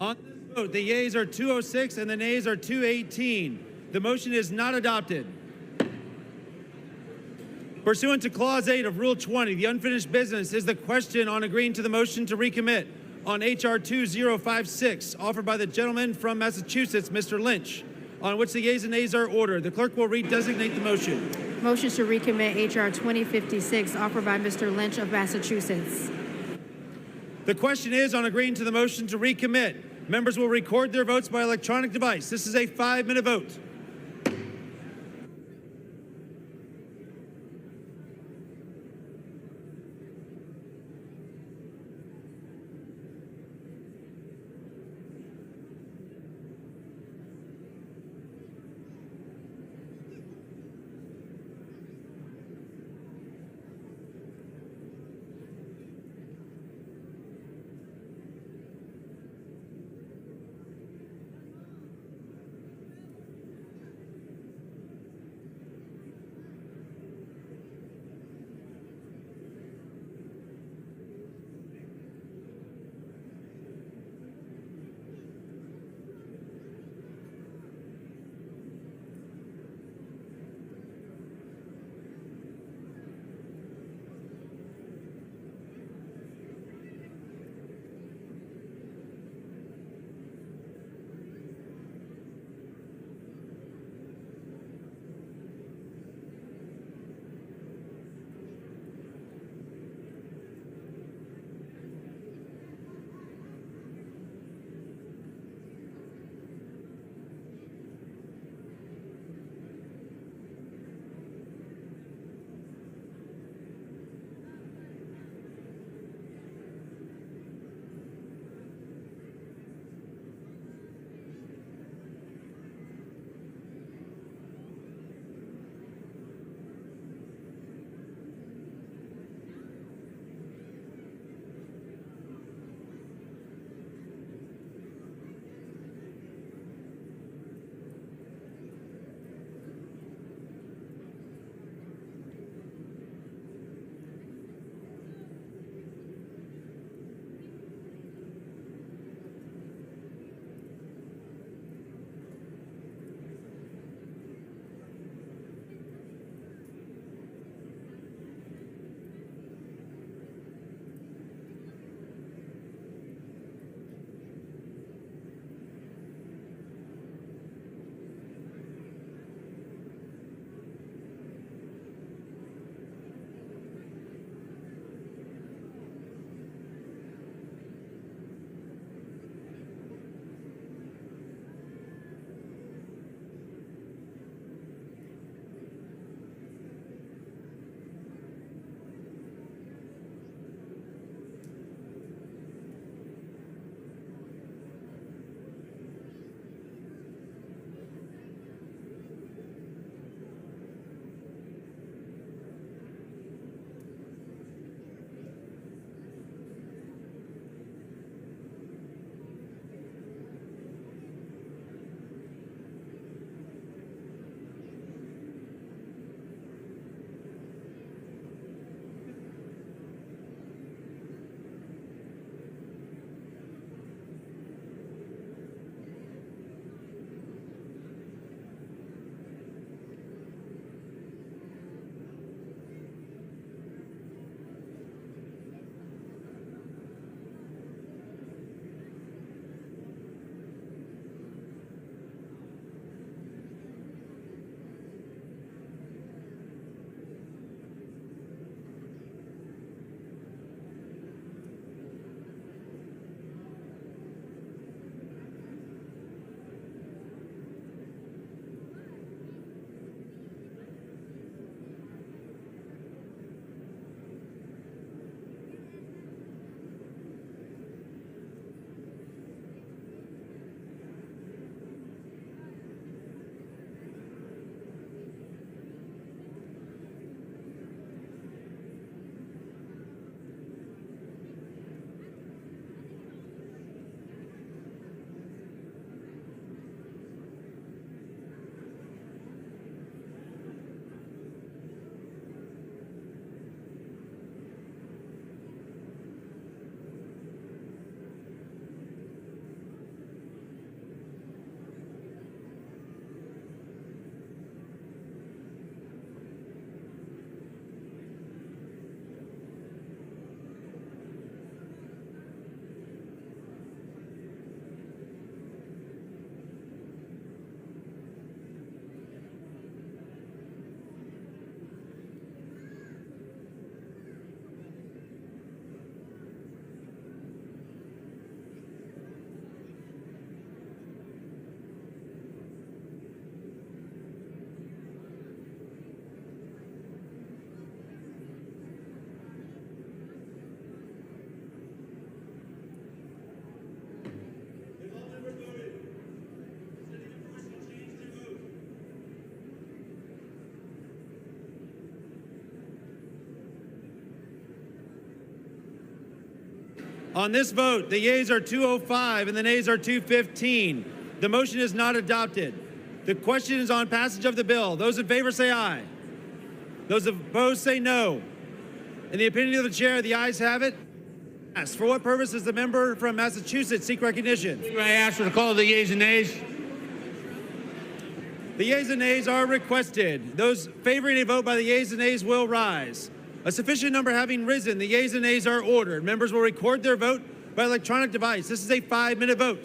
On this vote, the yeas are 206 and the nays are 218. The motion is not adopted. Pursuant to Clause 8 of Rule 20, the unfinished business is the question on agreeing to the motion to recommit on H.R. 2056, offered by the gentleman from Massachusetts, Mr. Lynch, on which the yeas and nays are ordered. The clerk will redesignate the motion. Motion to recommit H.R. 2056, offered by Mr. Lynch of Massachusetts. The question is on agreeing to the motion to recommit. Members will record their votes by electronic device. This is a 5-minute vote. On this vote, the yeas are 205 and the nays are 215. The motion is not adopted. The question is on passage of the bill. Those in favor say aye. Those opposed say no. In the opinion of the chair, the ayes have it. Yes. For what purpose does the member from Massachusetts seek recognition? I ask for the call of the yeas and nays. The yeas and nays are requested. Those favoring a vote by the yeas and nays will rise. A sufficient number having risen, the yeas and nays are ordered. Members will record their vote by electronic device. This is a 5-minute vote.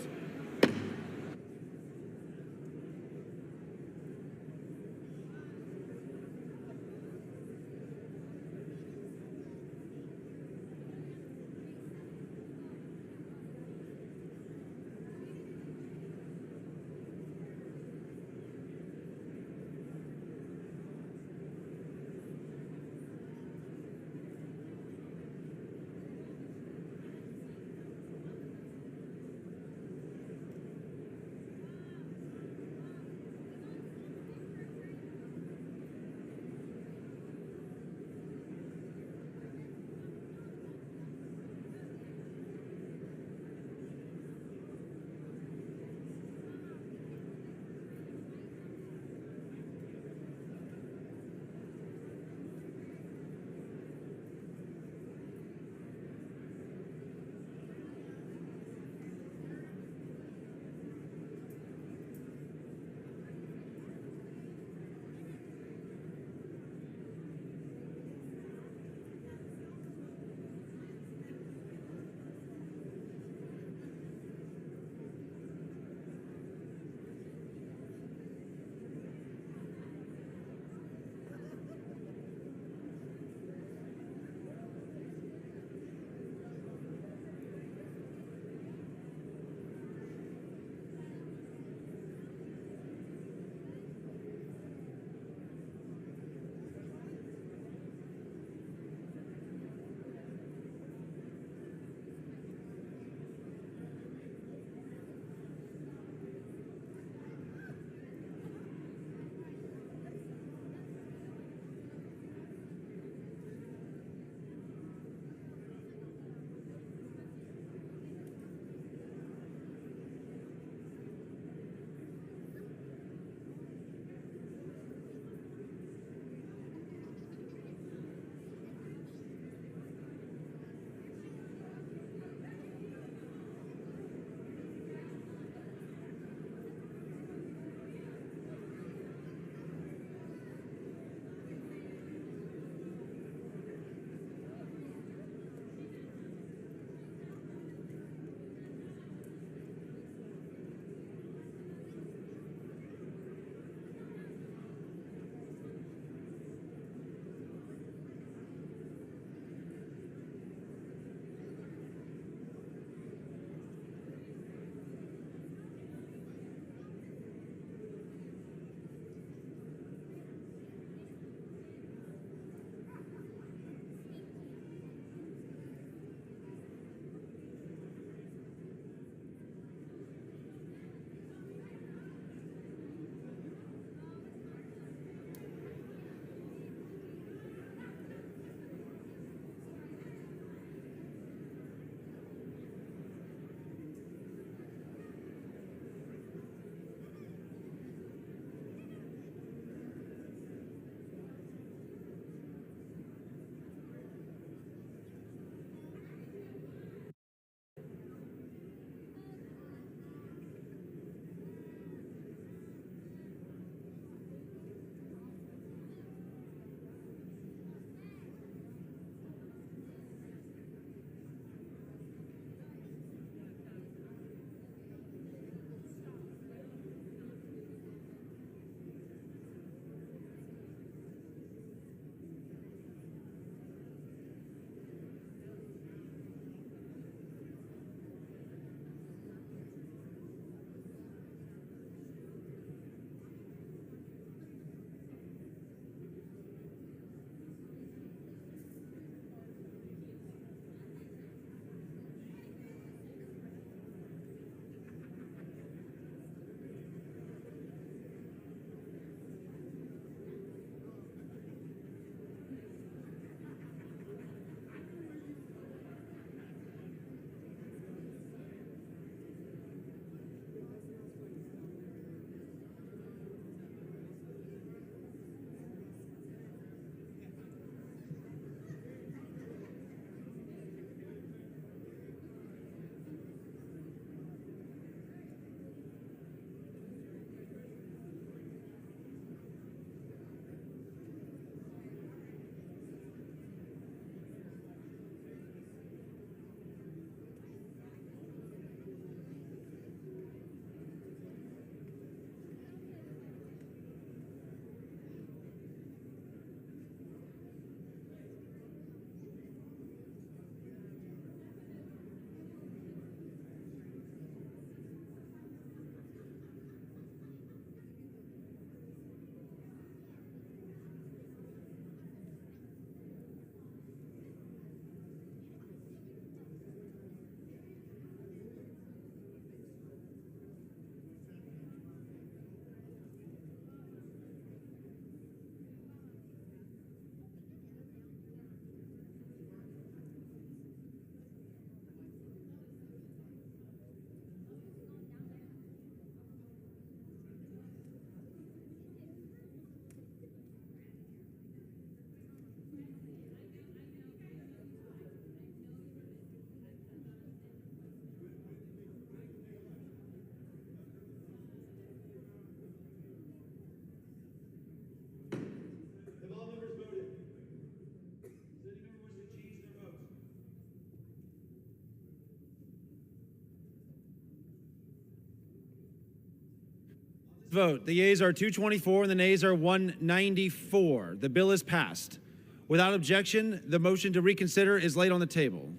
Vote. The yeas are 224 and the nays are 194. The bill is passed. Without objection, the motion to reconsider is laid on the table.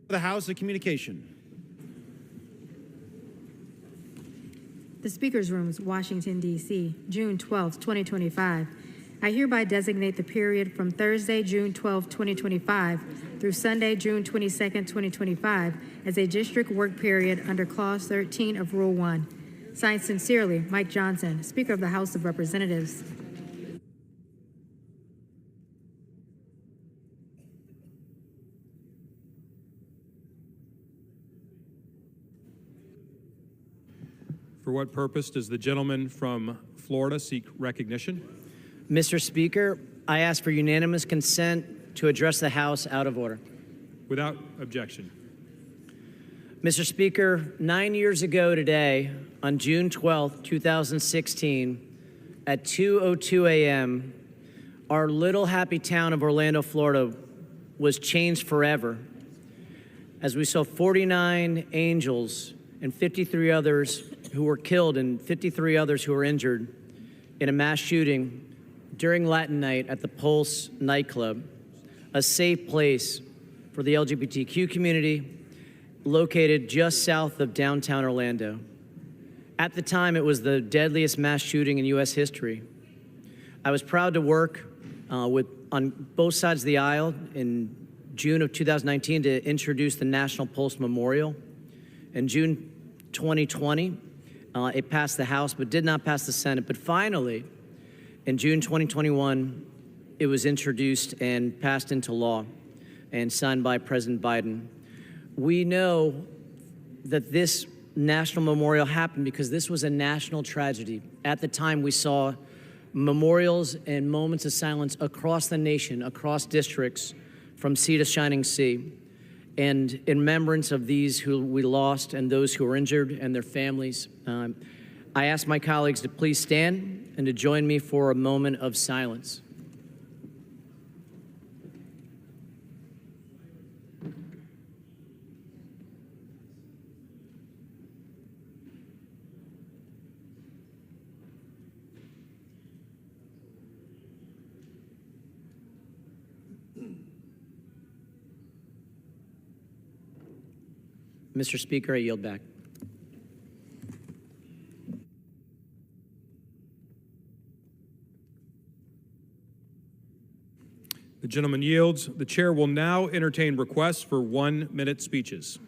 The House of Communication. The Speaker's Rooms, Washington, D.C., June 12, 2025. I hereby designate the period from Thursday, June 12, 2025 through Sunday, June 22, 2025 as a district work period under Clause 13 of Rule 1. Signed sincerely, Mike Johnson, Speaker of the House of Representatives. For what purpose does the gentleman from Florida seek recognition? Mr. Speaker, I ask for unanimous consent to address the House out of order. Without objection. Mr. Speaker, 9 years ago today, on June 12, 2016, at 2:02 a.m., our little happy town of Orlando, Florida, was changed forever as we saw 49 angels and 53 others who were killed and 53 others who were injured in a mass shooting during Latin night at the Pulse nightclub, a safe place for the LGBTQ community located just south of downtown Orlando. At the time, it was the deadliest mass shooting in U.S. history. I was proud to work on both sides of the aisle in June of 2019 to introduce the National Pulse Memorial. In June 2020, it passed the House, but did not pass the Senate. But finally, in June 2021, it was introduced and passed into law and signed by President Biden. We know that this national memorial happened because this was a national tragedy. At the time, we saw memorials and moments of silence across the nation, across districts, from sea to shining sea. And in remembrance of these who we lost and those who were injured and their families, I ask my colleagues to please stand and to join me for a moment of silence. Mr. Speaker, I yield back. The gentleman yields. The chair will now entertain requests for 1-minute speeches.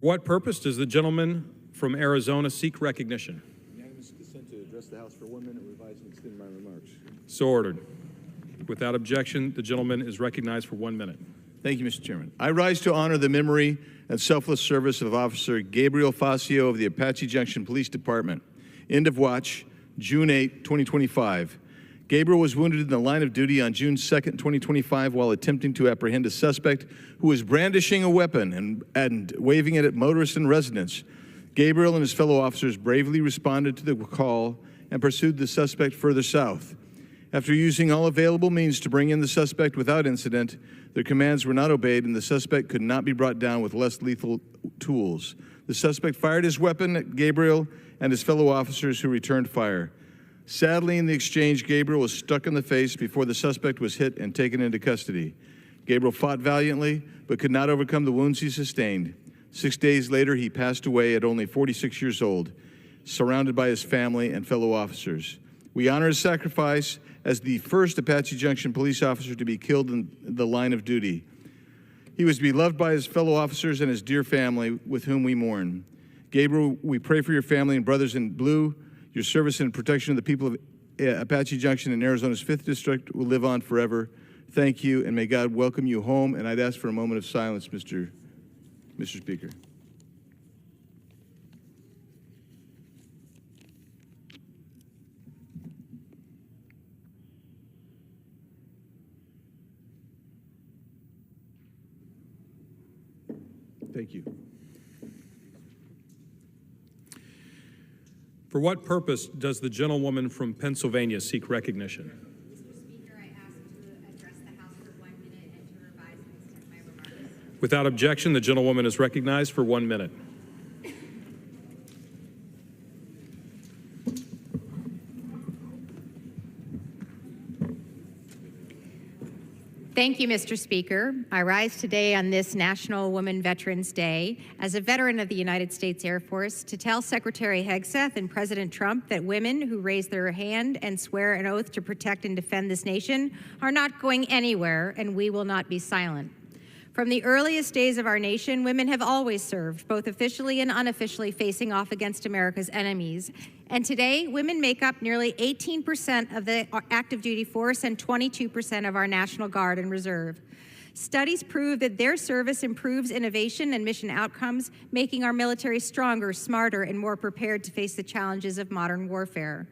For what purpose does the gentleman from Arizona seek recognition? Unanimous consent to address the House for 1 minute, revise and extend my remarks. So ordered. Without objection, the gentleman is recognized for 1 minute. Thank you, Mr. Chairman. I rise to honor the memory and selfless service of Officer Gabriel Facio of the Apache Junction Police Department. End of watch, June 8, 2025. Gabriel was wounded in the line of duty on June 2, 2025, while attempting to apprehend a suspect who was brandishing a weapon and waving it at motorists and residents. Gabriel and his fellow officers bravely responded to the call and pursued the suspect further south. After using all available means to bring in the suspect without incident, their commands were not obeyed and the suspect could not be brought down with less lethal tools. The suspect fired his weapon at Gabriel and his fellow officers, who returned fire. Sadly, in the exchange, Gabriel was struck in the face before the suspect was hit and taken into custody. Gabriel fought valiantly, but could not overcome the wounds he sustained. 6 days later, he passed away at only 46 years old, surrounded by his family and fellow officers. We honor his sacrifice as the first Apache Junction police officer to be killed in the line of duty. He was beloved by his fellow officers and his dear family, with whom we mourn. Gabriel, we pray for your family and brothers in blue. Your service and protection of the people of Apache Junction in Arizona's 5th District will live on forever. Thank you, and may God welcome you home. And I'd ask for a moment of silence, Mr. Speaker. Thank you. For what purpose does the gentlewoman from Pennsylvania seek recognition? Mr. Speaker, I ask to address the House for 1 minute and to revise and extend my remarks. Without objection, the gentlewoman is recognized for 1 minute. Thank you, Mr. Speaker. I rise today on this National Women Veterans Day as a veteran of the United States Air Force to tell Secretary Hegseth and President Trump that women who raise their hand and swear an oath to protect and defend this nation are not going anywhere, and we will not be silent. From the earliest days of our nation, women have always served, both officially and unofficially, facing off against America's enemies. And today, women make up nearly 18% of the active duty force and 22% of our National Guard and Reserve. Studies prove that their service improves innovation and mission outcomes, making our military stronger, smarter, and more prepared to face the challenges of modern warfare.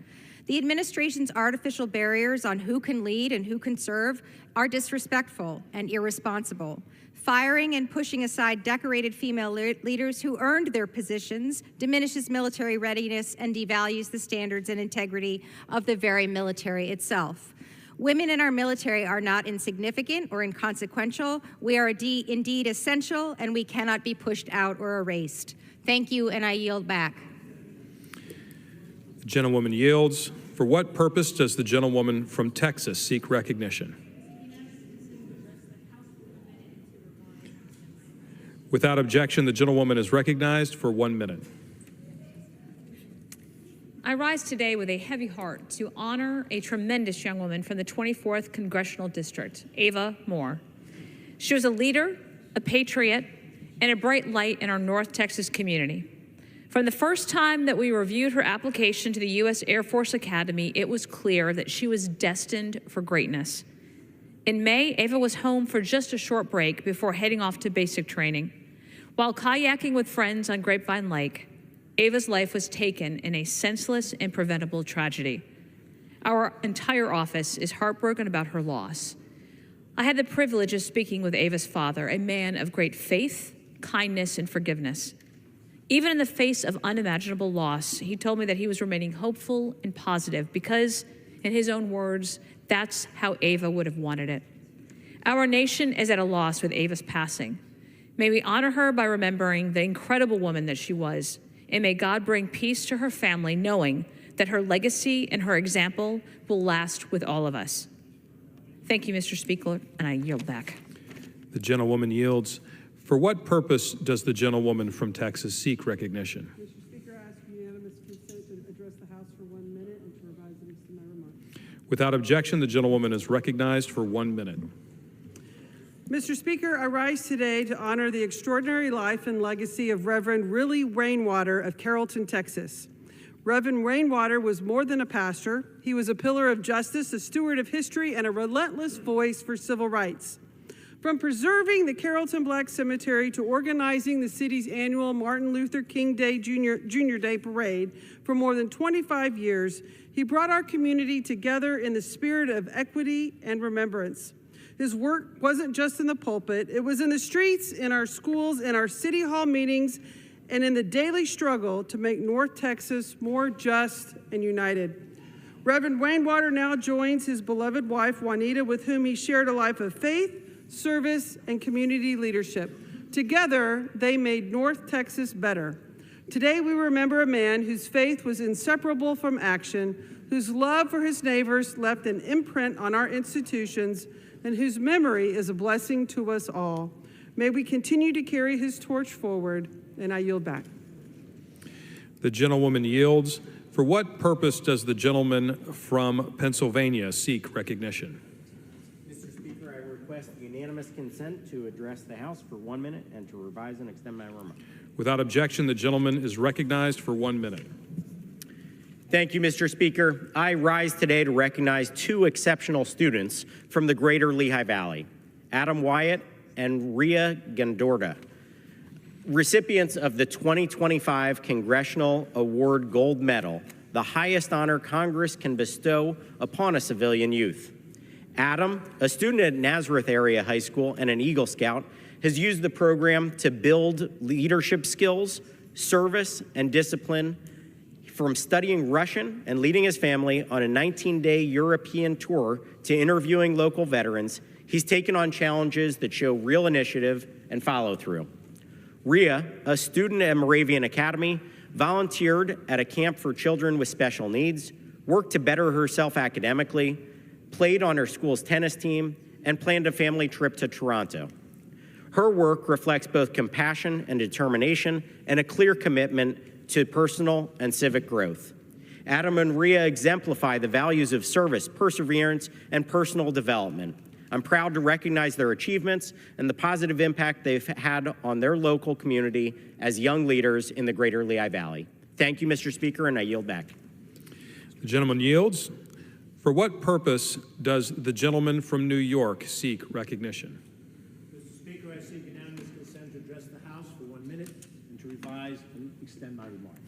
The administration's artificial barriers on who can lead and who can serve are disrespectful and irresponsible. Firing and pushing aside decorated female leaders who earned their positions diminishes military readiness and devalues the standards and integrity of the very military itself. Women in our military are not insignificant or inconsequential. We are indeed essential, and we cannot be pushed out or erased. Thank you, and I yield back. The gentlewoman yields. For what purpose does the gentlewoman from Texas seek recognition? Without objection, the gentlewoman is recognized for 1 minute. I rise today with a heavy heart to honor a tremendous young woman from the 24th Congressional District, Ava Moore. She was a leader, a patriot, and a bright light in our North Texas community. From the first time that we reviewed her application to the U.S. Air Force Academy, it was clear that she was destined for greatness. In May, Ava was home for just a short break before heading off to basic training. While kayaking with friends on Grapevine Lake, Ava's life was taken in a senseless and preventable tragedy. Our entire office is heartbroken about her loss. I had the privilege of speaking with Ava's father, a man of great faith, kindness, and forgiveness. Even in the face of unimaginable loss, he told me that he was remaining hopeful and positive because, in his own words, that's how Ava would have wanted it. Our nation is at a loss with Ava's passing. May we honor her by remembering the incredible woman that she was, and may God bring peace to her family, knowing that her legacy and her example will last with all of us. Thank you, Mr. Speaker, and I yield back. The gentlewoman yields. For what purpose does the gentlewoman from Texas seek recognition? Mr. Speaker, I ask unanimous consent to address the House for 1 minute and to revise and extend my remarks. Without objection, the gentlewoman is recognized for 1 minute. Mr. Speaker, I rise today to honor the extraordinary life and legacy of Reverend Willie Rainwater of Carrollton, Texas. Reverend Rainwater was more than a pastor. He was a pillar of justice, a steward of history, and a relentless voice for civil rights. From preserving the Carrollton Black Cemetery to organizing the city's annual Martin Luther King Day Junior Day Parade for more than 25 years, he brought our community together in the spirit of equity and remembrance. His work wasn't just in the pulpit, it was in the streets, in our schools, in our city hall meetings, and in the daily struggle to make North Texas more just and united. Reverend Rainwater now joins his beloved wife, Juanita, with whom he shared a life of faith, service, and community leadership. Together, they made North Texas better. Today, we remember a man whose faith was inseparable from action, whose love for his neighbors left an imprint on our institutions, and whose memory is a blessing to us all. May we continue to carry his torch forward, and I yield back. The gentlewoman yields. For what purpose does the gentleman from Pennsylvania seek recognition? Mr. Speaker, I request unanimous consent to address the House for 1 minute and to revise and extend my remarks. Without objection, the gentleman is recognized for 1 minute. Thank you, Mr. Speaker. I rise today to recognize two exceptional students from the greater Lehigh Valley, Adam Wyatt and Rhea Gandorda, recipients of the 2025 Congressional Award Gold Medal, the highest honor Congress can bestow upon a civilian youth. Adam, a student at Nazareth Area High School and an Eagle Scout, has used the program to build leadership skills, service, and discipline. From studying Russian and leading his family on a 19-day European tour to interviewing local veterans, He's taken on challenges that show real initiative and follow through. Rhea, a student at Moravian Academy, volunteered at a camp for children with special needs, worked to better herself academically, played on her school's tennis team, and planned a family trip to Toronto. Her work reflects both compassion and determination and a clear commitment to personal and civic growth. Adam and Rhea exemplify the values of service, perseverance, and personal development. I'm proud to recognize their achievements and the positive impact they've had on their local community as young leaders in the greater Lehigh Valley. Thank you, Mr. Speaker, and I yield back. The gentleman yields. For what purpose does the gentleman from New York seek recognition? Mr. Speaker, I seek unanimous consent to address the House for 1 minute and to revise and extend my remarks.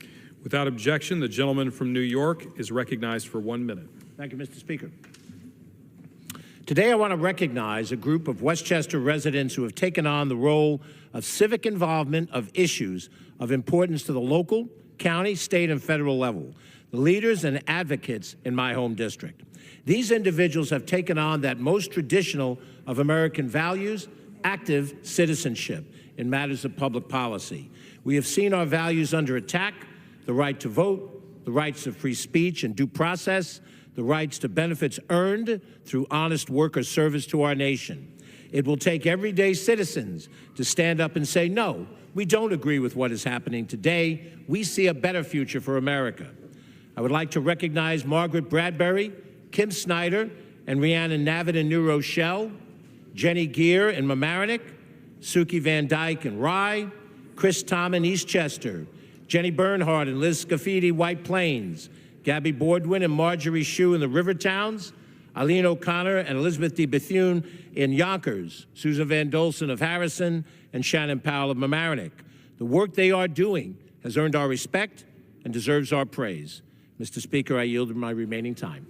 Without objection, the gentleman from New York is recognized for 1 minute. Thank you, Mr. Speaker. Today, I want to recognize a group of Westchester residents who have taken on the role of civic involvement of issues of importance to the local, county, state, and federal level, the leaders and advocates in my home district. These individuals have taken on that most traditional of American values, active citizenship in matters of public policy. We have seen our values under attack: the right to vote, the rights of free speech and due process, the rights to benefits earned through honest work or service to our nation. It will take everyday citizens to stand up and say, no, we don't agree with what is happening today. We see a better future for America. I would like to recognize Margaret Bradbury, Kim Snyder, and Rhiannon Navitt in New Rochelle, Jenny Gear in Mamaroneck, Suki Van Dyke in Rye, Chris Tom in Eastchester, Jenny Bernhardt and Liz Scafidi, White Plains, Gabby Boardwin and Marjorie Shue in the River Towns, Eileen O'Connor and Elizabeth D. Bethune in Yonkers, Susan Van Dolson of Harrison, and Shannon Powell of Mamaroneck. The work they are doing has earned our respect and deserves our praise. Mr. Speaker, I yield my remaining time.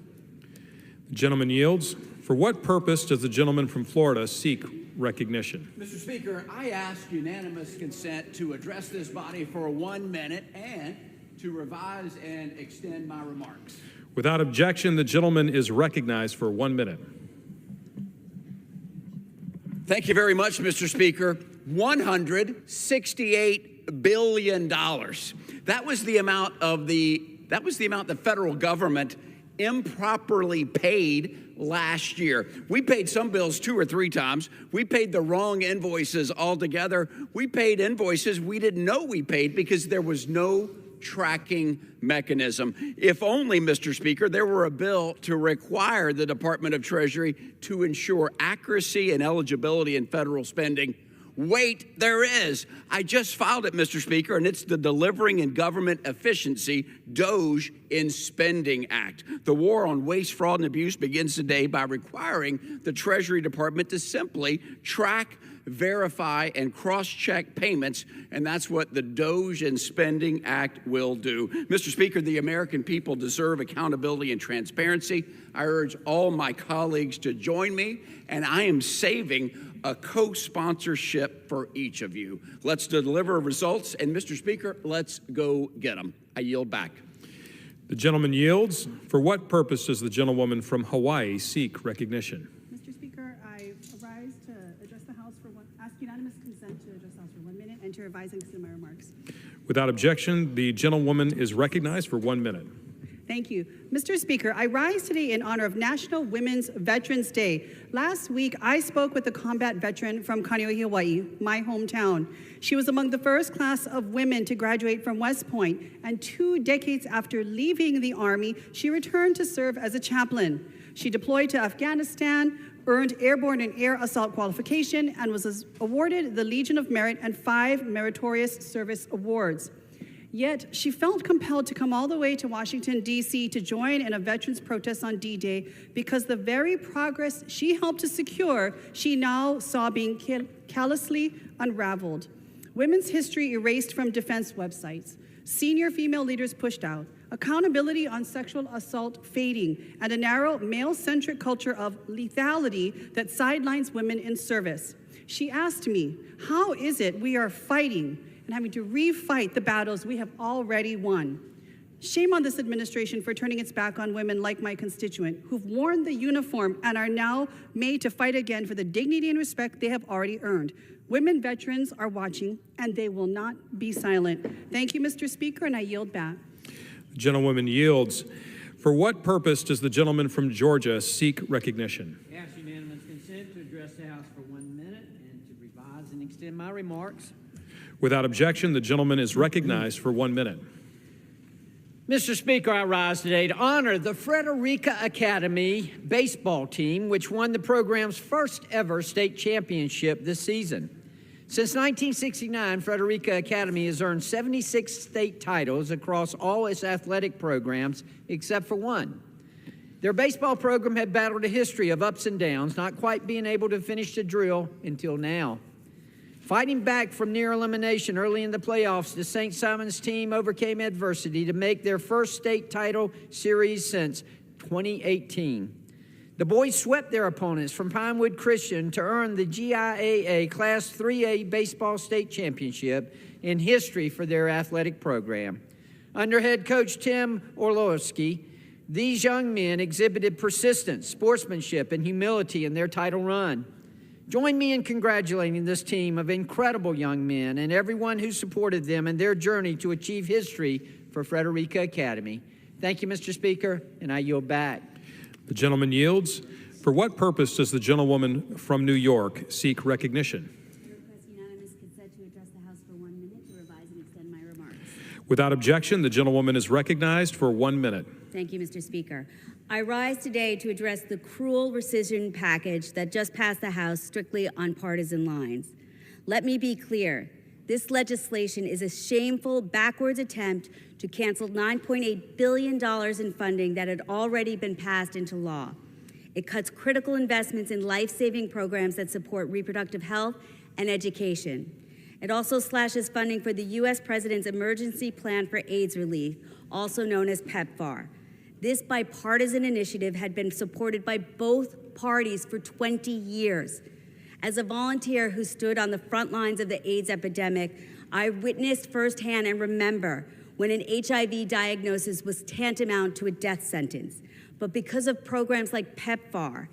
The gentleman yields. For what purpose does the gentleman from Florida seek recognition? Mr. Speaker, I ask unanimous consent to address this body for 1 minute and to revise and extend my remarks. Without objection, the gentleman is recognized for 1 minute. Thank you very much, Mr. Speaker. $168 billion. That was the amount the federal government improperly paid last year. We paid some bills 2 or 3 times. We paid the wrong invoices altogether. We paid invoices we didn't know we paid because there was no tracking mechanism. If only, Mr. Speaker, there were a bill to require the Department of Treasury to ensure accuracy and eligibility in federal spending. Wait, there is. I just filed it, Mr. Speaker, and it's the Delivering in Government Efficiency, DOGE in Spending Act. The war on waste, fraud, and abuse begins today by requiring the Treasury Department to simply track, verify, and cross-check payments, and that's what the DOGE and Spending Act will do. Mr. Speaker, the American people deserve accountability and transparency. I urge all my colleagues to join me, and I am saving a co-sponsorship for each of you. Let's deliver results, and Mr. Speaker, let's go get them. I yield back. The gentleman yields. For what purpose does the gentlewoman from Hawaii seek recognition? Mr. Speaker, I rise to address the House ask unanimous consent to address the House for 1 minute and to revise and extend my remarks. Without objection, the gentlewoman is recognized for 1 minute. Thank you. Mr. Speaker, I rise today in honor of National Women's Veterans Day. Last week, I spoke with a combat veteran from Kaneohe, Hawaii, my hometown. She was among the first class of women to graduate from West Point, and 2 decades after leaving the Army, she returned to serve as a chaplain. She deployed to Afghanistan, earned airborne and air assault qualification, and was awarded the Legion of Merit and 5 Meritorious Service Awards. Yet, she felt compelled to come all the way to Washington, D.C. to join in a veterans protest on D-Day because the very progress she helped to secure, she now saw being callously unraveled. Women's history erased from defense websites, senior female leaders pushed out, accountability on sexual assault fading, and a narrow male-centric culture of lethality that sidelines women in service. She asked me, how is it we are fighting and having to refight the battles we have already won? Shame on this administration for turning its back on women like my constituent, who've worn the uniform and are now made to fight again for the dignity and respect they have already earned. Women veterans are watching, and they will not be silent. Thank you, Mr. Speaker, and I yield back. The gentlewoman yields. For what purpose does the gentleman from Georgia seek recognition? Ask unanimous consent to address the House for 1 minute and to revise and extend my remarks. Without objection, the gentleman is recognized for 1 minute. Mr. Speaker, I rise today to honor the Frederica Academy baseball team, which won the program's first ever state championship this season. Since 1969, Frederica Academy has earned 76 state titles across all its athletic programs except for one. Their baseball program had battled a history of ups and downs, not quite being able to finish the drill until now. Fighting back from near elimination early in the playoffs, the St. Simon's team overcame adversity to make their first state title series since 2018. The boys swept their opponents from Pinewood Christian to earn the GIAA Class 3A Baseball State Championship in history for their athletic program. Under head coach Tim Orlowski, these young men exhibited persistence, sportsmanship, and humility in their title run. Join me in congratulating this team of incredible young men and everyone who supported them in their journey to achieve history for Frederica Academy. Thank you, Mr. Speaker, and I yield back. The gentleman yields. For what purpose does the gentlewoman from New York seek recognition? I request unanimous consent to address the House for 1 minute to revise and extend my remarks. Without objection, the gentlewoman is recognized for 1 minute. Thank you, Mr. Speaker. I rise today to address the cruel rescission package that just passed the House strictly on partisan lines. Let me be clear. This legislation is a shameful, backwards attempt to cancel $9.8 billion in funding that had already been passed into law. It cuts critical investments in life-saving programs that support reproductive health and education. It also slashes funding for the U.S. President's Emergency Plan for AIDS Relief, also known as PEPFAR. This bipartisan initiative had been supported by both parties for 20 years. As a volunteer who stood on the front lines of the AIDS epidemic, I witnessed firsthand and remember when an HIV diagnosis was tantamount to a death sentence. But because of programs like PEPFAR,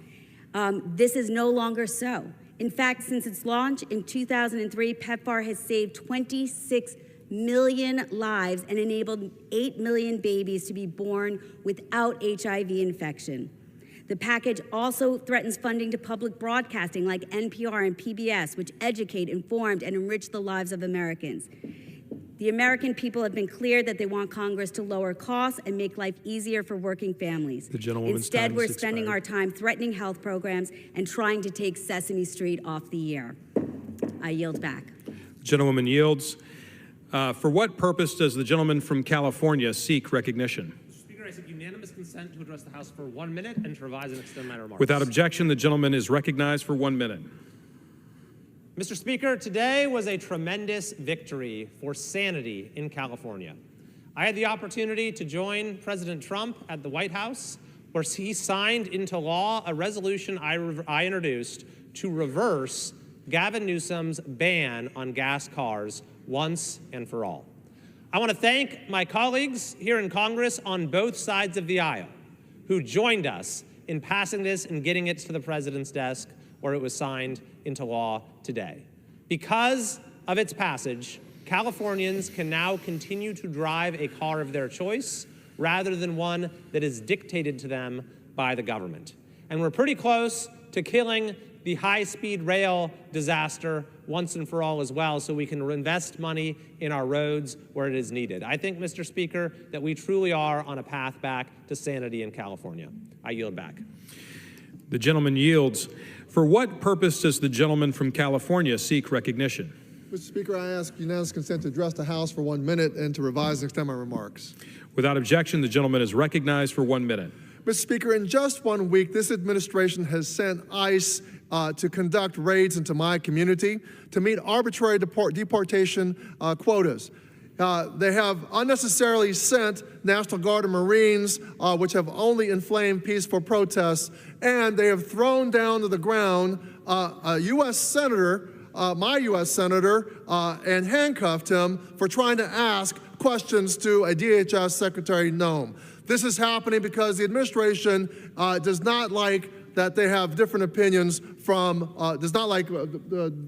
this is no longer so. In fact, since its launch in 2003, PEPFAR has saved 26 million lives and enabled 8 million babies to be born without HIV infection. The package also threatens funding to public broadcasting like NPR and PBS, which educate, inform, and enrich the lives of Americans. The American people have been clear that they want Congress to lower costs and make life easier for working families. Instead, we're spending our time threatening health programs and trying to take Sesame Street off the air. I yield back. The gentlewoman yields. For what purpose does the gentleman from California seek recognition? Mr. Speaker, I seek unanimous consent to address the House for 1 minute and to revise and extend my remarks. Without objection, the gentleman is recognized for 1 minute. Mr. Speaker, today was a tremendous victory for sanity in California. I had the opportunity to join President Trump at the White House, where he signed into law a resolution I introduced to reverse Gavin Newsom's ban on gas cars once and for all. I want to thank my colleagues here in Congress on both sides of the aisle who joined us in passing this and getting it to the president's desk where it was signed into law today. Because of its passage, Californians can now continue to drive a car of their choice rather than one that is dictated to them by the government. And we're pretty close to killing the high-speed rail disaster once and for all as well, so we can invest money in our roads where it is needed. I think, Mr. Speaker, that we truly are on a path back to sanity in California. I yield back. The gentleman yields. For what purpose does the gentleman from California seek recognition? Mr. Speaker, I ask unanimous consent to address the House for 1 minute and to revise and extend my remarks. Without objection, the gentleman is recognized for 1 minute. Mr. Speaker, in just 1 week, this administration has sent ICE to conduct raids into my community to meet arbitrary deportation quotas. They have unnecessarily sent National Guard and Marines, which have only inflamed peaceful protests, and they have thrown down to the ground a U.S. Senator, my U.S. Senator, and handcuffed him for trying to ask questions to a DHS Secretary Noem. This is happening because the administration does not like that they have different opinions from, that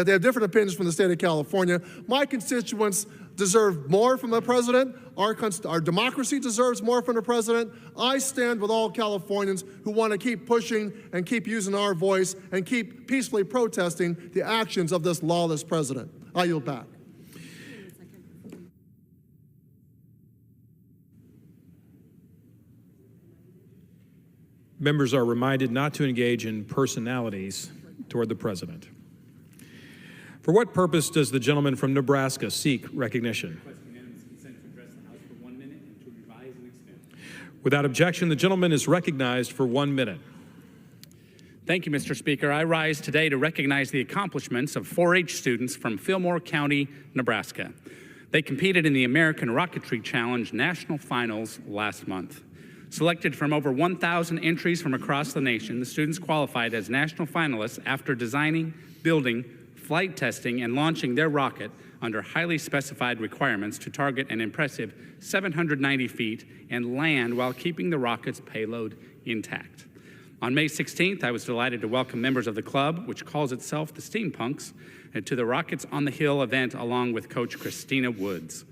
they have different opinions from the state of California. My constituents deserve more from the president. Our democracy deserves more from the president. I stand with all Californians who want to keep pushing and keep using our voice and keep peacefully protesting the actions of this lawless president. I yield back. Members are reminded not to engage in personalities toward the president. For what purpose does the gentleman from Nebraska seek recognition? Without objection, the gentleman is recognized for 1 minute. Thank you, Mr. Speaker. I rise today to recognize the accomplishments of 4-H students from Fillmore County, Nebraska. They competed in the American Rocketry Challenge National Finals last month. Selected from over 1,000 entries from across the nation, the students qualified as national finalists after designing, building, flight testing, and launching their rocket under highly specified requirements to target an impressive 790 feet and land while keeping the rocket's payload intact. On May 16th, I was delighted to welcome members of the club, which calls itself the Steampunks, to the Rockets on the Hill event along with Coach Christina Woods.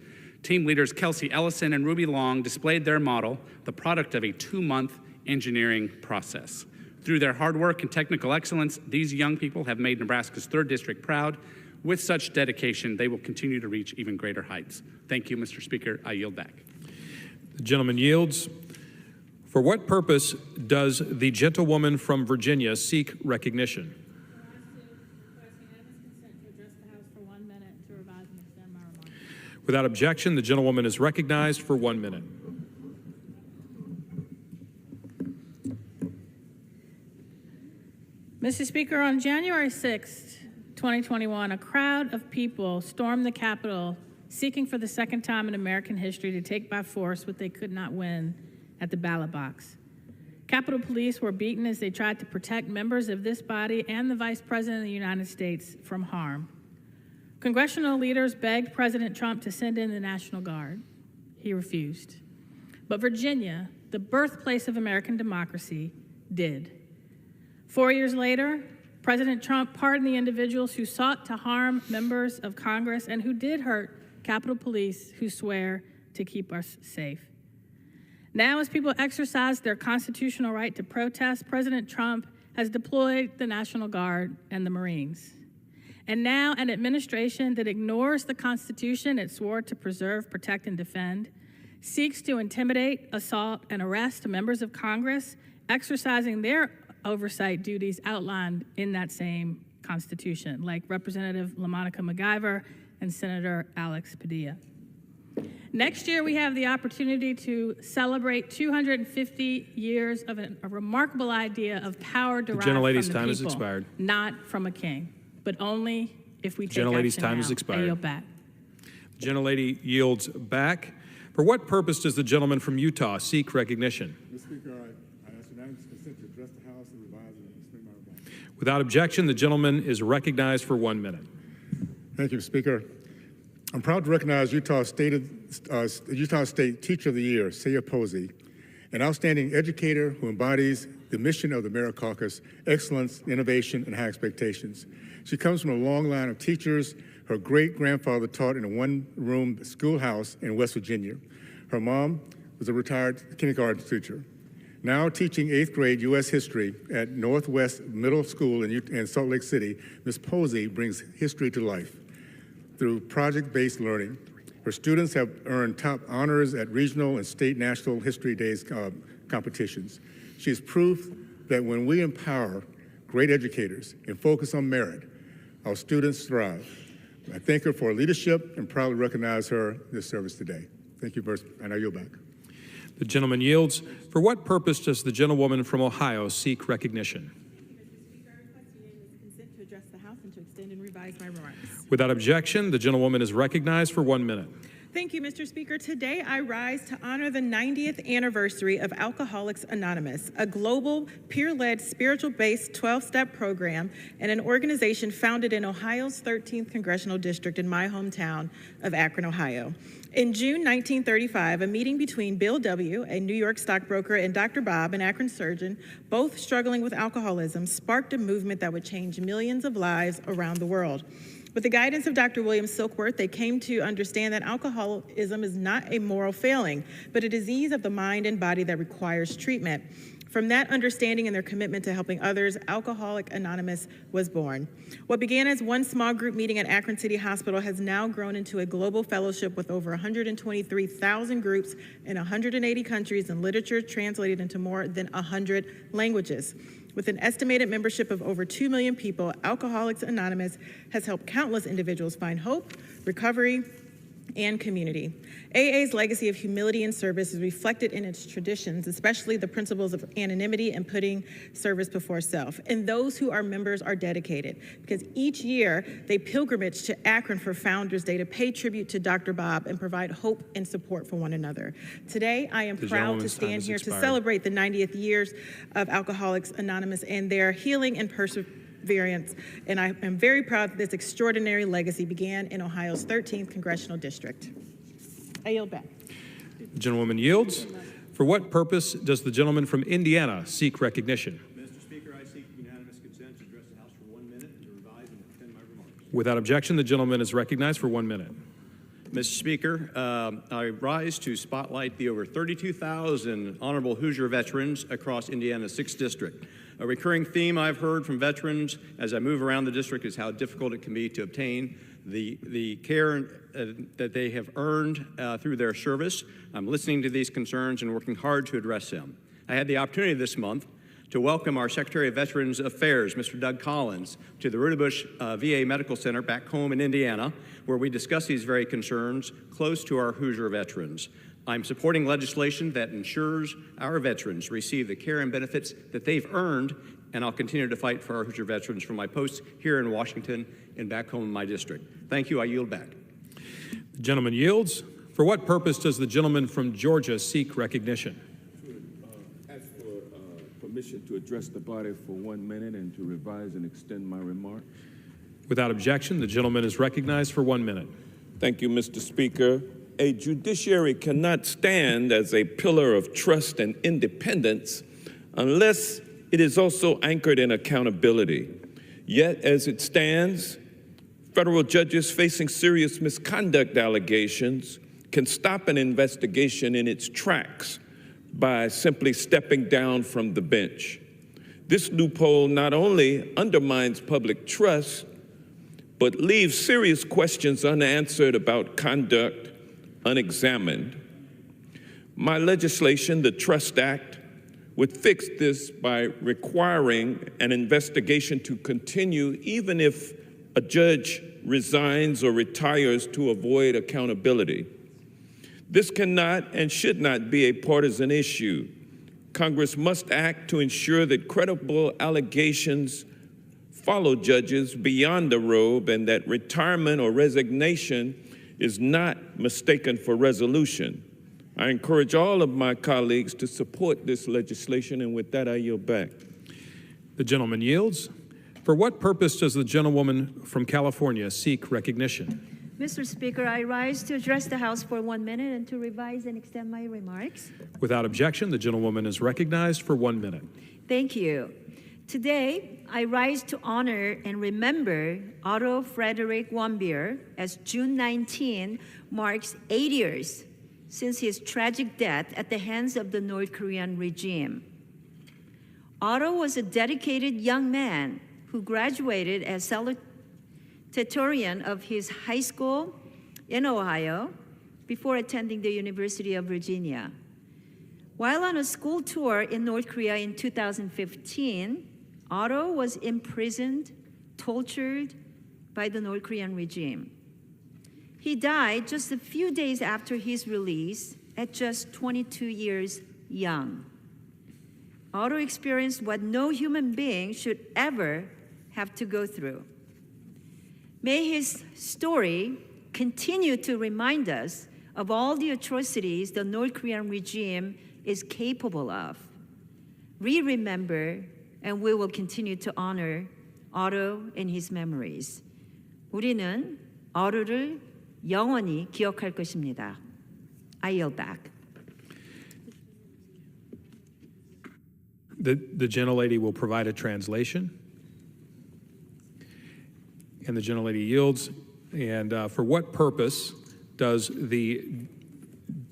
Team leaders Kelsey Ellison and Ruby Long displayed their model, the product of a 2-month engineering process. Through their hard work and technical excellence, these young people have made Nebraska's 3rd District proud. With such dedication, they will continue to reach even greater heights. Thank you, Mr. Speaker. I yield back. The gentleman yields. For what purpose does the gentlewoman from Virginia seek recognition? Without objection, the gentlewoman is recognized for 1 minute. Mr. Speaker, on January 6, 2021, a crowd of people stormed the Capitol seeking for the second time in American history to take by force what they could not win at the ballot box. Capitol Police were beaten as they tried to protect members of this body and the Vice President of the United States from harm. Congressional leaders begged President Trump to send in the National Guard. He refused. But Virginia, the birthplace of American democracy, did. 4 years later, President Trump pardoned the individuals who sought to harm members of Congress and who did hurt Capitol Police who swear to keep us safe. Now, as people exercise their constitutional right to protest, President Trump has deployed the National Guard and the Marines. And now an administration that ignores the Constitution it swore to preserve, protect, and defend, seeks to intimidate, assault, and arrest members of Congress exercising their oversight duties outlined in that same Constitution, like Representative LaMonica MacGyver and Senator Alex Padilla. Next year, we have the opportunity to celebrate 250 years of a remarkable idea of power derived from the people. Gentlelady's time has expired. Not from a king, but only if we take Gentlelady's action time now. has expired. I yield back. The gentlelady yields back. For what purpose does the gentleman from Utah seek recognition? Mr. Speaker, I ask unanimous consent to address the House and revise and explain my remarks. Without objection, the gentleman is recognized for 1 minute. Thank you, Mr. Speaker. I'm proud to recognize Utah State Teacher of the Year, Saya Posey, an outstanding educator who embodies the mission of the Merit Caucus: excellence, innovation, and high expectations. She comes from a long line of teachers. Her great-grandfather taught in a one-room schoolhouse in West Virginia. Her mom was a retired kindergarten teacher. Now teaching 8th grade U.S. history at Northwest Middle School in Salt Lake City, Ms. Posey brings history to life through project-based learning. Her students have earned top honors at regional and state National History Days competitions. She is proof that when we empower great educators and focus on merit, our students thrive. I thank her for her leadership and proudly recognize her in this service today. Thank you, and I yield back. The gentleman yields. For what purpose does the gentlewoman from Ohio seek recognition? Consent to address the House and to extend and revise my remarks. Without objection, the gentlewoman is recognized for 1 minute. Thank you, Mr. Speaker. Today, I rise to honor the 90th anniversary of Alcoholics Anonymous, a global, peer-led, spiritual-based 12-step program and an organization founded in Ohio's 13th Congressional District in my hometown of Akron, Ohio. In June 1935, a meeting between Bill W., a New York stockbroker, and Dr. Bob, an Akron surgeon, both struggling with alcoholism, sparked a movement that would change millions of lives around the world. With the guidance of Dr. William Silkworth, they came to understand that alcoholism is not a moral failing, but a disease of the mind and body that requires treatment. From that understanding and their commitment to helping others, Alcoholics Anonymous was born. What began as one small group meeting at Akron City Hospital has now grown into a global fellowship with over 123,000 groups in 180 countries and literature translated into more than 100 languages. With an estimated membership of over 2 million people, Alcoholics Anonymous has helped countless individuals find hope, recovery, and community. AA's legacy of humility and service is reflected in its traditions, especially the principles of anonymity and putting service before self. And those who are members are dedicated because each year they pilgrimage to Akron for Founders Day to pay tribute to Dr. Bob and provide hope and support for one another. Today, I am proud to stand here to celebrate the 90th years of Alcoholics Anonymous and their healing and perseverance, and I am very proud that this extraordinary legacy began in Ohio's 13th Congressional District. I yield back. The gentlewoman yields. For what purpose does the gentleman from Indiana seek recognition? Mr. Speaker, I seek unanimous consent to address the House for 1 minute and to revise and extend my remarks. Without objection, the gentleman is recognized for 1 minute. Mr. Speaker, I rise to spotlight the over 32,000 honorable Hoosier veterans across Indiana's 6th District. A recurring theme I've heard from veterans as I move around the district is how difficult it can be to obtain the care that they have earned through their service. I'm listening to these concerns and working hard to address them. I had the opportunity this month to welcome our Secretary of Veterans Affairs, Mr. Doug Collins, to the Rudabush VA Medical Center back home in Indiana, where we discuss these very concerns close to our Hoosier veterans. I'm supporting legislation that ensures our veterans receive the care and benefits that they've earned, and I'll continue to fight for our Hoosier veterans from my posts here in Washington and back home in my district. Thank you. I yield back. The gentleman yields. For what purpose does the gentleman from Georgia seek recognition? Ask for permission to address the body for 1 minute and to revise and extend my remarks. Without objection, the gentleman is recognized for 1 minute. Thank you, Mr. Speaker. A judiciary cannot stand as a pillar of trust and independence unless it is also anchored in accountability. Yet, as it stands, federal judges facing serious misconduct allegations can stop an investigation in its tracks by simply stepping down from the bench. This loophole not only undermines public trust, but leaves serious questions unanswered about conduct unexamined. My legislation, the Trust Act, would fix this by requiring an investigation to continue even if a judge resigns or retires to avoid accountability. This cannot and should not be a partisan issue. Congress must act to ensure that credible allegations follow judges beyond the robe and that retirement or resignation is not mistaken for resolution. I encourage all of my colleagues to support this legislation, and with that, I yield back. The gentleman yields. For what purpose does the gentlewoman from California seek recognition? Mr. Speaker, I rise to address the House for 1 minute and to revise and extend my remarks. Without objection, the gentlewoman is recognized for 1 minute. Thank you. Today, I rise to honor and remember Otto Frederick Warmbier as June 19 marks 8 years since his tragic death at the hands of the North Korean regime. Otto was a dedicated young man who graduated as salutatorian of his high school in Ohio before attending the University of Virginia. While on a school tour in North Korea in 2015, Otto was imprisoned, tortured by the North Korean regime. He died just a few days after his release at just 22 years young. Otto experienced what no human being should ever have to go through. May his story continue to remind us of all the atrocities the North Korean regime is capable of. We remember and we will continue to honor Otto and his memories. 우리는 Otto를 영원히 기억할 것입니다. I yield back. The gentlelady will provide a translation. And the gentlelady yields. And for what purpose does the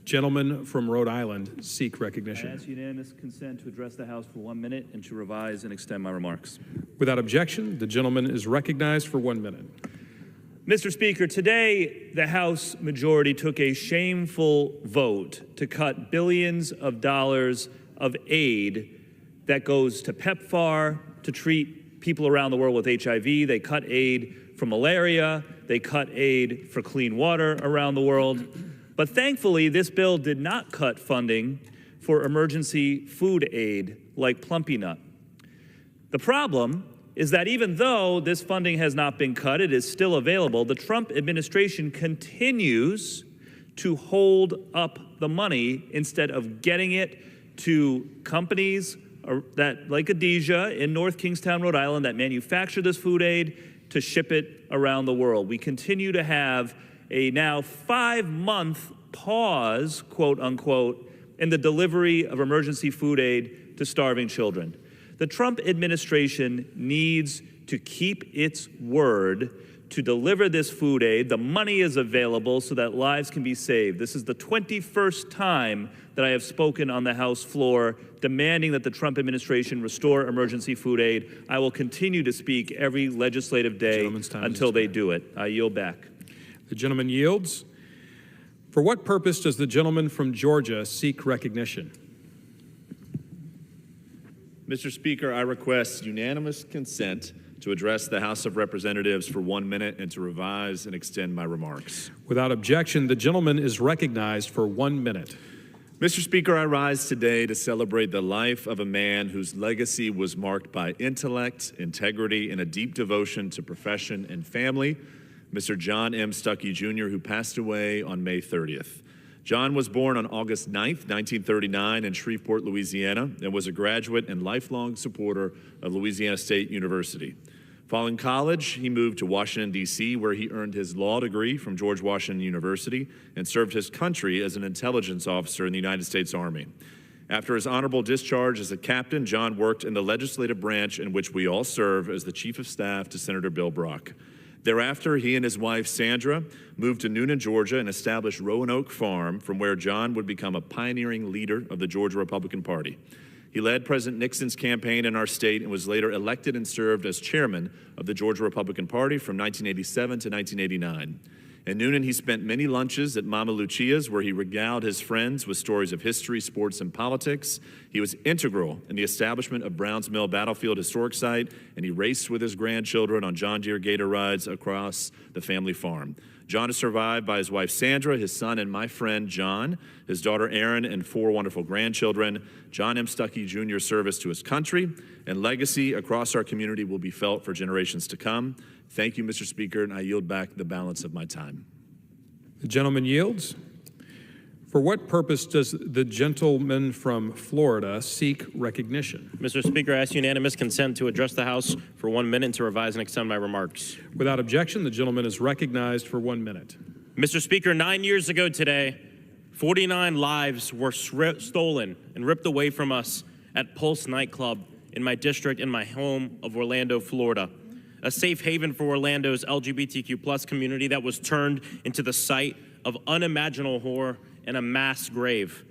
gentleman from Rhode Island seek recognition? I ask unanimous consent to address the House for 1 minute and to revise and extend my remarks. Without objection, the gentleman is recognized for 1 minute. Mr. Speaker, today the House majority took a shameful vote to cut billions of dollars of aid that goes to PEPFAR to treat people around the world with HIV. They cut aid for malaria. They cut aid for clean water around the world. But thankfully, this bill did not cut funding for emergency food aid like Plumpy Nut. The problem is that even though this funding has not been cut, it is still available. The Trump administration continues to hold up the money instead of getting it to companies that, like Adhesia in North Kingstown, Rhode Island, that manufacture this food aid to ship it around the world. We continue to have a now 5-month pause, quote unquote, in the delivery of emergency food aid to starving children. The Trump administration needs to keep its word to deliver this food aid. The money is available so that lives can be saved. This is the 21st time that I have spoken on the House floor demanding that the Trump administration restore emergency food aid. I will continue to speak every legislative day until they do it. I yield back. The gentleman yields. For what purpose does the gentleman from Georgia seek recognition? Mr. Speaker, I request unanimous consent to address the House of Representatives for 1 minute and to revise and extend my remarks. Without objection, the gentleman is recognized for 1 minute. Mr. Speaker, I rise today to celebrate the life of a man whose legacy was marked by intellect, integrity, and a deep devotion to profession and family, Mr. John M. Stuckey, Jr., who passed away on May 30th. John was born on August 9th, 1939 in Shreveport, Louisiana, and was a graduate and lifelong supporter of Louisiana State University. Following college, he moved to Washington, D.C., where he earned his law degree from George Washington University and served his country as an intelligence officer in the United States Army. After his honorable discharge as a captain, John worked in the legislative branch in which we all serve as the Chief of Staff to Senator Bill Brock. Thereafter, he and his wife, Sandra, moved to Noonan, Georgia, and established Roanoke Farm, from where John would become a pioneering leader of the Georgia Republican Party. He led President Nixon's campaign in our state and was later elected and served as chairman of the Georgia Republican Party from 1987 to 1989. In Noonan, he spent many lunches at Mama Lucia's, where he regaled his friends with stories of history, sports, and politics. He was integral in the establishment of Browns Mill Battlefield Historic Site, and he raced with his grandchildren on John Deere Gator rides across the family farm. John is survived by his wife Sandra, his son and my friend John, his daughter Erin, and 4 wonderful grandchildren. John M. Stuckey Jr.'s service to his country and legacy across our community will be felt for generations to come. Thank you, Mr. Speaker, and I yield back the balance of my time. The gentleman yields. For what purpose does the gentleman from Florida seek recognition? Mr. Speaker, I ask unanimous consent to address the House for 1 minute and to revise and extend my remarks. Without objection, the gentleman is recognized for 1 minute. Mr. Speaker, 9 years ago today, 49 lives were stolen and ripped away from us at Pulse nightclub in my district, in my home of Orlando, Florida. A safe haven for Orlando's LGBTQ+ community that was turned into the site of unimaginable horror and a mass grave.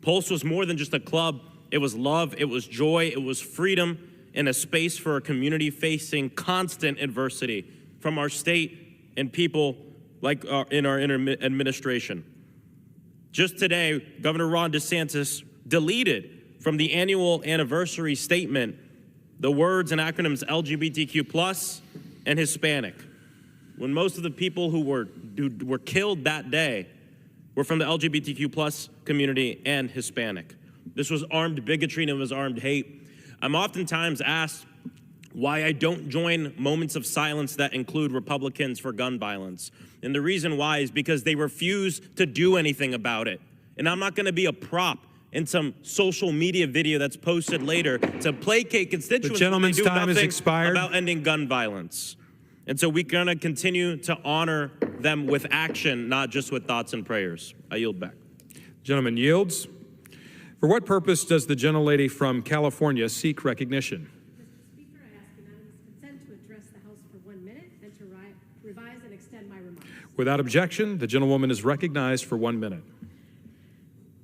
Pulse was more than just a club. It was love, it was joy, it was freedom, and a space for a community facing constant adversity from our state and people like in our administration. Just today, Governor Ron DeSantis deleted from the annual anniversary statement the words and acronyms LGBTQ+ and Hispanic, when most of the people who were killed that day were from the LGBTQ+ community and Hispanic. This was armed bigotry and it was armed hate. I'm oftentimes asked why I don't join moments of silence that include Republicans for gun violence. And the reason why is because they refuse to do anything about it. And I'm not going to be a prop in some social media video that's posted later to placate constituents. The gentleman's when they do time has nothing expired. about ending gun violence. And so we're going to continue to honor them with action, not just with thoughts and prayers. I yield back. Gentleman yields. For what purpose does the gentlelady from California seek recognition? Speaker, I ask unanimous consent to address the House for 1 minute and to revise and extend my remarks. Without objection, the gentlewoman is recognized for 1 minute.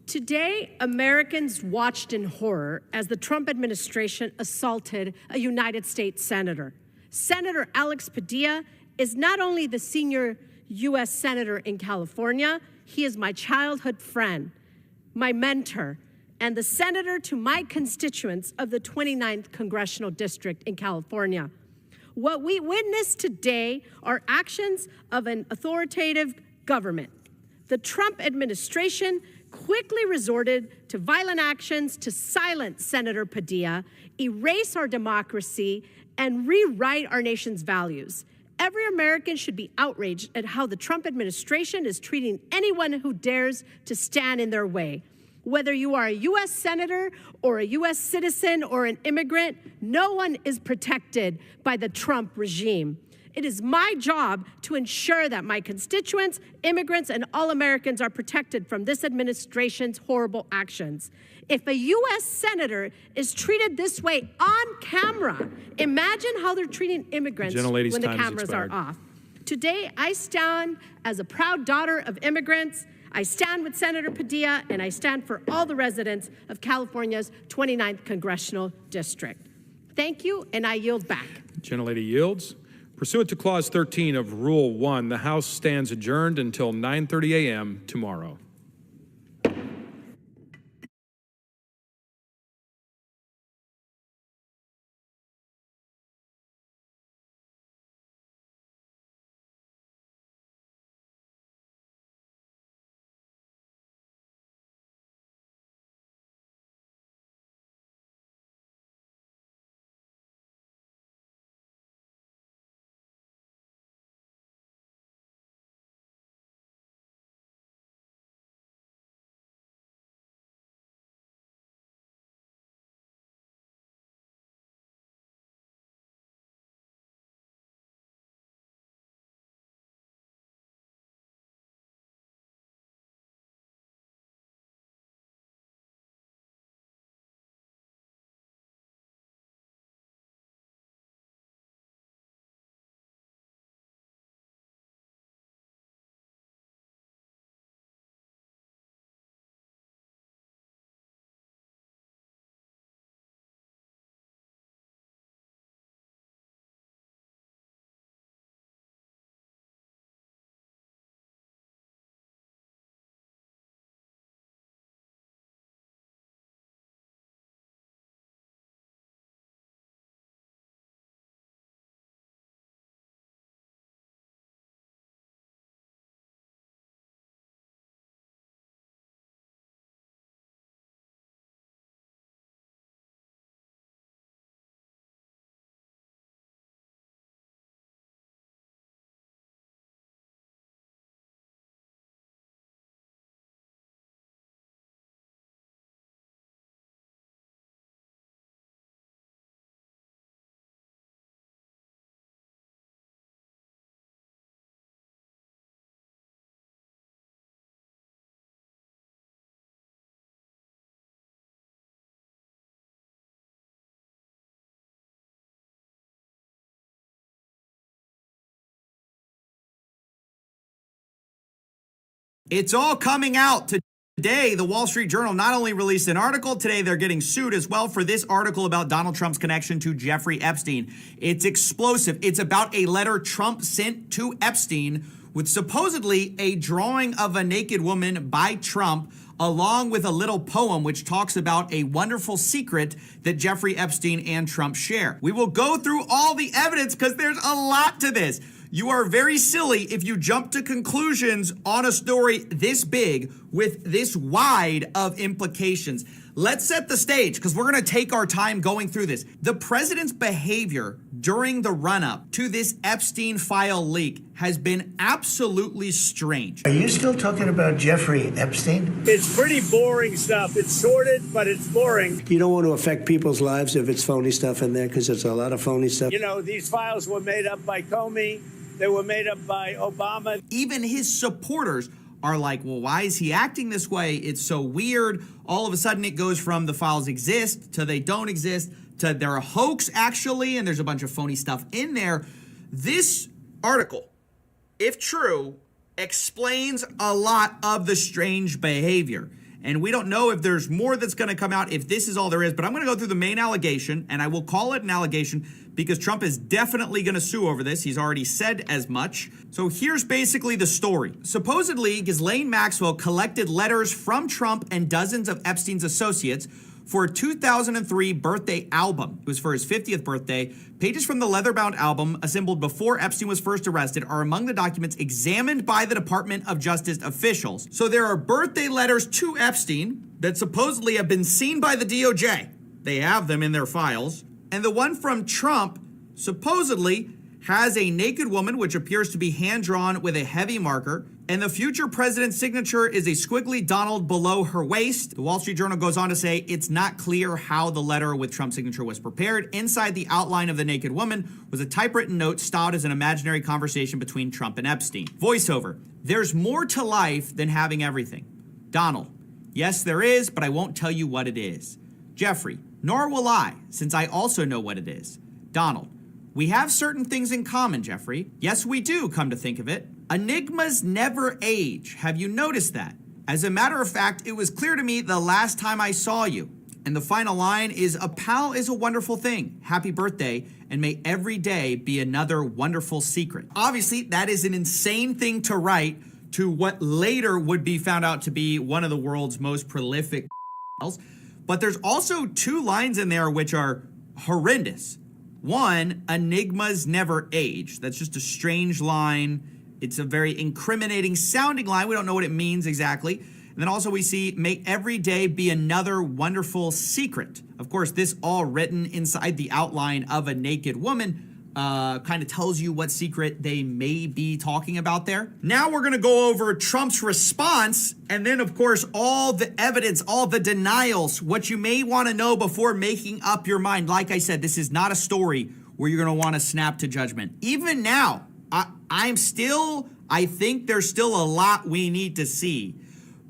Today, Americans watched in horror as the Trump administration assaulted a United States senator. Senator Alex Padilla is not only the senior U.S. senator in California, he is my childhood friend, my mentor, and the senator to my constituents of the 29th Congressional District in California. What we witnessed today are actions of an authoritative government. The Trump administration quickly resorted to violent actions to silence Senator Padilla, erase our democracy, and rewrite our nation's values. Every American should be outraged at how the Trump administration is treating anyone who dares to stand in their way. Whether you are a U.S. senator or a U.S. citizen or an immigrant, no one is protected by the Trump regime. It is my job to ensure that my constituents, immigrants, and all Americans are protected from this administration's horrible actions. If a U.S. senator is treated this way on camera, imagine how they're treating immigrants when the cameras are off. Today, I stand as a proud daughter of immigrants. I stand with Senator Padilla, and I stand for all the residents of California's 29th Congressional District. Thank you, and I yield back. Gentlelady yields. Pursuant to Clause 13 of Rule 1, the House stands adjourned until 9:30 a.m. tomorrow. It's all coming out today. The Wall Street Journal not only released an article, today they're getting sued as well for this article about Donald Trump's connection to Jeffrey Epstein. It's explosive. It's about a letter Trump sent to Epstein with supposedly a drawing of a naked woman by Trump, along with a little poem which talks about a wonderful secret that Jeffrey Epstein and Trump share. We will go through all the evidence because there's a lot to this. You are very silly if you jump to conclusions on a story this big with this wide of implications. Let's set the stage because we're going to take our time going through this. The president's behavior during the run-up to this Epstein file leak has been absolutely strange. Are you still talking about Jeffrey Epstein? It's pretty boring stuff. It's sordid, but it's boring. You don't want to affect people's lives if it's phony stuff in there, because there's a lot of phony stuff. You know, these files were made up by Comey. They were made up by Obama. Even his supporters are like, well, why is he acting this way? It's so weird. All of a sudden it goes from the files exist to they don't exist to they're a hoax actually, and there's a bunch of phony stuff in there. This article, if true, explains a lot of the strange behavior. And we don't know if there's more that's going to come out, if this is all there is. But I'm going to go through the main allegation, and I will call it an allegation because Trump is definitely going to sue over this. He's already said as much. So here's basically the story. Supposedly, Ghislaine Maxwell collected letters from Trump and dozens of Epstein's associates for a 2003 birthday album. It was for his 50th birthday. Pages from the leather-bound album, assembled before Epstein was first arrested, are among the documents examined by the Department of Justice officials. So there are birthday letters to Epstein that supposedly have been seen by the DOJ. They have them in their files. And the one from Trump supposedly has a naked woman, which appears to be hand-drawn with a heavy marker, and the future president's signature is a squiggly Donald below her waist. The Wall Street Journal goes on to say it's not clear how the letter with Trump's signature was prepared. Inside the outline of the naked woman was a typewritten note styled as an imaginary conversation between Trump and Epstein. Voiceover: there's more to life than having everything. Donald: yes, there is, but I won't tell you what it is. Jeffrey: nor will I, since I also know what it is. Donald: we have certain things in common, Jeffrey. Yes, we do, come to think of it. Enigmas never age. Have you noticed that? As a matter of fact, it was clear to me the last time I saw you. And the final line is, a pal is a wonderful thing. Happy birthday, and may every day be another wonderful secret. Obviously, that is an insane thing to write to what later would be found out to be one of the world's most prolific but there's also two lines in there which are horrendous. One, enigmas never age. That's just a strange line. It's a very incriminating sounding line. We don't know what it means exactly. And then also we see, may every day be another wonderful secret. Of course, this all written inside the outline of a naked woman kind of tells you what secret they may be talking about there. Now we're going to go over Trump's response, and then, of course, all the evidence, all the denials, what you may want to know before making up your mind. Like I said, this is not a story where you're going to want to snap to judgment. Even now, I think there's still a lot we need to see.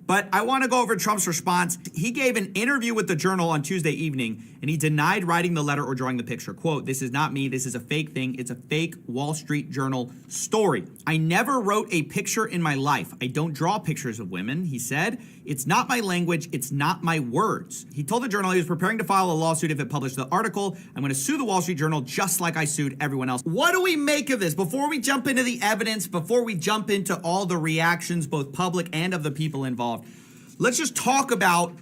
But I want to go over Trump's response. He gave an interview with the Journal on Tuesday evening, and he denied writing the letter or drawing the picture. Quote, this is not me. This is a fake thing. It's a fake Wall Street Journal story. I never wrote a picture in my life. I don't draw pictures of women, he said. It's not my language. It's not my words. He told the Journal he was preparing to file a lawsuit if it published the article. I'm going to sue the Wall Street Journal just like I sued everyone else. What do we make of this? Before we jump into the evidence, before we jump into all the reactions, both public and of the people involved, let's just talk about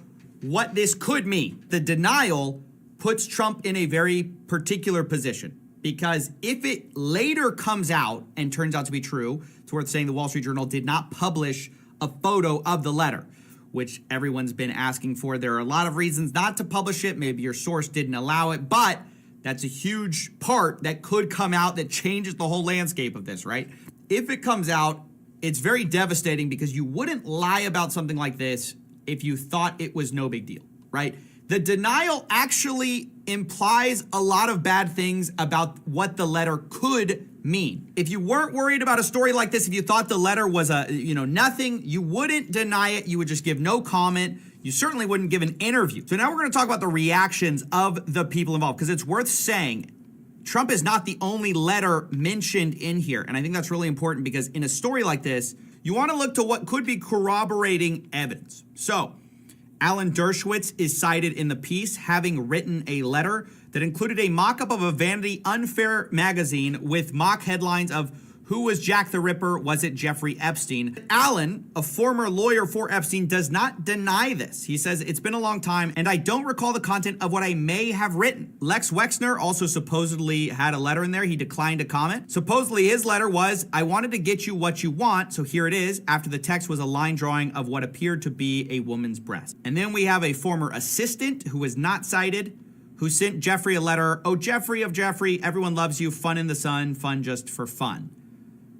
what this could mean. The denial puts Trump in a very particular position, because if it later comes out and turns out to be true, it's worth saying the Wall Street Journal did not publish a photo of the letter, which everyone's been asking for. There are a lot of reasons not to publish it. Maybe your source didn't allow it, but that's a huge part that could come out that changes the whole landscape of this, right? If it comes out, it's very devastating because you wouldn't lie about something like this if you thought it was no big deal, right? The denial actually implies a lot of bad things about what the letter could mean. If you weren't worried about a story like this, if you thought the letter was nothing, you wouldn't deny it. You would just give no comment. You certainly wouldn't give an interview. So now we're going to talk about the reactions of the people involved, because it's worth saying Trump is not the only letter mentioned in here. And I think that's really important, because in a story like this, you want to look to what could be corroborating evidence. So Alan Dershowitz is cited in the piece, having written a letter that included a mock-up of a Vanity Unfair magazine with mock headlines of Who was Jack the Ripper? Was it Jeffrey Epstein? Allen, a former lawyer for Epstein, does not deny this. He says, it's been a long time, and I don't recall the content of what I may have written. Lex Wexner also supposedly had a letter in there. He declined to comment. Supposedly his letter was, I wanted to get you what you want, so here it is. After the text was a line drawing of what appeared to be a woman's breast. And then we have a former assistant who was not cited, who sent Jeffrey a letter. Oh, Jeffrey of Jeffrey, everyone loves you. Fun in the sun, fun just for fun.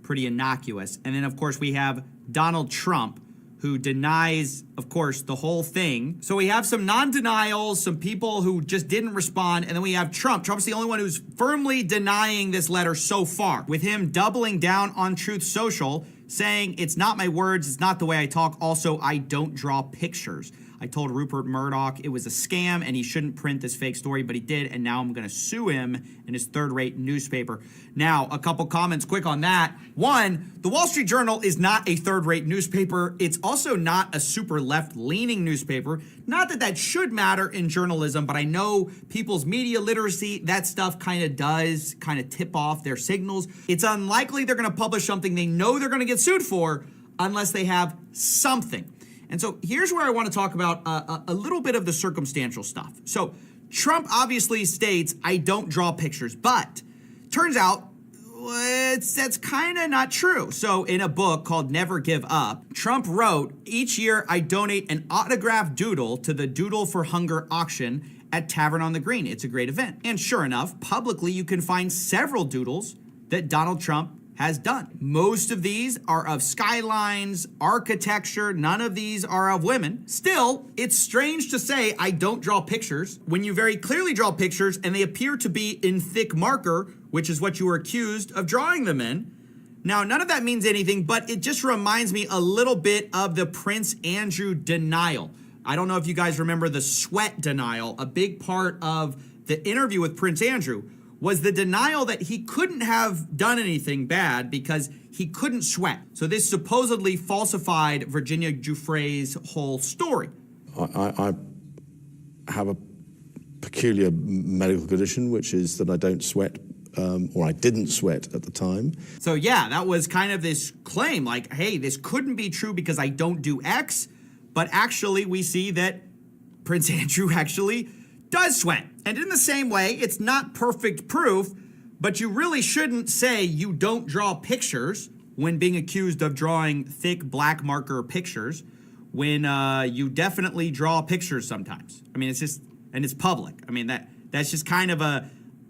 Pretty innocuous. And then, of course, we have Donald Trump, who denies, of course, the whole thing. So we have some non-denials, some people who just didn't respond, and then we have Trump. Trump's the only one who's firmly denying this letter so far, with him doubling down on Truth Social, saying, it's not my words, it's not the way I talk. Also, I don't draw pictures. I told Rupert Murdoch it was a scam and he shouldn't print this fake story, but he did, and now I'm going to sue him in his third-rate newspaper. Now, a couple comments quick on that. One, the Wall Street Journal is not a third-rate newspaper. It's also not a super left-leaning newspaper. Not that that should matter in journalism, but I know people's media literacy, that stuff kind of does kind of tip off their signals. It's unlikely they're going to publish something they know they're going to get sued for unless they have something. And so here's where I want to talk about a little bit of the circumstantial stuff. So Trump obviously states, I don't draw pictures, but turns out that's kind of not true. So in a book called Never Give Up, Trump wrote, each year I donate an autographed doodle to the Doodle for Hunger auction at Tavern on the Green. It's a great event. And sure enough, publicly you can find several doodles that Donald Trump has done. Most of these are of skylines, architecture. None of these are of women. Still, it's strange to say I don't draw pictures when you very clearly draw pictures and they appear to be in thick marker, which is what you were accused of drawing them in. Now, none of that means anything, but it just reminds me a little bit of the Prince Andrew denial. I don't know if you guys remember the sweat denial. A big part of the interview with Prince Andrew was the denial that he couldn't have done anything bad because he couldn't sweat. So this supposedly falsified Virginia Giuffre's whole story. I have a peculiar medical condition, which is that I don't sweat, or I didn't sweat at the time. So yeah, that was kind of this claim like, hey, this couldn't be true because I don't do X, but actually we see that Prince Andrew actually does sweat. And in the same way, it's not perfect proof, but you really shouldn't say you don't draw pictures when being accused of drawing thick black marker pictures when you definitely draw pictures sometimes. I mean, it's just, and it's public. I mean, that's just kind of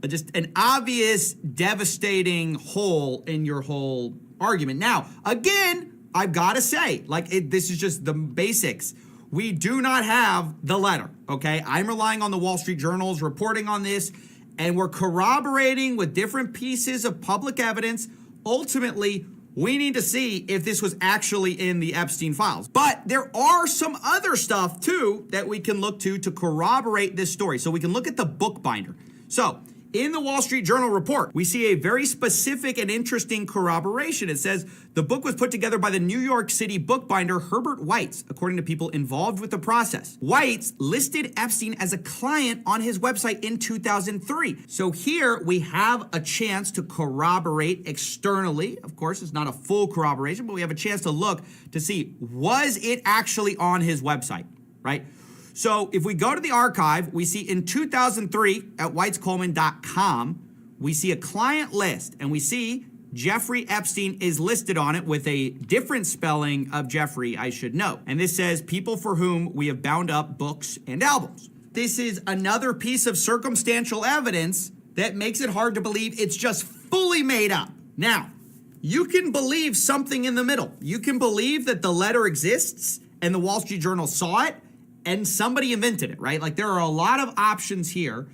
just an obvious, devastating hole in your whole argument. Now, again, I've got to say, this is just the basics. We do not have the letter, okay? I'm relying on the Wall Street Journal's reporting on this, and we're corroborating with different pieces of public evidence. Ultimately, we need to see if this was actually in the Epstein files. But there are some other stuff, too, that we can look to corroborate this story. So we can look at the bookbinder. So in the Wall Street Journal report, we see a very specific and interesting corroboration. It says the book was put together by the New York City bookbinder Herbert Weitz, according to people involved with the process. Weitz listed Epstein as a client on his website in 2003. So here we have a chance to corroborate externally. Of course, it's not a full corroboration, but we have a chance to look to see, was it actually on his website, right? So if we go to the archive, we see in 2003 at weitzcoleman.com, we see a client list, and we see Jeffrey Epstein is listed on it with a different spelling of Jeffrey, I should note. And this says people for whom we have bound up books and albums. This is another piece of circumstantial evidence that makes it hard to believe it's just fully made up. Now, you can believe something in the middle. You can believe that the letter exists and the Wall Street Journal saw it and somebody invented it, right? Like, there are a lot of options here,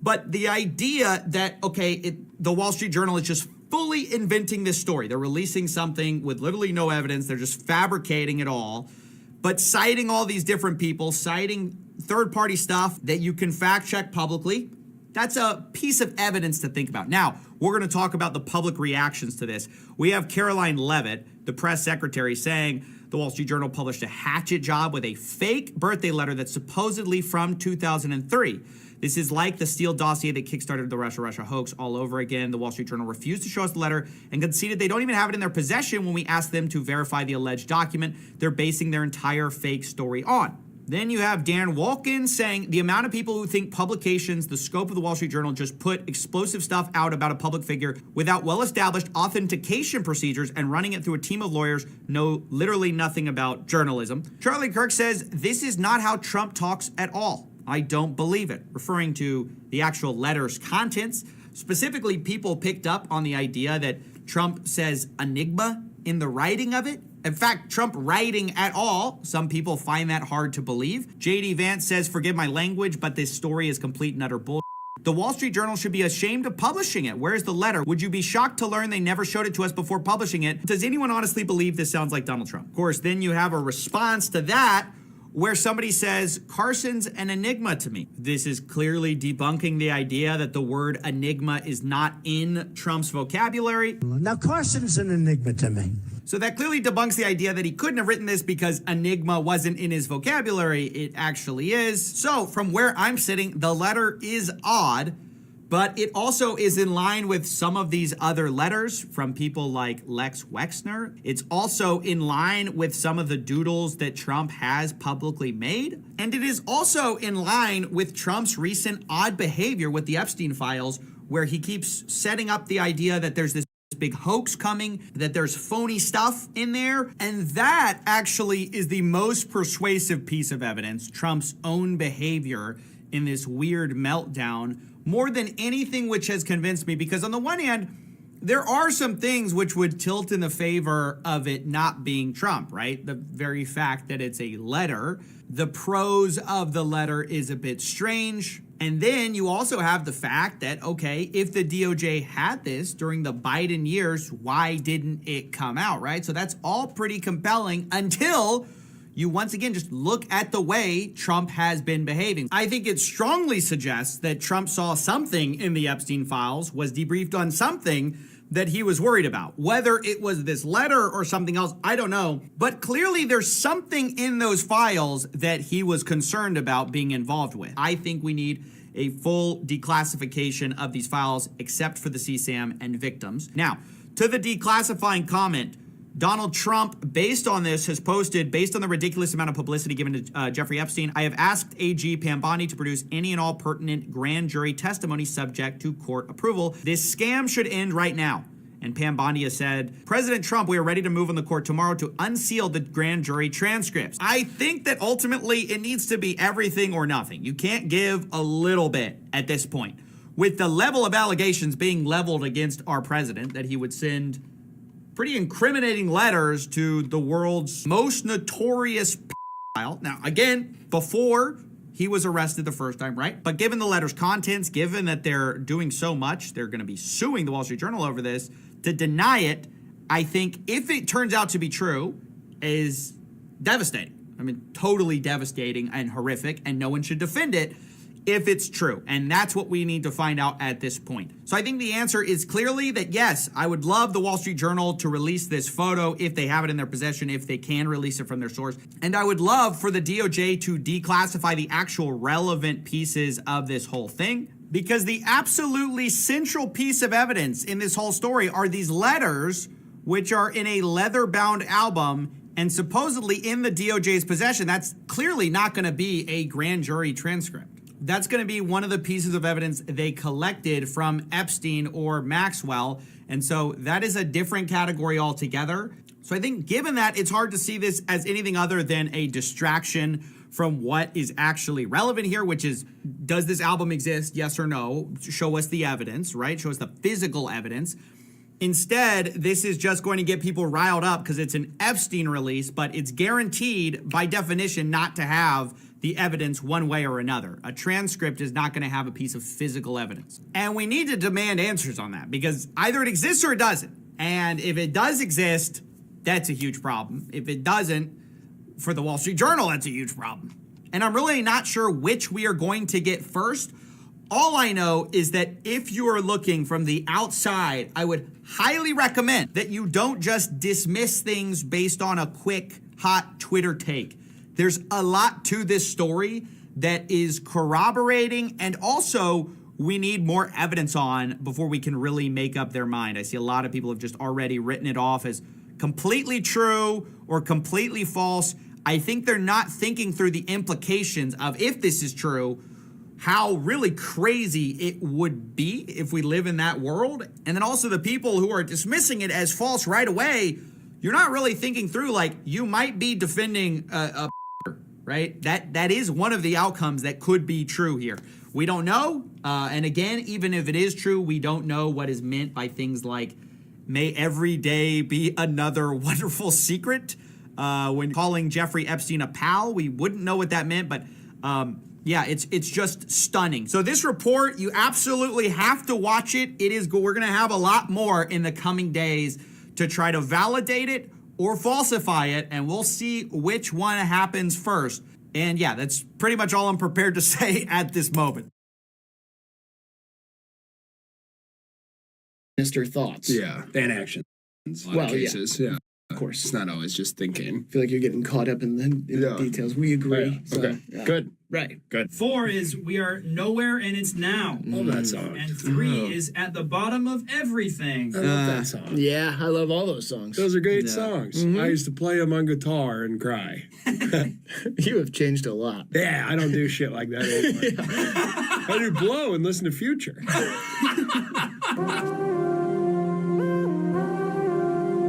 but the idea that, okay, the Wall Street Journal is just fully inventing this story. They're releasing something with literally no evidence. They're just fabricating it all, but citing all these different people, citing third-party stuff that you can fact-check publicly. That's a piece of evidence to think about. Now, we're going to talk about the public reactions to this. We have Caroline Leavitt, the press secretary, saying the Wall Street Journal published a hatchet job with a fake birthday letter that's supposedly from 2003. This is like the Steele dossier that kickstarted the Russia hoax all over again. The Wall Street Journal refused to show us the letter and conceded they don't even have it in their possession when we asked them to verify the alleged document they're basing their entire fake story on. Then you have Dan Wolkin saying the amount of people who think publications, the scope of the Wall Street Journal, just put explosive stuff out about a public figure without well-established authentication procedures and running it through a team of lawyers know literally nothing about journalism. Charlie Kirk says this is not how Trump talks at all. I don't believe it, referring to the actual letter's contents. Specifically, people picked up on the idea that Trump says enigma in the writing of it. In fact, Trump writing at all, some people find that hard to believe. J.D. Vance says, forgive my language, but this story is complete and utter bull. The Wall Street Journal should be ashamed of publishing it. Where's the letter? Would you be shocked to learn they never showed it to us before publishing it? Does anyone honestly believe this sounds like Donald Trump? Of course, then you have a response to that where somebody says, Carson's an enigma to me. This is clearly debunking the idea that the word enigma is not in Trump's vocabulary. Now, Carson's an enigma to me. So that clearly debunks the idea that he couldn't have written this because enigma wasn't in his vocabulary. It actually is. So from where I'm sitting, the letter is odd, but it also is in line with some of these other letters from people like Lex Wexner. It's also in line with some of the doodles that Trump has publicly made. And it is also in line with Trump's recent odd behavior with the Epstein files, where he keeps setting up the idea that there's this big hoax coming, that there's phony stuff in there. And that actually is the most persuasive piece of evidence, Trump's own behavior in this weird meltdown, more than anything which has convinced me. Because on the one hand, there are some things which would tilt in the favor of it not being Trump, right? The very fact that it's a letter, the prose of the letter is a bit strange. And then you also have the fact that, okay, if the DOJ had this during the Biden years, why didn't it come out, right? So that's all pretty compelling until you once again just look at the way Trump has been behaving. I think it strongly suggests that Trump saw something in the Epstein files, was debriefed on something that he was worried about. Whether it was this letter or something else, I don't know. But clearly there's something in those files that he was concerned about being involved with. I think we need a full declassification of these files except for the CSAM and victims. Now, to the declassifying comment, Donald Trump, based on this, has posted, based on the ridiculous amount of publicity given to Jeffrey Epstein, I have asked AG Pam Bondi to produce any and all pertinent grand jury testimony subject to court approval. This scam should end right now. And Pam Bondi has said, President Trump, we are ready to move on the court tomorrow to unseal the grand jury transcripts. I think that ultimately it needs to be everything or nothing. You can't give a little bit at this point. With the level of allegations being leveled against our president, that he would send pretty incriminating letters to the world's most notorious pedophile. Now, again, before he was arrested the first time, right? But given the letter's contents, given that they're doing so much, they're going to be suing the Wall Street Journal over this, to deny it, I think, if it turns out to be true, is devastating. I mean, totally devastating and horrific, and no one should defend it if it's true. And that's what we need to find out at this point. So I think the answer is clearly that, yes, I would love the Wall Street Journal to release this photo if they have it in their possession, if they can release it from their source. And I would love for the DOJ to declassify the actual relevant pieces of this whole thing, because the absolutely central piece of evidence in this whole story are these letters, which are in a leather-bound album and supposedly in the DOJ's possession. That's clearly not going to be a grand jury transcript. That's going to be one of the pieces of evidence they collected from Epstein or Maxwell. And so that is a different category altogether. So I think given that, it's hard to see this as anything other than a distraction from what is actually relevant here, which is, does this album exist? Yes or no? Show us the evidence, right? Show us the physical evidence. Instead, this is just going to get people riled up because it's an Epstein release, but it's guaranteed by definition not to have the evidence one way or another. A transcript is not going to have a piece of physical evidence. And we need to demand answers on that, because either it exists or it doesn't. And if it does exist, that's a huge problem. If it doesn't, for the Wall Street Journal, that's a huge problem. And I'm really not sure which we are going to get first. All I know is that if you are looking from the outside, I would highly recommend that you don't just dismiss things based on a quick, hot Twitter take. There's a lot to this story that is corroborating, and also we need more evidence on before we can really make up their mind. I see a lot of people have just already written it off as completely true or completely false. I think they're not thinking through the implications of, if this is true, how really crazy it would be if we live in that world. And then also the people who are dismissing it as false right away, you're not really thinking through, like, you might be defending a right? That is one of the outcomes that could be true here. We don't know. And again, even if it is true, we don't know what is meant by things like, may every day be another wonderful secret. When calling Jeffrey Epstein a pal, we wouldn't know what that meant, but yeah, it's just stunning. So this report, you absolutely have to watch it. We're gonna have a lot more in the coming days to try to validate it or falsify it, and we'll see which one happens first. And yeah, that's pretty much all I'm prepared to say at this moment. Mr. Thoughts. Yeah, and actions. A lot of cases, yeah. Of course. It's not always just thinking. I feel like you're getting caught up in the details. We agree. Yeah. Okay, good. Right. Good. 4 is We Are Nowhere and It's Now. Love that song. And 3 is At the Bottom of Everything. I love that song. Yeah, I love all those songs. Those are great songs. I used to play them on guitar and cry. You have changed a lot. Yeah, I don't do shit like that anymore. I do blow and listen to Future.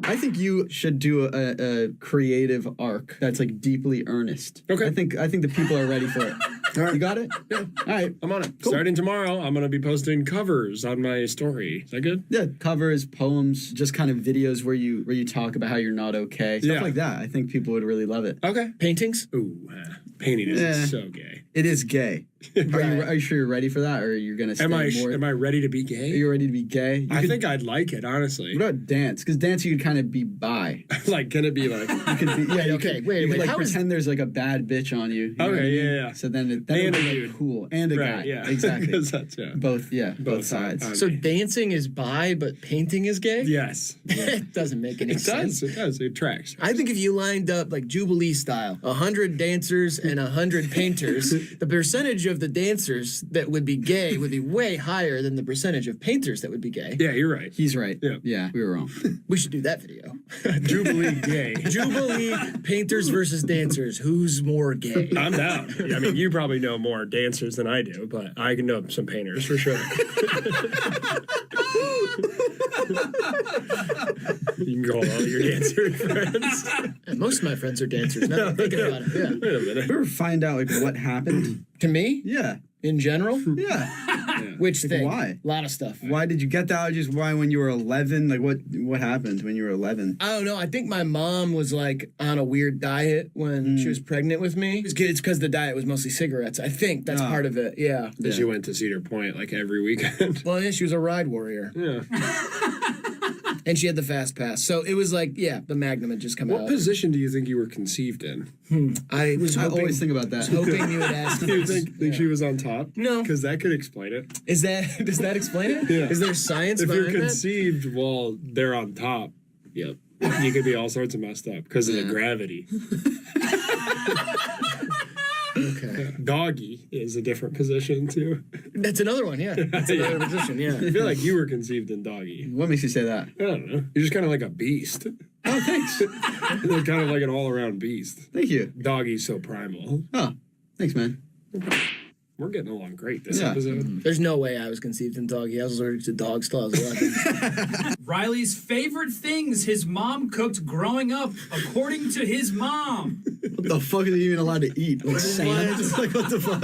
I think you should do a creative arc that's like deeply earnest. Okay. I think the people are ready for it. All right. You got it? Yeah. All right. I'm on it. Cool. Starting tomorrow, I'm going to be posting covers on my story. Is that good? Yeah, covers, poems, just kind of videos where you talk about how you're not okay. Stuff like that. I think people would really love it. Okay. Paintings? Ooh, painting is so gay. It is gay. Are you sure you're ready for that, or you're gonna stay more? Am I ready to be gay? Are you ready to be gay? I think I'd like it, honestly. What about dance? Because dance you could kind of be bi. Like, can it be like? You could be, yeah. Okay. You Wait. could, like, How pretend there's like a bad bitch on you. You know what I mean? Yeah. So then it And would a be dude. like cool, and a guy. Yeah. Exactly. That's, Both sides. So dancing is bi, but painting is gay? Yes. It doesn't make any sense. It does. It tracks. I think if you lined up like Jubilee style, 100 dancers and 100 painters, the percentage of the dancers that would be gay would be way higher than the percentage of painters that would be gay. Yeah, you're right. He's right. Yeah, we were wrong. We should do that video. Jubilee gay. Jubilee painters versus dancers. Who's more gay? I'm down. I mean, you probably know more dancers than I do, but I can know some painters for sure. You can call all your dancer friends. Most of my friends are dancers. Now that I'm thinking about it. Yeah. Wait a minute. You ever find out like what happened to me? Yeah. In general? Yeah. Which Like, thing? why? A lot of stuff. Why did you get that? Just why when you were 11? Like what happened when you were 11? I don't know. I think my mom was like on a weird diet when she was pregnant with me. It's because the diet was mostly cigarettes. I think that's part of it. Yeah. Because she went to Cedar Point like every weekend. Well, yeah, she was a ride warrior. Yeah. And she had the fast pass. So it was like, yeah, the Magnum had just come out. What position do you think you were conceived in? I always think about that. Hoping you would ask. Do you think she was on top? No. Because that could explain it. Does that explain it? Yeah. Is there science if behind you're conceived while they're on top, yep, you could be all sorts of messed up because of the gravity. Okay. Doggy is a different position too. That's another one, yeah. That's another position, yeah. I feel like you were conceived in doggy. What makes you say that? I don't know. You're just kind of like a beast. Oh, thanks. You're kind of like an all-around beast. Thank you. Doggy's so primal. Oh, thanks, man. We're getting along great this Yeah. episode. There's no way I was conceived in doggy. I was allergic to dogs till I was 11. Riley's favorite things his mom cooked growing up, according to his mom. What the fuck are you even allowed to eat? Like sand? Like what the fuck?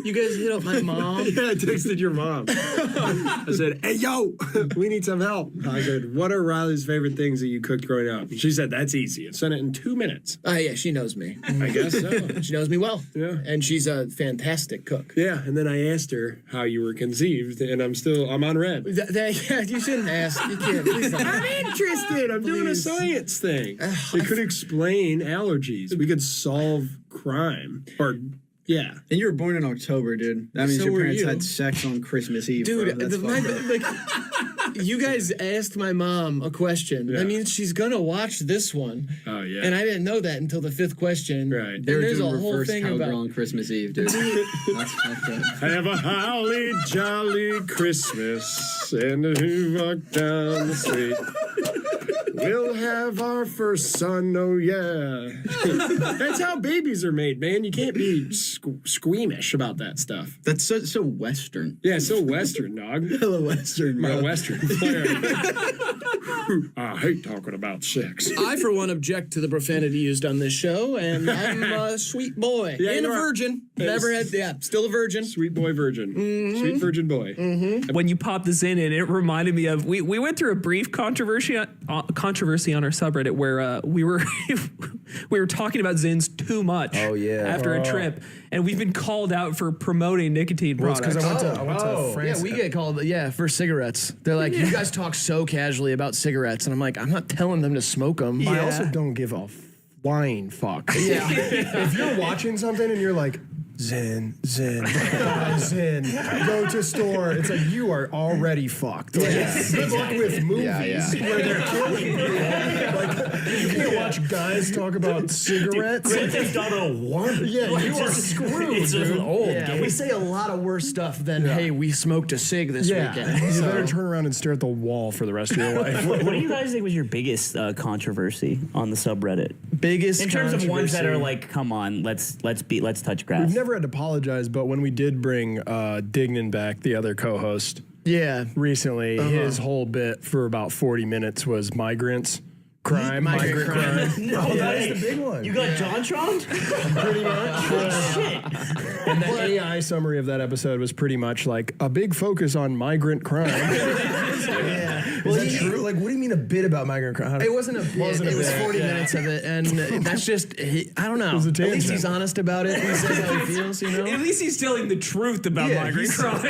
You guys hit up my mom? Yeah, I texted your mom. I said, hey, yo, we need some help. I said, what are Riley's favorite things that you cooked growing up? And she said, that's easy. I sent it in 2 minutes. Oh, yeah, she knows me. I guess so. She knows me well. Yeah. And she's a fantastic cook. Yeah, and then I asked her how you were conceived, and I'm on red. Yeah, you shouldn't ask. You can't. Please don't. I'm interested. I'm doing a science thing. It could explain allergies. We could solve crime. Or, Yeah. And you were born in October, dude. That means So your were parents you. had sex on Christmas Eve. Dude, bro. That's you guys asked my mom a question. Yeah. That means she's gonna watch this one. Oh, yeah. And I didn't know that until the 5th question. Right. And They were there's a doing whole reverse thing cowgirl about. on Christmas Eve, dude. That's fucked up. Have a holly jolly Christmas, and we walk down the street. We'll have our first son, oh yeah. That's how babies are made, man. You can't be squeamish about that stuff. That's so Western. Yeah, so Western, dog. Hello, Western, My bro. Western flair. I hate talking about sex. I, for one, object to the profanity used on this show, and I'm a sweet boy. Yeah, and a you are. virgin. Yes. Never had, still a virgin. Sweet boy virgin. Sweet virgin boy. When you popped this in, and it reminded me of we went through a brief controversy on our subreddit where we were we were talking about Zins too much. Oh, yeah. After a trip, and we've been called out for promoting nicotine Well, it's products. because I went to France. Yeah, we get called, for cigarettes. They're like, you guys talk so casually about cigarettes. And I'm like, I'm not telling them to smoke them. I also don't give a flying fuck. Yeah. If you're watching something and you're like, Zen, Zen, go to store. It's like you are already fucked. Like, good luck with movies where they're killing people. Like, you can't watch guys talk about cigarettes. Grand Theft Auto 1. Yeah, you are screwed, It's just dude. an old Yeah, game. we say a lot of worse stuff than, hey, we smoked a cig this weekend. You So- better turn around and stare at the wall for the rest of your life. What do you guys think was your biggest controversy on the subreddit? Biggest in terms of ones that are controversy. like, come on, let's touch grass. We've never had to apologize, but when we did bring Dignan back, the other co-host, recently, his whole bit for about 40 minutes was migrants. Crime, migrant crime. No, that way. is the big one. You got JonTron? Pretty much. Shit. And the AI summary of that episode was pretty much like a big focus on migrant crime. Is that true? Like, what do you mean a bit about migrant crime? It wasn't a bit. It was 40 minutes of it, and that's just, I don't know. It was a At least tangent. he's honest about it. He says how he feels, you know? At least he's telling the truth about migrant crime.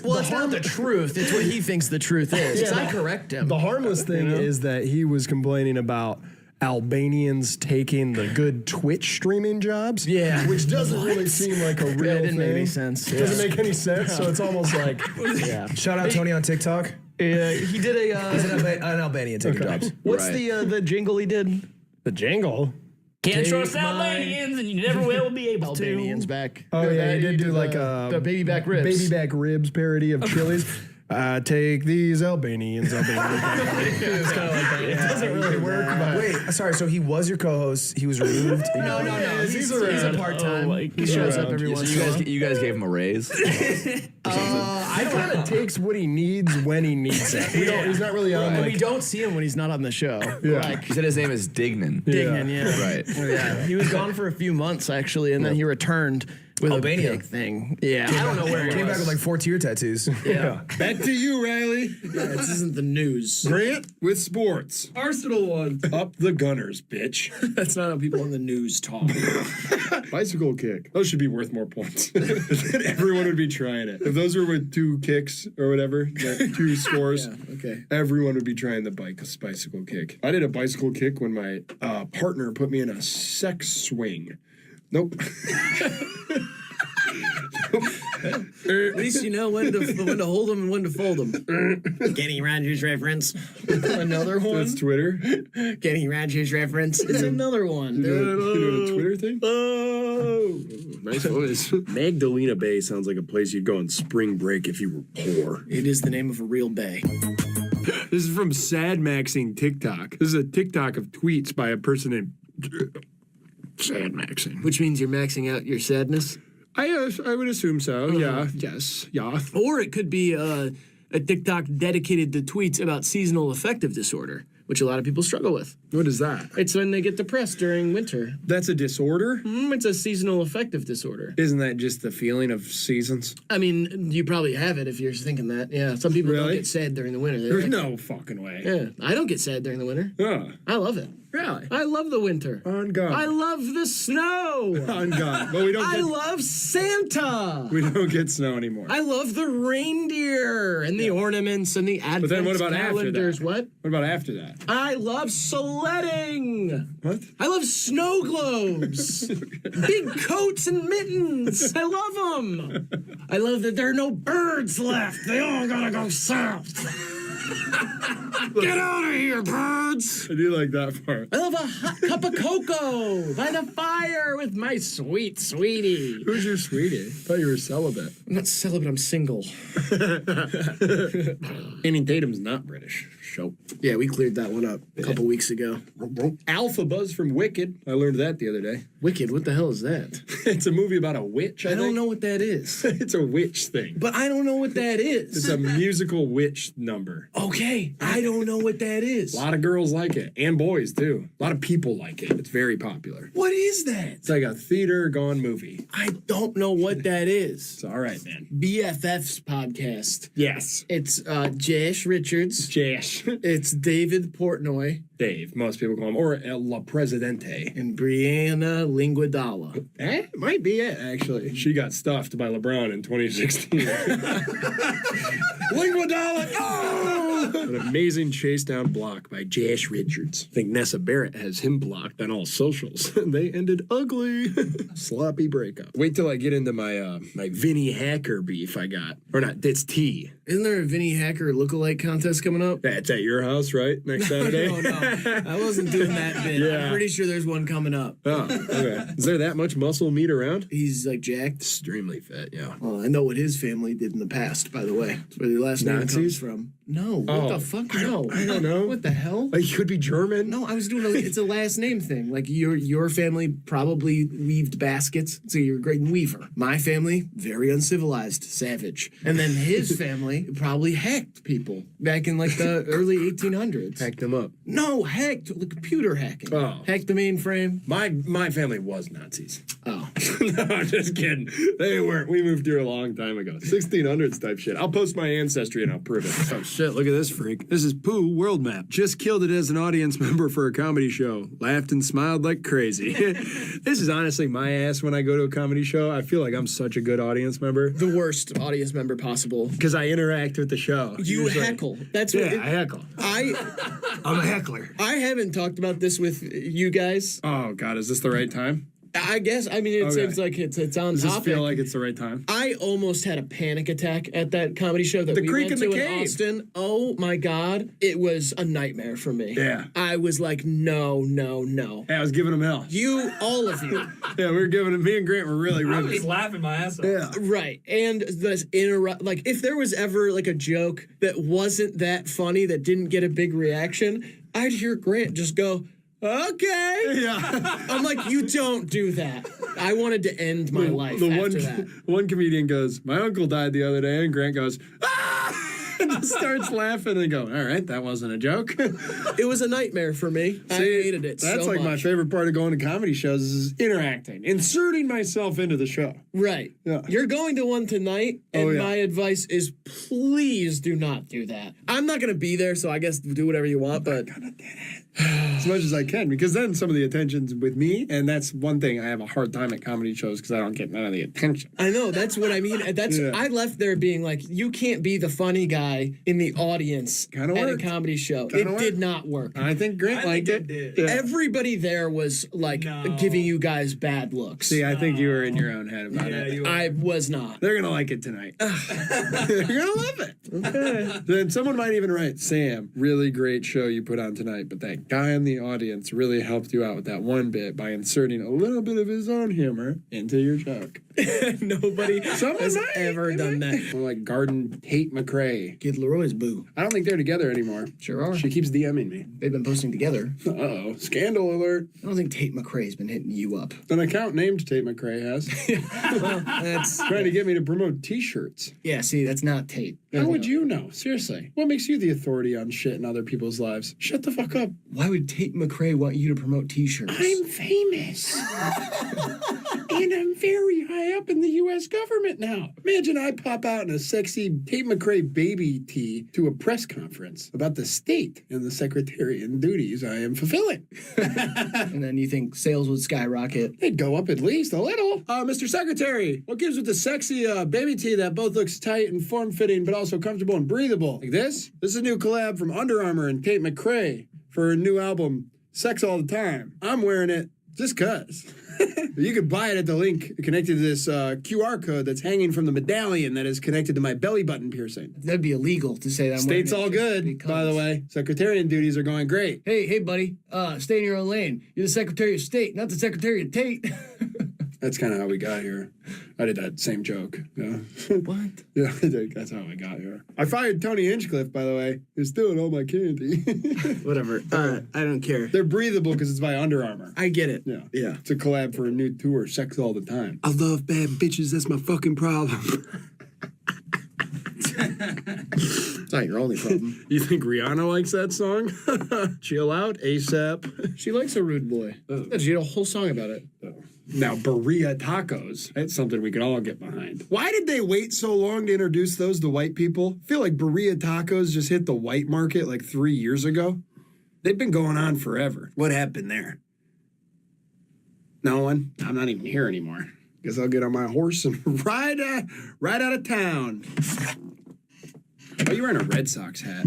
Well, it's not the truth. It's what he thinks the truth is. Yeah, I correct him. The harmless thing is that he was complaining about Albanians taking the good Twitch streaming jobs. Yeah. Which doesn't really seem like a real That didn't thing. make any sense. It doesn't make any sense, so it's almost like, Shout out Tony on TikTok. He did He's a. an Albanian taking jobs. What's the jingle he did? the jingle. Can't Take trust my Albanians, and you never will be able to. Albanians back. Oh yeah, he did do like the baby back ribs. baby back ribs parody of Chili's. I take these Albanians. It's kind of like that. It doesn't really work. But wait, sorry. So he was your co-host. He was removed. No. He's a part time. He shows up every once So in a while. you guys gave him a raise? I kind of takes what he needs when he needs it. He's not really on. And Like, we don't see him when he's not on the show. Yeah. Like, He said his name is Dignan. Dignan, yeah. Right. Yeah. He was gone for a few months, actually, and then he returned with Albania. a big thing. Yeah. I don't know where he Came was. back with like 4 tear tattoos. Yeah. Back to you, Riley. Yeah, this isn't the news. Grant with sports. Arsenal won. Up the Gunners, bitch. That's not how people in the news talk. Bicycle kick. Those should be worth more points. Everyone would be trying it. If those were with 2 kicks or whatever, like 2 scores, Okay. everyone would be trying the bicycle kick. I did a bicycle kick when my partner put me in a sex swing. Nope. At least you know when to hold them and when to fold them. Kenny Rogers reference. Another one. That's Twitter. Kenny Rogers reference. It's another one. You doing a Twitter thing? Oh, nice voice. Magdalena Bay sounds like a place you'd go on spring break if you were poor. It is the name of a real bay. This is from Sad Maxing TikTok. This is a TikTok of tweets by a person named Sad Maxing. Which means you're maxing out your sadness. I would assume so. Yeah. Yes. Yeah. Or it could be a TikTok dedicated to tweets about seasonal affective disorder, which a lot of people struggle with. What is that? It's when they get depressed during winter. That's a disorder? It's a seasonal affective disorder. Isn't that just the feeling of seasons? I mean, you probably have it if you're thinking that. Yeah, some people don't Really? get sad during the winter. They're There's like- no fucking way. Yeah, I don't get sad during the winter. Yeah. I love it. Really? I love the winter. On God. I love the snow. On God. Well, we don't. I love Santa. We don't get snow anymore. I love the reindeer and the ornaments and the advent But then what about calendars. after that? What? What about after that? I love sledding. What? I love snow globes. Big coats and mittens. I love them. I love that there are no birds left. They all gotta go south. Get out of here, birds! I do like that part. I love a hot cup of cocoa by the fire with my sweet sweetie. Who's your sweetie? I thought you were celibate. I'm not celibate, I'm single. Channing Tatum's not British. Show. Yeah, we cleared that one up a couple weeks ago. Alpha Buzz from Wicked. I learned that the other day. Wicked, what the hell is that? It's a movie about a witch, I don't think. know what that is. It's a witch thing. But I don't know what that is. It's a musical witch number. Okay, I don't know what that is. A lot of girls like it, and boys too. A lot of people like it. It's very popular. What is that? It's like a theater gone movie. I don't know what that is. It's all right, man. BFF's podcast. Yes. It's Jash Richards. Jash. It's David Portnoy. Dave, most people call him, or El La Presidente. And Brianna Linguadala. That might be it, actually. She got stuffed by LeBron in 2016. Linguadala! Oh! An amazing chase down block by Jash Richards. I think Nessa Barrett has him blocked on all socials. They ended ugly. Sloppy breakup. Wait till I get into my my Vinny Hacker beef I got. Or not, it's T. Isn't there a Vinny Hacker lookalike contest coming up? That's at your house, right? Next Saturday? No. I wasn't doing that bit. Yeah. I'm pretty sure there's one coming up. Oh, okay. Is there that much muscle meat around? He's like jacked. Extremely fit, yeah. Well, I know what his family did in the past, by the way. That's where the last name comes Nazis? from. No, what the fuck? No. I don't know. What the hell? Like, you could be German? No, I was doing it's a last name thing. Like your family probably weaved baskets, so you're a great weaver. My family, very uncivilized, savage. And then his family probably hacked people back in like the early 1800s. Hacked them up. No, hacked, like computer hacking. Oh. Hacked the mainframe. My family was Nazis. Oh. No, I'm just kidding. They weren't. We moved here a long time ago. 1600s type shit. I'll post my ancestry and I'll prove it. Oh shit, look at this freak. This is Pooh World Map. Just killed it as an audience member for a comedy show. Laughed and smiled like crazy. This is honestly my ass when I go to a comedy show. I feel like I'm such a good audience member. The worst audience member possible. Because I interact with the show. You Usually. heckle. That's what I heckle. I'm a heckler. I haven't talked about this with you guys. Oh God, is this the right time? I guess. I mean, it seems like it's on Does topic. this feel like it's the right time? I almost had a panic attack at that comedy show that The we Creek went in to the in Cave. Austin. Oh my God, it was a nightmare for me. Yeah. I was like, no. Hey, I was giving them hell. You, all of you. Yeah, we were giving them. Me and Grant were really I ripping. was laughing my ass off. Yeah. Right. And this like if there was ever like a joke that wasn't that funny, that didn't get a big reaction, I'd hear Grant just go, okay. Yeah. I'm like, you don't do that. I wanted to end my life after that. One comedian goes, my uncle died the other day, and Grant goes, ah! And just starts laughing and go, all right, that wasn't a joke. It was a nightmare for me. I hated it That's so like my much. favorite part of going to comedy shows is interacting, inserting myself into the show. Right. Yeah. You're going to one tonight, and Oh, yeah. my advice is please do not do that. I'm not going to be there, so I guess do whatever you want, but As much as I can, because then some of the attention's with me, and that's one thing I have a hard time at comedy shows because I don't get none of the attention. I know, that's what I mean. That's Yeah. I left there being like, you can't be the funny guy in the audience Kinda at worked. a comedy show. Kinda It worked. did not work. I think Grant liked it. Yeah. Everybody there was like giving you guys bad looks. See, I think you were in your own head about it. I was not. They're gonna like it tonight. They're gonna love it. Okay. Then someone might even write, Sam, really great show you put on tonight, but that guy in the audience really helped you out with that one bit by inserting a little bit of his own humor into your joke. Nobody has ever done that. Like Garden Tate McRae. Kid Leroy's boo. I don't think they're together anymore. Sure are. She keeps DMing me. They've been posting together. Uh-oh. Scandal alert. I don't think Tate McRae's been hitting you up. An account named Tate McRae has. Well, that's Trying to get me to promote t-shirts. yeah. See, that's not Tate. How would you know? Seriously. What makes you the authority on shit in other people's lives? Shut the fuck up. Why would Tate McRae want you to promote T-shirts? I'm famous. And I'm very high up in the U.S. government now. Imagine I pop out in a sexy Tate McRae baby tee to a press conference about the state and the secretarian duties I am fulfilling. And then you think sales would skyrocket. They'd go up at least a little. Mr. Secretary, what gives with the sexy baby tee that both looks tight and form-fitting but also comfortable and breathable? Like this? This is a new collab from Under Armour and Tate McRae for a new album, Sex All the Time. I'm wearing it just 'cause. You could buy it at the link connected to this QR code that's hanging from the medallion that is connected to my belly button piercing. That'd be illegal to say that. State's all good, by the way. Secretarian duties are going great. Hey, buddy, stay in your own lane. You're the Secretary of State, not the Secretary of Tate. That's kind of how we got here. I did that same joke. Yeah. What? Yeah, that's how we got here. I fired Tony Hinchcliffe, by the way. He's stealing all my candy. Whatever. I don't care. They're breathable because it's by Under Armour. I get it. Yeah. Yeah. It's a collab for a new tour, Sex All the Time. I love bad bitches. That's my fucking problem. It's not your only problem. You think Rihanna likes that song? Chill out, ASAP. She likes a rude boy. She did a whole song about it. Now, burrito tacos. That's something we can all get behind. Why did they wait so long to introduce those to white people? I feel like burrito tacos just hit the white market like 3 years ago. They've been going on forever. What happened there? No one? I'm not even here anymore. Guess I'll get on my horse and ride out of town. Oh, you're wearing a Red Sox hat.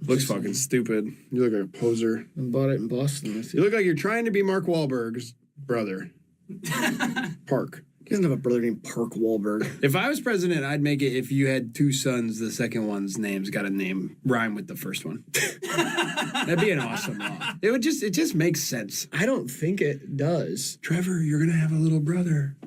Looks fucking stupid. You look like a poser. I bought it in Boston. You look like you're trying to be Mark Wahlberg's brother. Park. He doesn't have a brother named Park Wahlberg. If I was president, I'd make it if you had two sons, the second one's name's got a name rhyme with the first one. That'd be an awesome law. It just makes sense. I don't think it does. Trevor, you're gonna have a little brother.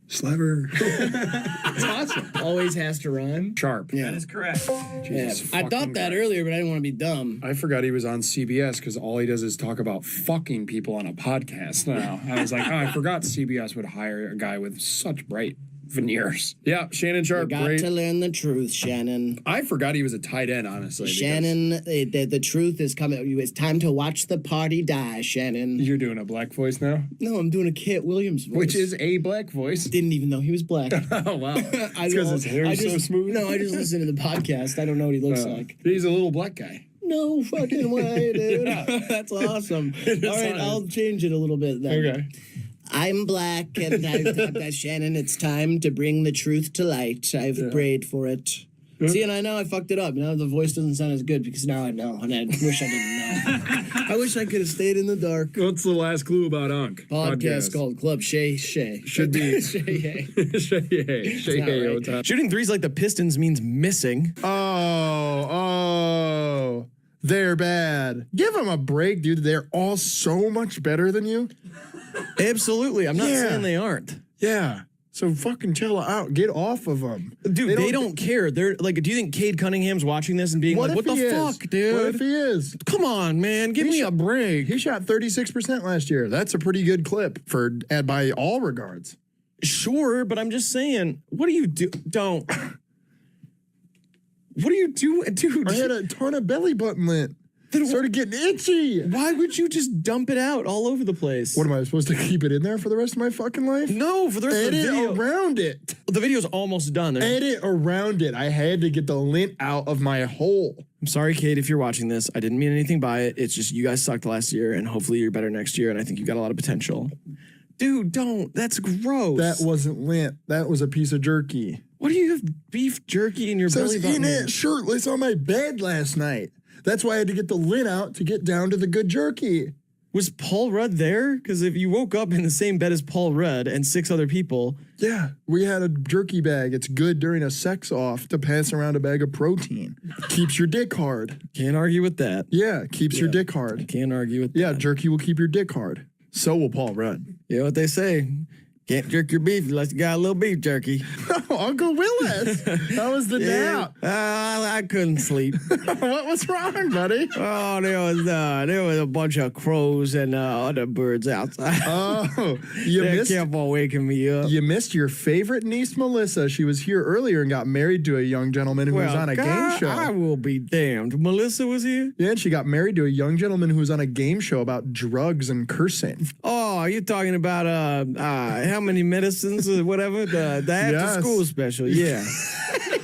Slever. It's awesome. Always has to rhyme. Sharp. Yeah. That is correct. Yeah. I thought that earlier, but I didn't want to be dumb. I forgot he was on CBS because all he does is talk about fucking people on a podcast now. I was like, oh, I forgot CBS would hire a guy with such bright veneers. Yeah, Shannon Sharp, You got great. to learn the truth, Shannon. I forgot he was a tight end, honestly. Shannon, the truth is coming. It's time to watch the party die, Shannon. You're doing a black voice now? No, I'm doing a Kit Williams voice. Which is a black voice. Didn't even know he was black. Oh, wow. It's because his hair is so smooth? No, I just listened to the podcast. I don't know what he looks like. He's a little black guy. No fucking way, dude. That's awesome. All right, I'll change it a little bit then. Okay. I'm black, and Shannon, it's time to bring the truth to light. I've prayed for it. See, and I know I fucked it up. Now the voice doesn't sound as good because now I know, and I wish I didn't know. I wish I could have stayed in the dark. What's the last clue about Unk? Podcast called Club Shay Shay. Should be. Shay Shay. Shooting threes like the Pistons means missing. Oh, they're bad. Give them a break, dude. They're all so much better than you. Absolutely. I'm not saying they aren't. Yeah. So fucking chill out. Get off of them. Dude, they don't care. They're like, do you think Cade Cunningham's watching this and being like, what the fuck, dude? What if he is? Come on, man. Give me a break. He shot 36% last year. That's a pretty good clip by all regards. Sure, but I'm just saying, what do you do? Don't. What do you do, dude? I had a ton of belly button lint. Then started getting itchy. Why would you just dump it out all over the place? What am I supposed to keep it in there for the rest of my fucking life? No, for the rest of the video. Edit around it. The video's almost done. Edit around it. I had to get the lint out of my hole. I'm sorry, Kate, if you're watching this. I didn't mean anything by it. It's just you guys sucked last year, and hopefully you're better next year, and I think you got a lot of potential. Dude, don't. That's gross. That wasn't lint. That was a piece of jerky. What do you have beef jerky in your So I belly was button? eating it shirtless on my bed last night. That's why I had to get the lint out to get down to the good jerky. Was Paul Rudd there? Because if you woke up in the same bed as Paul Rudd and 6 other people. Yeah, we had a jerky bag. It's good during a sex off to pass around a bag of protein. Keeps your dick hard. Can't argue with that. Yeah, keeps your dick hard. Can't argue with that. Yeah, jerky will keep your dick hard. So will Paul Rudd. You know what they say? Can't jerk your beef unless you got a little beef jerky. Oh, Uncle Willis. How was the nap? I couldn't sleep. What was wrong, buddy? Oh, there was a bunch of crows and other birds outside. Oh, They kept on waking me up. You missed your favorite niece, Melissa. She was here earlier and got married to a young gentleman who was on a game show. I will be damned. Melissa was here? Yeah, and she got married to a young gentleman who was on a game show about drugs and cursing. Oh, Oh, you're talking about how many medicines or whatever? The after school special. Yeah.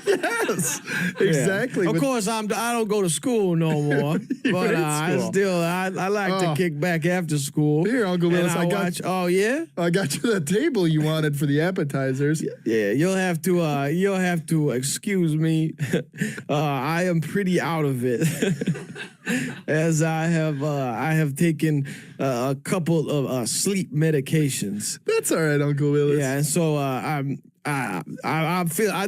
Yes, exactly. Of course, I don't go to school no more, but I like to kick back after school. Here, Uncle Willis, I got watch. Oh yeah, I got you that table you wanted for the appetizers. Yeah, you'll have to excuse me. I am pretty out of it, as I have taken a couple of sleep medications. That's all right, Uncle Willis. Yeah, and so I'm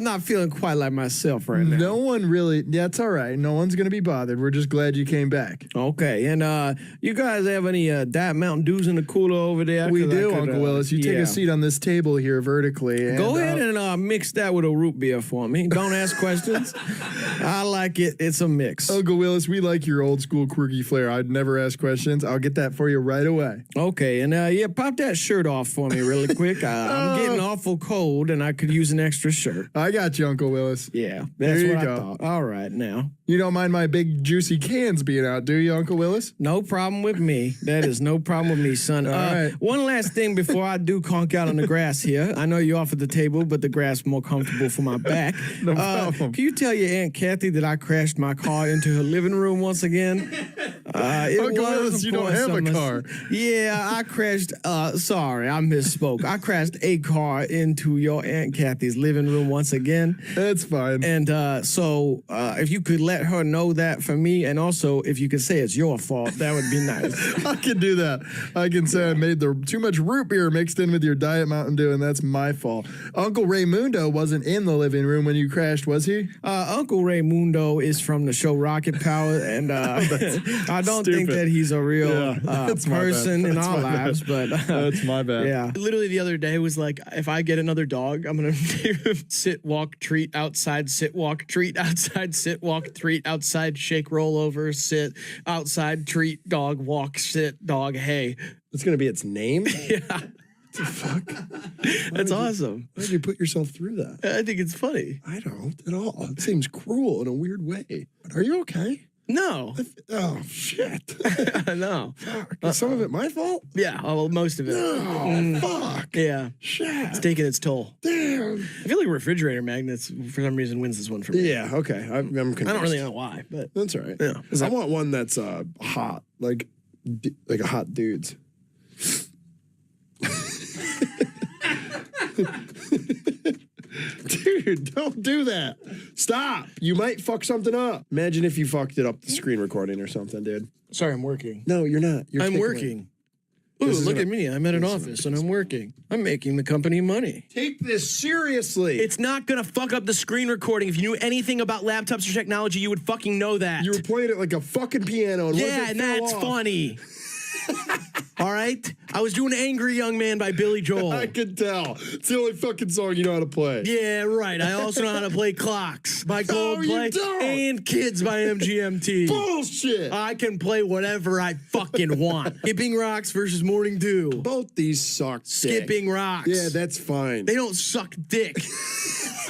not feeling quite like myself right now. No one really. That's all right. No one's gonna be bothered. We're just glad you came back. Okay, and you guys have any Diet Mountain Dews in the cooler over there? We do, Uncle Willis. You take a seat on this table here vertically. And, go ahead and mix that with a root beer for me. Don't ask questions. I like it. It's a mix. Uncle Willis, we like your old school quirky flair. I'd never ask questions. I'll get that for you right away. Okay, and pop that shirt off for me really quick. I'm getting awful cold, and I could use an extra shirt. I got you, Uncle Willis. Yeah, that's what I thought. All right, now. You don't mind my big juicy cans being out, do you, Uncle Willis? No problem with me. That is no problem with me, son. All right. One last thing before I do conk out on the grass here. I know you offered the table, but the grass more comfortable for my back. No problem. Can you tell your Aunt Kathy that I crashed my car into her living room once again? Uncle Willis, you don't have a car. Yeah, I crashed. Sorry, I misspoke. I crashed a car into your Aunt Kathy's living room once again. That's fine. And so if you could let her know that for me, and also if you could say it's your fault, that would be nice. I can do that. I can say I made too much root beer mixed in with your Diet Mountain Dew, and that's my fault. Uncle Raymundo wasn't in the living room when you crashed, was he? Uncle Raymundo is from the show Rocket Power, and I don't think that he's a real person in our lives, but that's my bad. Yeah. Literally the other day was like, if I get another dog, I'm gonna sit, walk, treat, outside, sit, walk, treat, outside, sit, walk, treat, outside, shake, roll over, sit, outside, treat, dog, walk, sit, dog, hey. That's gonna be its name? Yeah. What the fuck? That's awesome. Why did you put yourself through that? I think it's funny. I don't at all. It seems cruel in a weird way. But are you okay? No. Oh, shit. No. Is some of it my fault? Yeah, well, most of it. No, fuck. Yeah. Shit. It's taking its toll. Damn. I feel like refrigerator magnets, for some reason, wins this one for me. Yeah, okay. I'm confused. I don't really know why, but that's all right. Yeah. I want one that's hot, like a hot dude's. Dude, don't do that. Stop. You might fuck something up. Imagine if you fucked it up the screen recording or something, dude. Sorry, I'm working. No, you're not. I'm working. Ooh, look at me. I'm at an office and I'm working. I'm making the company money. Take this seriously. It's not gonna fuck up the screen recording. If you knew anything about laptops or technology, you would fucking know that. You were playing it like a fucking piano. And yeah, and that's funny. All right? I was doing Angry Young Man by Billy Joel. I can tell. It's the only fucking song you know how to play. Yeah, right. I also know how to play Clocks by Coldplay and Kids by MGMT. Bullshit. I can play whatever I fucking want. Skipping Rocks versus Morning Dew. Both these suck dick. Skipping Rocks. Yeah, that's fine. They don't suck dick.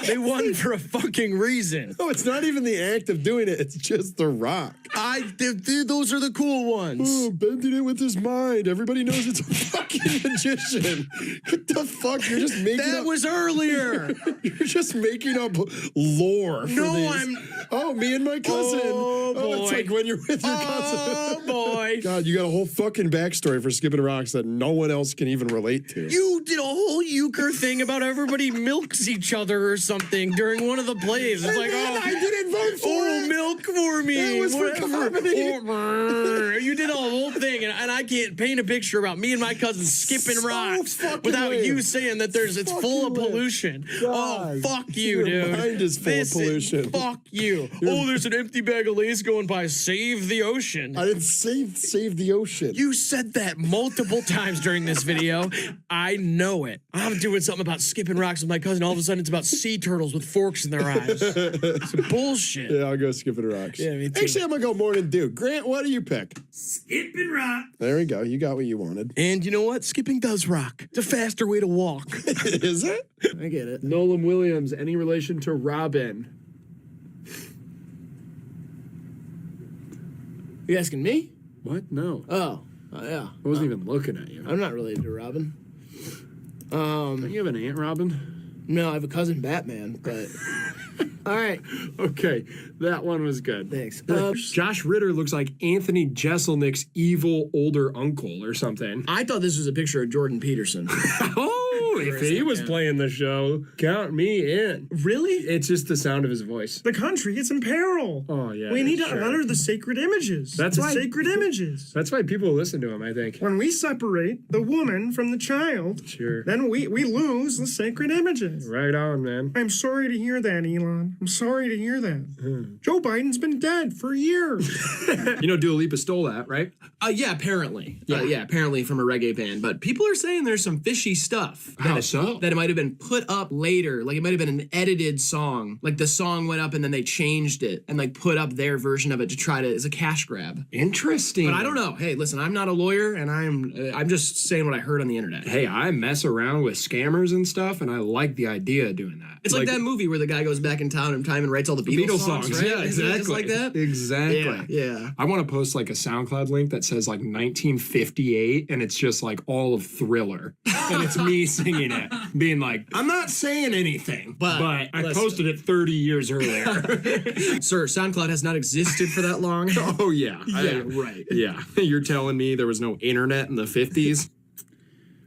They won for a fucking reason. No, it's not even the act of doing it. It's just the rock. Those are the cool ones. Oh, bending it with his mind. Everybody knows it's a fucking magician. What the fuck? You're just making That up. was earlier. You're just making up lore. For No, these. Oh, me and my cousin. Oh, boy. It's like when you're with your cousin. Oh, boy. God, you got a whole fucking backstory for Skipping Rocks that no one else can even relate to. You did a whole euchre thing about everybody milks each other or something during one of the plays. It's like, oh, I didn't vote for it. Milk for me. It was for comedy. You did a whole thing, and I can't paint a picture about me and my cousin skipping rocks without you saying that it's full of pollution. God. Oh, fuck you, Your dude. mind is full of pollution. Fuck you. Oh, there's an empty bag of Lay's going by. Save the ocean. I didn't save the ocean. You said that multiple times during this video. I know it. I'm doing something about skipping rocks with my cousin. All of a sudden, it's about sea turtles with forks in their eyes. It's bullshit. Yeah, I'll go Skipping Rocks. Yeah, me too. Actually, I'm going to go Morning Dew. Grant, what do you pick? Skipping rock. There we go. You got what you wanted. And you know what? Skipping does rock. It's a faster way to walk. Is it? I get it. Nolan Williams, any relation to Robin? You asking me? What? No. Oh. Yeah. I wasn't even looking at you. I'm not related to Robin. Don't you have an Aunt Robin? No, I have a cousin Batman, but all right. Okay, that one was good. Thanks. Josh Ritter looks like Anthony Jeselnik's evil older uncle or something. I thought this was a picture of Jordan Peterson. If he was playing the show, count me in. Really? It's just the sound of his voice. The country is in peril. Oh, yeah. We need to sure. honor the sacred images. That's the why- sacred images. That's why people listen to him, I think. When we separate the woman from the child, Sure. then we lose the sacred images. Right on, man. I'm sorry to hear that, Elon. I'm sorry to hear that. Hmm. Joe Biden's been dead for years. You know Dua Lipa stole that, right? Yeah, apparently. Yeah, apparently from a reggae band. But people are saying there's some fishy stuff. How so? That it might have been put up later. Like it might have been an edited song. Like the song went up and then they changed it and like put up their version of it to try to as a cash grab. Interesting. But I don't know. Hey, listen, I'm not a lawyer and I'm just saying what I heard on the internet. Hey, I mess around with scammers and stuff, and I like the idea of doing that. It's like that movie where the guy goes back in time and writes all the Beatles songs, right? Yeah, Isn't it exactly. just like that? Exactly. Yeah. I want to post like a SoundCloud link that says like 1958, and it's just like all of Thriller, and it's me singing it, being like, I'm not saying anything, but I listen. posted it 30 years earlier. Sir, SoundCloud has not existed for that long. Oh yeah, Yeah, right. Yeah, you're telling me there was no internet in the 50s?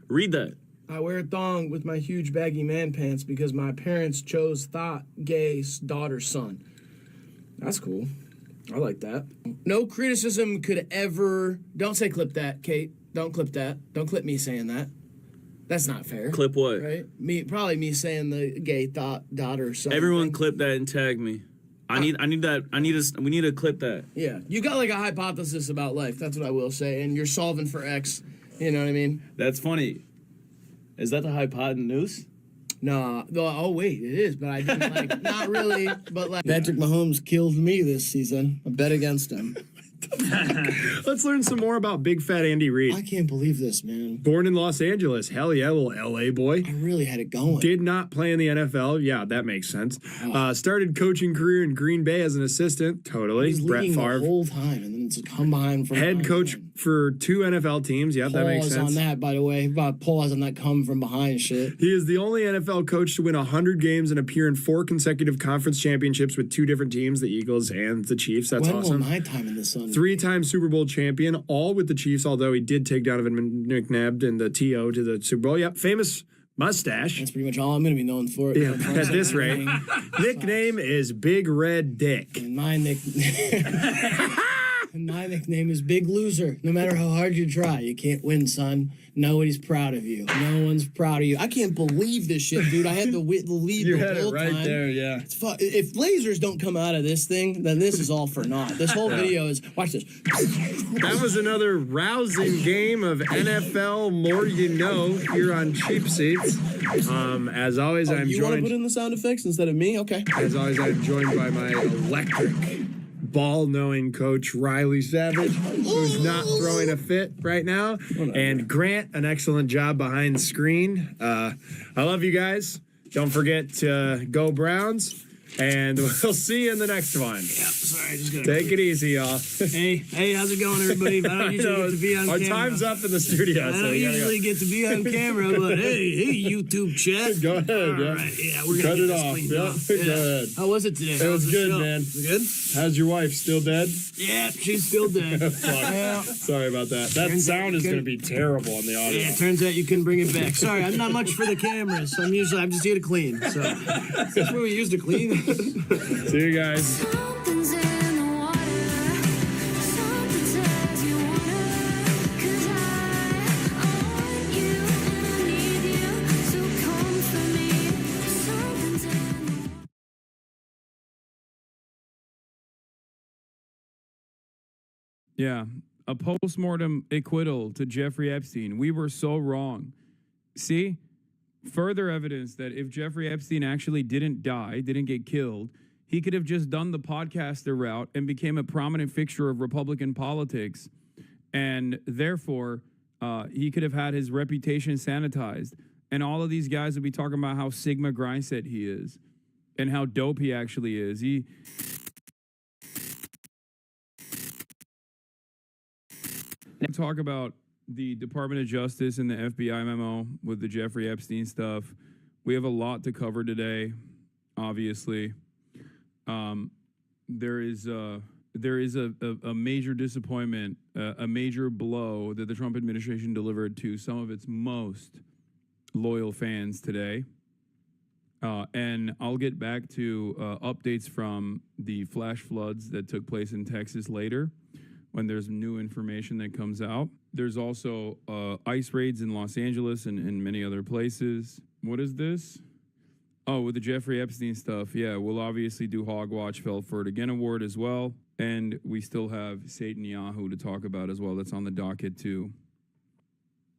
Read that. I wear a thong with my huge baggy man pants because my parents chose thought gay daughter son. That's cool. I like that. No criticism could ever. Don't say clip that, Kate. Don't clip that. Don't clip me saying that. That's not fair. Clip what? Right? Probably me saying the gay daughter son. Everyone thing. clip that and tag me. We need to clip that. Yeah, you got like a hypothesis about life. That's what I will say, and you're solving for X. You know what I mean? That's funny. Is that the hypotenuse? No. Oh wait, it is, but I didn't like. Not really, but like. Patrick Mahomes killed me this season. I bet against him. Let's learn some more about Big Fat Andy Reid. I can't believe this, man. Born in Los Angeles. Hell yeah, little LA boy. I really had it going. Did not play in the NFL. Yeah, that makes sense. Started coaching career in Green Bay as an assistant. Totally. He's Brett leading Favre. the whole time, and then it's a combine from Head coach for 2 NFL teams. Yep, that makes Pause sense. on that, by the way. Pause on that come from behind shit. He is the only NFL coach to win 100 games and appear in 4 consecutive conference championships with 2 different teams, the Eagles and the Chiefs. That's when awesome. will my time in this on? 3-time Super Bowl champion, all with the Chiefs, although he did take Donovan McNabb in the TO to the Super Bowl. Yep, famous mustache. That's pretty much all I'm going to be known for. Yeah, at this rate. Nickname is Big Red Dick. And my nickname is Big Loser. No matter how hard you try, you can't win, son. Nobody's proud of you. No one's proud of you. I can't believe this shit, dude. I had the lead You the had whole it right time. there, yeah. It's if lasers don't come out of this thing, then this is all for naught. This whole video is, watch this. That was another rousing game of NFL More You Know here on Cheap Seats. As always, I'm you want to joined. put in the sound effects instead of me? Okay. As always, I'm joined by my electric, ball-knowing coach Riley Savage, who's not throwing a fit right now, and Grant, an excellent job behind the screen. I love you guys. Don't forget to go Browns, and we'll see you in the next one. Sorry, I just gotta Take it easy, y'all. Hey, how's it going, everybody? I don't usually get to be on Our camera. time's up in the studio. I so don't we gotta usually go. get to be on camera, but hey, YouTube chat. Go ahead, All yeah. right, yeah, we're gonna Cut get it this off. cleaned Yeah, up. go ahead. How was it today? It How was the good, show? man. Good? How's your wife? Still dead? Yeah, she's still dead. Yeah. Sorry about that. That Turns out sound you is going to couldn't- be terrible on the audio. Yeah, it turns out you couldn't bring it back. Sorry, I'm not much for the cameras. I'm just here to clean. So that's what we used to clean. See you guys. Yeah, a postmortem acquittal to Jeffrey Epstein. We were so wrong. See? Further evidence that if Jeffrey Epstein actually didn't die, didn't get killed, he could have just done the podcaster route and became a prominent fixture of Republican politics. And therefore, he could have had his reputation sanitized. And all of these guys would be talking about how Sigma grindset he is and how dope he actually is. Talk about the Department of Justice and the FBI memo with the Jeffrey Epstein stuff. We have a lot to cover today, obviously. There is a major disappointment, a major blow that the Trump administration delivered to some of its most loyal fans today. And I'll get back to updates from the flash floods that took place in Texas later when there's new information that comes out. There's also ICE raids in Los Angeles and many other places. What is this? Oh, with the Jeffrey Epstein stuff, yeah, we'll obviously do Hogwatch Fell for It Again Award as well. And we still have Satan Yahoo to talk about as well. That's on the docket too.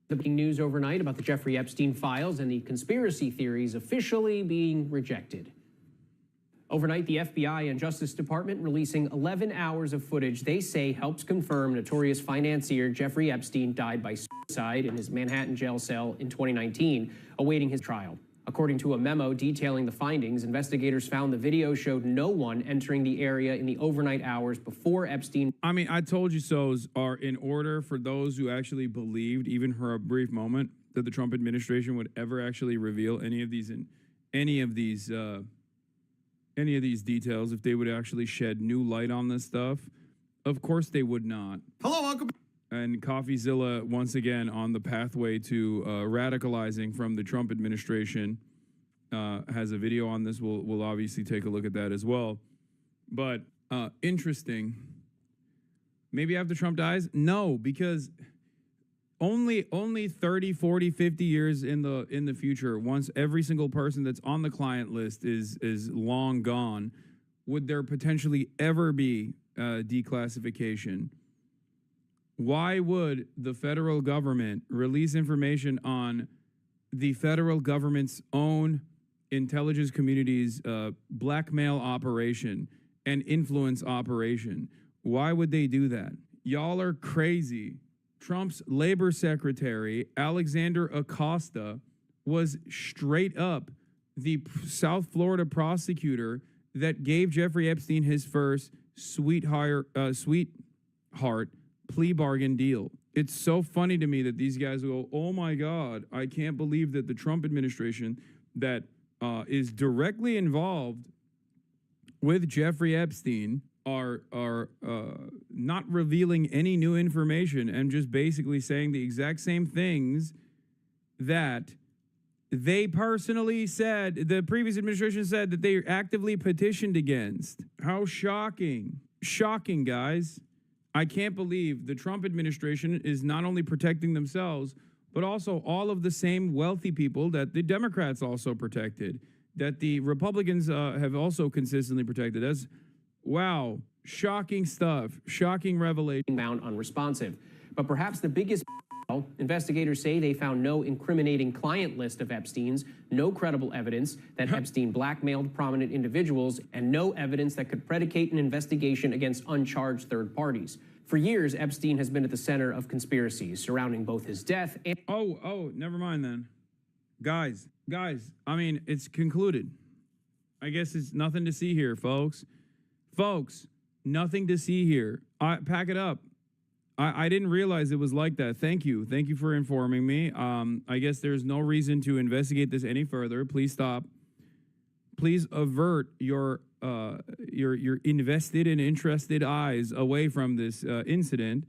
The breaking news overnight about the Jeffrey Epstein files and the conspiracy theories officially being rejected. Overnight, the FBI and Justice Department releasing 11 hours of footage they say helps confirm notorious financier Jeffrey Epstein died by suicide in his Manhattan jail cell in 2019, awaiting his trial. According to a memo detailing the findings, investigators found the video showed no one entering the area in the overnight hours before Epstein. I mean, I told you so's are in order for those who actually believed, even for a brief moment, that the Trump administration would ever actually reveal any of these details, if they would actually shed new light on this stuff. Of course they would not. Hello, welcome. And CoffeeZilla, once again, on the pathway to radicalizing from the Trump administration, has a video on this. We'll obviously take a look at that as well. But interesting. Maybe after Trump dies? No, because only 30, 40, 50 years in the future, once every single person that's on the client list is long gone, would there potentially ever be declassification. Why would the federal government release information on the federal government's own intelligence community's blackmail operation and influence operation? Why would they do that? Y'all are crazy. Trump's labor secretary, Alexander Acosta, was straight up the South Florida prosecutor that gave Jeffrey Epstein his first sweetheart plea bargain deal. It's so funny to me that these guys go, oh my God, I can't believe that the Trump administration that is directly involved with Jeffrey Epstein are not revealing any new information and just basically saying the exact same things that they personally said, the previous administration said that they actively petitioned against. How shocking. Shocking, guys. I can't believe the Trump administration is not only protecting themselves, but also all of the same wealthy people that the Democrats also protected, that the Republicans have also consistently protected. That's, wow, shocking stuff, shocking revelation. Found unresponsive. But perhaps the biggest investigators say they found no incriminating client list of Epstein's, no credible evidence that Epstein blackmailed prominent individuals, and no evidence that could predicate an investigation against uncharged third parties. For years, Epstein has been at the center of conspiracies surrounding both his death and... Oh, never mind then. Guys, I mean, it's concluded. I guess it's nothing to see here, folks. Folks, nothing to see here. Pack it up. I didn't realize it was like that. Thank you. Thank you for informing me. I guess there's no reason to investigate this any further. Please stop. Please avert your invested and interested eyes away from this incident.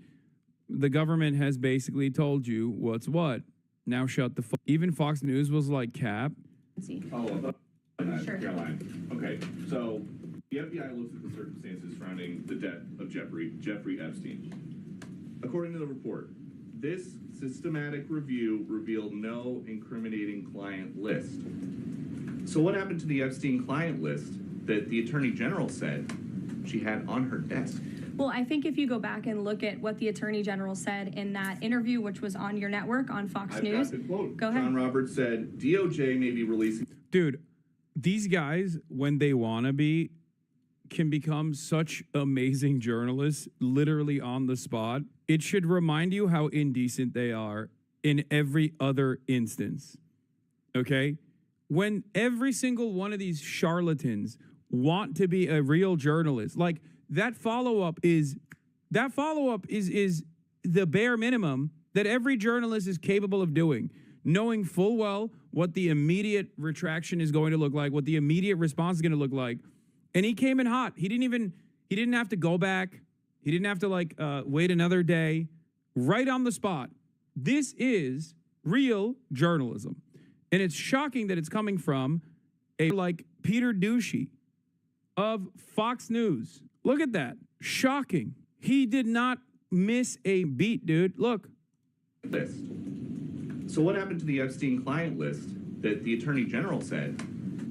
The government has basically told you what's what. Now shut the fuck. Even Fox News was like, Cap. Sure. Caroline. Okay, so the FBI looks at the circumstances surrounding the death of Jeffrey Epstein. According to the report, this systematic review revealed no incriminating client list. So what happened to the Epstein client list that the Attorney General said she had on her desk? Well, I think if you go back and look at what the Attorney General said in that interview, which was on your network on Fox News. Got the quote. Go ahead. John Roberts said, DOJ may be releasing... Dude, these guys, when they want to be, can become such amazing journalists, literally on the spot. It should remind you how indecent they are in every other instance, okay? When every single one of these charlatans want to be a real journalist, like that follow-up is the bare minimum that every journalist is capable of doing, knowing full well what the immediate retraction is going to look like, what the immediate response is going to look like. And he came in hot. He didn't have to go back. He didn't have to wait another day. Right on the spot. This is real journalism. And it's shocking that it's coming from a like Peter Ducey of Fox News. Look at that. Shocking. He did not miss a beat, dude. Look. List. So what happened to the Epstein client list that the Attorney General said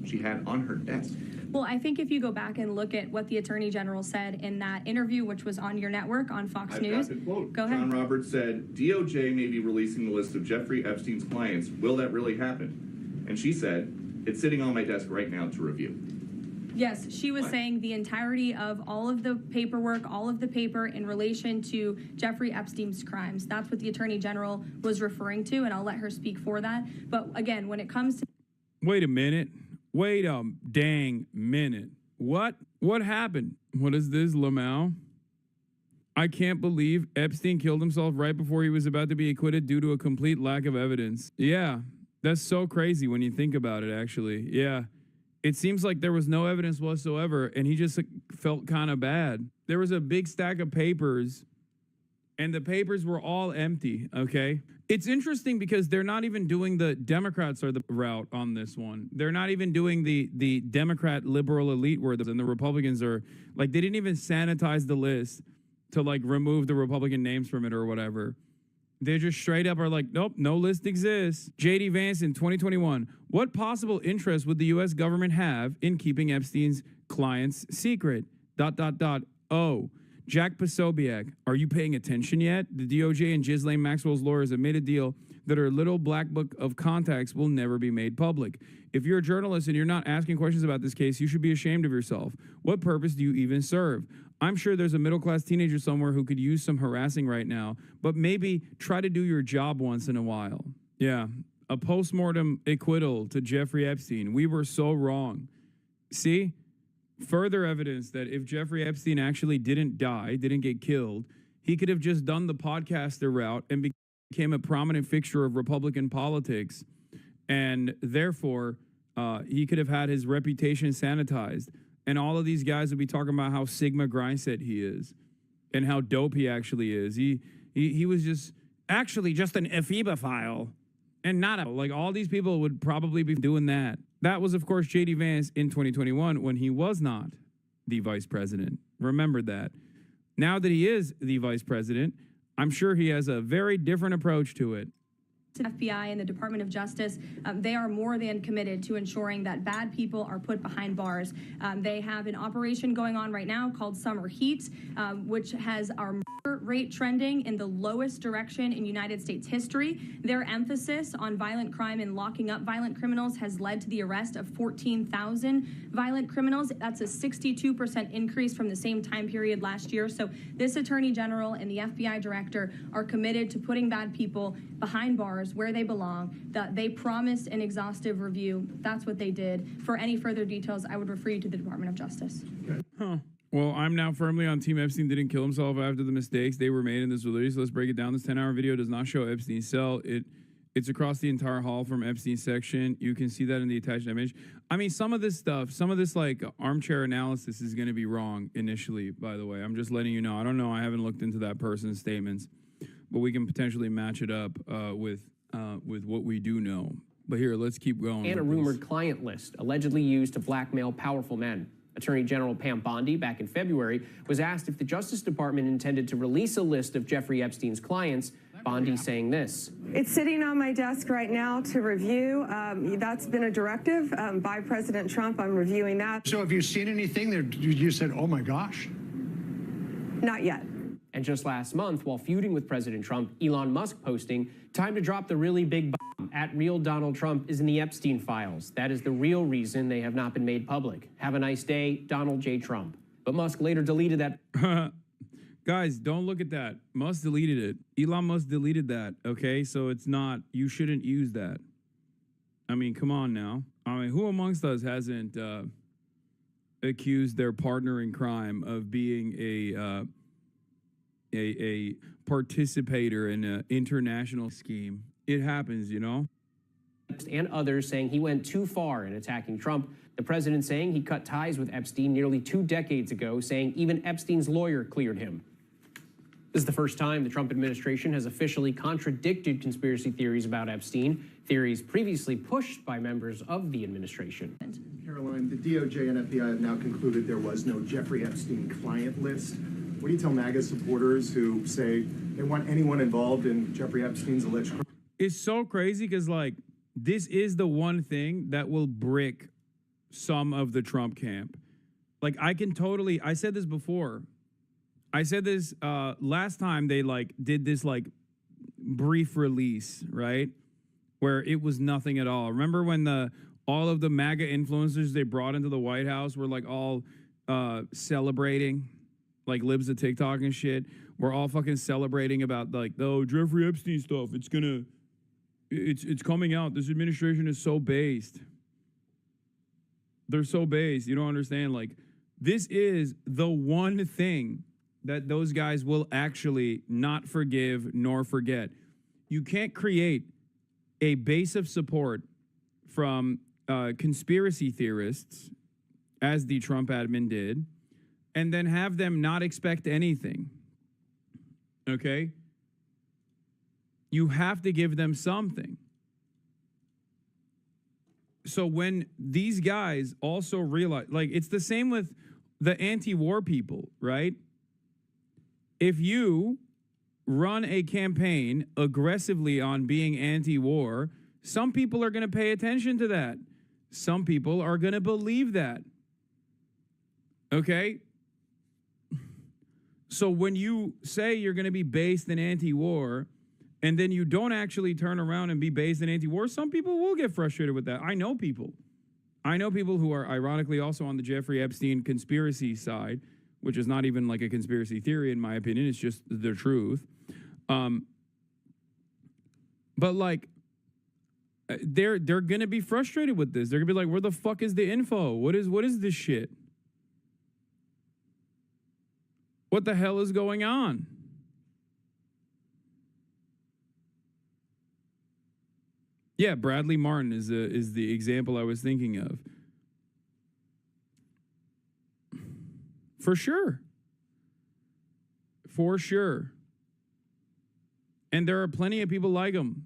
she had on her desk? Well, I think if you go back and look at what the Attorney General said in that interview, which was on your network on Fox News. Got the quote. Go ahead. John Roberts said, DOJ may be releasing the list of Jeffrey Epstein's clients. Will that really happen? And she said, it's sitting on my desk right now to review. Yes, she was saying the entirety of all of the paperwork, all of the paper in relation to Jeffrey Epstein's crimes. That's what the Attorney General was referring to, and I'll let her speak for that. But again, when it comes to... Wait a minute. Wait a dang minute. What? What happened? What is this, Lamau? I can't believe Epstein killed himself right before he was about to be acquitted due to a complete lack of evidence. Yeah, that's so crazy when you think about it, actually. Yeah. It seems like there was no evidence whatsoever, and he just felt kind of bad. There was a big stack of papers, and the papers were all empty, okay? It's interesting because they're not even doing the Democrats are the route on this one. They're not even doing the Democrat liberal elite where and the Republicans are, like, they didn't even sanitize the list to, like, remove the Republican names from it or whatever. They just straight up are like, nope, no list exists. J.D. Vance in 2021. What possible interest would the U.S. government have in keeping Epstein's clients secret? ... Oh, Jack Posobiec. Are you paying attention yet? The DOJ and Ghislaine Maxwell's lawyers have made a deal that her little black book of contacts will never be made public. If you're a journalist and you're not asking questions about this case, you should be ashamed of yourself. What purpose do you even serve? I'm sure there's a middle-class teenager somewhere who could use some harassing right now, but maybe try to do your job once in a while. Yeah, a postmortem acquittal to Jeffrey Epstein. We were so wrong. See? Further evidence that if Jeffrey Epstein actually didn't die, didn't get killed, he could have just done the podcaster route and became a prominent fixture of Republican politics. And therefore, he could have had his reputation sanitized. And all of these guys would be talking about how Sigma grindset he is and how dope he actually is. He was just actually just an ephebophile and not like all these people would probably be doing that. That was, of course, J.D. Vance in 2021 when he was not the vice president. Remember that. Now that he is the vice president, I'm sure he has a very different approach to it. FBI and the Department of Justice, they are more than committed to ensuring that bad people are put behind bars. They have an operation going on right now called Summer Heat, which has our murder rate trending in the lowest direction in United States history. Their emphasis on violent crime and locking up violent criminals has led to the arrest of 14,000 violent criminals. That's a 62% increase from the same time period last year. So this Attorney General and the FBI Director are committed to putting bad people behind bars where they belong. That they promised an exhaustive review. That's what they did. For any further details, I would refer you to the Department of Justice. Huh. Well, I'm now firmly on Team Epstein didn't kill himself after the mistakes they were made in this release. Let's break it down. This 10-hour video does not show Epstein's cell. It's across the entire hall from Epstein's section. You can see that in the attached image. I mean, some of this stuff, some of this like armchair analysis is going to be wrong initially, by the way. I'm just letting you know. I don't know. I haven't looked into that person's statements, but we can potentially match it up with what we do know. But here, let's keep going. And a rumored client list allegedly used to blackmail powerful men. Attorney General Pam Bondi, back in February, was asked if the Justice Department intended to release a list of Jeffrey Epstein's clients. Bondi saying this. It's sitting on my desk right now to review. That's been a directive by President Trump. I'm reviewing that. So have you seen anything there? You said, oh my gosh. Not yet. And just last month, while feuding with President Trump, Elon Musk posting, time to drop the really big bomb. At real Donald Trump is in the Epstein files. That is the real reason they have not been made public. Have a nice day, Donald J. Trump. But Musk later deleted that. Guys, don't look at that. Musk deleted it. Elon Musk deleted that, okay? So it's not, you shouldn't use that. I mean, come on now. I mean, who amongst us hasn't accused their partner in crime of being a participator in an international scheme. It happens, you know? And others saying he went too far in attacking Trump. The president saying he cut ties with Epstein nearly 2 decades ago, saying even Epstein's lawyer cleared him. This is the first time the Trump administration has officially contradicted conspiracy theories about Epstein, theories previously pushed by members of the administration. Caroline, the DOJ and FBI have now concluded there was no Jeffrey Epstein client list. What do you tell MAGA supporters who say they want anyone involved in Jeffrey Epstein's alleged crime? It's so crazy because, like, this is the one thing that will brick some of the Trump camp. Like, I said this before. I said this last time they, like, did this, like, brief release, right? Where it was nothing at all. Remember when all of the MAGA influencers they brought into the White House were, like, all celebrating, like, libs of TikTok and shit? We're all fucking celebrating about, like, oh, Jeffrey Epstein stuff. It's coming out. This administration is so based. They're so based. You don't understand. Like, this is the one thing that those guys will actually not forgive nor forget. You can't create a base of support from conspiracy theorists, as the Trump admin did, and then have them not expect anything. Okay? You have to give them something. So when these guys also realize, like, it's the same with the anti-war people, right? If you run a campaign aggressively on being anti-war, some people are going to pay attention to that. Some people are going to believe that. Okay? So when you say you're going to be based in anti-war, and then you don't actually turn around and be based in anti-war, some people will get frustrated with that. I know people who are ironically also on the Jeffrey Epstein conspiracy side, which is not even like a conspiracy theory in my opinion. It's just the truth. But like, they're gonna be frustrated with this. They're gonna be like, where the fuck is the info? What is this shit? What the hell is going on? Yeah, Bradley Martin is the example I was thinking of. For sure. For sure. And there are plenty of people like him.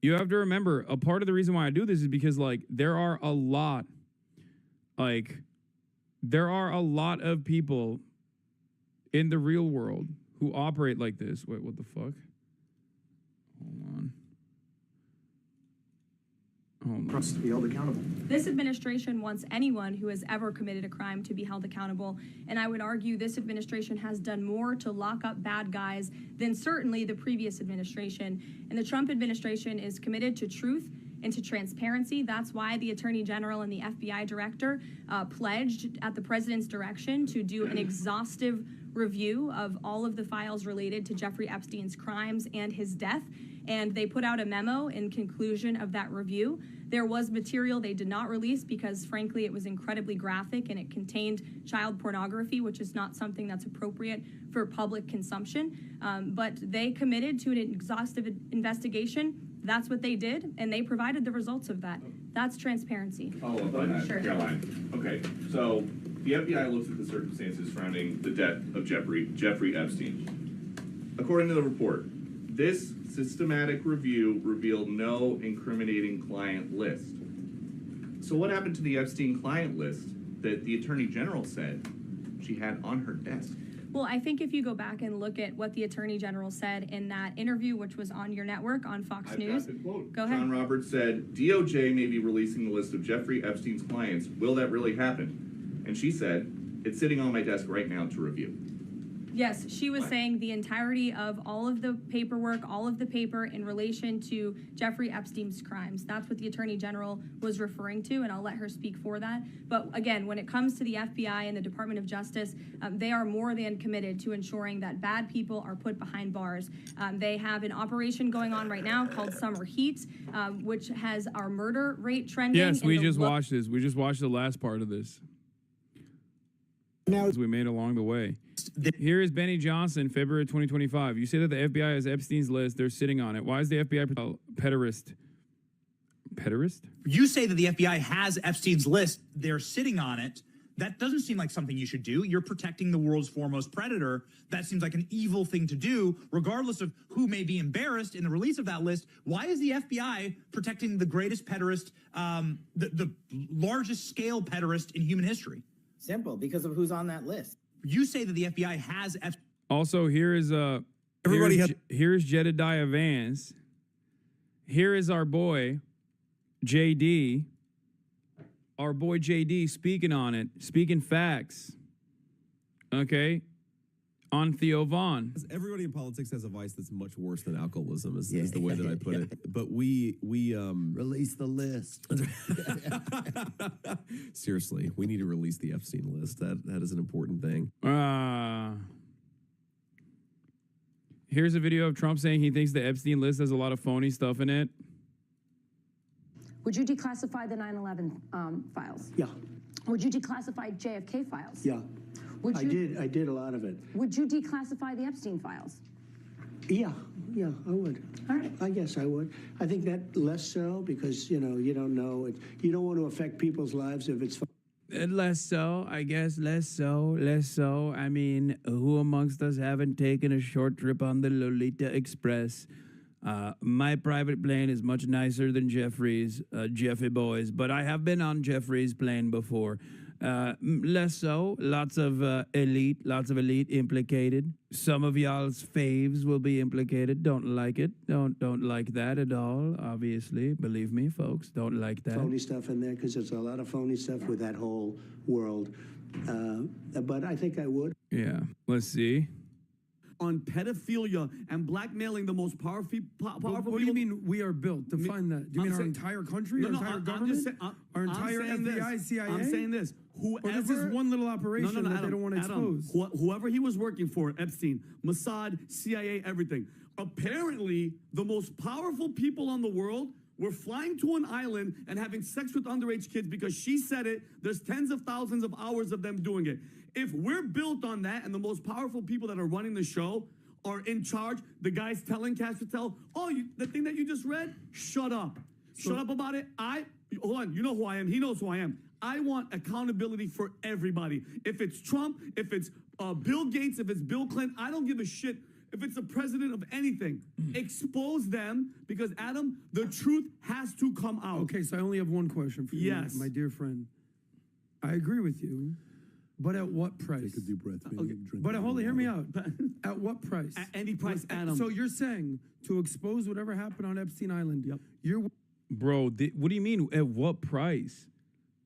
You have to remember, a part of the reason why I do this is because, like, there are a lot of people in the real world who operate like this. Wait, what the fuck? Hold on. To be held accountable. This administration wants anyone who has ever committed a crime to be held accountable, and I would argue this administration has done more to lock up bad guys than certainly the previous administration. And the Trump administration is committed to truth and to transparency. That's why the Attorney General and the FBI Director pledged at the president's direction to do an exhaustive review of all of the files related to Jeffrey Epstein's crimes and his death. And they put out a memo in conclusion of that review. There was material they did not release because, frankly, it was incredibly graphic and it contained child pornography, which is not something that's appropriate for public consumption. But they committed to an exhaustive investigation. That's what they did, and they provided the results of that. That's transparency. Follow up on that, Sure. Caroline. Okay, so the FBI looks at the circumstances surrounding the death of Jeffrey Epstein. According to the report, this systematic review revealed no incriminating client list. So what happened to the Epstein client list that the Attorney General said she had on her desk? Well, I think if you go back and look at what the Attorney General said in that interview, which was on your network on Fox News. Got the quote. Go ahead. John Roberts said, DOJ may be releasing the list of Jeffrey Epstein's clients. Will that really happen? And she said, it's sitting on my desk right now to review. Yes, she was saying the entirety of all of the paperwork, all of the paper in relation to Jeffrey Epstein's crimes. That's what the Attorney General was referring to, and I'll let her speak for that. But again, when it comes to the FBI and the Department of Justice, they are more than committed to ensuring that bad people are put behind bars. They have an operation going on right now called Summer Heat, which has our murder rate trending. Yes, we just watched this. We just watched the last part of this. Now we made along the way. Here is Benny Johnson, February 2025. You say that the FBI has Epstein's list. They're sitting on it. Why is the FBI pederast? Pederast? You say that the FBI has Epstein's list. They're sitting on it. That doesn't seem like something you should do. You're protecting the world's foremost predator. That seems like an evil thing to do, regardless of who may be embarrassed in the release of that list. Why is the FBI protecting the greatest pederast, the largest scale pederast in human history? Simple, because of who's on that list. You say that the FBI has Also, here is here's Jedediah Vance. Here is our boy JD. Our boy JD speaking on it, speaking facts. Okay, on Theo Vaughn. Everybody in politics has a vice that's much worse than alcoholism, is the way that I put it. But we release the list. Seriously, we need to release the Epstein list. That is an important thing. Here's a video of Trump saying he thinks the Epstein list has a lot of phony stuff in it. Would you declassify the 9/11 files? Yeah. Would you declassify JFK files? Yeah. Would you, I did a lot of it. Would you declassify the Epstein files? Yeah, I would. All right. I guess I would. I think that less so because, you don't know. You don't want to affect people's lives if it's... Less so, I guess, less so. I mean, who amongst us haven't taken a short trip on the Lolita Express? My private plane is much nicer than Jeffrey's, Jeffy boys, but I have been on Jeffrey's plane before. Less so, lots of elite implicated. Some of y'all's faves will be implicated. Don't like it. Don't like that at all, obviously. Believe me, folks, don't like that. Phony stuff in there because there's a lot of phony stuff with that whole world. But I think I would. Yeah, let's see. On pedophilia and blackmailing the most powerful people. What do you mean we are built? Define that. Do you mean our entire country, our entire government, our entire FBI, CIA? I'm saying this. Whoever, or this is one little operation that Adam, they don't want to expose. Whoever he was working for, Epstein, Mossad, CIA, everything. Apparently, the most powerful people on the world were flying to an island and having sex with underage kids because she said it. There's tens of thousands of hours of them doing it. If we're built on that and the most powerful people that are running the show are in charge, the guys telling Cash Patel, the thing that you just read, shut up. Shut up about it. Hold on, you know who I am. He knows who I am. I want accountability for everybody. If it's Trump, if it's Bill Gates, if it's Bill Clinton, I don't give a shit. If it's the president of anything, expose them because, Adam, the truth has to come out. Okay, so I only have one question for you, my dear friend. I agree with you, but at what price? Take a deep breath. Okay. But hold on, hear me out. At what price? At any price, Adam. So you're saying to expose whatever happened on Epstein Island, Bro, what do you mean at what price?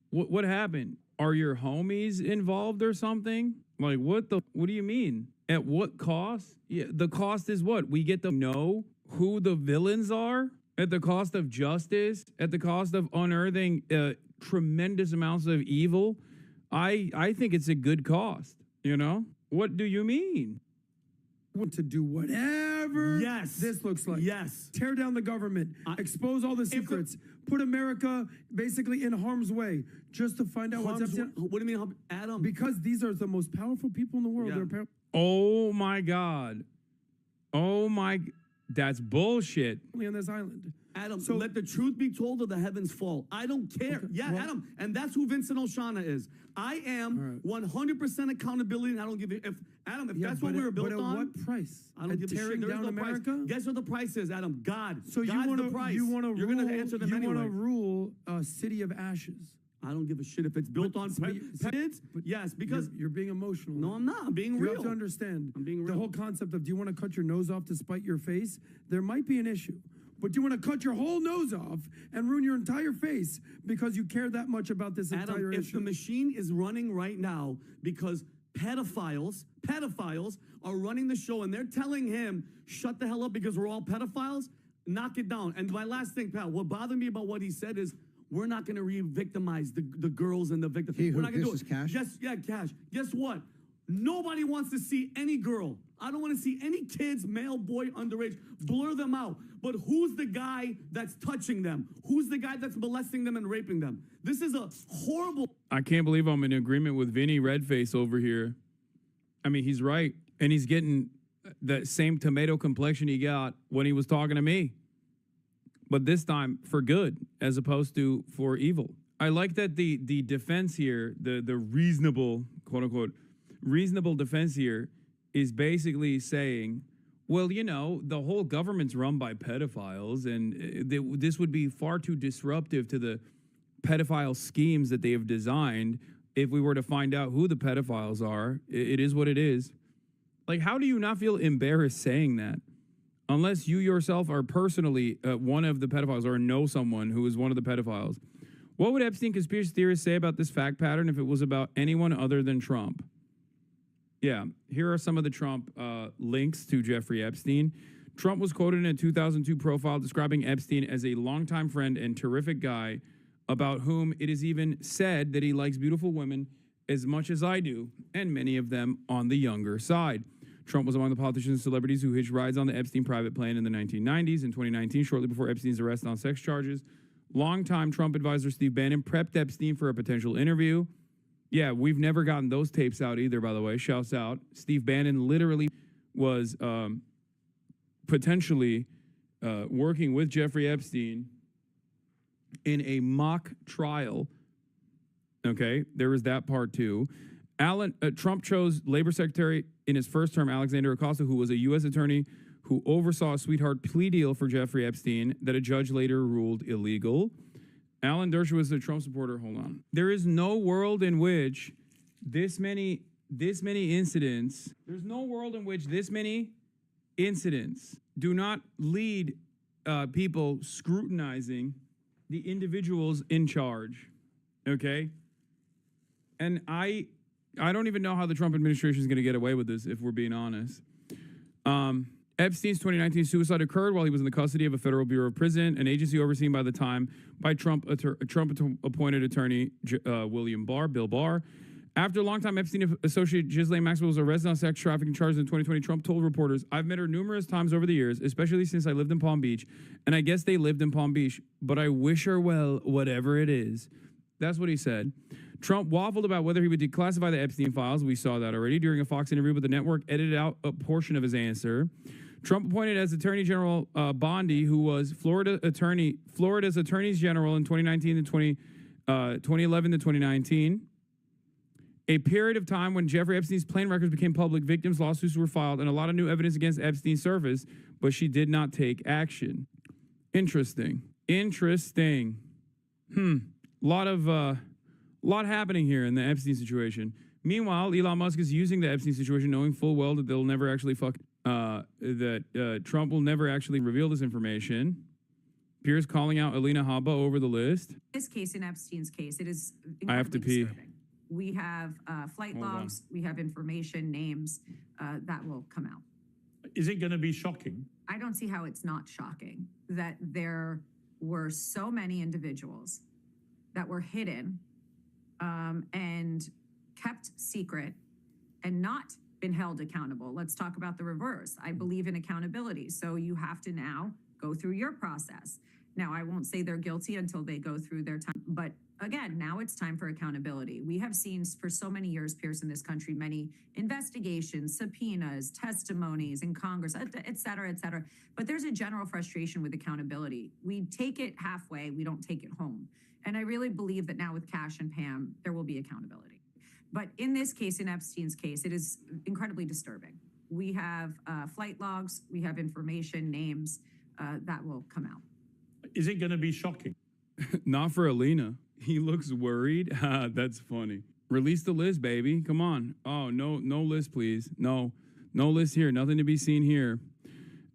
What happened? Are your homies involved or something? Like what do you mean? At what cost? Yeah, the cost is what? We get to know who the villains are at the cost of justice, at the cost of unearthing tremendous amounts of evil. I think it's a good cost, you know? What do you mean? Want to do whatever this looks like. Yes. Tear down the government, expose all the secrets, put America basically in harm's way just to find out what's up. What do you mean, Adam? Because these are the most powerful people in the world. Yeah. Oh my God. That's bullshit. On this island. Adam, so let the truth be told or the heavens fall. I don't care. Okay, Adam, and that's who Vincent O'Shana is. I am 100% accountability, and I don't give it. If that's what we were built on. But at what price? I don't give a shit. There is no America? Price. Guess what the price is, Adam? God. So God's the price. You're going to answer them anyway. You want to rule a city of ashes. I don't give a shit if it's built on kids. Yes, because you're being emotional. No, I'm not. I'm being real. You have to understand. I'm being real. The whole concept of do you want to cut your nose off to spite your face? There might be an issue. But do you want to cut your whole nose off and ruin your entire face because you care that much about this entire issue? If the machine is running right now because pedophiles are running the show and they're telling him, shut the hell up because we're all pedophiles, knock it down. And my last thing, pal, what bothered me about what he said is we're not going to re-victimize the girls and the victims. We're not going to do it. Cash? Cash. Guess what? Nobody wants to see any girl. I don't want to see any kids, male, boy, underage. Blur them out. But who's the guy that's touching them? Who's the guy that's molesting them and raping them? This is a horrible... I can't believe I'm in agreement with Vinny Redface over here. I mean, he's right. And he's getting the same tomato complexion he got when he was talking to me. But this time for good as opposed to for evil. I like that the defense here, the reasonable, quote unquote, reasonable defense here is basically saying, well, you know, the whole government's run by pedophiles, and this would be far too disruptive to the pedophile schemes that they have designed if we were to find out who the pedophiles are. It is what it is. Like, how do you not feel embarrassed saying that? Unless you yourself are personally one of the pedophiles or know someone who is one of the pedophiles. What would Epstein conspiracy theorists say about this fact pattern if it was about anyone other than Trump? Yeah, here are some of the Trump links to Jeffrey Epstein. Trump was quoted in a 2002 profile describing Epstein as a longtime friend and terrific guy, about whom it is even said that he likes beautiful women as much as I do, and many of them on the younger side. Trump was among the politicians and celebrities who hitched rides on the Epstein private plane in the 1990s. In 2019, shortly before Epstein's arrest on sex charges, longtime Trump advisor Steve Bannon prepped Epstein for a potential interview. Yeah, we've never gotten those tapes out either, by the way. Shouts out. Steve Bannon literally was potentially working with Jeffrey Epstein in a mock trial. Okay, there was that part too. Trump chose Labor Secretary in his first term, Alexander Acosta, who was a U.S. attorney who oversaw a sweetheart plea deal for Jeffrey Epstein that a judge later ruled illegal. Alan Dershowitz, a Trump supporter. Hold on. There is no world in which this many incidents. There's no world in which this many incidents do not lead people scrutinizing the individuals in charge. Okay, and I don't even know how the Trump administration is going to get away with this, if we're being honest. Epstein's 2019 suicide occurred while he was in the custody of a Federal Bureau of Prison, an agency overseen by the time by Trump-appointed attorney William Barr, Bill Barr. After a longtime Epstein associate Ghislaine Maxwell was arrested on sex trafficking charges in 2020, Trump told reporters, "I've met her numerous times over the years, especially since I lived in Palm Beach, and I guess they lived in Palm Beach, but I wish her well, whatever it is." That's what he said. Trump waffled about whether he would declassify the Epstein files. We saw that already during a Fox interview, but the network edited out a portion of his answer. Trump appointed as Attorney General Bondi, who was Florida's attorneys general in 2019 to 2011 to 2019. A period of time when Jeffrey Epstein's plane records became public, victims' lawsuits were filed, and a lot of new evidence against Epstein surfaced, but she did not take action. Interesting. Lot happening here in the Epstein situation. Meanwhile, Elon Musk is using the Epstein situation, knowing full well that they'll never actually Trump will never actually reveal this information. Pierce calling out Alina Habba over the list. This case, in Epstein's case, it is I have to pee. disturbing. We have flight logs, we have information, names that will come out. Is it going to be shocking? I don't see how it's not shocking that there were so many individuals that were hidden and kept secret and not been held accountable. Let's talk about the reverse. I believe in accountability. So you have to now go through your process. Now, I won't say they're guilty until they go through their time. But again, now it's time for accountability. We have seen for so many years, Pierce, in this country, many investigations, subpoenas, testimonies in Congress, et cetera, et cetera. But there's a general frustration with accountability. We take it halfway, we don't take it home. And I really believe that now with Cash and Pam, there will be accountability. But in this case, in Epstein's case, it is incredibly disturbing. We have flight logs, we have information, names that will come out. Is it going to be shocking? Not for Alina. He looks worried. That's funny. Release the list, baby. Come on. Oh, no list, please. No list here. Nothing to be seen here.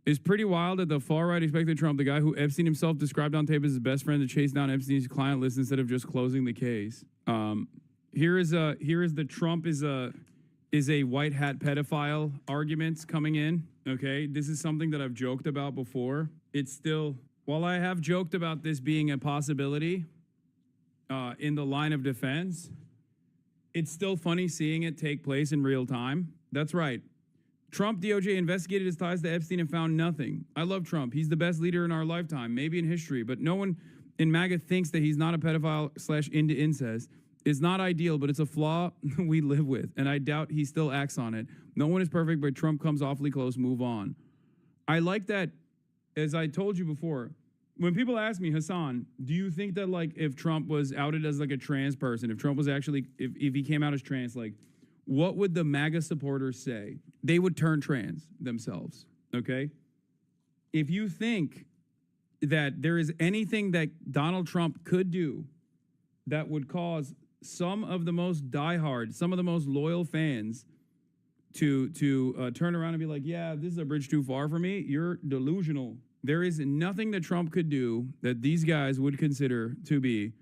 It's pretty wild that the far right expected Trump, the guy who Epstein himself described on tape as his best friend, to chase down Epstein's client list instead of just closing the case. Here is the Trump is a white hat pedophile arguments coming in. Okay, this is something that I've joked about before. It's still, while I have joked about this being a possibility in the line of defense, it's still funny seeing it take place in real time. That's right. Trump DOJ investigated his ties to Epstein and found nothing. I love Trump. He's the best leader in our lifetime, maybe in history, but no one in MAGA thinks that he's not a pedophile / into incest. It's not ideal, but it's a flaw we live with, and I doubt he still acts on it. No one is perfect, but Trump comes awfully close. Move on. I like that, as I told you before, when people ask me, Hassan, do you think that, like, if Trump was outed as, like, a trans person, if Trump was actually, if he came out as trans, like, what would the MAGA supporters say? They would turn trans themselves, okay? If you think that there is anything that Donald Trump could do that would cause some of the most diehard, some of the most loyal fans to turn around and be like, yeah, this is a bridge too far for me, you're delusional. There is nothing that Trump could do that these guys would consider to be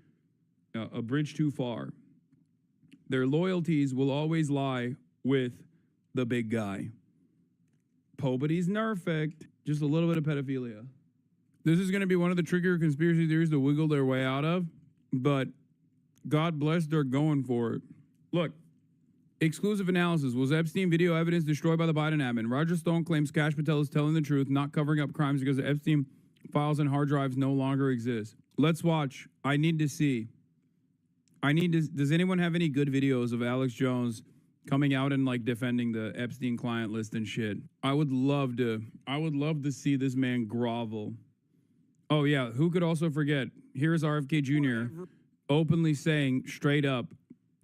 a bridge too far. Their loyalties will always lie with the big guy. Nobody's perfect. Just a little bit of pedophilia. This is going to be one of the trickier conspiracy theories to wiggle their way out of, but God bless, they're going for it. Look, exclusive analysis. Was Epstein video evidence destroyed by the Biden admin? Roger Stone claims Kash Patel is telling the truth, not covering up crimes because the Epstein files and hard drives no longer exist. Let's watch. I need to see. Does anyone have any good videos of Alex Jones coming out and, like, defending the Epstein client list and shit? I would love to see this man grovel. Oh yeah, who could also forget? Here's RFK Jr. openly saying straight up,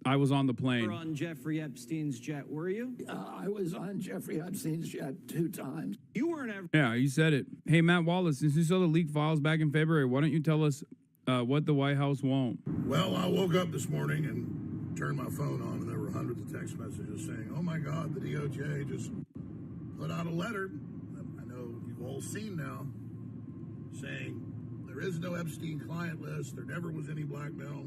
I was on the plane. You were on Jeffrey Epstein's jet, were you? I was on Jeffrey Epstein's jet 2 times. You weren't ever. Yeah, you said it. Hey, Matt Wallace, since you saw the leaked files back in February, why don't you tell us what the White House won't? Well, I woke up this morning and turned my phone on, and there were hundreds of text messages saying, oh my God, the DOJ just put out a letter. I know you've all seen now, saying there is no Epstein client list. There never was any blackmail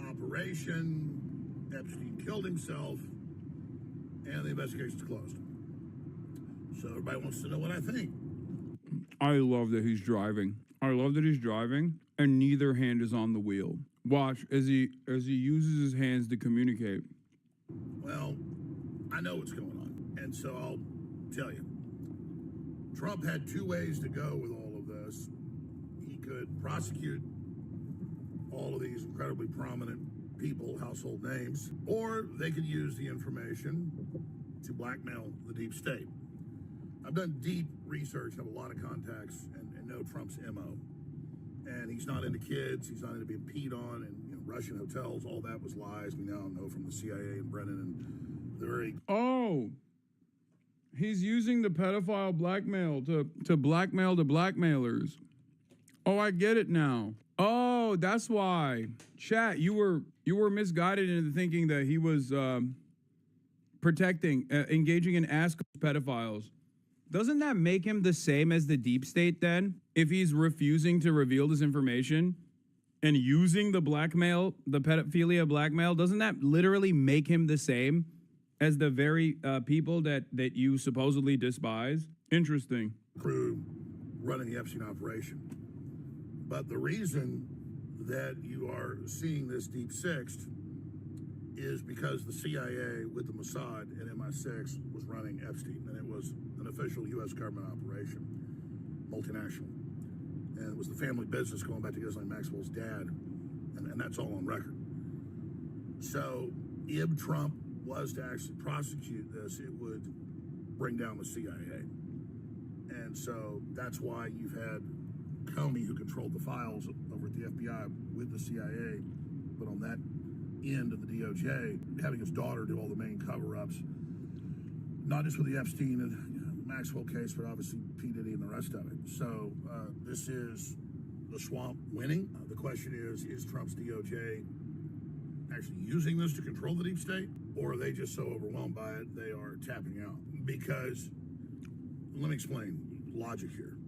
operation. Epstein killed himself, and the investigation's closed. So everybody wants to know what I think. I love that he's driving. And neither hand is on the wheel. Watch as he uses his hands to communicate. Well, I know what's going on, and so I'll tell you. Trump had 2 ways to go with all of this. He could prosecute all of these incredibly prominent people, household names, or they could use the information to blackmail the deep state. I've done deep research, have a lot of contacts, and know Trump's MO. And he's not into kids, he's not into being peed on, and Russian hotels, all that was lies. We now know from the CIA and Brennan and the very... Oh, he's using the pedophile blackmail to blackmail the blackmailers. Oh, I get it now. Oh, that's why. Chat, you were misguided into thinking that he was engaging in ask pedophiles. Doesn't that make him the same as the deep state then? If he's refusing to reveal this information and using the blackmail, the pedophilia blackmail, doesn't that literally make him the same as the very people that you supposedly despise? Interesting. Crew running the Epstein operation. But the reason that you are seeing this deep sixth is because the CIA with the Mossad and MI6 was running Epstein, and it was an official U.S. government operation, multinational. And it was the family business going back to Ghislaine Maxwell's dad, and that's all on record. So if Trump was to actually prosecute this, it would bring down the CIA. And so that's why you've had Comey, who controlled the files over at the FBI with the CIA, but on that end of the DOJ, having his daughter do all the main cover-ups, not just with the Epstein and Maxwell case, but obviously P. Diddy and the rest of it. So this is the swamp winning. The question is Trump's DOJ actually using this to control the deep state, or are they just so overwhelmed by it they are tapping out? Because, let me explain logic here.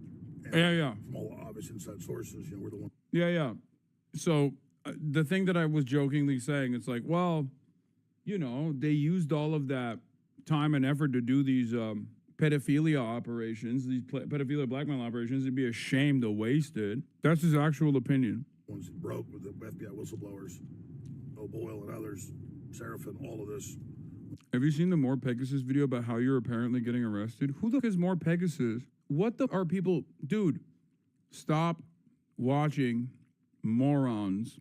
And Yeah. From all obvious inside sources, we're the one. Yeah. So the thing that I was jokingly saying, it's like, well, they used all of that time and effort to do these pedophilia operations, these pedophilia blackmail operations. It'd be a shame to waste it. That's his actual opinion. Ones that broke with the FBI whistleblowers, O'Boyle and others, Seraphin, all of this. Have you seen the More Pegasus video about how you're apparently getting arrested? Who the fuck is More Pegasus? What the are people? Dude, stop watching morons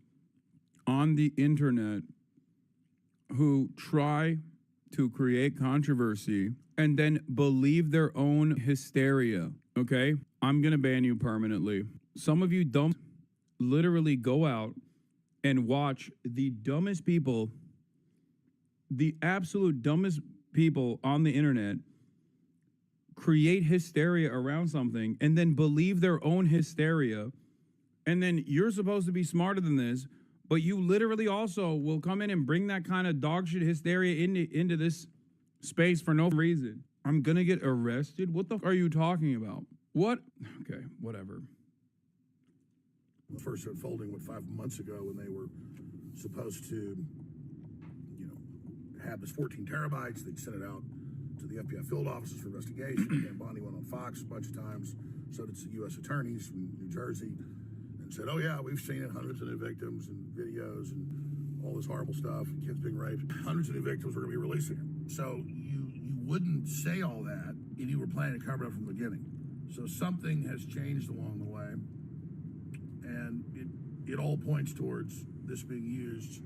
on the internet who try to create controversy and then believe their own hysteria, okay? I'm going to ban you permanently. Some of you don't literally go out and watch the dumbest people, the absolute dumbest people on the internet create hysteria around something and then believe their own hysteria. And then you're supposed to be smarter than this, but you literally also will come in and bring that kind of dog shit hysteria into this space for no reason. I'm gonna get arrested? What the f are you talking about? What? Okay, whatever. The first unfolding, 5 months ago, when they were supposed to, have this 14 terabytes, they'd sent it out to the FBI field offices for investigation. Dan Bondi went on Fox a bunch of times. So did U.S. attorneys from New Jersey, and said, "Oh yeah, we've seen it, hundreds of new victims and videos and all this horrible stuff, and kids being raped. Hundreds of new victims were going to be releasing it." So you wouldn't say all that if you were planning to cover it up from the beginning. So something has changed along the way, and it all points towards this being used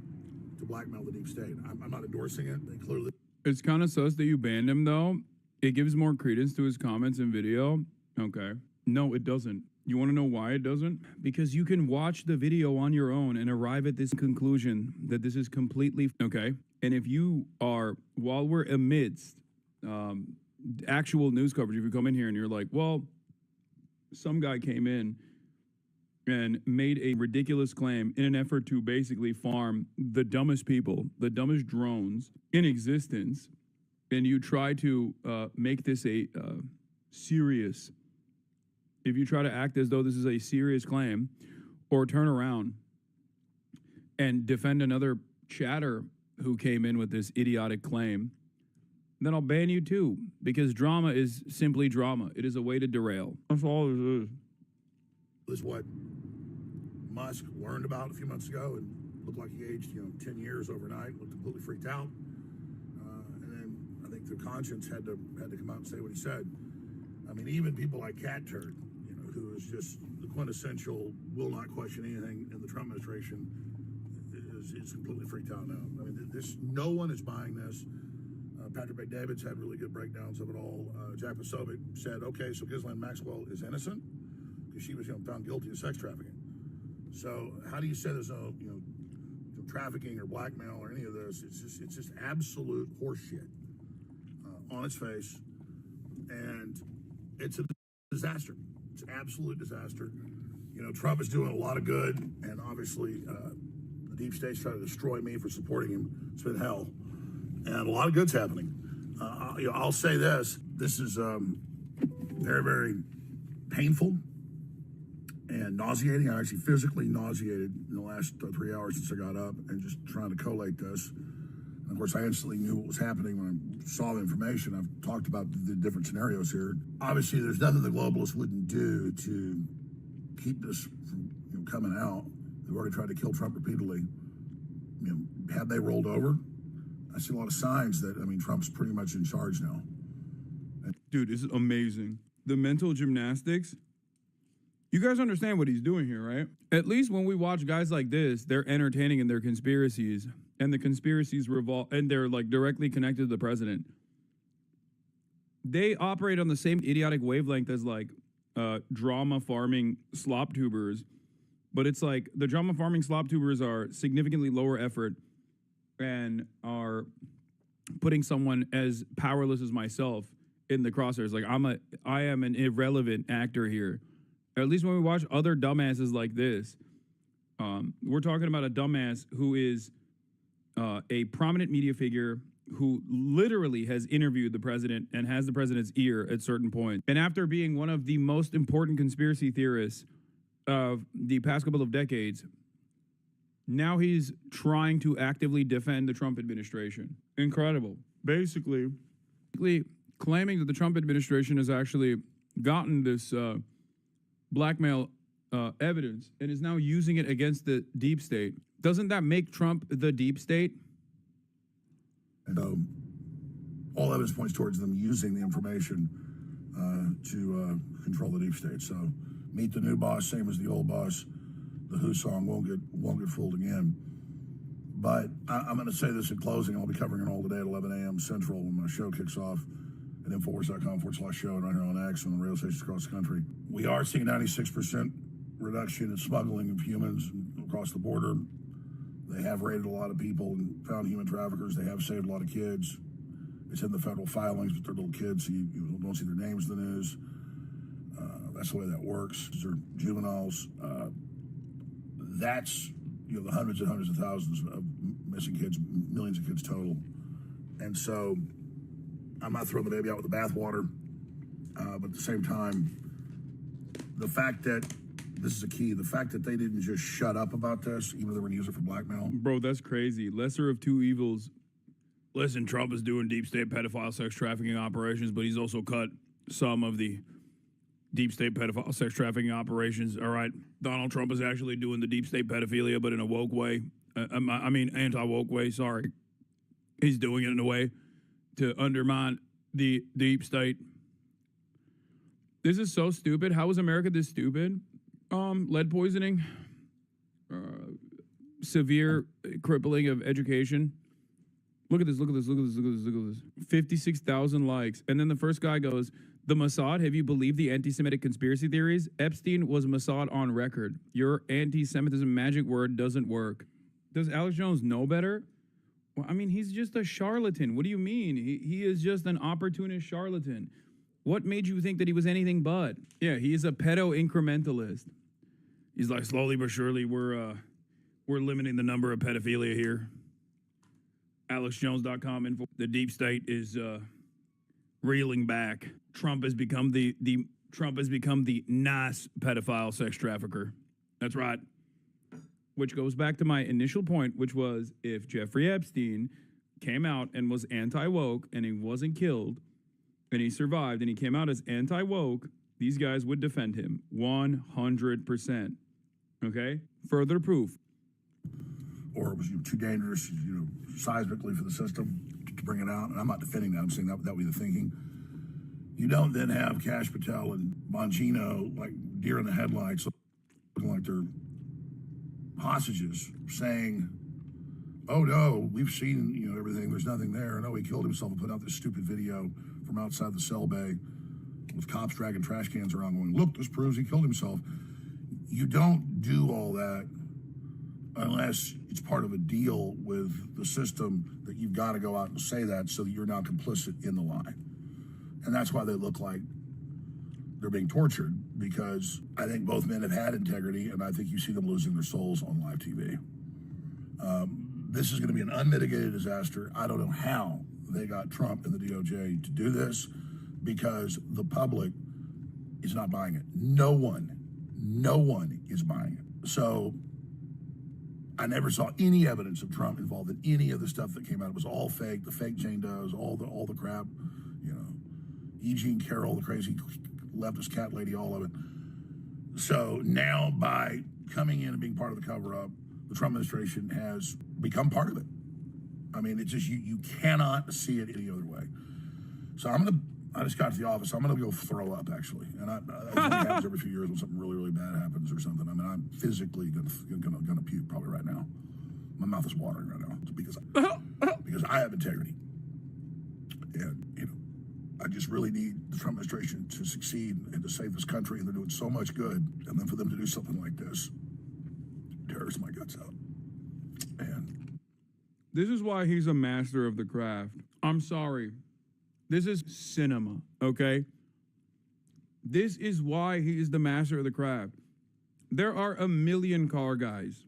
to blackmail the deep state. I'm not endorsing it. They clearly. It's kind of sus that you banned him, though. It gives more credence to his comments and video. Okay. No, it doesn't. You want to know why it doesn't? Because you can watch the video on your own and arrive at this conclusion that this is completely okay. And if you are, while we're amidst actual news coverage, if you come in here and you're like, well, some guy came in and made a ridiculous claim in an effort to basically farm the dumbest people, the dumbest drones in existence, and you try to make this a serious, if you try to act as though this is a serious claim, or turn around and defend another chatter who came in with this idiotic claim, then I'll ban you too, because drama is simply drama. It is a way to derail. That's all it is. Is what Musk learned about a few months ago and looked like he aged, 10 years overnight, looked completely freaked out. And then I think the conscience had to come out and say what he said. I mean, even people like Cat Turd, who is just the quintessential, will not question anything in the Trump administration, is completely freaked out now. I mean, no one is buying this. Patrick Bay-David's had really good breakdowns of it all. Jack Posobiec said, okay, so Ghislaine Maxwell is innocent because she was found guilty of sex trafficking. So how do you say there's no, trafficking or blackmail or any of this? It's just absolute horseshit on its face, and it's a disaster. It's an absolute disaster. Trump is doing a lot of good, and obviously the deep state's trying to destroy me for supporting him. It's been hell, and a lot of good's happening. I'll say this: this is very, very painful and nauseating. I'm actually physically nauseated in the last 3 hours since I got up and just trying to collate this. And of course, I instantly knew what was happening when I saw the information. I've talked about the different scenarios here. Obviously, there's nothing the globalists wouldn't do to keep this from coming out. They've already tried to kill Trump repeatedly. Have they rolled over? I see a lot of signs that, Trump's pretty much in charge now. Dude, this is amazing. The mental gymnastics. You guys understand what he's doing here, right? At least when we watch guys like this, they're entertaining in their conspiracies, and the conspiracies revolve, and they're like directly connected to the president. They operate on the same idiotic wavelength as like drama farming slop tubers, but it's like the drama farming slop tubers are significantly lower effort and are putting someone as powerless as myself in the crosshairs. Like I am an irrelevant actor here. At least when we watch other dumbasses like this, we're talking about a dumbass who is a prominent media figure who literally has interviewed the president and has the president's ear at certain points. And after being one of the most important conspiracy theorists of the past couple of decades, now he's trying to actively defend the Trump administration. Incredible. Basically claiming that the Trump administration has actually gotten this blackmail evidence and is now using it against the deep state. Doesn't that make Trump the deep state? And all evidence points towards them using the information to control the deep state. So meet the new boss, same as the old boss. The Who song won't get fooled again. But I'm going to say this in closing. I'll be covering it all today at 11 a.m. Central when my show kicks off at Infowars.com/show and right here on X and on radio stations across the country. We are seeing 96% reduction in smuggling of humans across the border. They have raided a lot of people and found human traffickers. They have saved a lot of kids. It's in the federal filings, but they're little kids, so you don't see their names in the news. That's the way that works. They're juveniles. That's the hundreds and hundreds of thousands of missing kids, millions of kids total. And so I'm not throwing the baby out with the bathwater, but at the same time, the fact that this is a key, the fact that they didn't just shut up about this, even though they were going to use it for blackmail. Bro, that's crazy. Lesser of two evils. Listen, Trump is doing deep state pedophile sex trafficking operations, but he's also cut some of the deep state pedophile sex trafficking operations. All right, Donald Trump is actually doing the deep state pedophilia, but in a woke way. I mean, anti-woke way, sorry. He's doing it in a way to undermine the deep state. This is so stupid. How is America this stupid? Lead poisoning, severe crippling of education. Look at this, look at this, look at this, look at this, look at this. 56,000 likes. And then the first guy goes, the Mossad, have you believed the anti-Semitic conspiracy theories? Epstein was Mossad on record. Your anti-Semitism magic word doesn't work. Does Alex Jones know better? Well, I mean, he's just a charlatan. What do you mean? He is just an opportunist charlatan. What made you think that he was anything but? Yeah, he is a pedo-incrementalist. He's like, slowly but surely, we're limiting the number of pedophilia here. AlexJones.com info. The deep state is reeling back. Trump has become the nice pedophile sex trafficker. That's right. Which goes back to my initial point, which was if Jeffrey Epstein came out and was anti-woke and he wasn't killed and he survived and he came out as anti-woke, these guys would defend him 100%. Okay? Further proof. Or it was too dangerous, seismically for the system to bring it out. And I'm not defending that. I'm saying that would be the thinking. You don't then have Kash Patel and Bongino like deer in the headlights, looking like they're hostages, saying, "Oh no, we've seen everything. There's nothing there. No, he killed himself," and put out this stupid video from outside the cell bay with cops dragging trash cans around, going, "Look, this proves he killed himself." You don't do all that unless it's part of a deal with the system that you've got to go out and say that so that you're not complicit in the lie. And that's why they look like they're being tortured, because I think both men have had integrity, and I think you see them losing their souls on live TV. This is going to be an unmitigated disaster. I don't know how they got Trump and the DOJ to do this, because the public is not buying it. No one is buying it. So I never saw any evidence of Trump involved in any of the stuff that came out. It was all fake. The fake Jane Does, all the crap, E. Jean Carroll, the crazy leftist cat lady, all of it. So now, by coming in and being part of the cover-up, the Trump administration has become part of it. I mean, it's just you cannot see it any other way. So I just got to the office. I'm gonna go throw up, actually, and that happens every few years when something really, really bad happens or something. I mean, I'm physically gonna puke probably right now. My mouth is watering right now because I have integrity, and I just really need the Trump administration to succeed and to save this country, and they're doing so much good, and then for them to do something like this tears my guts out. And this is why he's a master of the craft. I'm sorry. This is cinema, okay? This is why he is the master of the craft. There are a million car guys.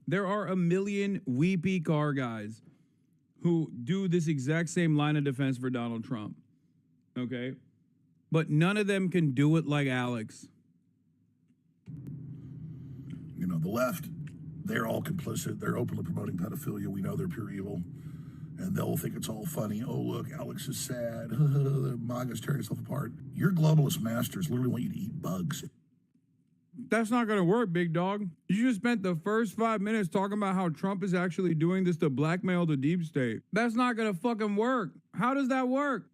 There are a million weepy car guys who do this exact same line of defense for Donald Trump, okay? But none of them can do it like Alex. The left, they're all complicit. They're openly promoting pedophilia. We know they're pure evil. And they'll think it's all funny. Oh, look, Alex is sad. MAGA's tearing itself apart. Your globalist masters literally want you to eat bugs. That's not going to work, big dog. You just spent the first 5 minutes talking about how Trump is actually doing this to blackmail the deep state. That's not going to fucking work. How does that work?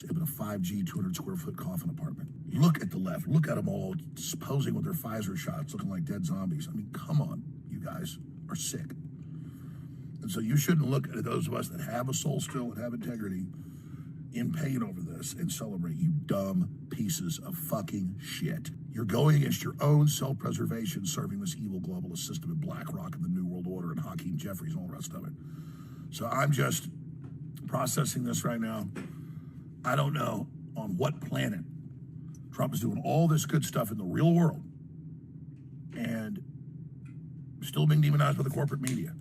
In a 5G, 200 square foot coffin apartment. Look at the left. Look at them all posing with their Pfizer shots, looking like dead zombies. I mean, come on, you guys. are sick. And so you shouldn't look at those of us that have a soul still and have integrity in pain over this and celebrate, you dumb pieces of fucking shit. You're going against your own self-preservation, serving this evil globalist system and BlackRock and the New World Order and Hakeem Jeffries and all the rest of it. So I'm just processing this right now. I don't know on what planet Trump is doing all this good stuff in the real world and still being demonized by the corporate media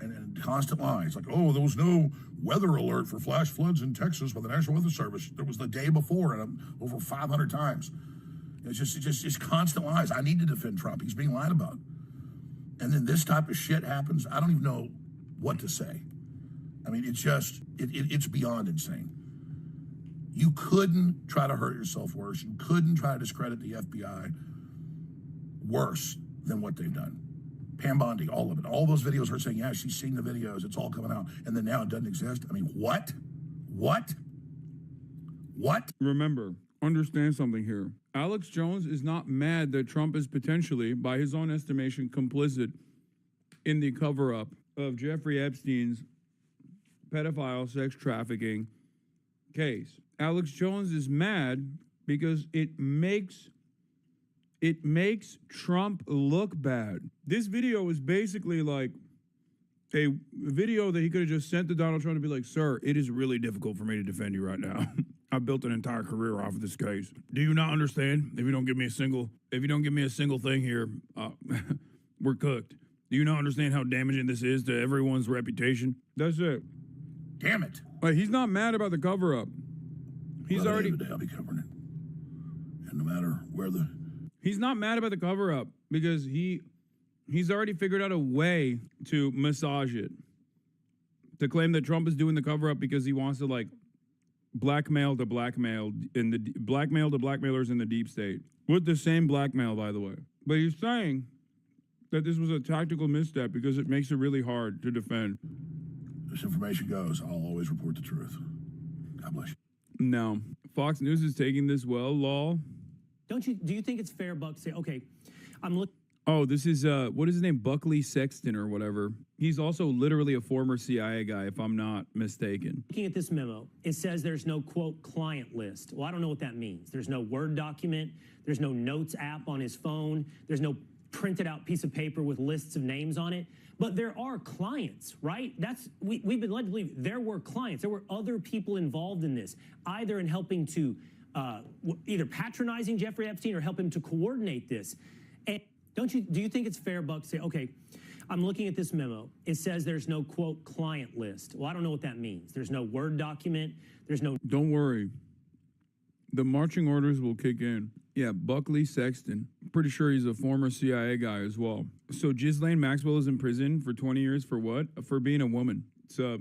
and constant lies like, oh, there was no weather alert for flash floods in Texas by the National Weather Service. There was the day before and over 500 times. It's just constant lies. I need to defend Trump. He's being lied about. And then this type of shit happens. I don't even know what to say. I mean, it's beyond insane. You couldn't try to hurt yourself worse. You couldn't try to discredit the FBI worse than what they've done. Pam Bondi, all of it. All those videos are saying, yeah, she's seen the videos. It's all coming out. And then now it doesn't exist. I mean, what? What? Remember, understand something here. Alex Jones is not mad that Trump is potentially, by his own estimation, complicit in the cover-up of Jeffrey Epstein's pedophile sex trafficking case. Alex Jones is mad because it makes Trump look bad. This video is basically like a video that he could have just sent to Donald Trump to be like, sir, it is really difficult for me to defend you right now. I built an entire career off of this case. Do you not understand? If you don't give me a single thing here, we're cooked. Do you not understand how damaging this is to everyone's reputation? That's it. Damn it. Like, he's not mad about the cover-up. He's Well, already... I'll be covering it. And no matter where the... He's not mad about the cover-up because he's already figured out a way to massage it. To claim that Trump is doing the cover-up because he wants to, like, blackmail the blackmailers in the deep state. With the same blackmail, by the way. But he's saying that this was a tactical misstep because it makes it really hard to defend. This information goes, I'll always report the truth. God bless you. No. Fox News is taking this well, lol. Do you think it's fair, Buck, to say, okay, I'm looking... Oh, this is, what is his name? Buckley Sexton or whatever. He's also literally a former CIA guy, if I'm not mistaken. Looking at this memo, it says there's no, quote, client list. Well, I don't know what that means. There's no Word document. There's no Notes app on his phone. There's no printed out piece of paper with lists of names on it. But there are clients, right? We've been led to believe there were clients. There were other people involved in this, either in helping to, either patronizing Jeffrey Epstein or help him to coordinate this. And do you think it's fair, Buck, to say, okay, I'm looking at this memo. It says there's no, quote, client list. Well, I don't know what that means. There's no Word document. There's no... Don't worry. The marching orders will kick in. Yeah, Buckley Sexton. Pretty sure he's a former CIA guy as well. So Ghislaine Maxwell is in prison for 20 years for what? For being a woman. So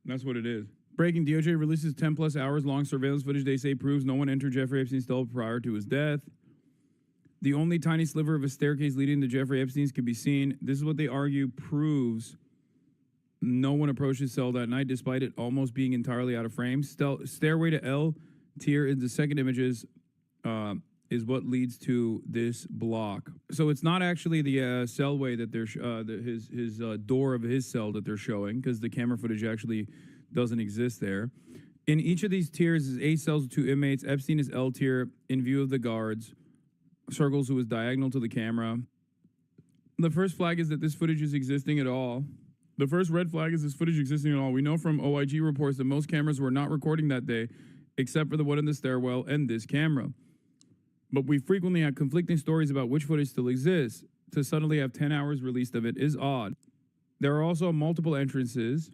that's what it is. Breaking: DOJ releases 10-plus hours long surveillance footage they say proves no one entered Jeffrey Epstein's cell prior to his death. The only tiny sliver of a staircase leading to Jeffrey Epstein's could be seen. This is what they argue proves no one approached his cell that night, despite it almost being entirely out of frame. Stairway to L tier in the second images is what leads to this block. So it's not actually the cellway that they're his door of his cell that they're showing, because the camera footage actually doesn't exist there. In each of these tiers is 8 cells with 2 inmates. Epstein is L tier in view of the guards. Circles, who is diagonal to the camera. The first flag is that this footage is existing at all. The first red flag is this footage existing at all. We know from OIG reports that most cameras were not recording that day, except for the one in the stairwell and this camera. But we frequently have conflicting stories about which footage still exists. To suddenly have 10 hours released of it is odd. There are also multiple entrances,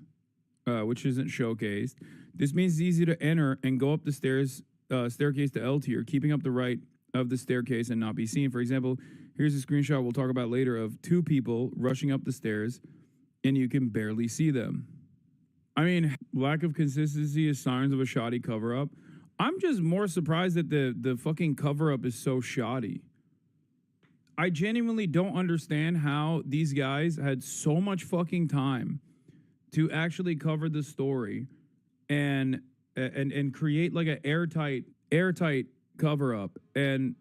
which isn't showcased. This means it's easy to enter and go up the staircase to L tier, keeping up the right of the staircase and not be seen. For example, here's a screenshot we'll talk about later of 2 people rushing up the stairs, and you can barely see them. I mean, lack of consistency is signs of a shoddy cover-up. I'm just more surprised that the fucking cover-up is so shoddy. I genuinely don't understand how these guys had so much fucking time to actually cover the story and create like an airtight cover-up. And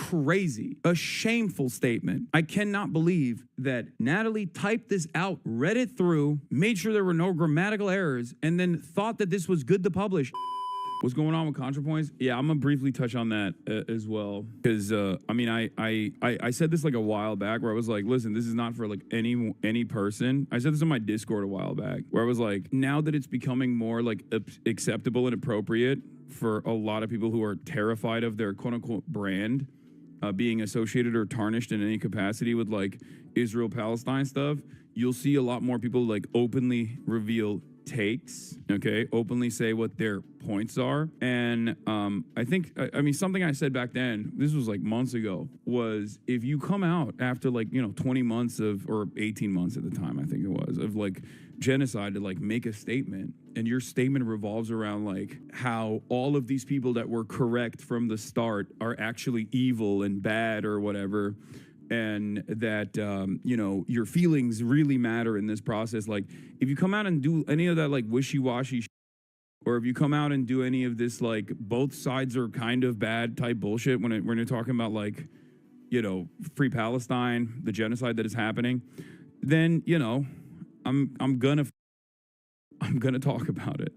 crazy, a shameful statement. I cannot believe that Natalie typed this out, read it through, made sure there were no grammatical errors, and then thought that this was good to publish. What's going on with ContraPoints? Yeah, I'm gonna briefly touch on that as well, because I mean, I said this like a while back, where I was like, listen, this is not for like any person. I said this on my Discord a while back, where I was like, now that it's becoming more like acceptable and appropriate for a lot of people who are terrified of their quote unquote brand being associated or tarnished in any capacity with like Israel-Palestine stuff, you'll see a lot more people like openly reveal takes, okay, openly say what their points are. And I think, I mean, something I said back then, this was like months ago, was if you come out after like, 20 months of, or 18 months at the time, I think it was, of like genocide to like make a statement, and your statement revolves around like how all of these people that were correct from the start are actually evil and bad or whatever, and that, your feelings really matter in this process. Like, if you come out and do any of that, like, wishy-washy or if you come out and do any of this, like, both sides are kind of bad type bullshit when you're talking about, like, Free Palestine, the genocide that is happening, then, I'm gonna talk about it,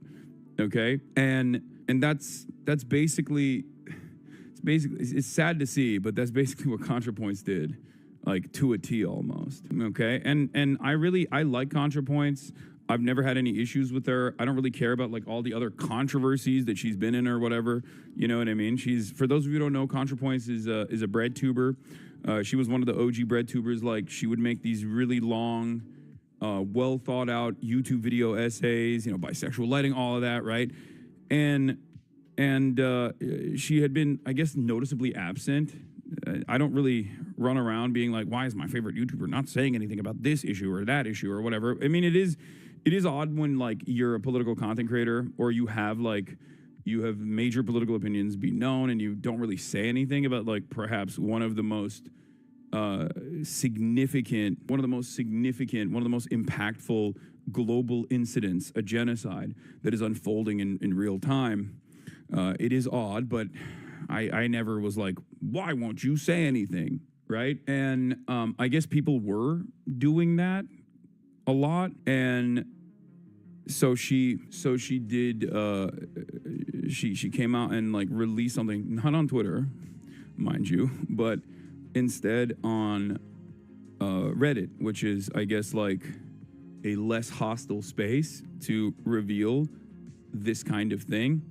okay? And that's basically... It's sad to see, but that's basically what ContraPoints did, like to a T almost. Okay, and I like ContraPoints. I've never had any issues with her. I don't really care about like all the other controversies that she's been in or whatever. You know what I mean? For those of you who don't know, ContraPoints is a bread tuber. She was one of the OG bread tubers. Like, she would make these really long, well thought out YouTube video essays. Bisexual lighting, all of that, right? And she had been, I guess, noticeably absent. I don't really run around being like, why is my favorite YouTuber not saying anything about this issue or that issue or whatever? I mean, it is odd when like you're a political content creator, or you have major political opinions be known, and you don't really say anything about like perhaps one of the most significant, one of the most impactful global incidents, a genocide that is unfolding in real time. It is odd, but I never was like, why won't you say anything, right? And I guess people were doing that a lot, and so she did. She came out and like released something, not on Twitter, mind you, but instead on Reddit, which is, I guess, like a less hostile space to reveal this kind of thing.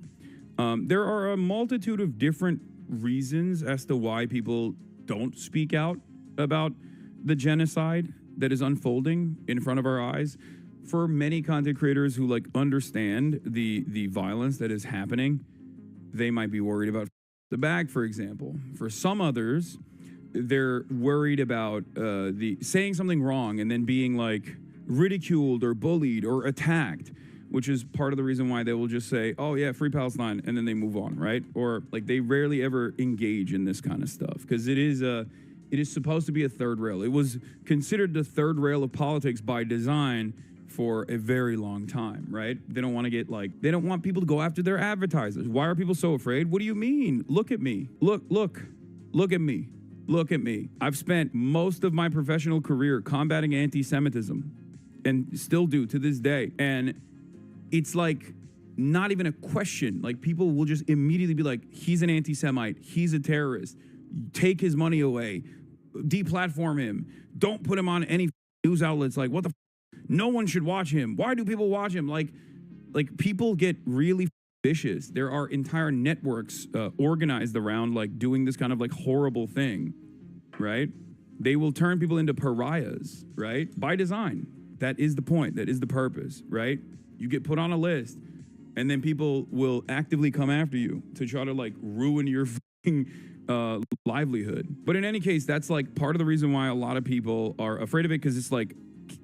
There are a multitude of different reasons as to why people don't speak out about the genocide that is unfolding in front of our eyes. For many content creators who like understand the violence that is happening, they might be worried about the bag, for example. For some others, they're worried about the saying something wrong and then being like ridiculed or bullied or attacked, which is part of the reason why they will just say, oh yeah, Free Palestine, and then they move on, right? Or like they rarely ever engage in this kind of stuff, because it is supposed to be a third rail. It was considered the third rail of politics by design for a very long time, right? They don't want to get like, they don't want people to go after their advertisers. Why are people so afraid? What do you mean? Look at me. Look at me. Look at me. I've spent most of my professional career combating anti-Semitism, and still do to this day. And it's like not even a question. Like, people will just immediately be like, he's an anti-Semite, he's a terrorist, take his money away, deplatform him, don't put him on any news outlets. Like, what the no one should watch him. Why do people watch him? Like people get really vicious. There are entire networks organized around like doing this kind of like horrible thing, right? They will turn people into pariahs, right? By design. That is the point. That is the purpose, right? You get put on a list, and then people will actively come after you to try to like ruin your livelihood. But in any case, that's like part of the reason why a lot of people are afraid of it, because it's like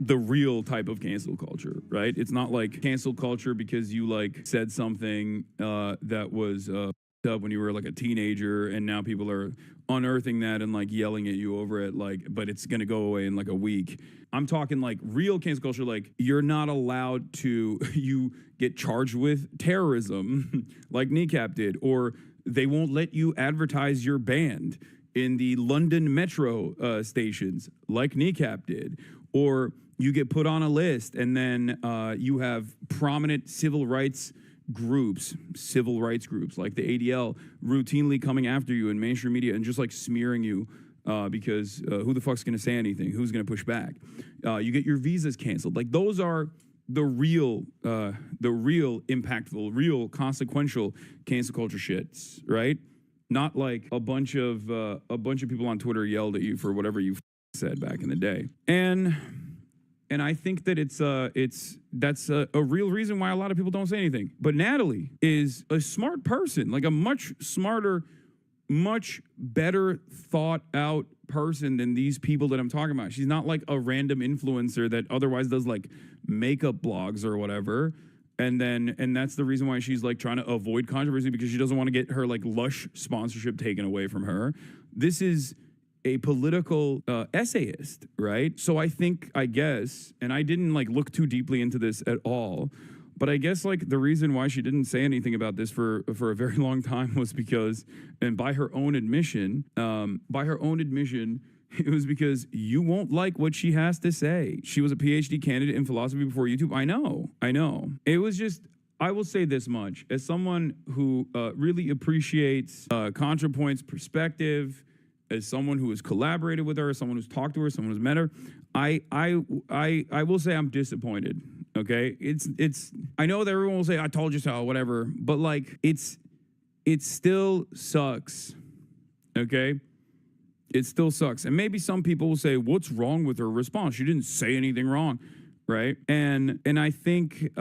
the real type of cancel culture, right? It's not like cancel culture because you like said something that was up when you were like a teenager, and now people are unearthing that and like yelling at you over it, like, but it's gonna go away in like a week. I'm talking like real cancel culture, like you're not allowed to, you get charged with terrorism like Kneecap did, or they won't let you advertise your band in the London metro stations, like Kneecap did, or you get put on a list, and then you have prominent civil rights groups like the ADL routinely coming after you in mainstream media and just like smearing you because who the fuck's gonna say anything? Who's gonna push back? You get your visas canceled. Like those are the real impactful, real consequential cancel culture shits, right? Not like a bunch of people on Twitter yelled at you for whatever you said back in the day. And I think that that's a real reason why a lot of people don't say anything. But Natalie is a smart person, like a much smarter, much better thought out person than these people that I'm talking about. She's not like a random influencer that otherwise does like makeup blogs or whatever. And that's the reason why she's like trying to avoid controversy, because she doesn't want to get her like Lush sponsorship taken away from her. This is a political essayist, right? So I guess, and I didn't like look too deeply into this at all, but I guess like the reason why she didn't say anything about this for a very long time was because, and by her own admission, it was because you won't like what she has to say. She was a PhD candidate in philosophy before YouTube. I know. It was just, I will say this much. As someone who really appreciates ContraPoint's perspective, as someone who has collaborated with her, as someone who's talked to her, someone who's met her, I will say I'm disappointed. Okay, it's. I know that everyone will say I told you so, whatever, but like it still sucks. Okay, it still sucks, and maybe some people will say, "What's wrong with her response? She didn't say anything wrong." Right, and I think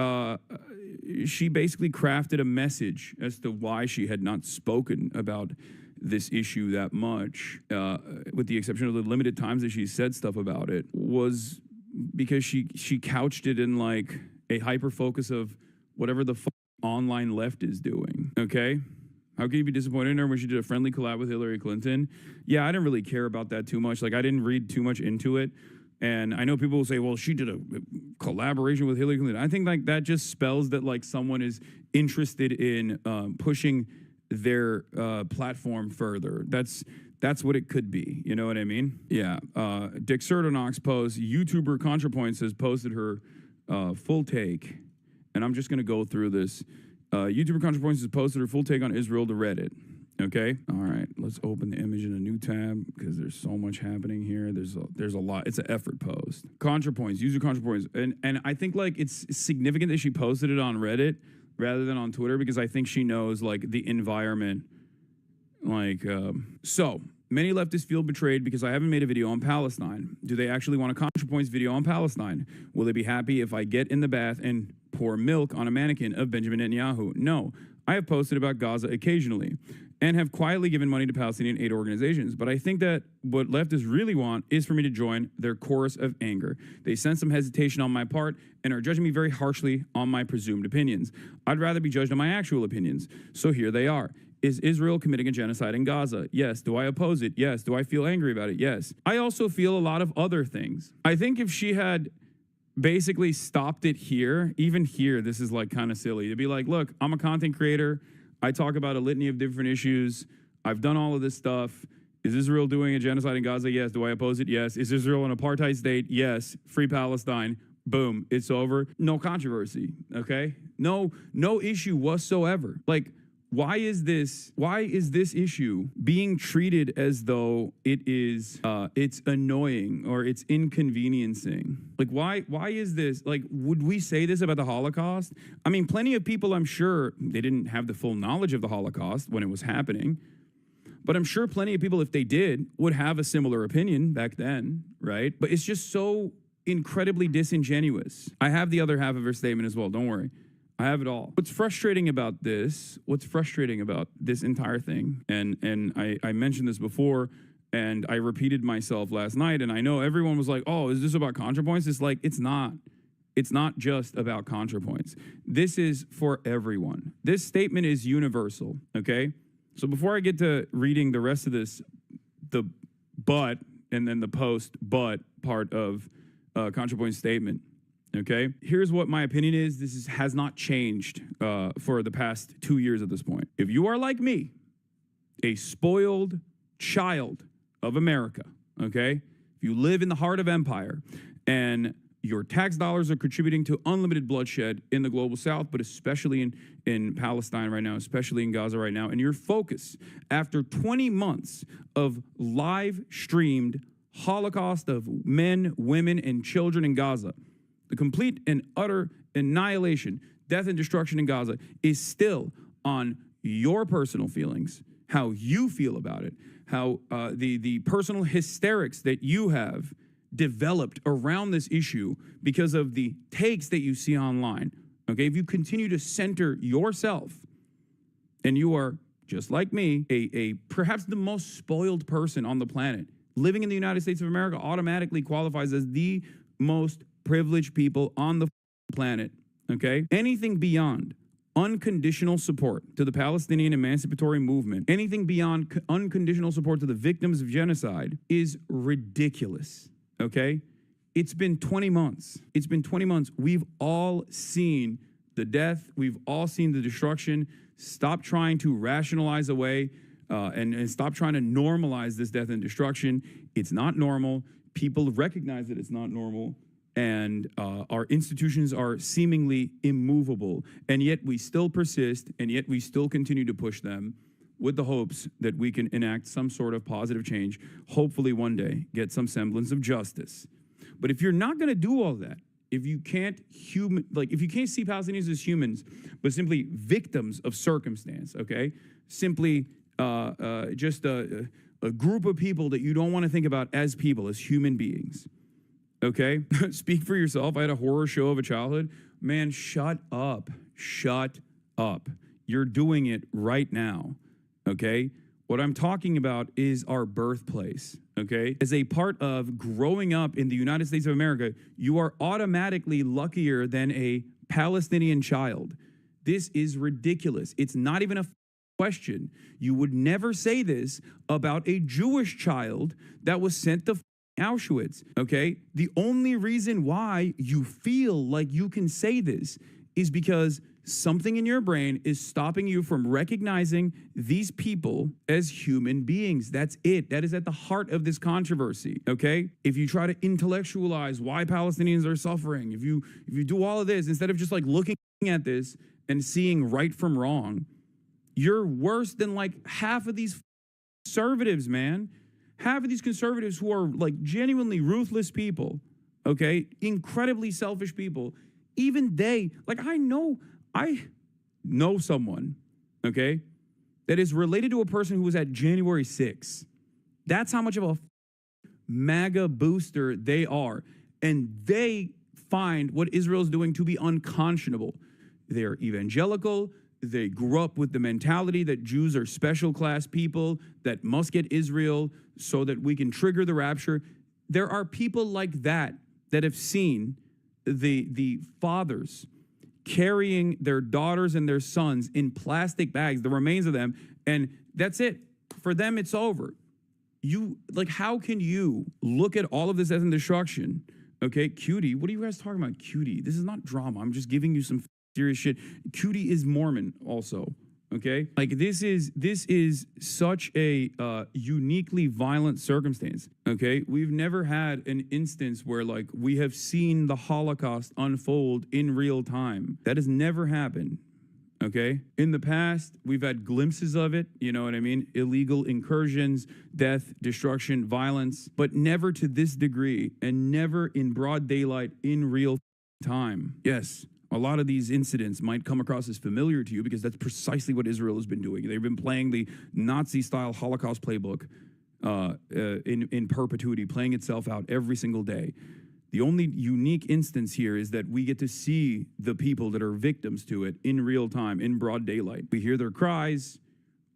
she basically crafted a message as to why she had not spoken about this issue that much, with the exception of the limited times that she said stuff about it, was because she couched it in like a hyper focus of whatever the online left is doing. Okay, how could you be disappointed in her when she did a friendly collab with Hillary Clinton? Yeah, I didn't really care about that too much. Like I didn't read too much into it. And I know people will say, well, she did a collaboration with Hillary Clinton. I think like that just spells that like someone is interested in pushing their platform further. That's what it could be. You know what I mean? Yeah. Dick Sertonox posts, YouTuber ContraPoints has posted her full take. And I'm just going to go through this. YouTuber ContraPoints has posted her full take on Israel to Reddit. Okay? All right. Let's open the image in a new tab because there's so much happening here. There's a lot. It's an effort post. ContraPoints, user ContraPoints. And I think like it's significant that she posted it on Reddit rather than on Twitter, because I think she knows like the environment. Like, so many leftists feel betrayed because I haven't made a video on Palestine. Do they actually want a ContraPoints video on Palestine? Will they be happy if I get in the bath and pour milk on a mannequin of Benjamin Netanyahu? No. I have posted about Gaza occasionally and have quietly given money to Palestinian aid organizations. But I think that what leftists really want is for me to join their chorus of anger. They sense some hesitation on my part and are judging me very harshly on my presumed opinions. I'd rather be judged on my actual opinions. So here they are. Is Israel committing a genocide in Gaza? Yes. Do I oppose it? Yes. Do I feel angry about it? Yes. I also feel a lot of other things. I think if she had basically stopped it here, even here, this is like kind of silly to be like, look, I'm a content creator. I talk about a litany of different issues. I've done all of this stuff. Is Israel doing a genocide in Gaza? Yes. Do I oppose it? Yes. Is Israel an apartheid state? Yes. Free Palestine. Boom. It's over. No controversy. Okay. No issue whatsoever. Like, why is this issue being treated as though it is it's annoying or it's inconveniencing? Like, why is this, like, would we say this about the Holocaust? I mean, plenty of people, I'm sure, they didn't have the full knowledge of the Holocaust when it was happening, but I'm sure plenty of people, if they did, would have a similar opinion back then, right? But it's just so incredibly disingenuous. I have the other half of her statement as well, don't worry. I have it all. What's frustrating about this entire thing, and I mentioned this before, and I repeated myself last night, and I know everyone was like, oh, is this about ContraPoints? It's like, it's not. It's not just about ContraPoints. This is for everyone. This statement is universal, okay? So before I get to reading the rest of this, the but, and then the post but part of ContraPoint's statement, okay, here's what my opinion is. This has not changed for the past 2 years at this point. If you are like me, a spoiled, child of America, okay, if you live in the heart of empire and your tax dollars are contributing to unlimited bloodshed in the global south, but especially in Palestine right now, especially in Gaza right now, and your focus after 20 months of live streamed holocaust of men, women, and children in Gaza, the complete and utter annihilation, death and destruction in Gaza is still on your personal feelings, how you feel about it, how the personal hysterics that you have developed around this issue because of the takes that you see online. Okay, if you continue to center yourself, and you are just like me, a perhaps the most spoiled person on the planet, living in the United States of America automatically qualifies as the most privileged people on the planet. Okay, anything beyond unconditional support to the Palestinian emancipatory movement, anything beyond unconditional support to the victims of genocide is ridiculous. Okay? It's been 20 months. It's been 20 months. We've all seen the death. We've all seen the destruction. Stop trying to rationalize away and stop trying to normalize this death and destruction. It's not normal. People recognize that it's not normal. And our institutions are seemingly immovable. And yet we still persist, and yet we still continue to push them with the hopes that we can enact some sort of positive change, hopefully one day get some semblance of justice. But if you're not going to do all that, if you can't if you can't see Palestinians as humans, but simply victims of circumstance, okay, simply just a group of people that you don't want to think about as people, as human beings, okay? Speak for yourself. I had a horror show of a childhood. Man, shut up. Shut up. You're doing it right now. Okay? What I'm talking about is our birthplace, okay? As a part of growing up in the United States of America, you are automatically luckier than a Palestinian child. This is ridiculous. It's not even a question. You would never say this about a Jewish child that was sent to Auschwitz, okay? The only reason why you feel like you can say this is because something in your brain is stopping you from recognizing these people as human beings. That's it. That is at the heart of this controversy, okay? If you try to intellectualize why Palestinians are suffering, if you do all of this, instead of just like looking at this and seeing right from wrong, you're worse than like half of these conservatives, man. Half of these conservatives who are like genuinely ruthless people, okay? Incredibly selfish people. Even they, like I know someone, okay, that is related to a person who was at January 6th. That's how much of a MAGA booster they are. And they find what Israel is doing to be unconscionable. They're evangelical. They grew up with the mentality that Jews are special class people that must get Israel so that we can trigger the rapture. There are people like that that have seen the fathers carrying their daughters and their sons in plastic bags, the remains of them, and that's it. For them, it's over. How can you look at all of this as in destruction? Okay, Cutie, what are you guys talking about, Cutie? This is not drama. I'm just giving you some serious shit. Cutie is Mormon also, okay? Like, this is such a uniquely violent circumstance, okay? We've never had an instance where, like, we have seen the Holocaust unfold in real time. That has never happened, okay? In the past, we've had glimpses of it, you know what I mean? Illegal incursions, death, destruction, violence, but never to this degree and never in broad daylight in real time. Yes. A lot of these incidents might come across as familiar to you because that's precisely what Israel has been doing. They've been playing the Nazi-style Holocaust playbook in perpetuity, playing itself out every single day. The only unique instance here is that we get to see the people that are victims to it in real time, in broad daylight. We hear their cries.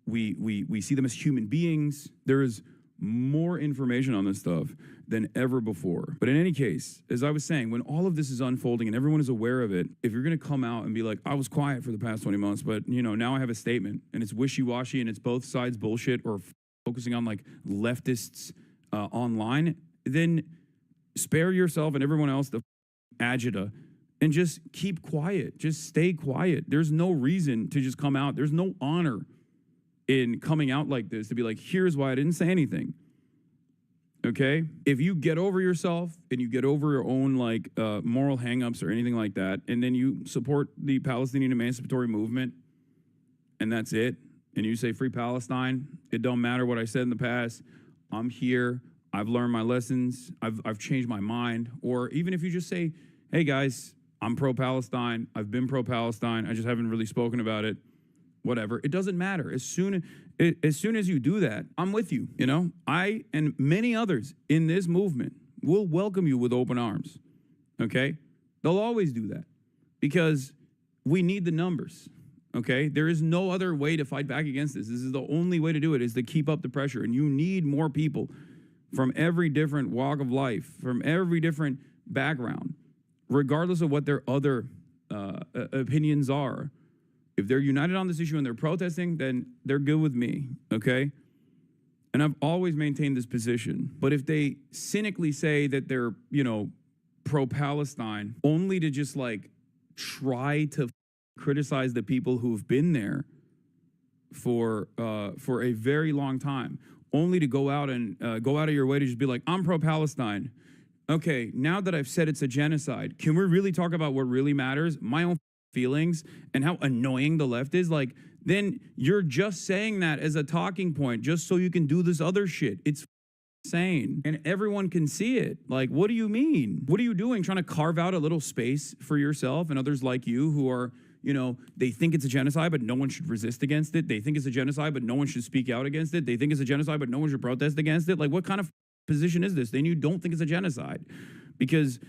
We see them as human beings. There is more information on this stuff than ever before. But in any case, as I was saying, when all of this is unfolding and everyone is aware of it, if you're going to come out and be like, I was quiet for the past 20 months, but now I have a statement and it's wishy-washy and it's both sides bullshit or focusing on like leftists online, then spare yourself and everyone else the agita and just keep quiet. Just stay quiet. There's no reason to just come out. There's no honor in coming out like this to be like, here's why I didn't say anything. Okay? If you get over yourself and you get over your own like moral hangups or anything like that, and then you support the Palestinian emancipatory movement, and that's it, and you say free Palestine, it don't matter what I said in the past, I'm here, I've learned my lessons, I've changed my mind. Or even if you just say, hey guys, I'm pro-Palestine, I've been pro-Palestine, I just haven't really spoken about it, whatever. It doesn't matter. As soon as you do that, I'm with you. You know, I and many others in this movement will welcome you with open arms. Okay? They'll always do that because we need the numbers. Okay? There is no other way to fight back against this. This is the only way to do it, is to keep up the pressure. And you need more people from every different walk of life, from every different background, regardless of what their other opinions are. If they're united on this issue and they're protesting, then they're good with me, okay? And I've always maintained this position. But if they cynically say that they're, you know, pro-Palestine, only to just like try to criticize the people who've been there for a very long time, only to go out of your way to just be like, I'm pro-Palestine. Okay, now that I've said it's a genocide, can we really talk about what really matters? My own feelings and how annoying the left is? Like, then you're just saying that as a talking point just so you can do this other shit. It's insane. And everyone can see it. Like, what do you mean? What are you doing? Trying to carve out a little space for yourself and others like you who are, you know, they think it's a genocide, but no one should resist against it. They think it's a genocide, but no one should speak out against it. They think it's a genocide, but no one should protest against it. Like, what kind of position is this? Then you don't think it's a genocide. Because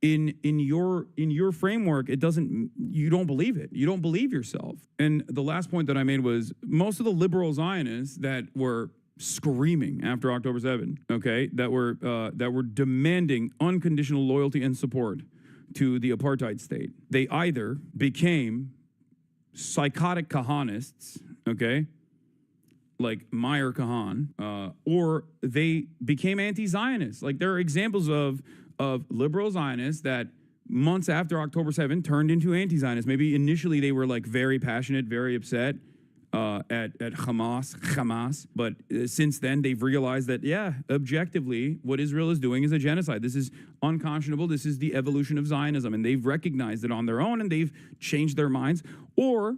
in your framework, you don't believe it. You don't believe yourself. And the last point that I made was most of the liberal Zionists that were screaming after October 7, okay, that were demanding unconditional loyalty and support to the apartheid state, they either became psychotic Kahanists, okay, like Meir Kahan, or they became anti-Zionists. Like, there are examples of liberal Zionists that months after October 7 turned into anti-Zionists. Maybe initially they were like very passionate, very upset at Hamas, but since then they've realized that, yeah, objectively, what Israel is doing is a genocide. This is unconscionable. This is the evolution of Zionism, and they've recognized it on their own, and they've changed their minds. Or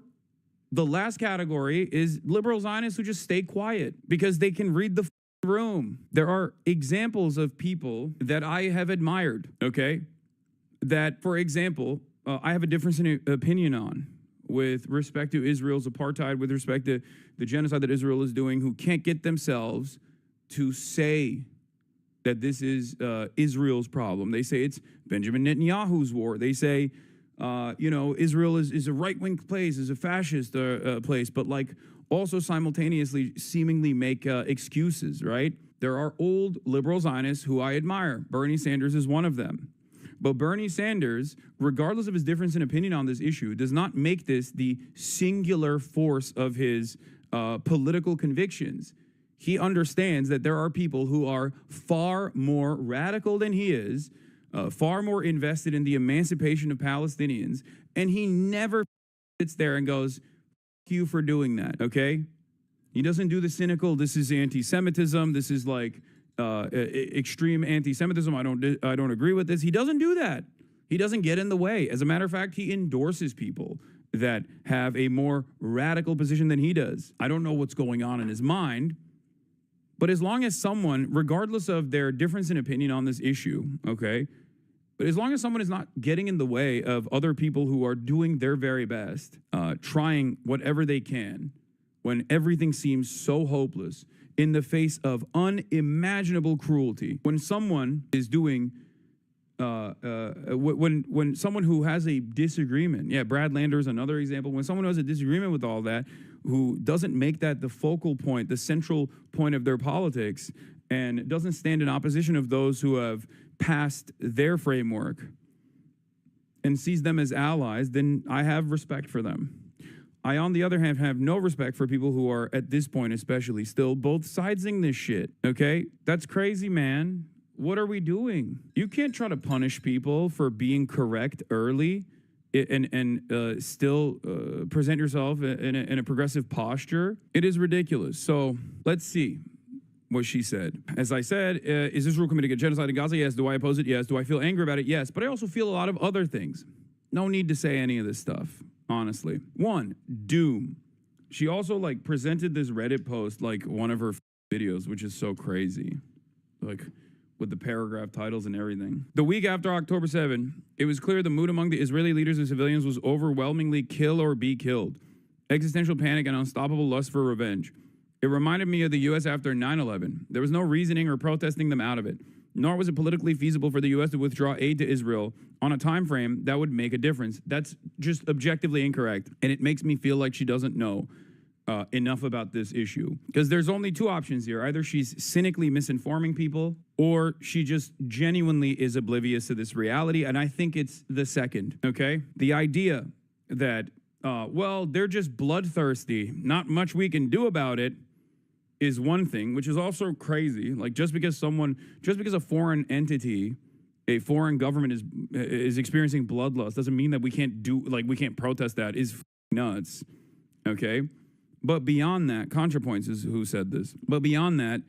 the last category is liberal Zionists who just stay quiet because they can read the room. There are examples of people that I have admired, okay, that, for example, I have a difference in opinion on with respect to Israel's apartheid, with respect to the genocide that Israel is doing, who can't get themselves to say that this is Israel's problem. They say it's Benjamin Netanyahu's war. They say, you know, Israel is a right-wing place, is a fascist place, but like also simultaneously seemingly make excuses, right? There are old liberal Zionists who I admire. Bernie Sanders is one of them. But Bernie Sanders, regardless of his difference in opinion on this issue, does not make this the singular force of his political convictions. He understands that there are people who are far more radical than he is, far more invested in the emancipation of Palestinians, and he never sits there and goes, "F you for doing that," okay? He doesn't do the cynical, this is anti-Semitism, this is like extreme anti-Semitism, I don't agree with this. He doesn't do that. He doesn't get in the way. As a matter of fact, he endorses people that have a more radical position than he does. I don't know what's going on in his mind, but as long as someone, regardless of their difference in opinion on this issue, okay, but as long as someone is not getting in the way of other people who are doing their very best, trying whatever they can, when everything seems so hopeless, in the face of unimaginable cruelty, when someone is doing, when someone who has a disagreement, yeah, Brad Lander is another example, when someone who has a disagreement with all that, who doesn't make that the focal point, the central point of their politics, and doesn't stand in opposition of those who have passed their framework and sees them as allies, then I have respect for them. I, on the other hand, have no respect for people who are, at this point especially, still both sidesing this shit, okay? That's crazy, man. What are we doing? You can't try to punish people for being correct early and still present yourself in a progressive posture, it is ridiculous. So let's see what she said. As I said, is Israel committing a genocide in Gaza? Yes. Do I oppose it? Yes. Do I feel angry about it? Yes. But I also feel a lot of other things. No need to say any of this stuff, honestly. One, doom. She also like presented this Reddit post like one of her videos, which is so crazy. Like with the paragraph titles and everything. The week after October 7, it was clear the mood among the Israeli leaders and civilians was overwhelmingly kill or be killed. Existential panic and unstoppable lust for revenge. It reminded me of the U.S. after 9/11. There was no reasoning or protesting them out of it, nor was it politically feasible for the U.S. to withdraw aid to Israel on a time frame that would make a difference. That's just objectively incorrect, and it makes me feel like she doesn't know enough about this issue. Because there's only two options here. Either she's cynically misinforming people, or she just genuinely is oblivious to this reality, and I think it's the second, okay? The idea that, well, they're just bloodthirsty, not much we can do about it, is one thing, which is also crazy. Like just because a foreign entity, a foreign government is experiencing bloodlust doesn't mean that we can't protest that. Is nuts, okay? But beyond that, ContraPoints is who said this. But beyond that,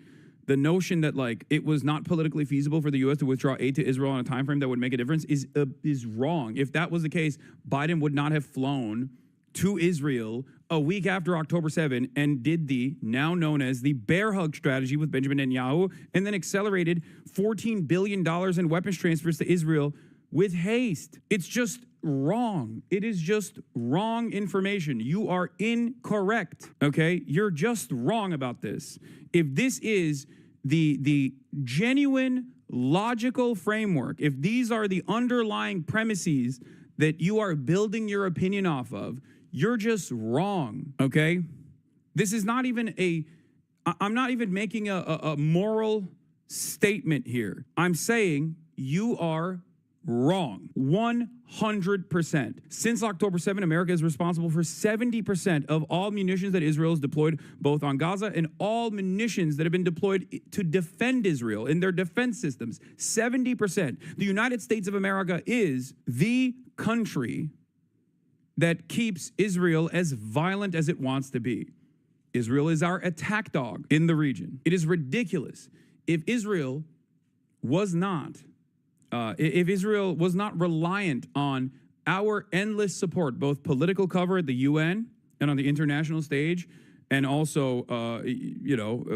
the notion that like it was not politically feasible for the U.S. to withdraw aid to Israel on a time frame that would make a difference is wrong. If that was the case, Biden would not have flown to Israel a week after October 7 and did the now known as the bear hug strategy with Benjamin Netanyahu, and then accelerated $14 billion in weapons transfers to Israel with haste. It's just wrong. It is just wrong information. You are incorrect, okay? You're just wrong about this. If this is the genuine logical framework, if these are the underlying premises that you are building your opinion off of, you're just wrong, okay? This is not even I'm not even making a moral statement here. I'm saying you are wrong, 100%. Since October 7, America is responsible for 70% of all munitions that Israel has deployed both on Gaza and all munitions that have been deployed to defend Israel in their defense systems. 70%. The United States of America is the country that keeps Israel as violent as it wants to be. Israel is our attack dog in the region. It is ridiculous. If Israel was not reliant on our endless support, both political cover at the UN and on the international stage, and also,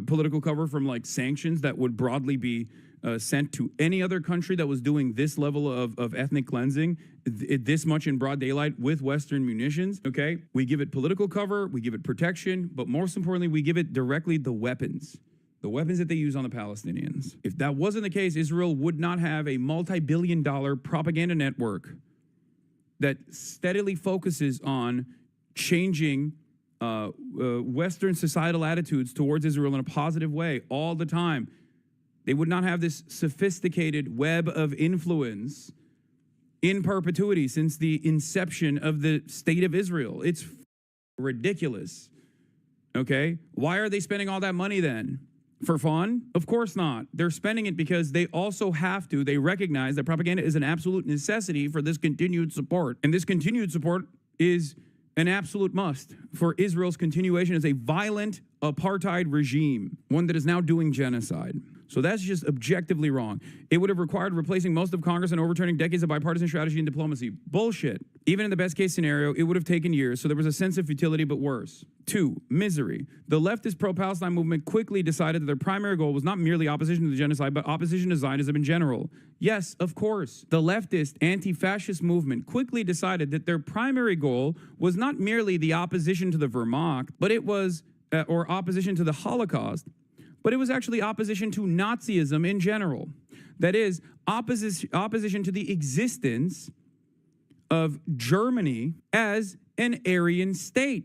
political cover from like sanctions that would broadly be sent to any other country that was doing this level of ethnic cleansing, this much in broad daylight with Western munitions, okay? We give it political cover, we give it protection, but most importantly, we give it directly the weapons that they use on the Palestinians. If that wasn't the case, Israel would not have a multi-billion-dollar propaganda network that steadily focuses on changing Western societal attitudes towards Israel in a positive way all the time. They would not have this sophisticated web of influence in perpetuity since the inception of the state of Israel. It's ridiculous. Okay? Why are they spending all that money then? For fun? Of course not. They're spending it because they also have to. They recognize that propaganda is an absolute necessity for this continued support. And this continued support is an absolute must for Israel's continuation as a violent apartheid regime, one that is now doing genocide. So that's just objectively wrong. It would have required replacing most of Congress and overturning decades of bipartisan strategy and diplomacy. Bullshit. Even in the best case scenario, it would have taken years, so there was a sense of futility, but worse. 2, misery. The leftist pro-Palestine movement quickly decided that their primary goal was not merely opposition to the genocide, but opposition to Zionism in general. Yes, of course. The leftist anti-fascist movement quickly decided that their primary goal was not merely the opposition to the Wehrmacht, but it was, or opposition to the Holocaust, but it was actually opposition to Nazism in general. That is, opposition to the existence of Germany as an Aryan state.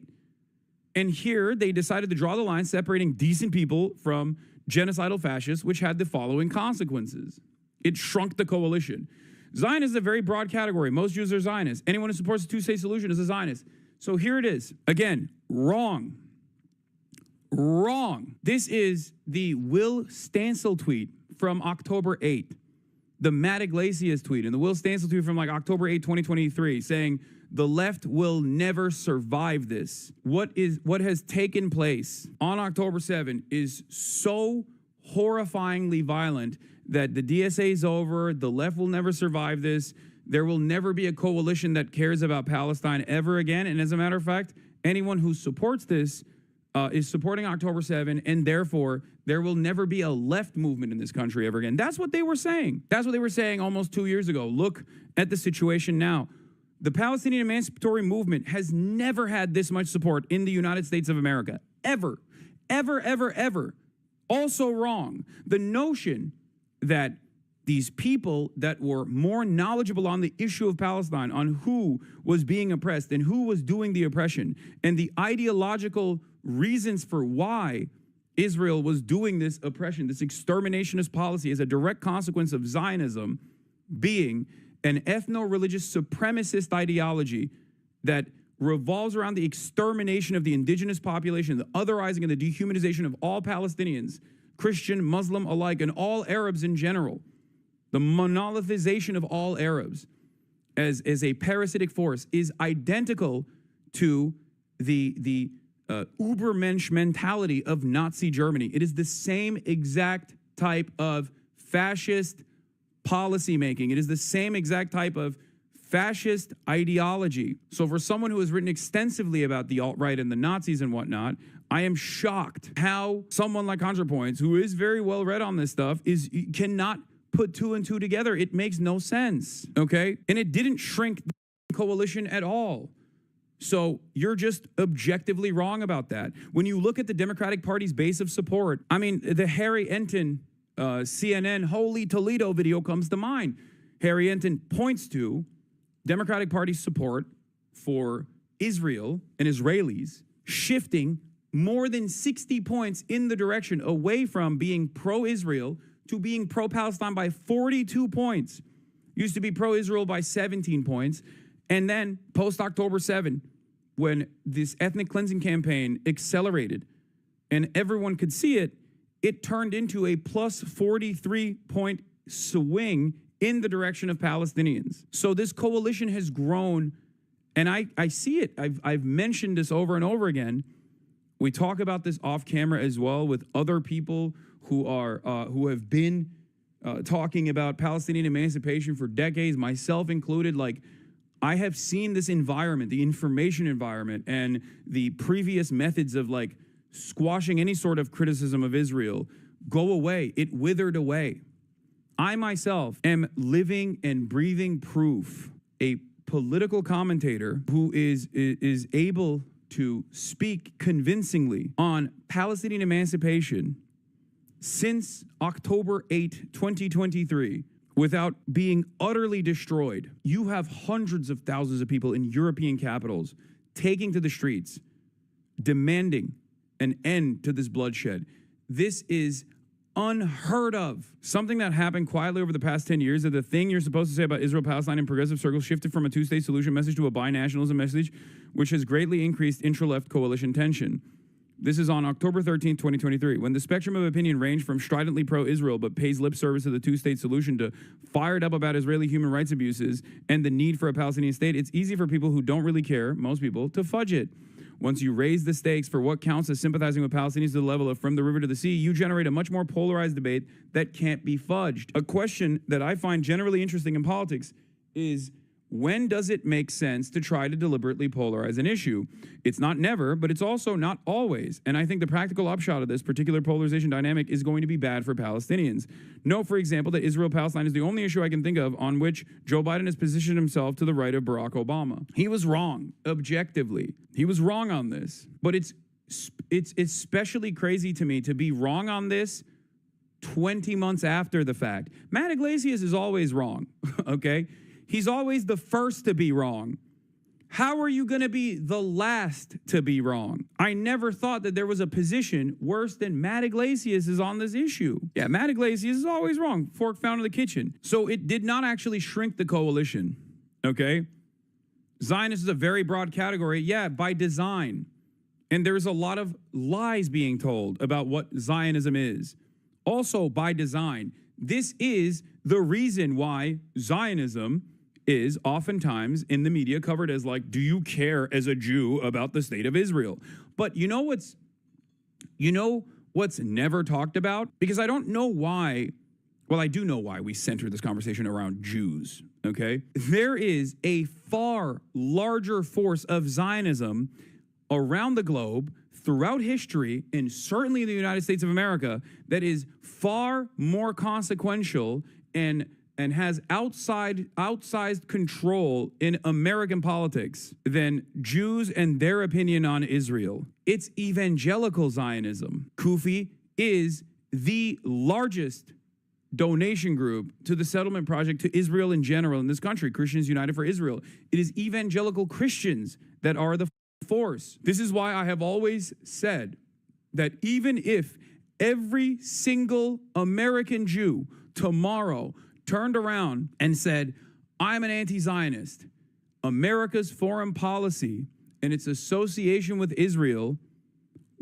And here they decided to draw the line separating decent people from genocidal fascists, which had the following consequences. It shrunk the coalition. Zionist is a very broad category. Most Jews are Zionists. Anyone who supports a two-state solution is a Zionist. So here it is. Again, wrong. Wrong. This is the Will Stansel tweet from October 8th. the Matt Iglesias tweet and the Will Stancil tweet from like October 8, 2023, saying the left will never survive this. What has taken place on October 7 is so horrifyingly violent that the DSA is over. The left will never survive this. There will never be a coalition that cares about Palestine ever again. And as a matter of fact, anyone who supports this is supporting October 7, and therefore there will never be a left movement in this country ever again. That's what they were saying. That's what they were saying almost 2 years ago. Look at the situation now. The Palestinian emancipatory movement has never had this much support in the United States of America. Ever. Ever, ever, ever. Also wrong. The notion that these people that were more knowledgeable on the issue of Palestine, on who was being oppressed and who was doing the oppression, and the ideological reasons for why Israel was doing this oppression, this exterminationist policy as a direct consequence of Zionism being an ethno-religious supremacist ideology that revolves around the extermination of the indigenous population, the otherizing and the dehumanization of all Palestinians, Christian, Muslim alike, and all Arabs in general, the monolithization of all Arabs as a parasitic force is identical to the Übermensch mentality of Nazi Germany. It is the same exact type of fascist policymaking. It is the same exact type of fascist ideology. So for someone who has written extensively about the alt-right and the Nazis and whatnot, I am shocked how someone like ContraPoints, who is very well read on this stuff, cannot put two and two together. It makes no sense, okay? And it didn't shrink the coalition at all. So you're just objectively wrong about that. When you look at the Democratic Party's base of support, I mean, the Harry Enton CNN Holy Toledo video comes to mind. Harry Enton points to Democratic Party support for Israel and Israelis shifting more than 60 points in the direction away from being pro-Israel to being pro-Palestine by 42 points. Used to be pro-Israel by 17 points. And then post-October 7, when this ethnic cleansing campaign accelerated and everyone could see it, it turned into a plus 43-point swing in the direction of Palestinians. So this coalition has grown, and I see it. I've mentioned this over and over again. We talk about this off camera as well with other people who have been talking about Palestinian emancipation for decades, myself included. Like, I have seen this environment, the information environment, and the previous methods of like squashing any sort of criticism of Israel go away. It withered away. I myself am living and breathing proof, a political commentator who is able to speak convincingly on Palestinian emancipation since October 8, 2023, without being utterly destroyed. You have hundreds of thousands of people in European capitals taking to the streets, demanding an end to this bloodshed. This is unheard of. Something that happened quietly over the past 10 years, that the thing you're supposed to say about Israel, Palestine, and progressive circles shifted from a two-state solution message to a binationalism message, which has greatly increased intra-left coalition tension. This is on October 13, 2023, when the spectrum of opinion ranged from stridently pro-Israel but pays lip service to the two-state solution to fired up about Israeli human rights abuses and the need for a Palestinian state. It's easy for people who don't really care, most people, to fudge it. Once you raise the stakes for what counts as sympathizing with Palestinians to the level of from the river to the sea, you generate a much more polarized debate that can't be fudged. A question that I find generally interesting in politics is, when does it make sense to try to deliberately polarize an issue? It's not never, but it's also not always. And I think the practical upshot of this particular polarization dynamic is going to be bad for Palestinians. Note, for example, that Israel-Palestine is the only issue I can think of on which Joe Biden has positioned himself to the right of Barack Obama. He was wrong, objectively. He was wrong on this. But it's especially crazy to me to be wrong on this 20 months after the fact. Matt Iglesias is always wrong, okay? He's always the first to be wrong. How are you going to be the last to be wrong? I never thought that there was a position worse than Matt Iglesias is on this issue. Yeah, Matt Iglesias is always wrong. Fork found in the kitchen. So it did not actually shrink the coalition, okay? Zionist is a very broad category, yeah, by design. And there's a lot of lies being told about what Zionism is. Also by design. This is the reason why Zionism is oftentimes in the media covered as like, do you care as a Jew about the state of Israel? But you know what's never talked about? Because I don't know why. Well, I do know why we center this conversation around Jews, okay? There is a far larger force of Zionism around the globe, throughout history, and certainly in the United States of America, that is far more consequential and has outsized control in American politics than Jews and their opinion on Israel. It's evangelical Zionism. Kufi is the largest donation group to the settlement project to Israel in general in this country, Christians United for Israel. It is evangelical Christians that are the force. This is why I have always said that even if every single American Jew tomorrow turned around and said, I'm an anti-Zionist, America's foreign policy and its association with Israel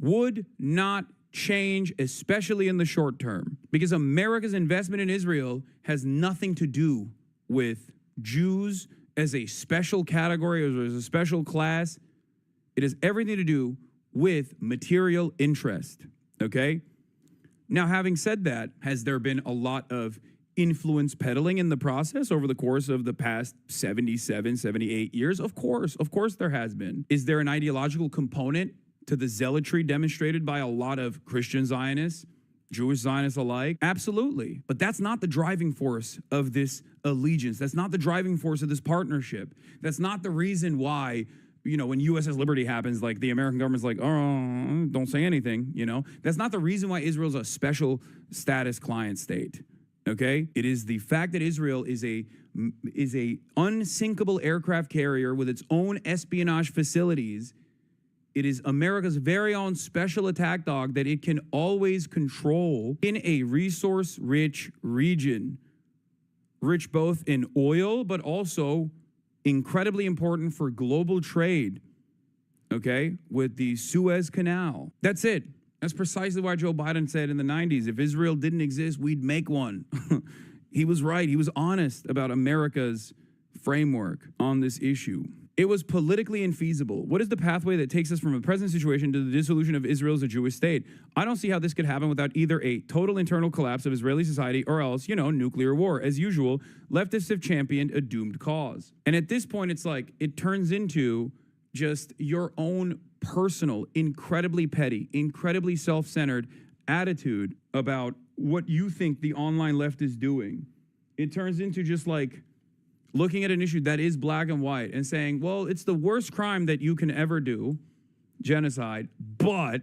would not change, especially in the short term, because America's investment in Israel has nothing to do with Jews as a special category or as a special class. It has everything to do with material interest, okay? Now, having said that, has there been a lot of influence peddling in the process over the course of the past 77, 78 years? Of course there has been. Is there an ideological component to the zealotry demonstrated by a lot of Christian Zionists, Jewish Zionists alike? Absolutely. But that's not the driving force of this allegiance. That's not the driving force of this partnership. That's not the reason why, you know, when USS Liberty happens, like the American government's like, oh, don't say anything, you know? That's not the reason why Israel's a special status client state, okay? It is the fact that Israel is a unsinkable aircraft carrier with its own espionage facilities. It is America's very own special attack dog that it can always control in a resource-rich region, rich both in oil, but also incredibly important for global trade, okay, with the Suez Canal. That's it. That's precisely why Joe Biden said in the 90s, if Israel didn't exist, we'd make one. He was right. He was honest about America's framework on this issue. It was politically infeasible. What is the pathway that takes us from the present situation to the dissolution of Israel as a Jewish state? I don't see how this could happen without either a total internal collapse of Israeli society or else, you know, nuclear war. As usual, leftists have championed a doomed cause. And at this point, it's like it turns into just your own personal, incredibly petty, incredibly self-centered attitude about what you think the online left is doing. It turns into just like looking at an issue that is black and white and saying, well, it's the worst crime that you can ever do, genocide, but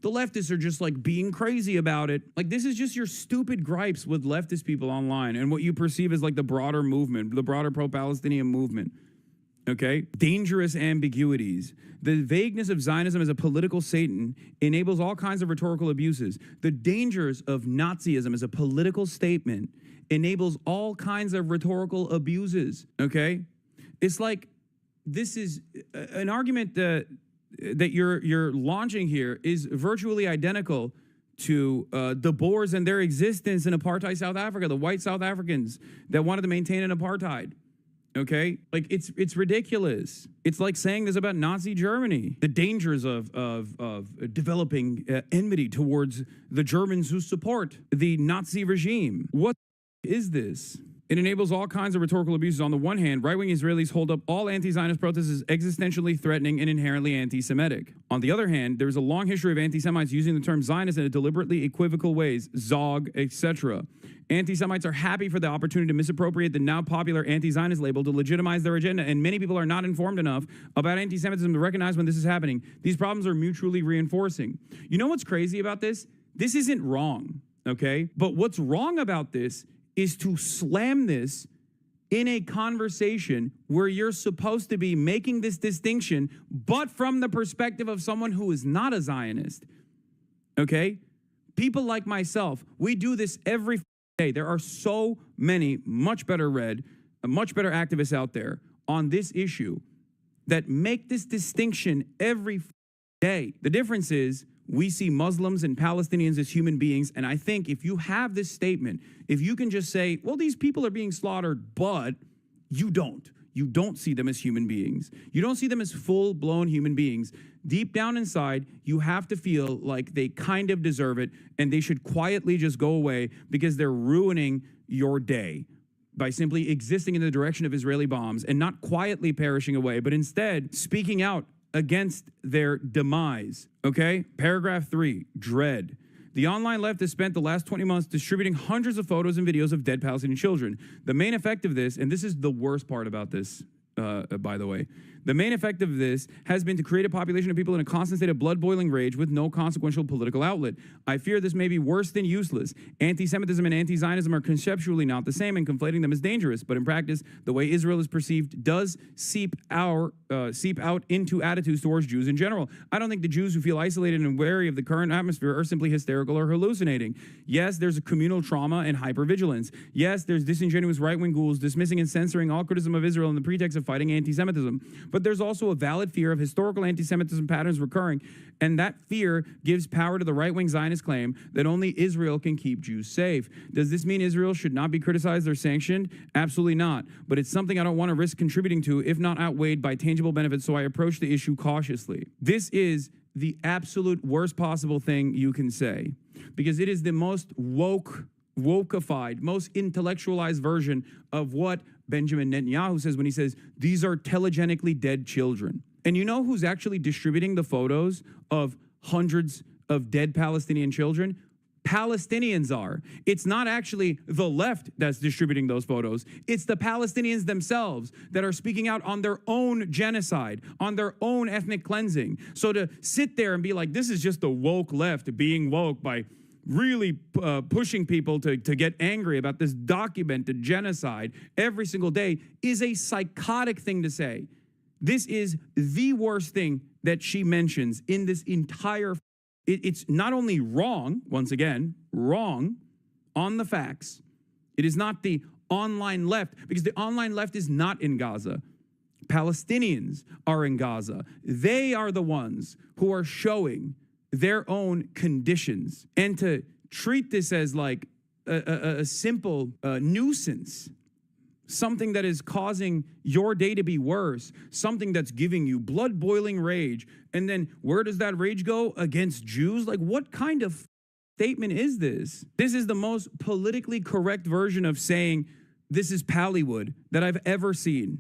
the leftists are just like being crazy about it. Like, this is just your stupid gripes with leftist people online and what you perceive as like the broader movement, the broader pro-Palestinian movement. Okay? Dangerous ambiguities. The vagueness of Zionism as a political Satan enables all kinds of rhetorical abuses. The dangers of Nazism as a political statement enables all kinds of rhetorical abuses, okay? It's like, this is an argument that you're launching here is virtually identical to the Boers and their existence in apartheid South Africa, the white South Africans that wanted to maintain an apartheid, okay? Like, it's ridiculous. It's like saying this about Nazi Germany, the dangers of developing enmity towards the Germans who support the Nazi regime. What is this? It enables all kinds of rhetorical abuses. On the one hand, right-wing Israelis hold up all anti-Zionist protests as existentially threatening and inherently anti-Semitic. On the other hand, there is a long history of anti-Semites using the term Zionist in a deliberately equivocal ways, Zog, etc. Anti-Semites are happy for the opportunity to misappropriate the now popular anti-Zionist label to legitimize their agenda, and many people are not informed enough about anti-Semitism to recognize when this is happening. These problems are mutually reinforcing. You know what's crazy about this? This isn't wrong, okay? But what's wrong about this is to slam this in a conversation where you're supposed to be making this distinction, but from the perspective of someone who is not a Zionist, okay? People like myself, we do this every day. There are so many much better read, much better activists out there on this issue that make this distinction every day. The difference is we see Muslims and Palestinians as human beings. And I think if you have this statement, if you can just say, well, these people are being slaughtered, but you don't. You don't see them as human beings. You don't see them as full-blown human beings. Deep down inside, you have to feel like they kind of deserve it and they should quietly just go away because they're ruining your day by simply existing in the direction of Israeli bombs and not quietly perishing away, but instead speaking out against their demise. Okay? Paragraph 3, dread. The online left has spent the last 20 months distributing hundreds of photos and videos of dead Palestinian children. The main effect of this, and this is the worst part about this, by the way, the main effect of this has been to create a population of people in a constant state of blood-boiling rage with no consequential political outlet. I fear this may be worse than useless. Anti-Semitism and anti-Zionism are conceptually not the same, and conflating them is dangerous. But in practice, the way Israel is perceived does seep out into attitudes towards Jews in general. I don't think the Jews who feel isolated and wary of the current atmosphere are simply hysterical or hallucinating. Yes, there's a communal trauma and hypervigilance. Yes, there's disingenuous right-wing ghouls dismissing and censoring all criticism of Israel in the pretext of fighting anti-Semitism. But there's also a valid fear of historical anti-Semitism patterns recurring, and that fear gives power to the right-wing Zionist claim that only Israel can keep Jews safe. Does this mean Israel should not be criticized or sanctioned? Absolutely not. But it's something I don't want to risk contributing to, if not outweighed by tangible benefits, so I approach the issue cautiously. This is the absolute worst possible thing you can say, because it is the most wokeified, most intellectualized version of what Benjamin Netanyahu says when he says, these are telegenically dead children. And you know who's actually distributing the photos of hundreds of dead Palestinian children? Palestinians are. It's not actually the left that's distributing those photos. It's the Palestinians themselves that are speaking out on their own genocide, on their own ethnic cleansing. So to sit there and be like, this is just the woke left being woke by really pushing people to get angry about this documented genocide every single day is a psychotic thing to say. This is the worst thing that she mentions in this entire. It's not only wrong, once again, wrong on the facts. It is not the online left, because the online left is not in Gaza. Palestinians are in Gaza. They are the ones who are showing their own conditions, and to treat this as like a simple nuisance, something that is causing your day to be worse, something that's giving you blood-boiling rage, and then where does that rage go? Against Jews? Like, what kind of statement is this? This is the most politically correct version of saying this is Pallywood that I've ever seen.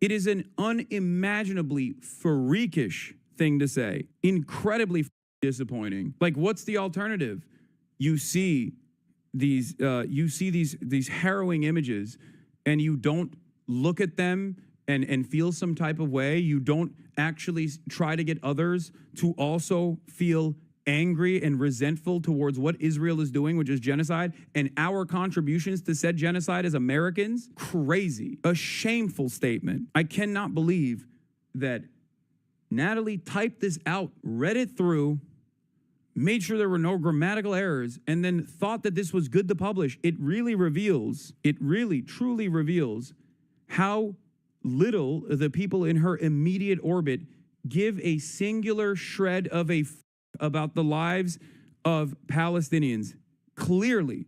It is an unimaginably freakish thing to say. Incredibly disappointing. Like, what's the alternative? You see these harrowing images, and you don't look at them and feel some type of way. You don't actually try to get others to also feel angry and resentful towards what Israel is doing, which is genocide, and our contributions to said genocide as Americans. Crazy. A shameful statement. I cannot believe that Natalie typed this out, read it through, made sure there were no grammatical errors, and then thought that this was good to publish. It really truly reveals how little the people in her immediate orbit give a singular shred of about the lives of Palestinians. Clearly,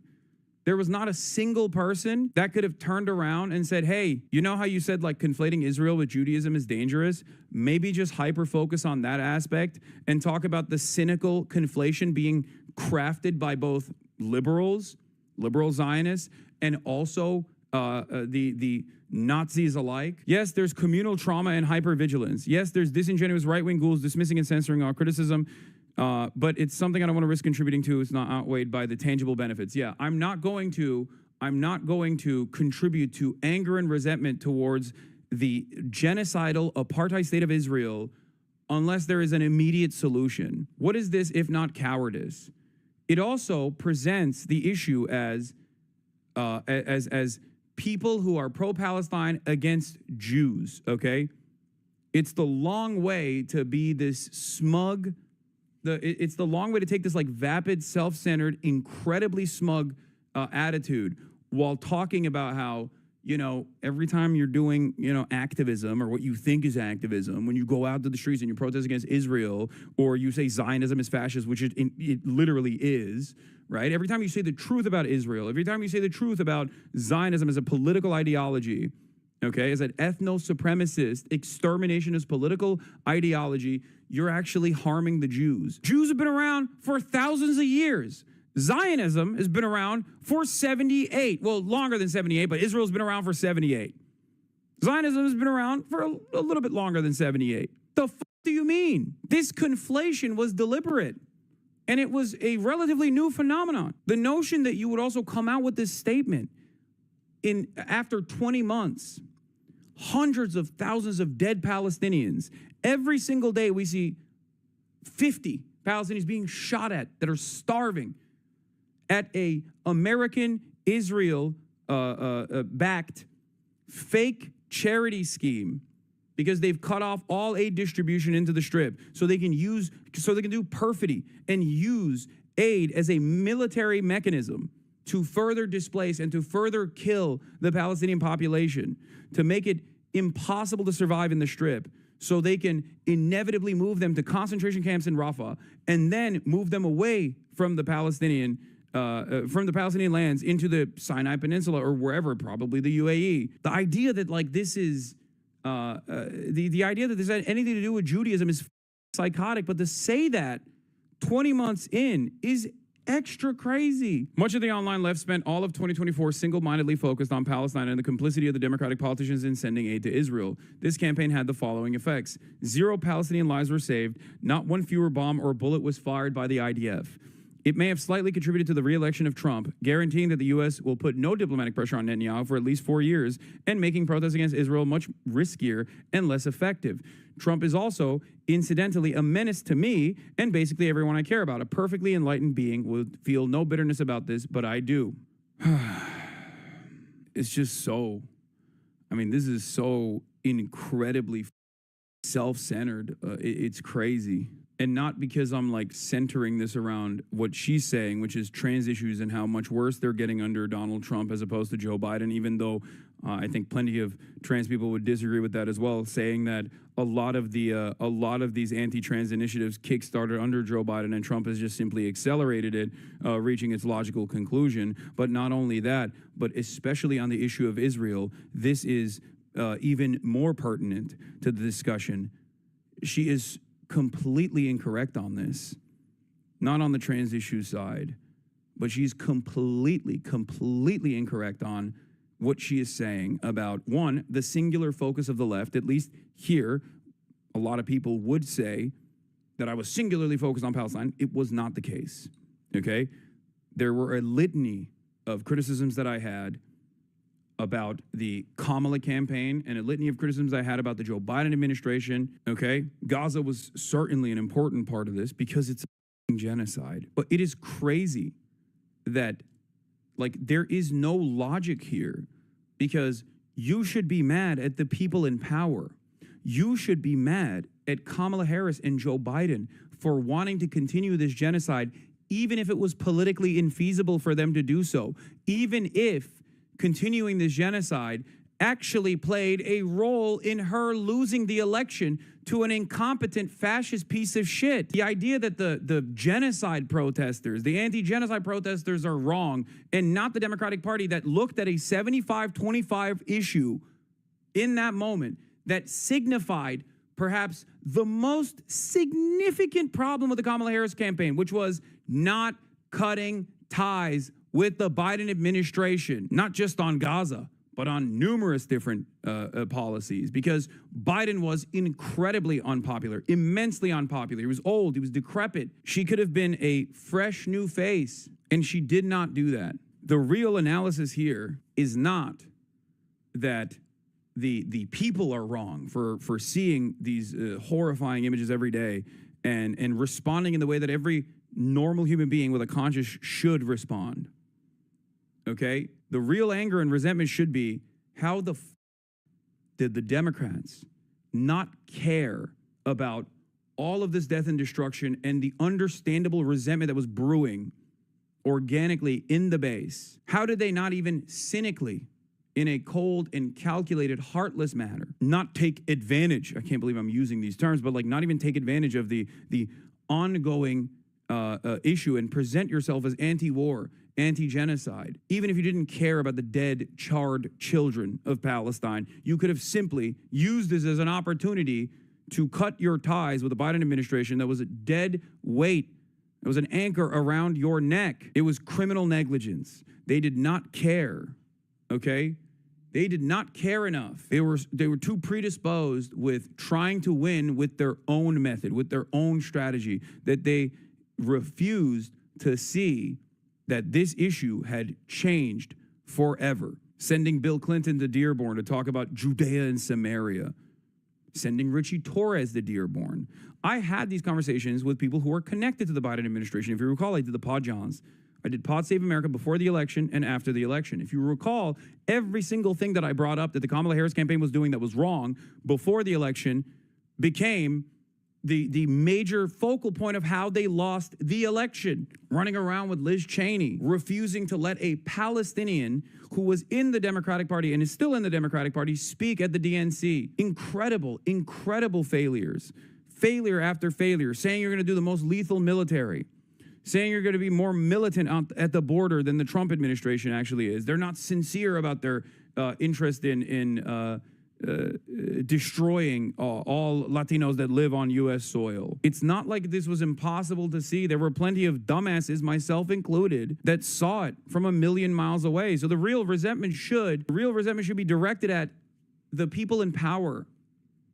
there was not a single person that could have turned around and said, hey, you know how you said like conflating Israel with Judaism is dangerous? Maybe just hyper-focus on that aspect and talk about the cynical conflation being crafted by both liberal Zionists, and also the Nazis alike. Yes, there's communal trauma and hypervigilance. Yes, there's disingenuous right-wing ghouls dismissing and censoring all criticism. But it's something I don't want to risk contributing to. It's not outweighed by the tangible benefits. Yeah, I'm not going to contribute to anger and resentment towards the genocidal apartheid state of Israel unless there is an immediate solution. What is this if not cowardice? It also presents the issue as people who are pro-Palestine against Jews, okay? It's the long way to be this smug. It's the long way to take this like vapid, self-centered, incredibly smug attitude while talking about how you know, every time you're doing, you know, activism or what you think is activism, when you go out to the streets and you protest against Israel, or you say Zionism is fascist, which it literally is, right? Every time you say the truth about Israel, every time you say the truth about Zionism as a political ideology, okay, as an ethno-supremacist, exterminationist political ideology, you're actually harming the Jews. Jews have been around for thousands of years. Zionism has been around for 78. Well, longer than 78, but Israel's been around for 78. Zionism has been around for a little bit longer than 78. The fuck do you mean? This conflation was deliberate, and it was a relatively new phenomenon. The notion that you would also come out with this statement after 20 months, hundreds of thousands of dead Palestinians. Every single day we see 50 Palestinians being shot at that are starving at a American Israel backed fake charity scheme, because they've cut off all aid distribution into the Strip so they can do perfidy and use aid as a military mechanism to further displace and to further kill the Palestinian population, to make it impossible to survive in the Strip, so they can inevitably move them to concentration camps in Rafah and then move them away from the Palestinian lands into the Sinai Peninsula or wherever, probably the UAE. The idea that like this is the idea that this had anything to do with Judaism is psychotic, but to say that 20 months in is extra crazy. Much of the online left spent all of 2024 single-mindedly focused on Palestine and the complicity of the Democratic politicians in sending aid to Israel. This campaign had the following effects. 0 Palestinian lives were saved. Not one fewer bomb or bullet was fired by the IDF. It may have slightly contributed to the re-election of Trump, guaranteeing that the U.S. will put no diplomatic pressure on Netanyahu for at least 4 years and making protests against Israel much riskier and less effective. Trump is also, incidentally, a menace to me and basically everyone I care about. A perfectly enlightened being would feel no bitterness about this, but I do. It's just so, I mean, this is so incredibly self-centered. It's crazy. And not because I'm like centering this around what she's saying, which is trans issues and how much worse they're getting under Donald Trump as opposed to Joe Biden, even though I think plenty of trans people would disagree with that as well, saying that a lot of these anti-trans initiatives kickstarted under Joe Biden and Trump has just simply accelerated it, reaching its logical conclusion. But not only that, but especially on the issue of Israel, this is even more pertinent to the discussion. She is completely incorrect on this, not on the trans issue side, but she's completely incorrect on what she is saying about, one, the singular focus of the left. At least here, a lot of people would say that I was singularly focused on Palestine. It was not the case, okay? There were a litany of criticisms that I had about the Kamala campaign and a litany of criticisms I had about the Joe Biden administration, okay? Gaza was certainly an important part of this because it's a genocide. But it is crazy that, like, there is no logic here, because you should be mad at the people in power. You should be mad at Kamala Harris and Joe Biden for wanting to continue this genocide, even if it was politically infeasible for them to do so, even if continuing this genocide actually played a role in her losing the election to an incompetent fascist piece of shit. The idea that the genocide protesters, the anti-genocide protesters are wrong, and not the Democratic Party that looked at a 75-25 issue in that moment that signified perhaps the most significant problem with the Kamala Harris campaign, which was not cutting ties with the Biden administration, not just on Gaza, but on numerous different policies, because Biden was incredibly unpopular, immensely unpopular. He was old, he was decrepit. She could have been a fresh new face, and she did not do that. The real analysis here is not that the people are wrong for seeing these horrifying images every day and responding in the way that every normal human being with a conscience should respond. Okay? The real anger and resentment should be, how the did the Democrats not care about all of this death and destruction and the understandable resentment that was brewing organically in the base? How did they not even cynically in a cold and calculated, heartless manner, not take advantage. I can't believe I'm using these terms, but like not even take advantage of the ongoing issue and present yourself as anti-war, anti-genocide. Even if you didn't care about the dead, charred children of Palestine, you could have simply used this as an opportunity to cut your ties with the Biden administration that was a dead weight. It was an anchor around your neck. It was criminal negligence. They did not care, okay? They did not care enough. They were too predisposed with trying to win with their own method, with their own strategy, that they refused to see that this issue had changed forever. Sending Bill Clinton to Dearborn to talk about Judea and Samaria. Sending Richie Torres to Dearborn. I had these conversations with people who are connected to the Biden administration. If you recall, I did the Pod Johns. I did Pod Save America before the election and after the election. If you recall, every single thing that I brought up that the Kamala Harris campaign was doing that was wrong before the election became the major focal point of how they lost the election. Running around with Liz Cheney, refusing to let a Palestinian who was in the Democratic Party and is still in the Democratic Party speak at the DNC. Incredible, incredible failures. Failure after failure. Saying you're going to do the most lethal military. Saying you're going to be more militant at the border than the Trump administration actually is. They're not sincere about their interest in destroying all Latinos that live on U.S. soil. It's not like this was impossible to see. There were plenty of dumbasses, myself included, that saw it from a million miles away. So the real resentment should be directed at the people in power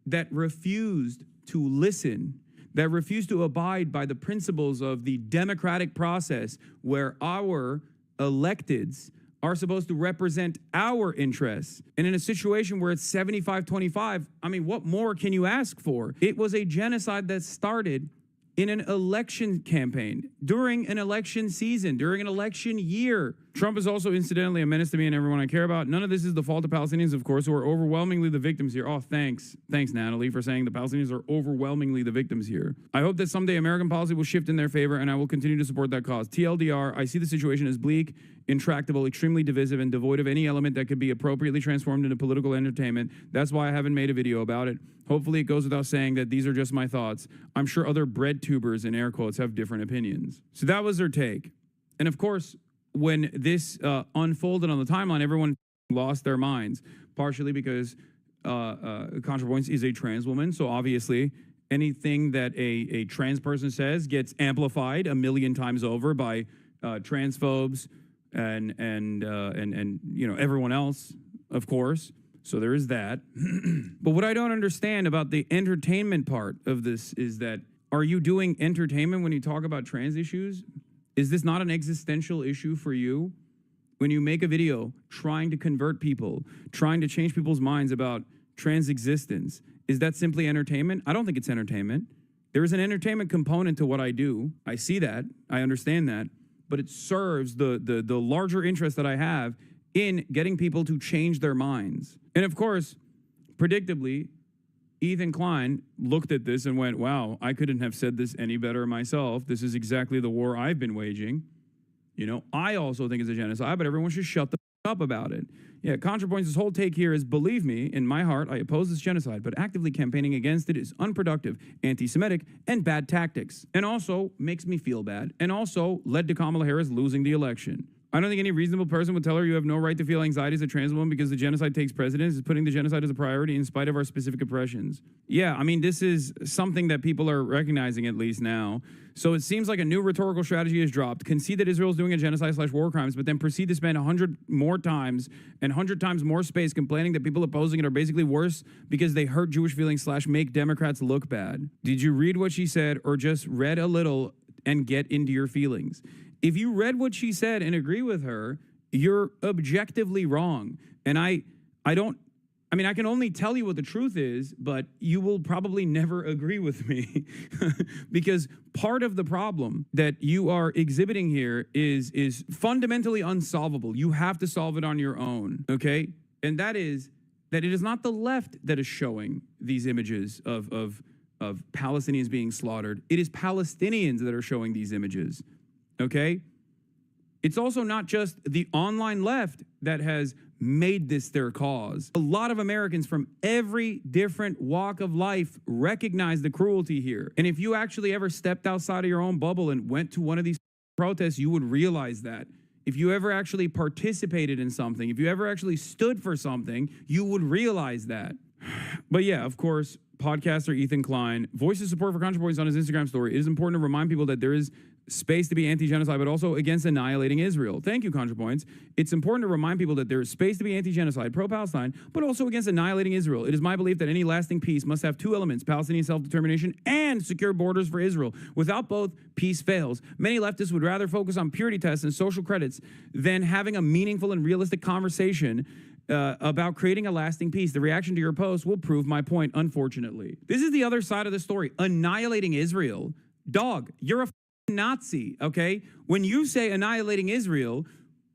that refused to listen, that refused to abide by the principles of the democratic process where our electeds are supposed to represent our interests. And in a situation where it's 75-25, I mean, what more can you ask for? It was a genocide that started in an election campaign, during an election season, during an election year. Trump is also incidentally a menace to me and everyone I care about. None of this is the fault of Palestinians, of course, who are overwhelmingly the victims here. Oh, thanks. Thanks, Natalie, for saying the Palestinians are overwhelmingly the victims here. I hope that someday American policy will shift in their favor, and I will continue to support that cause. TLDR, I see the situation as bleak, intractable, extremely divisive, and devoid of any element that could be appropriately transformed into political entertainment. That's why I haven't made a video about it. Hopefully it goes without saying that these are just my thoughts. I'm sure other bread tubers, in air quotes, have different opinions. So that was their take. And of course, when this unfolded on the timeline, everyone lost their minds, partially because ContraPoints is a trans woman. So obviously, anything that a trans person says gets amplified a million times over by transphobes and you know, everyone else, of course. So there is that. But what I don't understand about the entertainment part of this is that, are you doing entertainment when you talk about trans issues? Is this not an existential issue for you? When you make a video trying to convert people, trying to change people's minds about trans existence, is that simply entertainment? I don't think it's entertainment. There is an entertainment component to what I do. I see that. I understand that. But it serves the larger interest that I have in getting people to change their minds. And of course, predictably, Ethan Klein looked at this and went, wow, I couldn't have said this any better myself. This is exactly the war I've been waging. You know, I also think it's a genocide, but everyone should shut the up about it. Yeah, ContraPoints' whole take here is, believe me, in my heart, I oppose this genocide, but actively campaigning against it is unproductive, anti-Semitic, and bad tactics. And also makes me feel bad, and also led to Kamala Harris losing the election. I don't think any reasonable person would tell her you have no right to feel anxiety as a trans woman because the genocide takes precedence, is putting the genocide as a priority in spite of our specific oppressions. Yeah, I mean, this is something that people are recognizing at least now. So it seems like a new rhetorical strategy is dropped. Concede that Israel is doing a genocide/war crimes, but then proceed to spend 100 more times and 100 times more space complaining that people opposing it are basically worse because they hurt Jewish feelings/make Democrats look bad. Did you read what she said or just read a little and get into your feelings? If you read what she said and agree with her, you're objectively wrong. And I can only tell you what the truth is, but you will probably never agree with me because part of the problem that you are exhibiting here is fundamentally unsolvable. You have to solve it on your own, okay? And that is that it is not the left that is showing these images of Palestinians being slaughtered. It is Palestinians that are showing these images. Okay? It's also not just the online left that has made this their cause. A lot of Americans from every different walk of life recognize the cruelty here. And if you actually ever stepped outside of your own bubble and went to one of these protests, you would realize that. If you ever actually participated in something, if you ever actually stood for something, you would realize that. But yeah, of course, podcaster Ethan Klein voices support for ContraPoints on his Instagram story. It is important to remind people that there is space to be anti-genocide, but also against annihilating Israel. Thank you, ContraPoints. It's important to remind people that there is space to be anti-genocide, pro-Palestine, but also against annihilating Israel. It is my belief that any lasting peace must have two elements, Palestinian self-determination and secure borders for Israel. Without both, peace fails. Many leftists would rather focus on purity tests and social credits than having a meaningful and realistic conversation about creating a lasting peace. The reaction to your post will prove my point, unfortunately. This is the other side of the story. Annihilating Israel. Dog, you're a Nazi, okay? When you say annihilating Israel,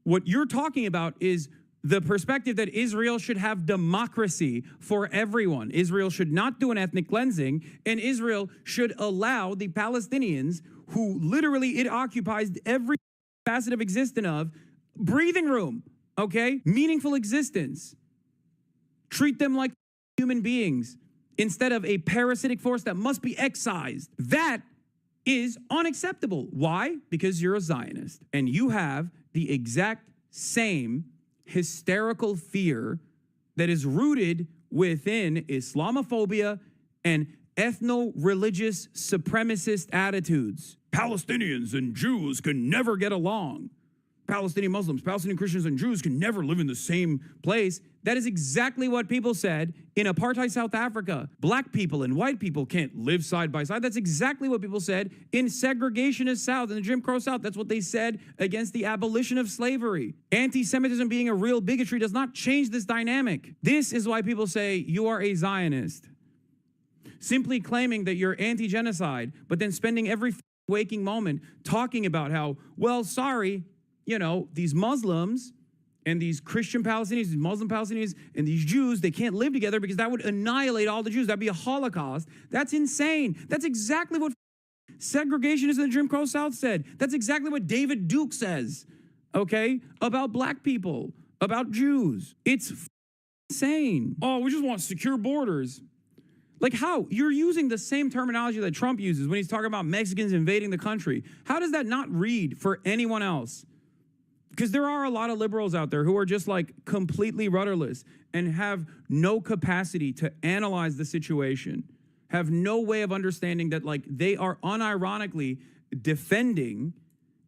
what you're talking about is the perspective that Israel should have democracy for everyone. Israel should not do an ethnic cleansing, and Israel should allow the Palestinians, who literally it occupies every facet of existence of, breathing room, okay? Meaningful existence. Treat them like human beings instead of a parasitic force that must be excised. That is unacceptable. Why? Because you're a Zionist and you have the exact same hysterical fear that is rooted within Islamophobia and ethno-religious supremacist attitudes. Palestinians and Jews can never get along. Palestinian Muslims, Palestinian Christians, and Jews can never live in the same place. That is exactly what people said in apartheid South Africa. Black people and white people can't live side by side. That's exactly what people said in segregationist South, in the Jim Crow South. That's what they said against the abolition of slavery. Anti-Semitism being a real bigotry does not change this dynamic. This is why people say you are a Zionist. Simply claiming that you're anti-genocide, but then spending every waking moment talking about how, well, sorry, you know, these Muslims and these Christian Palestinians, these Muslim Palestinians, and these Jews, they can't live together because that would annihilate all the Jews. That'd be a Holocaust. That's insane. That's exactly what segregationists in the Jim Crow South said. That's exactly what David Duke says, okay, about black people, about Jews. It's insane. Oh, we just want secure borders. Like how? You're using the same terminology that Trump uses when he's talking about Mexicans invading the country. How does that not read for anyone else? Because there are a lot of liberals out there who are just like completely rudderless and have no capacity to analyze the situation, have no way of understanding that like they are unironically defending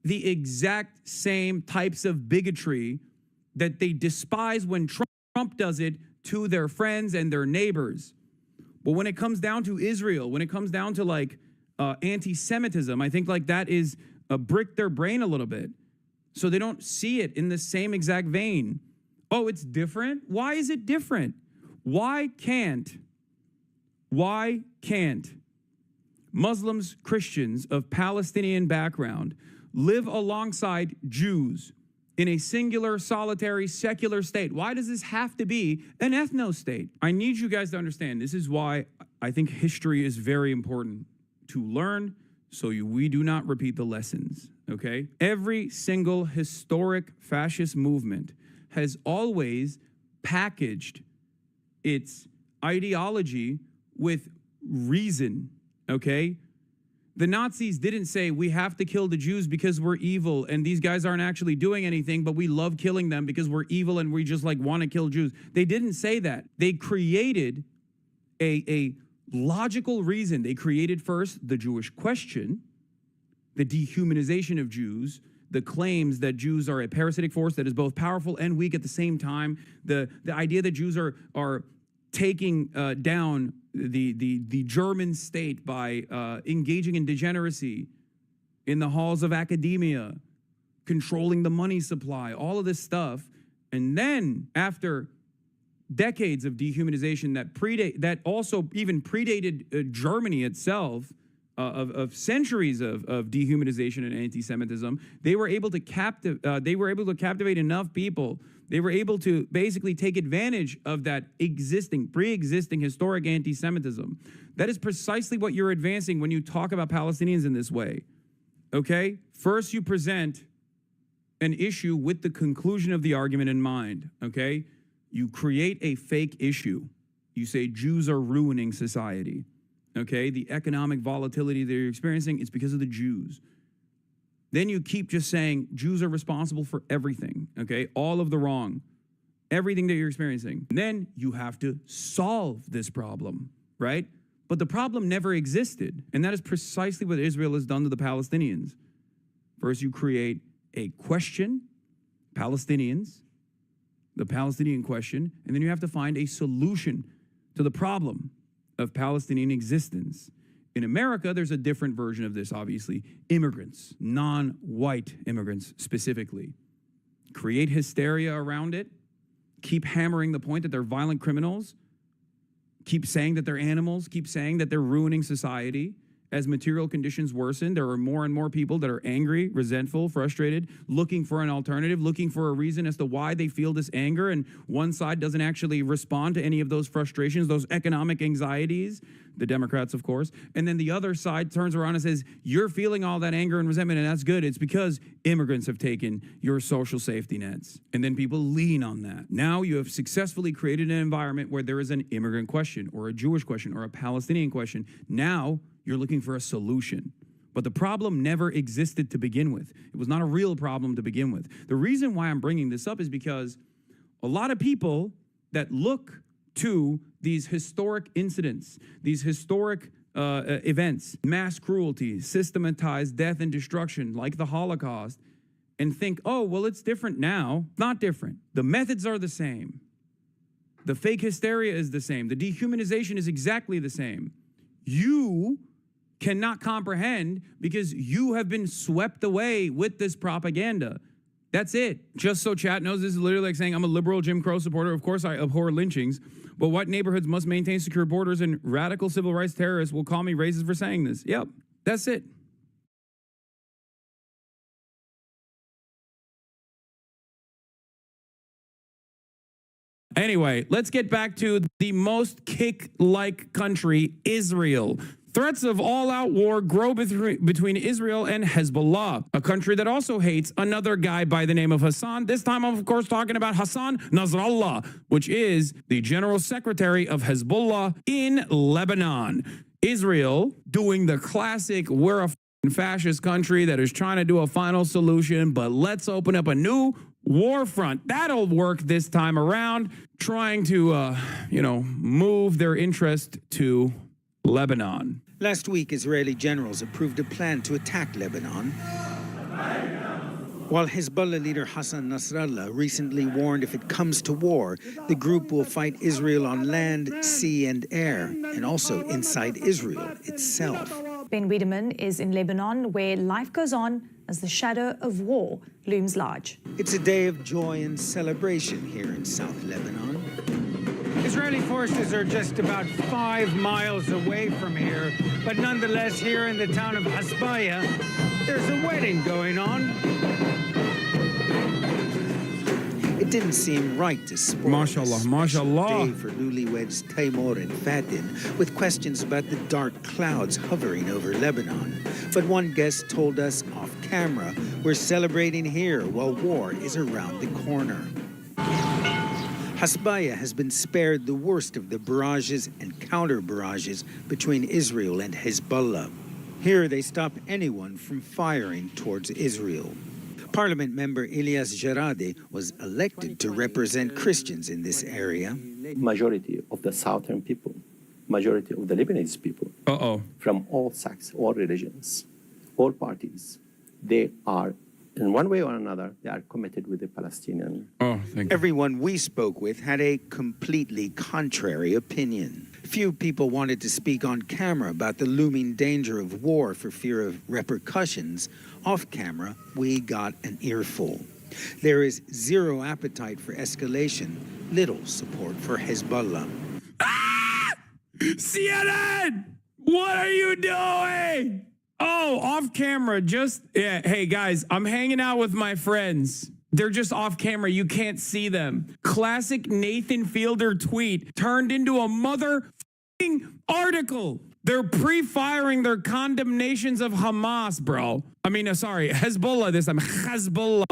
the exact same types of bigotry that they despise when Trump does it to their friends and their neighbors. But when it comes down to Israel, when it comes down to like anti-Semitism, I think like that is brick their brain a little bit. So they don't see it in the same exact vein. Oh, it's different? Why is it different? Why can't Muslims, Christians of Palestinian background live alongside Jews in a singular, solitary, secular state? Why does this have to be an ethno-state? I need you guys to understand, this is why I think history is very important to learn so we do not repeat the lessons, okay? Every single historic fascist movement has always packaged its ideology with reason, okay? The Nazis didn't say we have to kill the Jews because we're evil and these guys aren't actually doing anything, but we love killing them because we're evil and we just like want to kill Jews. They didn't say that. They created a logical reason. They created first the Jewish question, the dehumanization of Jews, the claims that Jews are a parasitic force that is both powerful and weak at the same time, the idea that Jews are taking down the German state by engaging in degeneracy in the halls of academia, controlling the money supply, all of this stuff. And then after decades of dehumanization that also even predated Germany itself, of centuries of dehumanization and anti-Semitism, they were able to captivate enough people. They were able to basically take advantage of that pre-existing historic anti-Semitism. That is precisely what you're advancing when you talk about Palestinians in this way. Okay? First you present an issue with the conclusion of the argument in mind, okay? You create a fake issue. You say Jews are ruining society, okay? The economic volatility that you're experiencing is because of the Jews. Then you keep just saying Jews are responsible for everything, okay? All of the wrong, everything that you're experiencing. And then you have to solve this problem, right? But the problem never existed. And that is precisely what Israel has done to the Palestinians. First, you create a question, Palestinians, the Palestinian question, and then you have to find a solution to the problem of Palestinian existence. In America, there's a different version of this, obviously. Immigrants, non-white immigrants specifically. Create hysteria around it. Keep hammering the point that they're violent criminals. Keep saying that they're animals. Keep saying that they're ruining society. As material conditions worsen, there are more and more people that are angry, resentful, frustrated, looking for an alternative, looking for a reason as to why they feel this anger, and one side doesn't actually respond to any of those frustrations, those economic anxieties, the Democrats, of course, and then the other side turns around and says, you're feeling all that anger and resentment, and that's good. It's because immigrants have taken your social safety nets. And then people lean on that. Now you have successfully created an environment where there is an immigrant question, or a Jewish question, or a Palestinian question. Now you're looking for a solution. But the problem never existed to begin with. It was not a real problem to begin with. The reason why I'm bringing this up is because a lot of people that look to these historic incidents, these historic events, mass cruelty, systematized death and destruction like the Holocaust, and think, oh, well, it's different now. Not different. The methods are the same. The fake hysteria is the same. The dehumanization is exactly the same. You cannot comprehend because you have been swept away with this propaganda. That's it. Just so chat knows, this is literally like saying I'm a liberal Jim Crow supporter. Of course, I abhor lynchings. But what neighborhoods must maintain secure borders, and radical civil rights terrorists will call me racist for saying this. Yep, that's it. Anyway, let's get back to the most kick-like country, Israel. Threats of all-out war grow between Israel and Hezbollah, a country that also hates another guy by the name of Hassan. This time, I'm, of course, talking about Hassan Nasrallah, which is the general secretary of Hezbollah in Lebanon. Israel doing the classic, we're a fascist country that is trying to do a final solution, but let's open up a new war front. That'll work this time around, trying to, move their interest to Lebanon. Last week, Israeli generals approved a plan to attack Lebanon, while Hezbollah leader Hassan Nasrallah recently warned if it comes to war, the group will fight Israel on land, sea, and air, and also inside Israel itself. Ben Wiedemann is in Lebanon, where life goes on as the shadow of war looms large. It's a day of joy and celebration here in South Lebanon. Israeli forces are just about 5 miles away from here, but nonetheless, here in the town of Hasbaya, there's a wedding going on. It didn't seem right to spoil Mashallah, mashallah. day for newlyweds Taimur and Fatin with questions about the dark clouds hovering over Lebanon. But one guest told us off camera, we're celebrating here while war is around the corner. Hasbaya has been spared the worst of the barrages and counter-barrages between Israel and Hezbollah. Here they stop anyone from firing towards Israel. Parliament member Ilyas Jaradi was elected to represent Christians in this area. Majority of the southern people, majority of the Lebanese people, from all sects, all religions, all parties, they are, in one way or another, they are committed with the Palestinian. Everyone we spoke with had a completely contrary opinion. Few people wanted to speak on camera about the looming danger of war for fear of repercussions. Off camera, we got an earful. There is zero appetite for escalation, little support for Hezbollah. CNN! What are you doing? Oh, off camera, hey guys, I'm hanging out with my friends. They're just off camera. You can't see them. Classic Nathan Fielder tweet turned into a mother article. They're pre-firing their condemnations of Hamas, bro. I mean, sorry, Hezbollah this time. Hezbollah.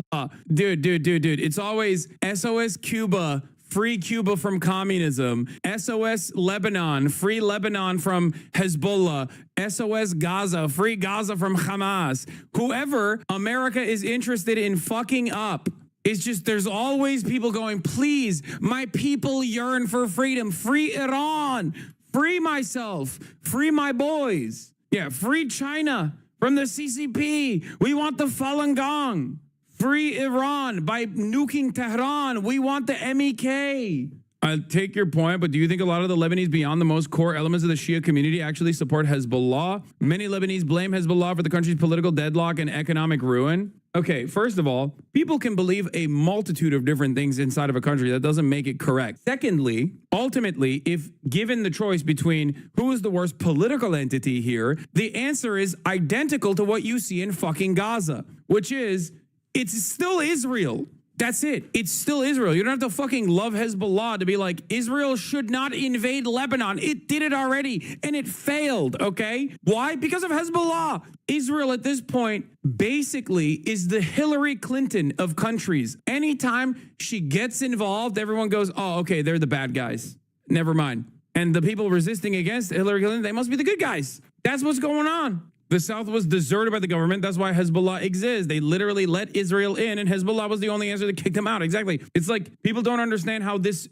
Dude. It's always SOS Cuba, free Cuba from communism. SOS Lebanon, free Lebanon from Hezbollah. SOS Gaza, free Gaza from Hamas. Whoever America is interested in fucking up, it's just there's always people going, please, my people yearn for freedom. Free Iran. Free myself. Free my boys. Yeah, free China from the CCP. We want the Falun Gong. Free Iran by nuking Tehran. We want the MEK. I take your point, but do you think a lot of the Lebanese beyond the most core elements of the Shia community actually support Hezbollah? Many Lebanese blame Hezbollah for the country's political deadlock and economic ruin. Okay, first of all, people can believe a multitude of different things inside of a country. That doesn't make it correct. Secondly, ultimately, if given the choice between who is the worst political entity here, the answer is identical to what you see in fucking Gaza, which is it's still Israel. That's it. It's still Israel. You don't have to fucking love Hezbollah to be like, Israel should not invade Lebanon. It did it already, and it failed, okay? Why? Because of Hezbollah. Israel at this point basically is the Hillary Clinton of countries. Anytime she gets involved, everyone goes, oh, okay, they're the bad guys. Never mind. And the people resisting against Hillary Clinton, they must be the good guys. That's what's going on. The South was deserted by the government. That's why Hezbollah exists. They literally let Israel in, and Hezbollah was the only answer that kicked them out. Exactly. It's like people don't understand how this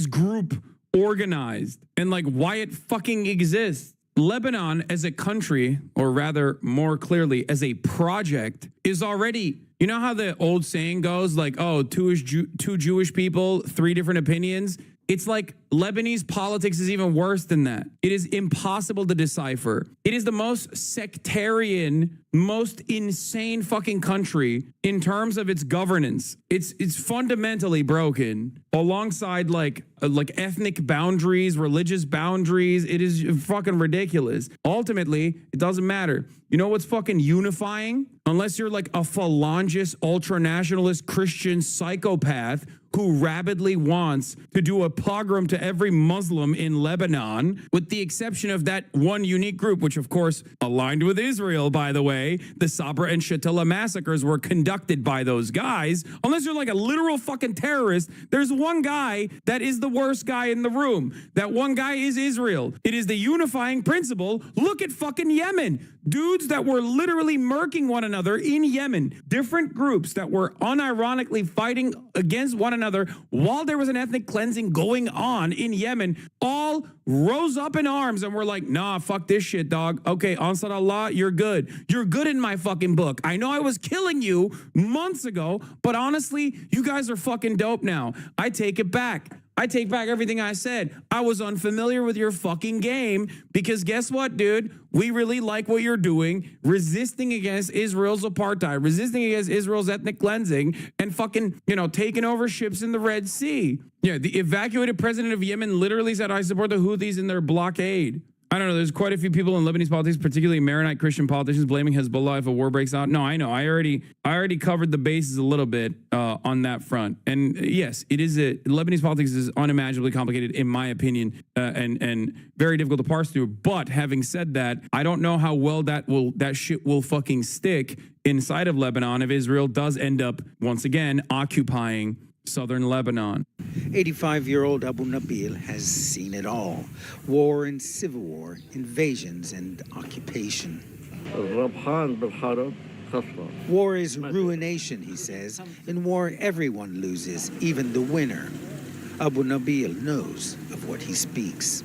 group organized and like why it fucking exists. Lebanon as a country, or rather more clearly as a project, is already, you know how the old saying goes, like, oh, two Jewish people, three different opinions. It's like Lebanese politics is even worse than that. It is impossible to decipher. It is the most sectarian, most insane fucking country in terms of its governance. It's fundamentally broken alongside like ethnic boundaries, religious boundaries. It is fucking ridiculous. Ultimately, it doesn't matter. You know what's fucking unifying? Unless you're like a phalangist, ultra-nationalist Christian psychopath who rabidly wants to do a pogrom to every Muslim in Lebanon, with the exception of that one unique group, which of course aligned with Israel, by the way. The Sabra and Shatila massacres were conducted by those guys. Unless you're like a literal fucking terrorist, there's one guy that is the worst guy in the room. That one guy is Israel. It is the unifying principle. Look at fucking Yemen. Dudes that were literally murking one another in Yemen. Different groups that were unironically fighting against one another while there was an ethnic cleansing going on in Yemen, all rose up in arms and were like, nah, fuck this shit, dog. Okay, Ansar Allah, you're good. You're good in my fucking book. I know I was killing you months ago, but honestly, you guys are fucking dope now. I take it back. I take back everything I said. I was unfamiliar with your fucking game because guess what, dude? We really like what you're doing, resisting against Israel's apartheid, resisting against Israel's ethnic cleansing, and fucking, taking over ships in the Red Sea. Yeah, the evacuated president of Yemen literally said, I support the Houthis in their blockade. I don't know. There's quite a few people in Lebanese politics, particularly Maronite Christian politicians, blaming Hezbollah if a war breaks out. No, I know. I already covered the bases a little bit on that front. And yes, Lebanese politics is unimaginably complicated, in my opinion, and very difficult to parse through. But having said that, I don't know how well that shit will fucking stick inside of Lebanon if Israel does end up once again occupying southern Lebanon. 85-year-old Abu Nabil has seen it all. War and civil war, invasions and occupation. War is ruination, he says. In war, everyone loses, even the winner. Abu Nabil knows of what he speaks.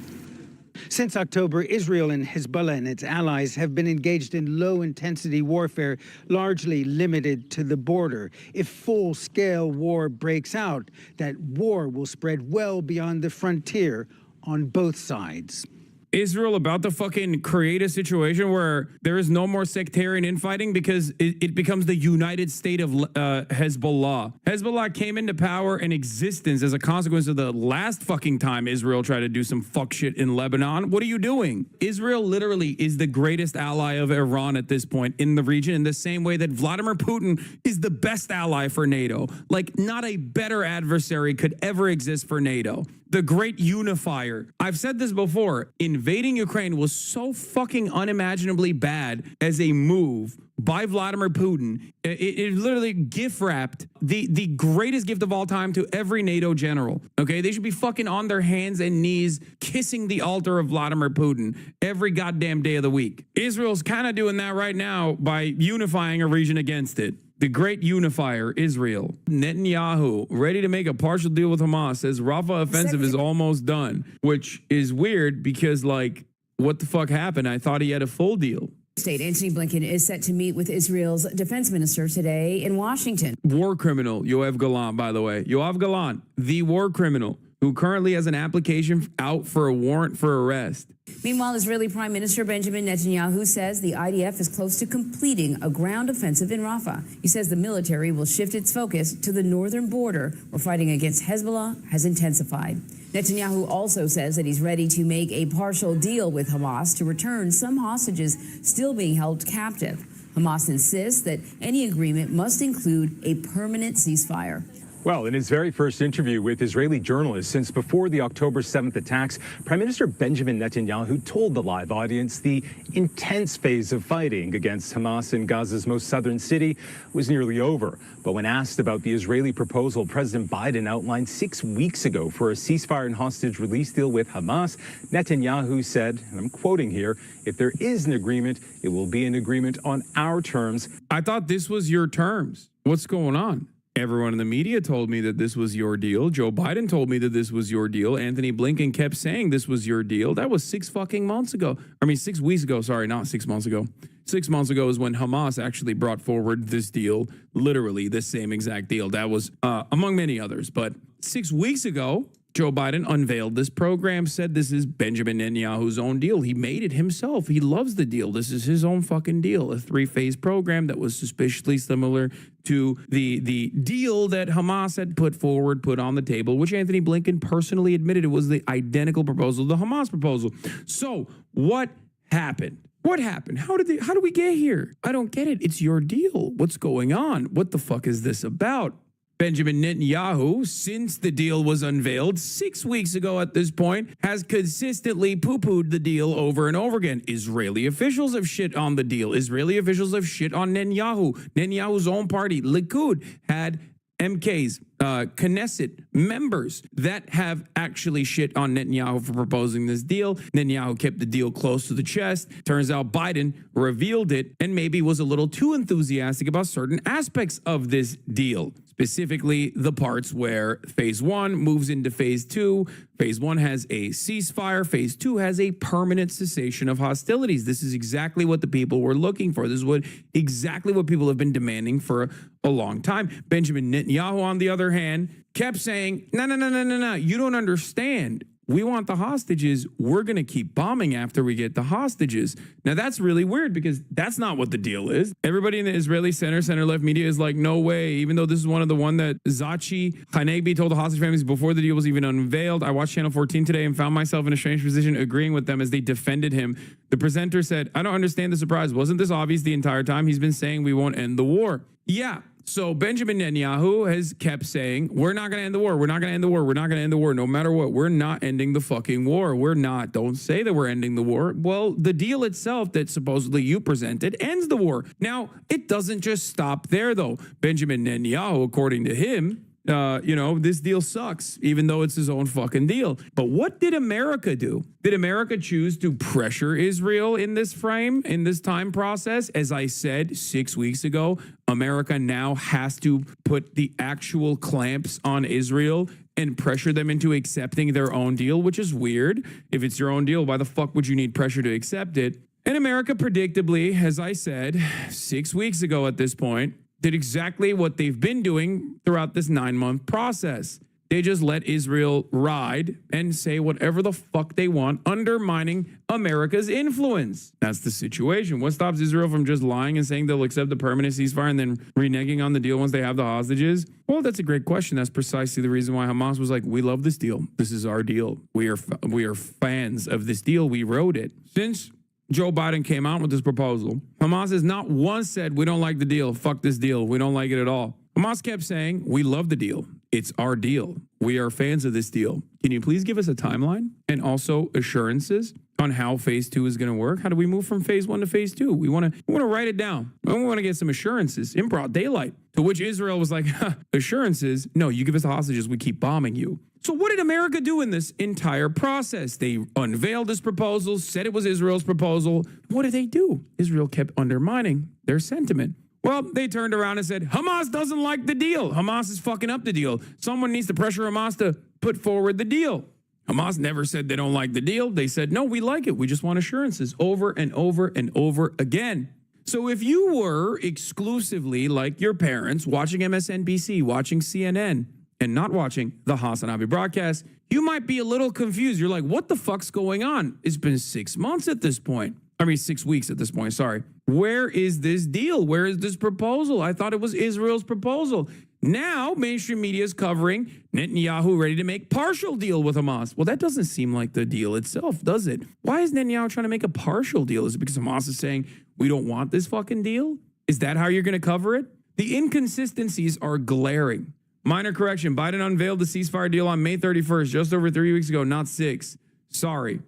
Since October, Israel and Hezbollah and its allies have been engaged in low-intensity warfare, largely limited to the border. If full-scale war breaks out, that war will spread well beyond the frontier on both sides. Israel about to fucking create a situation where there is no more sectarian infighting because it becomes the United State of Hezbollah. Hezbollah came into power and existence as a consequence of the last fucking time Israel tried to do some fuck shit in Lebanon. What are you doing? Israel literally is the greatest ally of Iran at this point in the region, in the same way that Vladimir Putin is the best ally for NATO. Like, not a better adversary could ever exist for NATO. the great unifier. I've said this before. Invading Ukraine was so fucking unimaginably bad as a move by Vladimir Putin. It literally gift wrapped the greatest gift of all time to every NATO general. Okay, they should be fucking on their hands and knees kissing the altar of Vladimir Putin every goddamn day of the week. Israel's kind of doing that right now by unifying a region against it. The great unifier, Israel. Netanyahu, ready to make a partial deal with Hamas, says Rafah offensive is almost done, which is weird because, like, what the fuck happened? I thought he had a full deal. State Antony Blinken is set to meet with Israel's defense minister today in Washington. War criminal, Yoav Gallant, by the way. Yoav Gallant, the war criminal, who currently has an application out for a warrant for arrest. Meanwhile, Israeli Prime Minister Benjamin Netanyahu says the IDF is close to completing a ground offensive in Rafah. He says the military will shift its focus to the northern border, where fighting against Hezbollah has intensified. Netanyahu also says that he's ready to make a partial deal with Hamas to return some hostages still being held captive. Hamas insists that any agreement must include a permanent ceasefire. Well, in his very first interview with Israeli journalists since before the October 7th attacks, Prime Minister Benjamin Netanyahu told the live audience the intense phase of fighting against Hamas in Gaza's most southern city was nearly over. But when asked about the Israeli proposal President Biden outlined 6 weeks ago for a ceasefire and hostage release deal with Hamas, Netanyahu said, and I'm quoting here, "If there is an agreement, it will be an agreement on our terms." I thought this was your terms. What's going on? Everyone in the media told me that this was your deal. Joe Biden told me that this was your deal. Anthony Blinken kept saying this was your deal. That was 6 fucking months ago. 6 weeks ago. Sorry, not 6 months ago. 6 months ago is when Hamas actually brought forward this deal, literally the same exact deal. That was among many others. But 6 weeks ago, Joe Biden unveiled this program, said this is Benjamin Netanyahu's own deal. He made it himself. He loves the deal. This is his own fucking deal. A 3-phase program that was suspiciously similar to the deal that Hamas had put on the table, which Anthony Blinken personally admitted it was the identical proposal, the Hamas proposal. So what happened? What happened? How did we get here? I don't get it. It's your deal. What's going on? What the fuck is this about? Benjamin Netanyahu, since the deal was unveiled 6 weeks ago at this point, has consistently poo-pooed the deal over and over again. Israeli officials have shit on the deal. Israeli officials have shit on Netanyahu. Netanyahu's own party, Likud, had MKs, Knesset members that have actually shit on Netanyahu for proposing this deal. Netanyahu kept the deal close to the chest. Turns out Biden revealed it and maybe was a little too enthusiastic about certain aspects of this deal. Specifically, the parts where phase 1 moves into phase 2. Phase 1 has a ceasefire. Phase 2 has a permanent cessation of hostilities. This is exactly what the people were looking for. This is exactly what people have been demanding for a long time. Benjamin Netanyahu, on the other hand, kept saying, no, you don't understand. We want the hostages. We're going to keep bombing after we get the hostages. Now, that's really weird because that's not what the deal is. Everybody in the Israeli center-left media is like, no way, even though this is one that Zachi Hanegbi told the hostage families before the deal was even unveiled. I watched Channel 14 today and found myself in a strange position agreeing with them as they defended him. The presenter said, I don't understand the surprise. Wasn't this obvious the entire time? He's been saying we won't end the war. Yeah. So Benjamin Netanyahu has kept saying, we're not going to end the war. We're not going to end the war. We're not going to end the war. No matter what, we're not ending the fucking war. We're not. Don't say that we're ending the war. Well, the deal itself that supposedly you presented ends the war. Now, it doesn't just stop there, though. Benjamin Netanyahu, according to him, this deal sucks, even though it's his own fucking deal. But what did America do? Did America choose to pressure Israel in this time process? As I said 6 weeks ago, America now has to put the actual clamps on Israel and pressure them into accepting their own deal, which is weird. If it's your own deal, why the fuck would you need pressure to accept it? And America, predictably, as I said 6 weeks ago at this point, did exactly what they've been doing throughout this 9-month process. They just let Israel ride and say whatever the fuck they want, undermining America's influence. That's the situation. What stops Israel from just lying and saying they'll accept the permanent ceasefire and then reneging on the deal once they have the hostages? Well, that's a great question. That's precisely the reason why Hamas was like, we love this deal. This is our deal. We are fans of this deal. We wrote it. Since Joe Biden came out with this proposal, Hamas has not once said, we don't like the deal. Fuck this deal. We don't like it at all. Hamas kept saying, we love the deal. It's our deal. We are fans of this deal. Can you please give us a timeline and also assurances on how phase 2 is going to work? How do we move from phase 1 to phase 2? We want to write it down. We want to get some assurances in broad daylight. To which Israel was like, assurances? No, you give us the hostages, we keep bombing you. So what did America do in this entire process? They unveiled this proposal, said it was Israel's proposal. What did they do? Israel kept undermining their sentiment. Well, they turned around and said, Hamas doesn't like the deal. Hamas is fucking up the deal. Someone needs to pressure Hamas to put forward the deal. Hamas never said they don't like the deal. They said, no, we like it. We just want assurances over and over and over again. So if you were exclusively like your parents watching MSNBC, watching CNN, and not watching the Hassan Abi broadcast, you might be a little confused. You're like, what the fuck's going on? It's been 6 months at this point. 6 weeks at this point, sorry. Where is this deal? Where is this proposal? I thought it was Israel's proposal. Now, mainstream media is covering Netanyahu ready to make partial deal with Hamas. Well, that doesn't seem like the deal itself, does it? Why is Netanyahu trying to make a partial deal? Is it because Hamas is saying, we don't want this fucking deal? Is that how you're going to cover it? The inconsistencies are glaring. Minor correction, Biden unveiled the ceasefire deal on May 31st, just over 3 weeks ago, not 6. Sorry.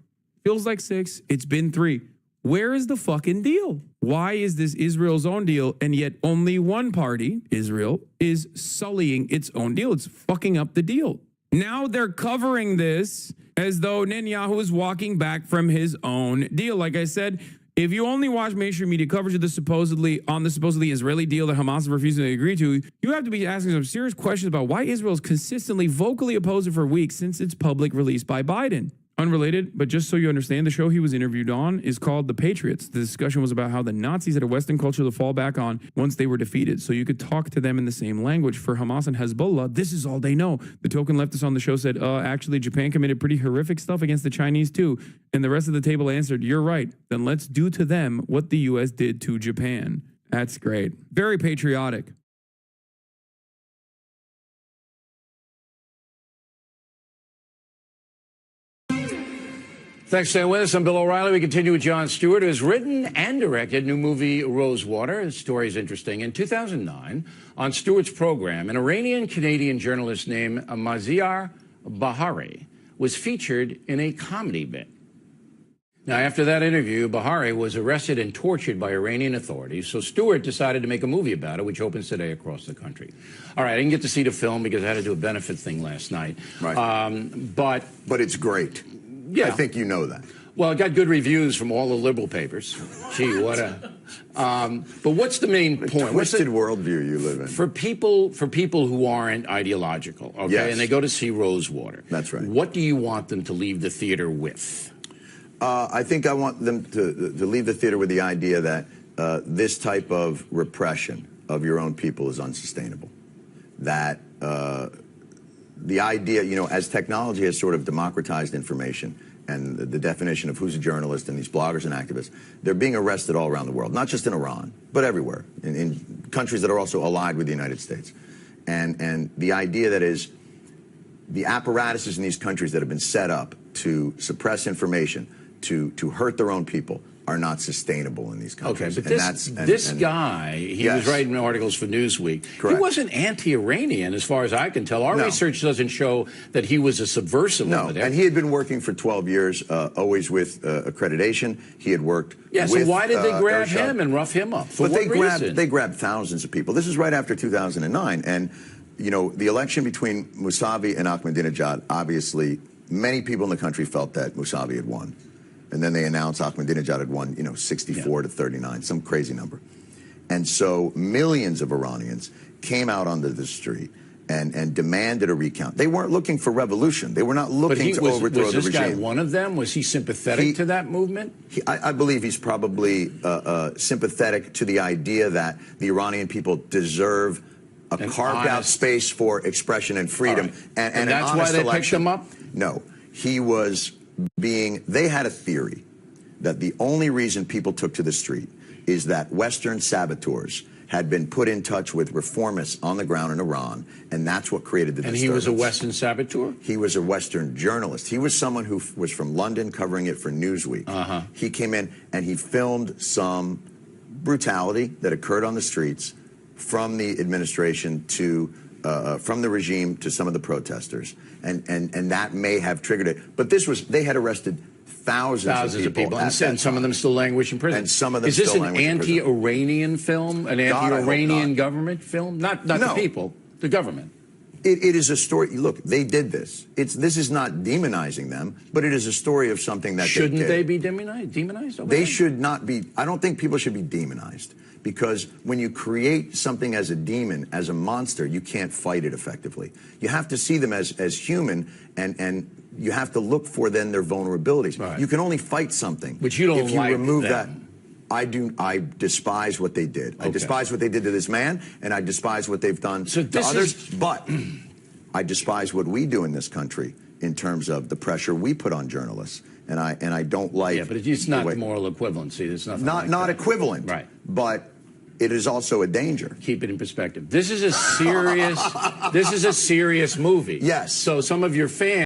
Feels like 6. It's been 3. Where is the fucking deal? Why is this Israel's own deal, and yet only one party, Israel, is sullying its own deal? It's fucking up the deal. Now they're covering this as though Netanyahu is walking back from his own deal. Like I said, if you only watch mainstream media coverage of the supposedly Israeli deal that Hamas is refusing to agree to, you have to be asking some serious questions about why Israel is consistently vocally opposed it for weeks since its public release by Biden. Unrelated, but just so you understand, the show he was interviewed on is called The Patriots. The discussion was about how the Nazis had a Western culture to fall back on once they were defeated, so you could talk to them in the same language. For Hamas and Hezbollah, this is all they know. The token leftist on the show said, actually, Japan committed pretty horrific stuff against the Chinese too. And the rest of the table answered, you're right. Then let's do to them what the U.S. did to Japan. That's great. Very patriotic. Thanks for staying with us. I'm Bill O'Reilly. We continue with Jon Stewart, who has written and directed new movie Rosewater. The story is interesting. In 2009, on Stewart's program, an Iranian-Canadian journalist named Maziar Bahari was featured in a comedy bit. Now, after that interview, Bahari was arrested and tortured by Iranian authorities, so Stewart decided to make a movie about it, which opens today across the country. All right, I didn't get to see the film because I had to do a benefit thing last night. Right. But it's great. Yeah. I think you know that. Well, it got good reviews from all the liberal papers. Gee, what a... but what's the main point? Twisted worldview you live in. For people who aren't ideological, okay, Yes. and they go to see Rosewater. That's right. What do you want them to leave the theater with? I think I want them to leave the theater with the idea that this type of repression of your own people is unsustainable. That the idea, as technology has sort of democratized information and the definition of who's a journalist and these bloggers and activists, they're being arrested all around the world, not just in Iran, but everywhere, in countries that are also allied with the United States. And the idea that is the apparatuses in these countries that have been set up to suppress information, to hurt their own people, are not sustainable in these countries. Okay, but this guy, he was writing articles for Newsweek. Correct. He wasn't anti-Iranian, as far as I can tell. Our research doesn't show that he was a subversive over there. And he had been working for 12 years, always with accreditation. He had worked with... so why did they grab him and rough him up? For what reason? They grabbed thousands of people. This is right after 2009. And, the election between Mousavi and Ahmadinejad, obviously, many people in the country felt that Mousavi had won. And then they announced Ahmadinejad had won, 64 to 39, some crazy number. And so millions of Iranians came out onto the street and demanded a recount. They weren't looking for revolution. They were not looking to overthrow the regime. Was this guy one of them? Was he sympathetic to that movement? I believe he's probably sympathetic to the idea that the Iranian people deserve a carved-out space for expression and freedom and that's an honest why they election. picked him up? No. He was... they had a theory that the only reason people took to the street is that Western saboteurs had been put in touch with reformists on the ground in Iran, and that's what created the disturbance. And he was a Western saboteur? He was a Western journalist. He was someone who was from London covering it for Newsweek. He came in and he filmed some brutality that occurred on the streets from the administration to from the regime to some of the protesters, and that may have triggered it. But they had arrested thousands of people, and some of them still languish in prison. And some of them Is this still an languish in prison. anti-Iranian film, an anti-Iranian government film? Not the people, the government. It is a story. Look, they did this. This is not demonizing them, but it is a story of something that Shouldn't they be demonized? They should not be. I don't think people should be demonized, because when you create something as a demon, as a monster, you can't fight it effectively. You have to see them as human, and you have to look for then their vulnerabilities. Right. You can only fight something But you don't if you like remove them. that. I despise what they did. I despise what they did to this man, and I despise what they've done to others. But I despise what we do in this country in terms of the pressure we put on journalists. And I don't like. Yeah, but it's not moral equivalency. There's nothing. Not equivalent. Right. But it is also a danger. Keep it in perspective. This is a serious movie. Yes. So some of your fans.